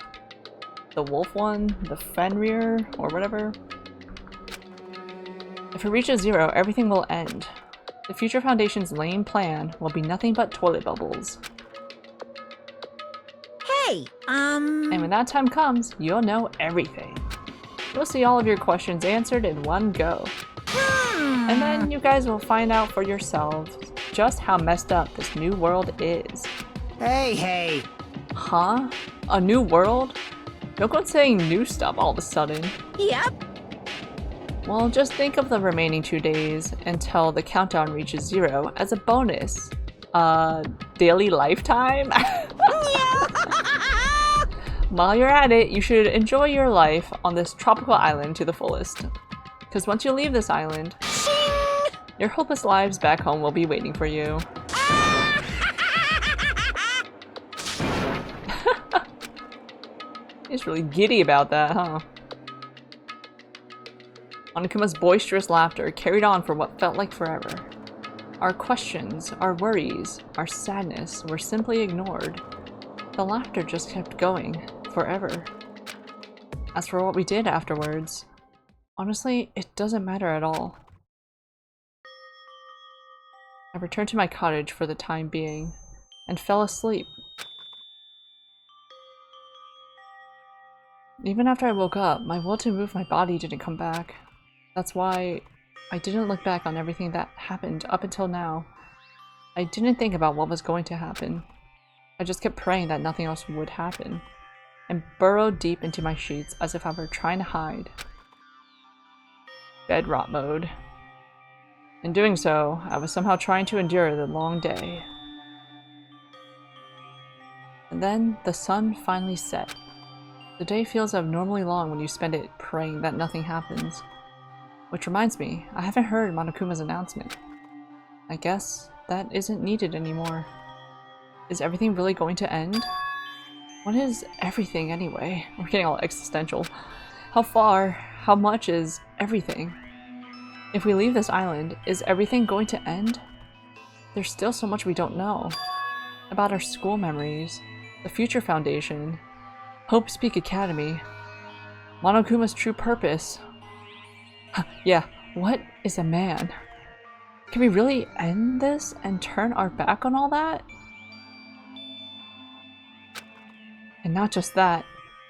The wolf one? The Fenrir? Or whatever? If it reaches 0, everything will end. The Future Foundation's lame plan will be nothing but toilet bubbles. Hey, And when that time comes, you'll know everything. You'll see all of your questions answered in one go. And then you guys will find out for yourselves just how messed up this new world is. Hey! Huh? A new world? Don't go saying new stuff all of a sudden. Yep. Well, just think of the remaining 2 days until the countdown reaches 0 as a bonus. Daily lifetime? While you're at it, you should enjoy your life on this tropical island to the fullest. Because once you leave this island, your hopeless lives back home will be waiting for you. He's really giddy about that, huh? Monokuma's boisterous laughter carried on for what felt like forever. Our questions, our worries, our sadness were simply ignored. The laughter just kept going, forever. As for what we did afterwards, honestly, it doesn't matter at all. I returned to my cottage for the time being, and fell asleep. Even after I woke up, my will to move my body didn't come back. That's why I didn't look back on everything that happened up until now. I didn't think about what was going to happen. I just kept praying that nothing else would happen, and burrowed deep into my sheets as if I were trying to hide. Bed rot mode. In doing so, I was somehow trying to endure the long day. And then the sun finally set. The day feels abnormally long when you spend it praying that nothing happens. Which reminds me, I haven't heard Monokuma's announcement. I guess that isn't needed anymore. Is everything really going to end? What is everything anyway? We're getting all existential. How far? How much is everything? If we leave this island, is everything going to end? There's still so much we don't know. About our school memories, the Future Foundation, Hope's Peak Academy, Monokuma's true purpose. Yeah, what is a man? Can we really end this and turn our back on all that? And not just that,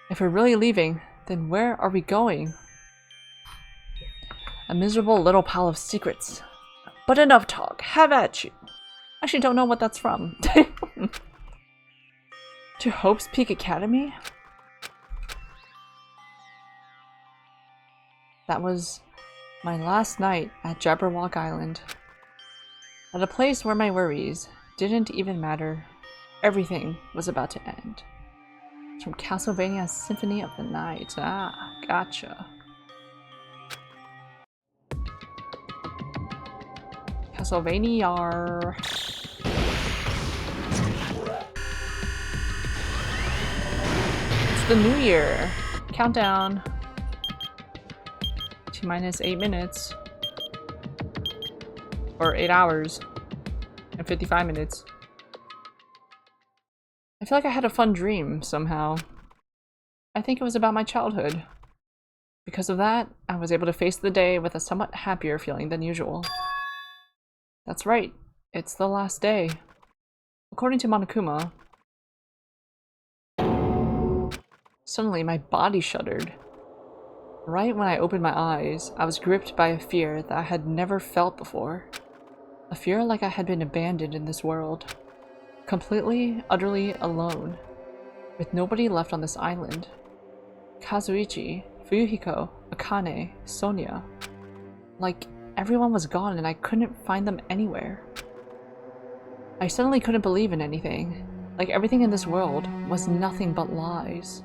if we're really leaving, then where are we going? A miserable little pile of secrets. But enough talk, have at you. Actually don't know what that's from. To Hope's Peak Academy? That was my last night at Jabberwock Island. At a place where my worries didn't even matter. Everything was about to end. It's from Castlevania Symphony of the Night. Ah, gotcha. Castlevania. It's the new year. Countdown. T-minus 8 minutes. Or 8 hours. And 55 minutes. I feel like I had a fun dream, somehow. I think it was about my childhood. Because of that, I was able to face the day with a somewhat happier feeling than usual. That's right, it's the last day. According to Monokuma, suddenly my body shuddered. Right when I opened my eyes, I was gripped by a fear that I had never felt before. A fear like I had been abandoned in this world. Completely, utterly alone. With nobody left on this island. Kazuichi, Fuyuhiko, Akane, Sonia. Like, everyone was gone and I couldn't find them anywhere. I suddenly couldn't believe in anything. Like everything in this world was nothing but lies.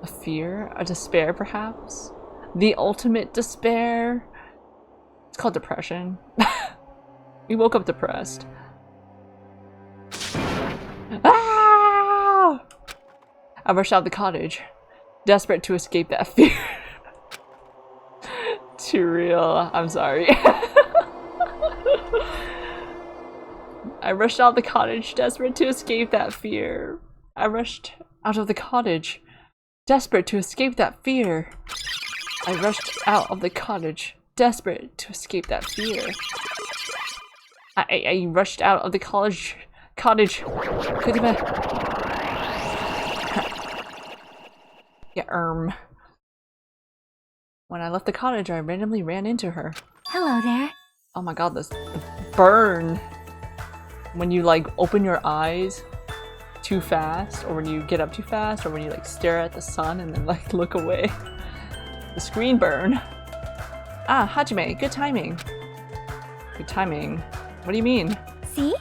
A fear? A despair, perhaps? The ultimate despair? It's called depression. We woke up depressed. Ah! I rushed out of the cottage, desperate to escape that fear. Too real. I'm sorry. I rushed out of the cottage, desperate to escape that fear. I rushed out of the cottage, desperate to escape that fear. I rushed out of the cottage, desperate to escape that fear. I rushed out of the cottage. Yeah, When I left the cottage, I randomly ran into her. Hello there. Oh my god, the burn. When you like open your eyes too fast, or when you get up too fast, or when you like stare at the sun and then like look away. The screen burn. Ah, Hajime, good timing. Good timing. What do you mean? See?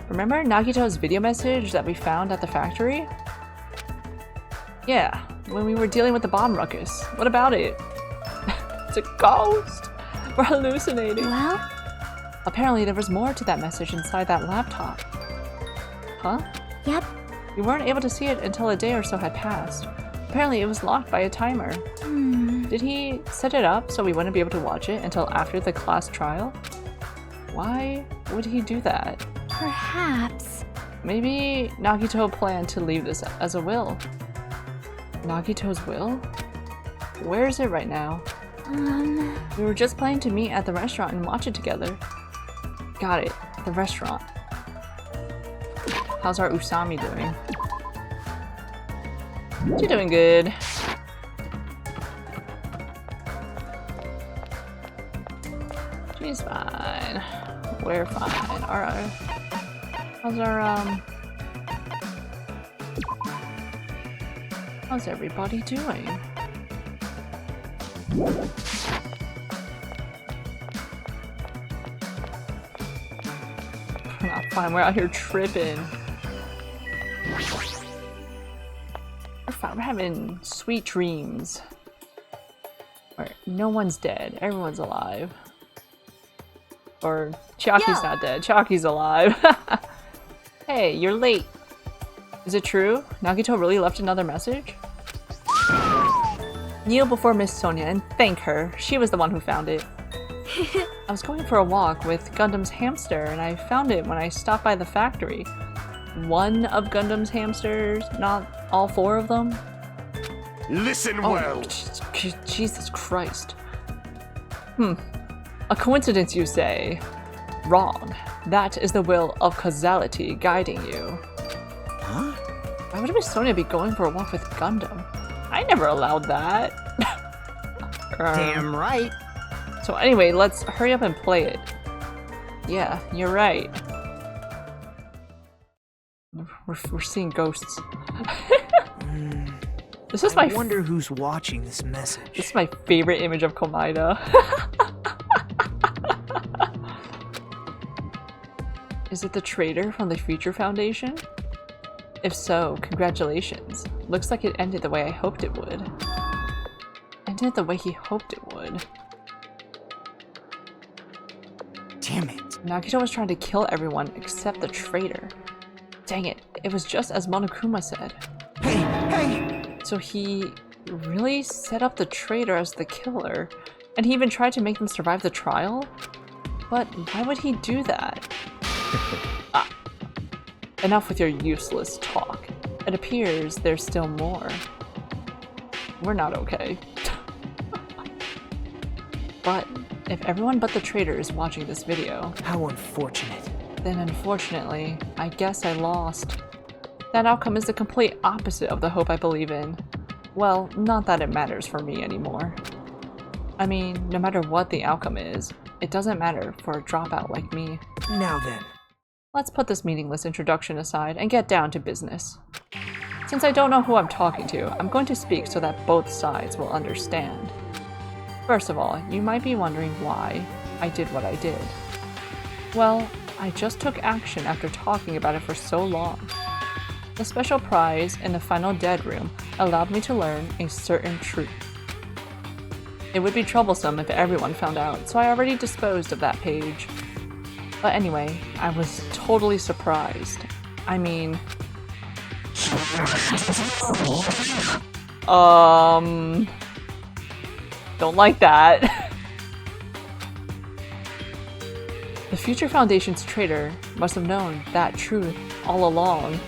Remember Nagito's video message that we found at the factory? Yeah, when we were dealing with the bomb ruckus. What about it? It's a ghost! We're hallucinating. Well? Apparently there was more to that message inside that laptop. Huh? Yep. We weren't able to see it until a day or so had passed. Apparently it was locked by a timer. Did he set it up so we wouldn't be able to watch it until after the class trial? Why would he do that? Perhaps. Maybe Nagito planned to leave this as a will. Nagito's will? Where is it right now? We were just planning to meet at the restaurant and watch it together. Got it. The restaurant. How's our Usami doing? She's doing good. She's fine. We're fine. Alright. How's everybody doing? Not fine, we're out here tripping. We're fine, we're having sweet dreams. Where no one's dead, everyone's alive. Or Chiaki's not dead, Chiaki's alive. Hey, you're late. Is it true? Nagito really left another message? Kneel before Miss Sonia and thank her. She was the one who found it. I was going for a walk with Gundam's hamster and I found it when I stopped by the factory. One of Gundam's hamsters, not all 4 of them? Listen well. Jesus Christ. A coincidence, you say? Wrong. That is the will of causality guiding you. Huh? Why would Miss Sonia be going for a walk with Gundam? I never allowed that. Damn right. So anyway, let's hurry up and play it. Yeah, you're right. We're seeing ghosts. This is I wonder who's watching this message. This is my favorite image of Komaeda. Is it the traitor from the Future Foundation? If so, congratulations. Looks like it ended the way I hoped it would. Ended the way he hoped it would. Damn it. Nagito was trying to kill everyone except the traitor. Dang it, it was just as Monokuma said. Hey! So he really set up the traitor as the killer, and he even tried to make them survive the trial? But why would he do that? Enough with your useless talk. It appears there's still more. We're not okay. But if everyone but the traitor is watching this video... How unfortunate. Then unfortunately, I guess I lost. That outcome is the complete opposite of the hope I believe in. Well, not that it matters for me anymore. I mean, no matter what the outcome is, it doesn't matter for a dropout like me. Now then. Let's put this meaningless introduction aside and get down to business. Since I don't know who I'm talking to, I'm going to speak so that both sides will understand. First of all, you might be wondering why I did what I did. Well, I just took action after talking about it for so long. The special prize in the final dead room allowed me to learn a certain truth. It would be troublesome if everyone found out, so I already disposed of that page. But anyway, I was totally surprised. I mean... Don't like that. The Future Foundation's traitor must have known that truth all along.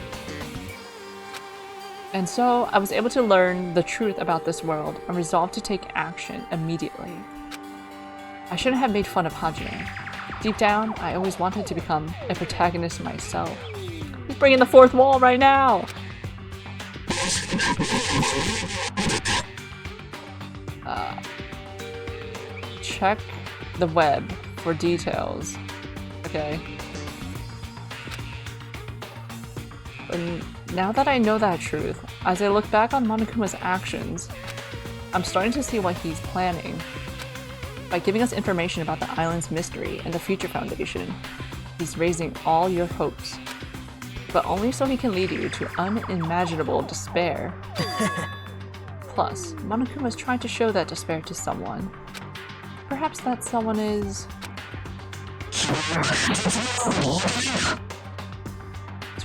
And so, I was able to learn the truth about this world and resolved to take action immediately. I shouldn't have made fun of Hajime. Deep down, I always wanted to become a protagonist myself. He's bringing the fourth wall right now! Check the web for details. Okay. And now that I know that truth, as I look back on Monokuma's actions, I'm starting to see what he's planning. By giving us information about the island's mystery and the Future Foundation, he's raising all your hopes. But only so he can lead you to unimaginable despair. Plus, Monokuma's trying to show that despair to someone. Perhaps that someone is... So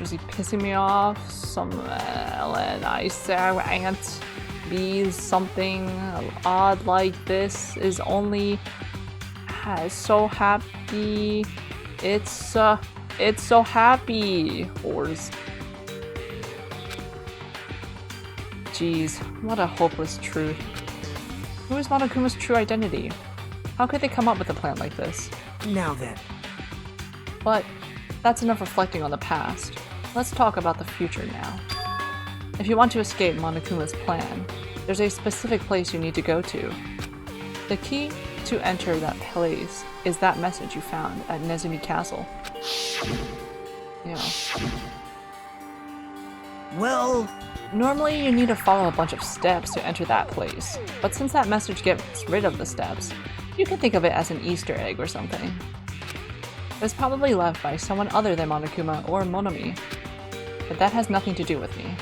is he pissing me off? Some ant bees, something odd like this is only so happy. It's so happy. Whores. Jeez, what a hopeless truth. Who is Monokuma's true identity? How could they come up with a plan like this? Now then. But that's enough reflecting on the past. Let's talk about the future now. If you want to escape Monokuma's plan, there's a specific place you need to go to. The key to enter that place is that message you found at Nezumi Castle. Yeah. Well, Normally you need to follow a bunch of steps to enter that place, but since that message gets rid of the steps, you can think of it as an Easter egg or something. It was probably left by someone other than Monokuma or Monomi, but that has nothing to do with me.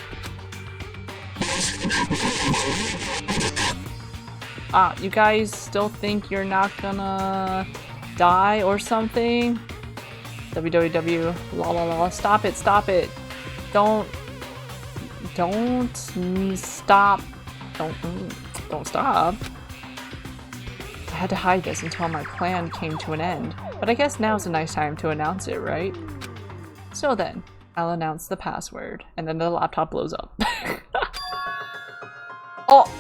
Ah, you guys still think you're not gonna die or something? www, la la la, stop it, don't stop, don't stop. I had to hide this until my plan came to an end, but I guess now's a nice time to announce it, right? So then, I'll announce the password, and then the laptop blows up. Oh!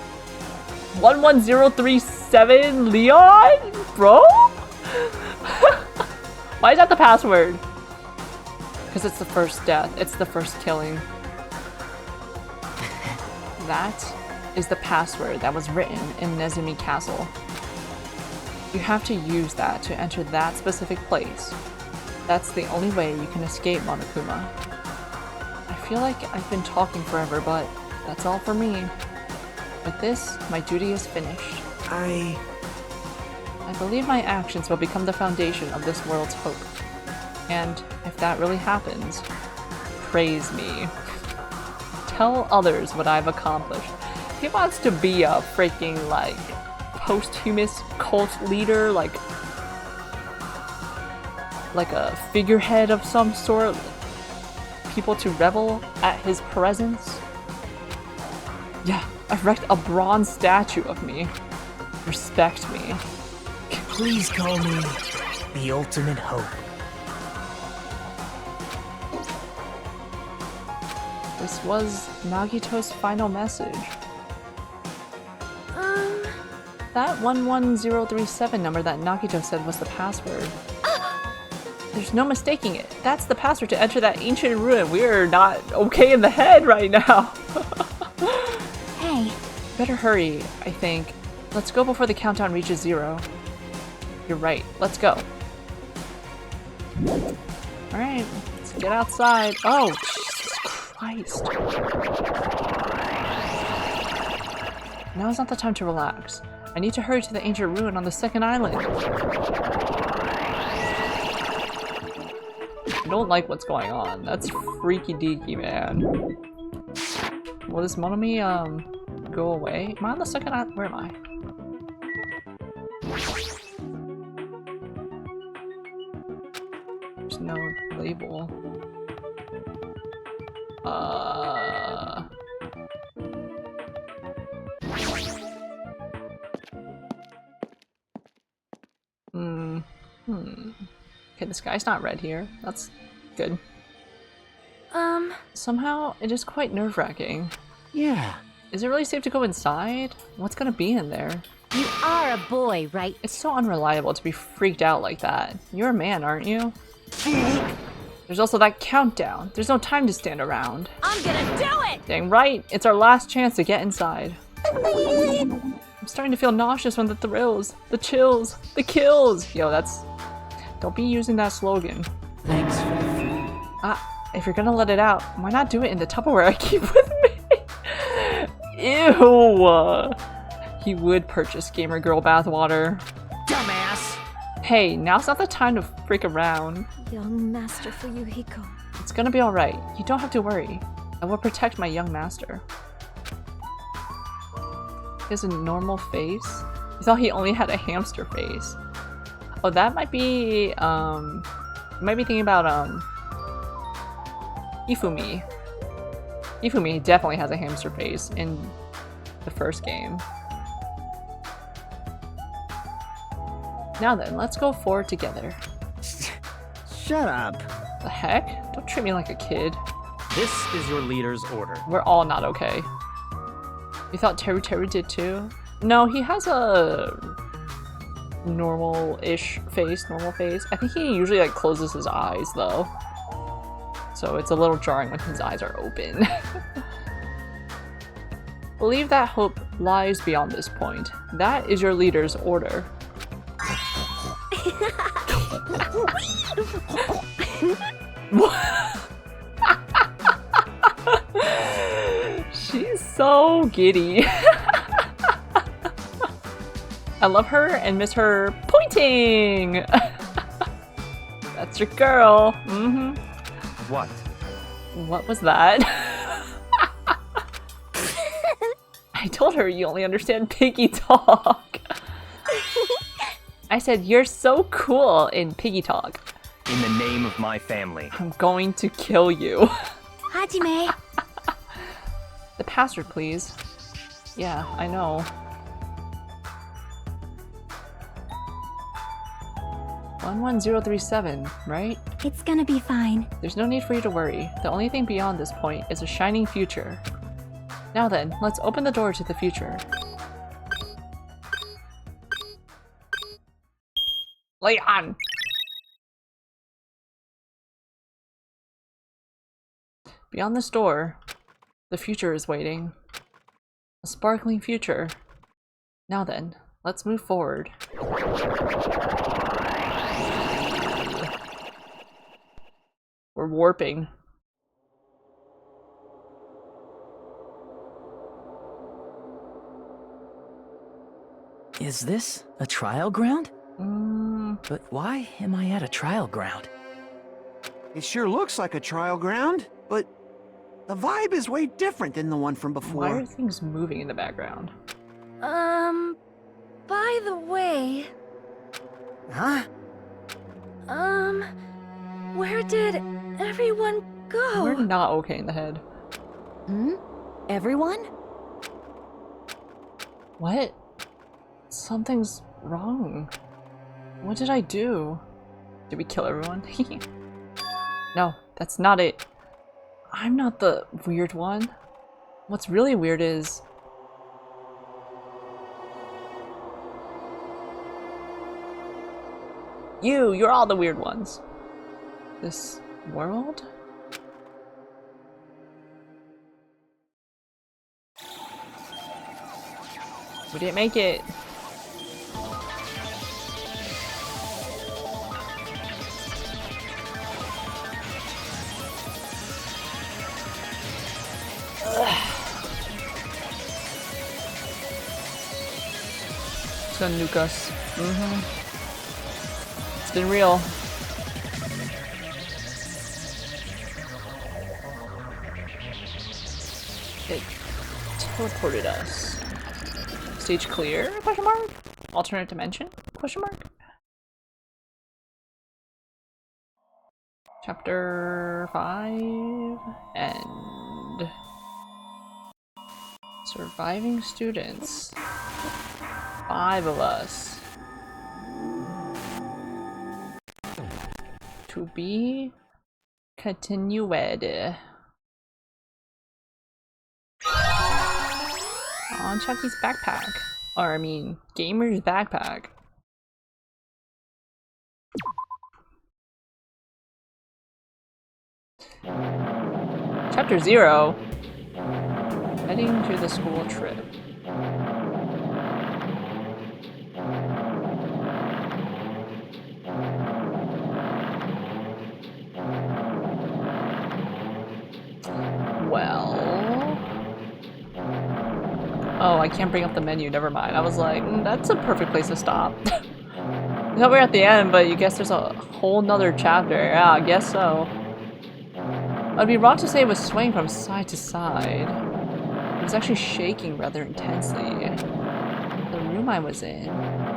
11037 Leon? Bro? Why is that the password? Because it's the first death. It's the first killing. That is the password that was written in Nezumi Castle. You have to use that to enter that specific place. That's the only way you can escape Monokuma. I feel like I've been talking forever, but that's all for me. With this, my duty is finished. I believe my actions will become the foundation of this world's hope. And if that really happens, praise me. Tell others what I've accomplished. He wants to be a freaking, like, posthumous cult leader, like a figurehead of some sort. People to revel at his presence. Yeah, I've wrecked a bronze statue of me. Respect me. please call me the ultimate hope. This was Nagito's final message. That 11037 number that Nagito said was the password. There's no mistaking it. That's the password to enter that ancient ruin. We're not okay in the head right now. Hey. Better hurry, I think. Let's go before the countdown reaches 0. You're right. Let's go. Alright, let's get outside. Oh, Jesus Christ. Now's not the time to relax. I need to hurry to the ancient ruin on the second island. I don't like what's going on. That's freaky deaky, man. Will this Monomi, go away? Am I on the second island? Where am I? There's no label. Okay, the sky's not red here. That's good. Somehow, it is quite nerve-wracking. Yeah. Is it really safe to go inside? What's gonna be in there? You are a boy, right? It's so unreliable to be freaked out like that. You're a man, aren't you? There's also that countdown. There's no time to stand around. I'm gonna do it! Dang right, it's our last chance to get inside. I'm starting to feel nauseous from the thrills, the chills, the kills. Yo, that's... Don't be using that slogan. Thanks for the food. If you're gonna let it out, why not do it in the Tupperware I keep with me? Ew! He would purchase gamer girl bathwater. Dumbass! Hey, now's not the time to freak around. Young Master Fuyuhiko. It's gonna be alright. You don't have to worry. I will protect my young master. He has a normal face? I thought he only had a hamster face. Oh, that might be, you might be thinking about, Ifumi. Ifumi definitely has a hamster face in the first game. Now then, let's go forward together. Shut up. The heck? Don't treat me like a kid. This is your leader's order. We're all not okay. You thought Teru did too? No, he has a normal-ish face, normal face. I think he usually like closes his eyes though. So it's a little jarring when his eyes are open. Believe that hope lies beyond this point. That is your leader's order. She's so giddy. I love her and miss her pointing. That's your girl. Mm-hmm. What? What was that? I told her you only understand piggy talk. I said you're so cool in piggy talk. In the name of my family. I'm going to kill you. Hajime. The password, please. Yeah, I know. 11037, right? It's gonna be fine. There's no need for you to worry. The only thing beyond this point is a shining future. Now then, let's open the door to the future. Leon! Beyond this door, the future is waiting. A sparkling future. Now then, let's move forward. We're warping. Is this a trial ground? But why am I at a trial ground? It sure looks like a trial ground, but the vibe is way different than the one from before. Why are things moving in the background? By the way... Huh? Where did everyone go? We're not okay in the head. Hmm? Everyone? What? Something's wrong. What did I do? Did we kill everyone? No, that's not it. I'm not the weird one. What's really weird is... You're all the weird ones. This world? We didn't make it. It's gonna nuke us. It's been real. It teleported us. Stage clear? Question mark? Alternate dimension? Question mark? Chapter 5 and surviving students. 5 of us. To be continued. On Chucky's backpack. Or, I mean, Gamer's backpack. Chapter 0. Heading to the school trip. Well... Oh, I can't bring up the menu, never mind. I was like, that's a perfect place to stop. I thought we were at the end, but you guess there's a whole nother chapter. Yeah, I guess so. I'd be wrong to say it was swaying from side to side. It was actually shaking rather intensely. The room I was in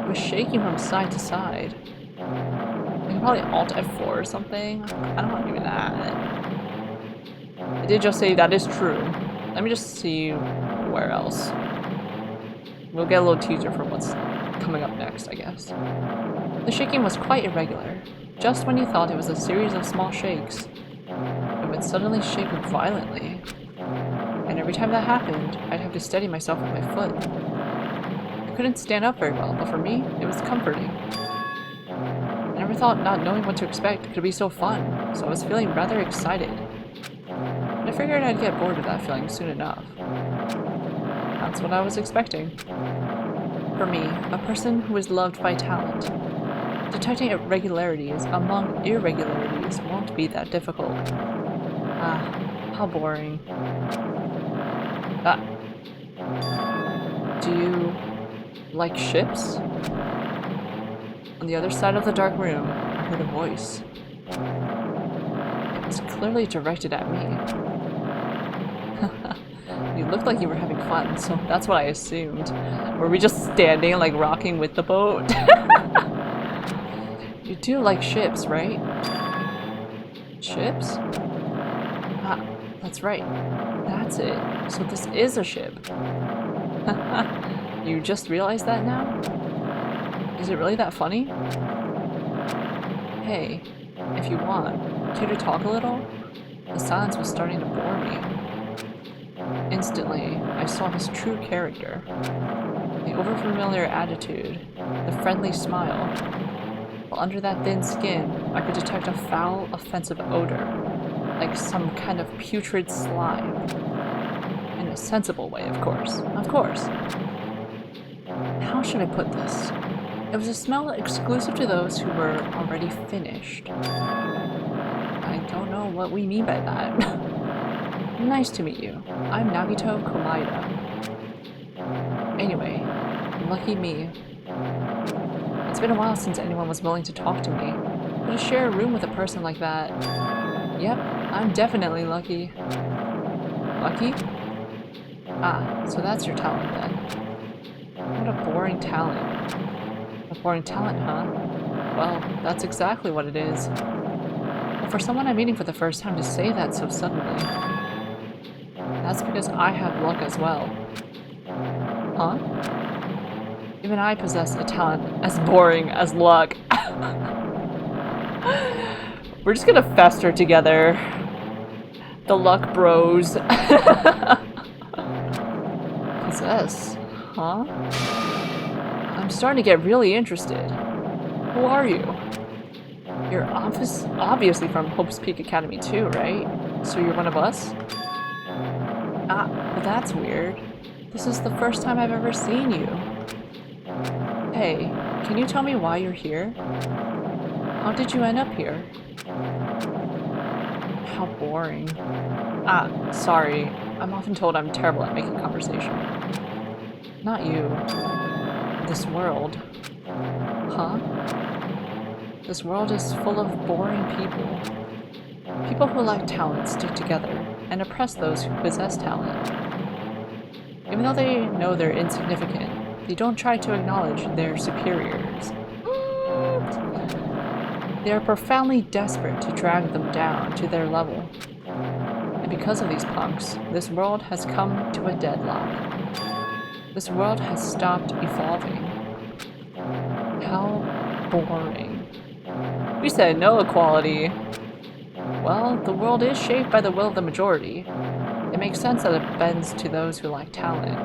was shaking from side to side. I could probably Alt F4 or something. I don't want to do that. It did just say that is true. Let me just see where else. We'll get a little teaser for what's coming up next, I guess. The shaking was quite irregular. Just when you thought it was a series of small shakes, it would suddenly shake violently. And every time that happened, I'd have to steady myself with my foot. I couldn't stand up very well, but for me, it was comforting. I never thought not knowing what to expect could be so fun, so I was feeling rather excited. But I figured I'd get bored of that feeling soon enough. That's what I was expecting. For me, a person who is loved by talent. Detecting irregularities among irregularities won't be that difficult. Ah, how boring. Ah. Do you like ships? On the other side of the dark room, I heard a voice. It was clearly directed at me. You looked like you were having fun, so that's what I assumed. Were we just standing, like, rocking with the boat? You do like ships, right? Ships? Ah, that's right. That's it. So this is a ship. You just realized that now? Is it really that funny? Hey, if you want, care to talk a little? The silence was starting to bore me. Instantly, I saw his true character. The overfamiliar attitude, the friendly smile. While under that thin skin, I could detect a foul, offensive odor, like some kind of putrid slime. In a sensible way, of course. Of course. How should I put this? It was a smell exclusive to those who were already finished. I don't know what we mean by that. Nice to meet you. I'm Nagito Komaeda. Anyway, lucky me. It's been a while since anyone was willing to talk to me, but to share a room with a person like that... Yep, I'm definitely lucky. Lucky? Ah, so that's your talent then. What a boring talent. A boring talent, huh? Well, that's exactly what it is. But for someone I'm meeting for the first time to say that so suddenly... That's because I have luck as well. Huh? Even I possess a talent as boring as luck. We're just gonna fester together. The luck bros. Possess? Huh? I'm starting to get really interested. Who are you? You're obviously from Hope's Peak Academy too, right? So you're one of us? Ah, but that's weird. This is the first time I've ever seen you. Hey, can you tell me why you're here? How did you end up here? How boring. Ah, sorry. I'm often told I'm terrible at making conversation. Not you. This world. Huh? This world is full of boring people. People who lack talent stick together and oppress those who possess talent. Even though they know they're insignificant, they don't try to acknowledge their superiors. They are profoundly desperate to drag them down to their level. And because of these punks, this world has come to a deadlock. This world has stopped evolving. How boring. We said no equality. Well, the world is shaped by the will of the majority. It makes sense that it bends to those who lack talent.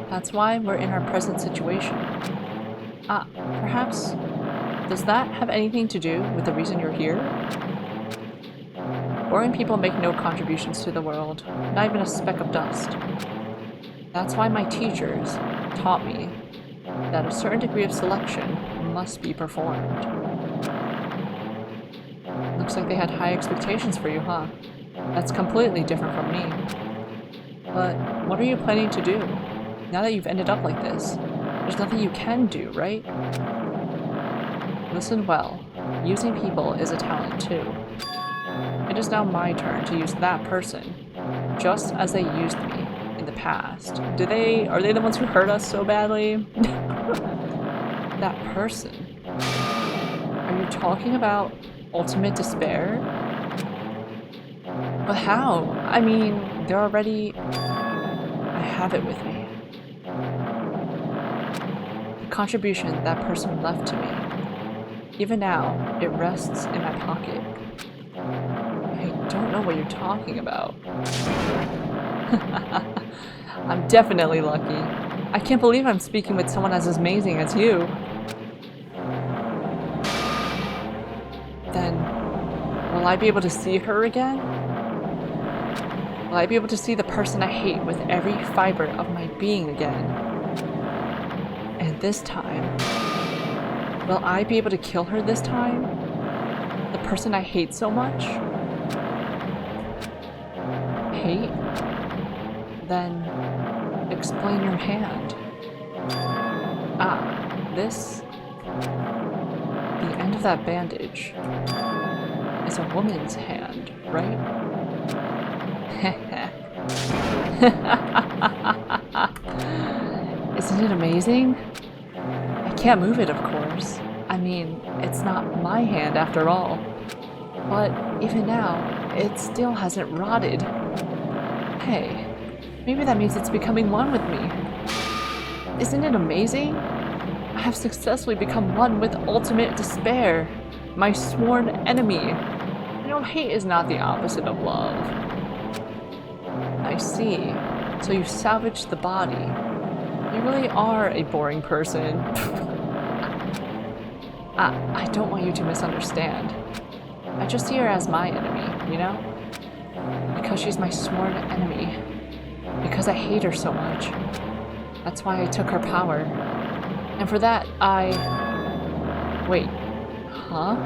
That's why we're in our present situation. Ah, perhaps... Does that have anything to do with the reason you're here? Boring people make no contributions to the world, not even a speck of dust. That's why my teachers taught me that a certain degree of selection must be performed. Looks like they had high expectations for you, huh? That's completely different from me. But what are you planning to do? Now that you've ended up like this, there's nothing you can do, right? Listen well. Using people is a talent too. It is now my turn to use that person, just as they used me in the past. Are they the ones who hurt us so badly? That person. Are you talking about ultimate despair? But how? I mean, they're already... I have it with me. The contribution that person left to me. Even now, it rests in my pocket. I don't know what you're talking about. I'm definitely lucky. I can't believe I'm speaking with someone as amazing as you. Then, will I be able to see her again? Will I be able to see the person I hate with every fiber of my being again? And this time, Will I be able to kill her this time? The person I hate so much? Hate? Then explain your hand. Ah, this? The end of that bandage is a woman's hand, right? Isn't it amazing? I can't move it, of course. I mean, it's not my hand after all. But even now, it still hasn't rotted. Hey, maybe that means it's becoming one with me. Isn't it amazing? I have successfully become one with ultimate despair, my sworn enemy. You know, hate is not the opposite of love. I see. So you salvaged the body. You really are a boring person. I don't want you to misunderstand. I just see her as my enemy, you know? Because she's my sworn enemy. Because I hate her so much. That's why I took her power. And for that, Wait. Huh?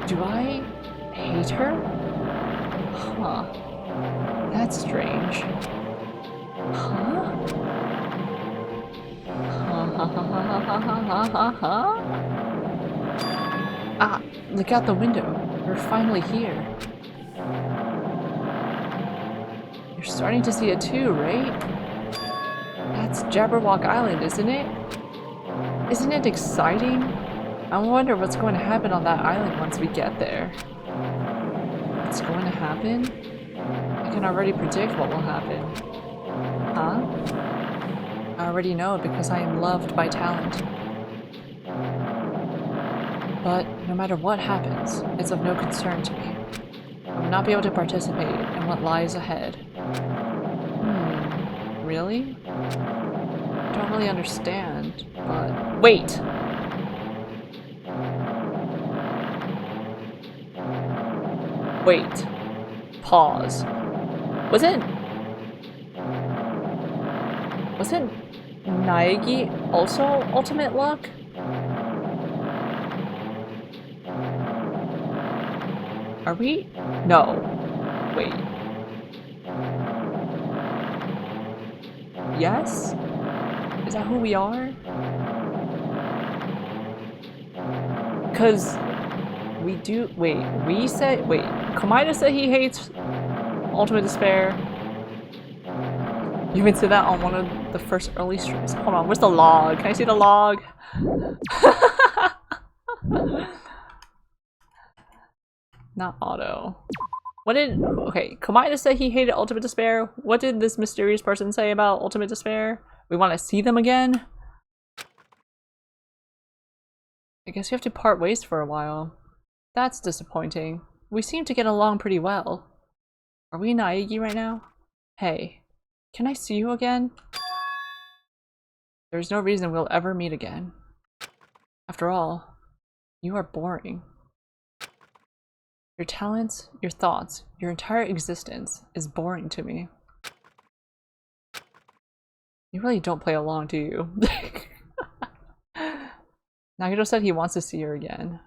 Do I hate her? Huh. That's strange. Huh? Ah, look out the window. We're finally here. You're starting to see it too, right? That's Jabberwock Island, isn't it? Isn't it exciting? I wonder what's going to happen on that island once we get there. What's going to happen? I can already predict what will happen. Huh? I already know because I am loved by talent. But no matter what happens, it's of no concern to me. I will not be able to participate in what lies ahead. Really? I don't really understand, but... Wait! Wait. Pause. Wasn't Naegi also ultimate luck? Are we? No. Wait. Yes? Is that who we are? Because we do. Wait, we said. Wait, Komaeda said he hates Ultimate Despair. You even said that on one of the first early streams. Hold on, where's the log? Can I see the log? Not auto. What did. Okay, Komaeda said he hated Ultimate Despair. What did this mysterious person say about Ultimate Despair? We want to see them again? I guess we have to part ways for a while. That's disappointing. We seem to get along pretty well. Are we in Naegi right now? Hey, can I see you again? There's no reason we'll ever meet again. After all, you are boring. Your talents, your thoughts, your entire existence is boring to me. You really don't play along, do you? Nagito said he wants to see her again.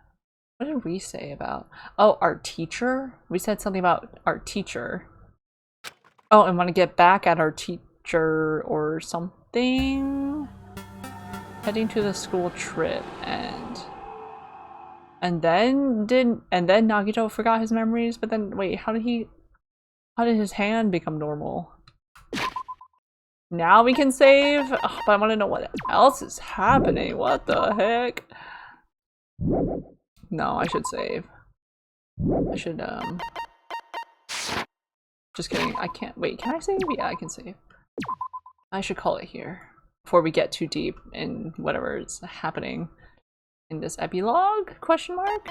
What did we say about? Oh, our teacher? We said something about our teacher. Oh, and want to get back at our teacher or something? Heading to the school trip and then Nagito forgot his memories, but then wait, how did his hand become normal? Now we can save? Ugh, but I want to know what else is happening. What the heck? No, I should save. I should, just kidding. I can't. Wait, can I save? Yeah, I can save. I should call it here before we get too deep in whatever is happening in this epilogue? Question mark?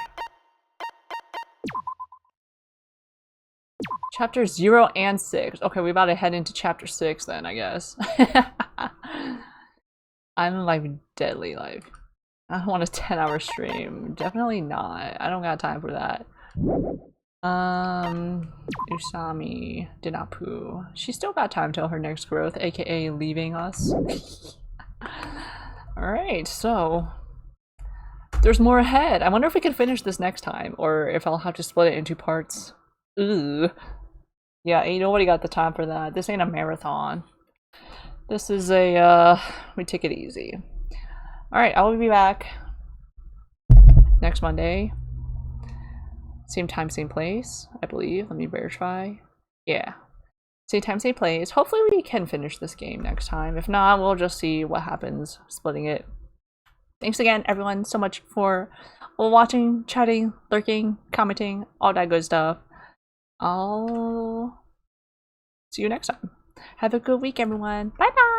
Chapter 0 and 6. Okay, we about to head into chapter 6 then, I guess. I'm like deadly, like I don't want a 10-hour stream. Definitely not. I don't got time for that. Usami Dinapu. She still got time till her next growth, aka leaving us. Alright, so There's more ahead. I wonder if we can finish this next time, or if I'll have to split it into parts. Ooh. Yeah, ain't nobody got the time for that. This ain't a marathon. This is a, we take it easy. Alright, I will be back next Monday. Same time, same place, I believe. Let me verify. Yeah. Same time, same place. Hopefully we can finish this game next time. If not, we'll just see what happens splitting it. Thanks again, everyone, so much for watching, chatting, lurking, commenting, all that good stuff. I'll see you next time. Have a good week, everyone. Bye-bye!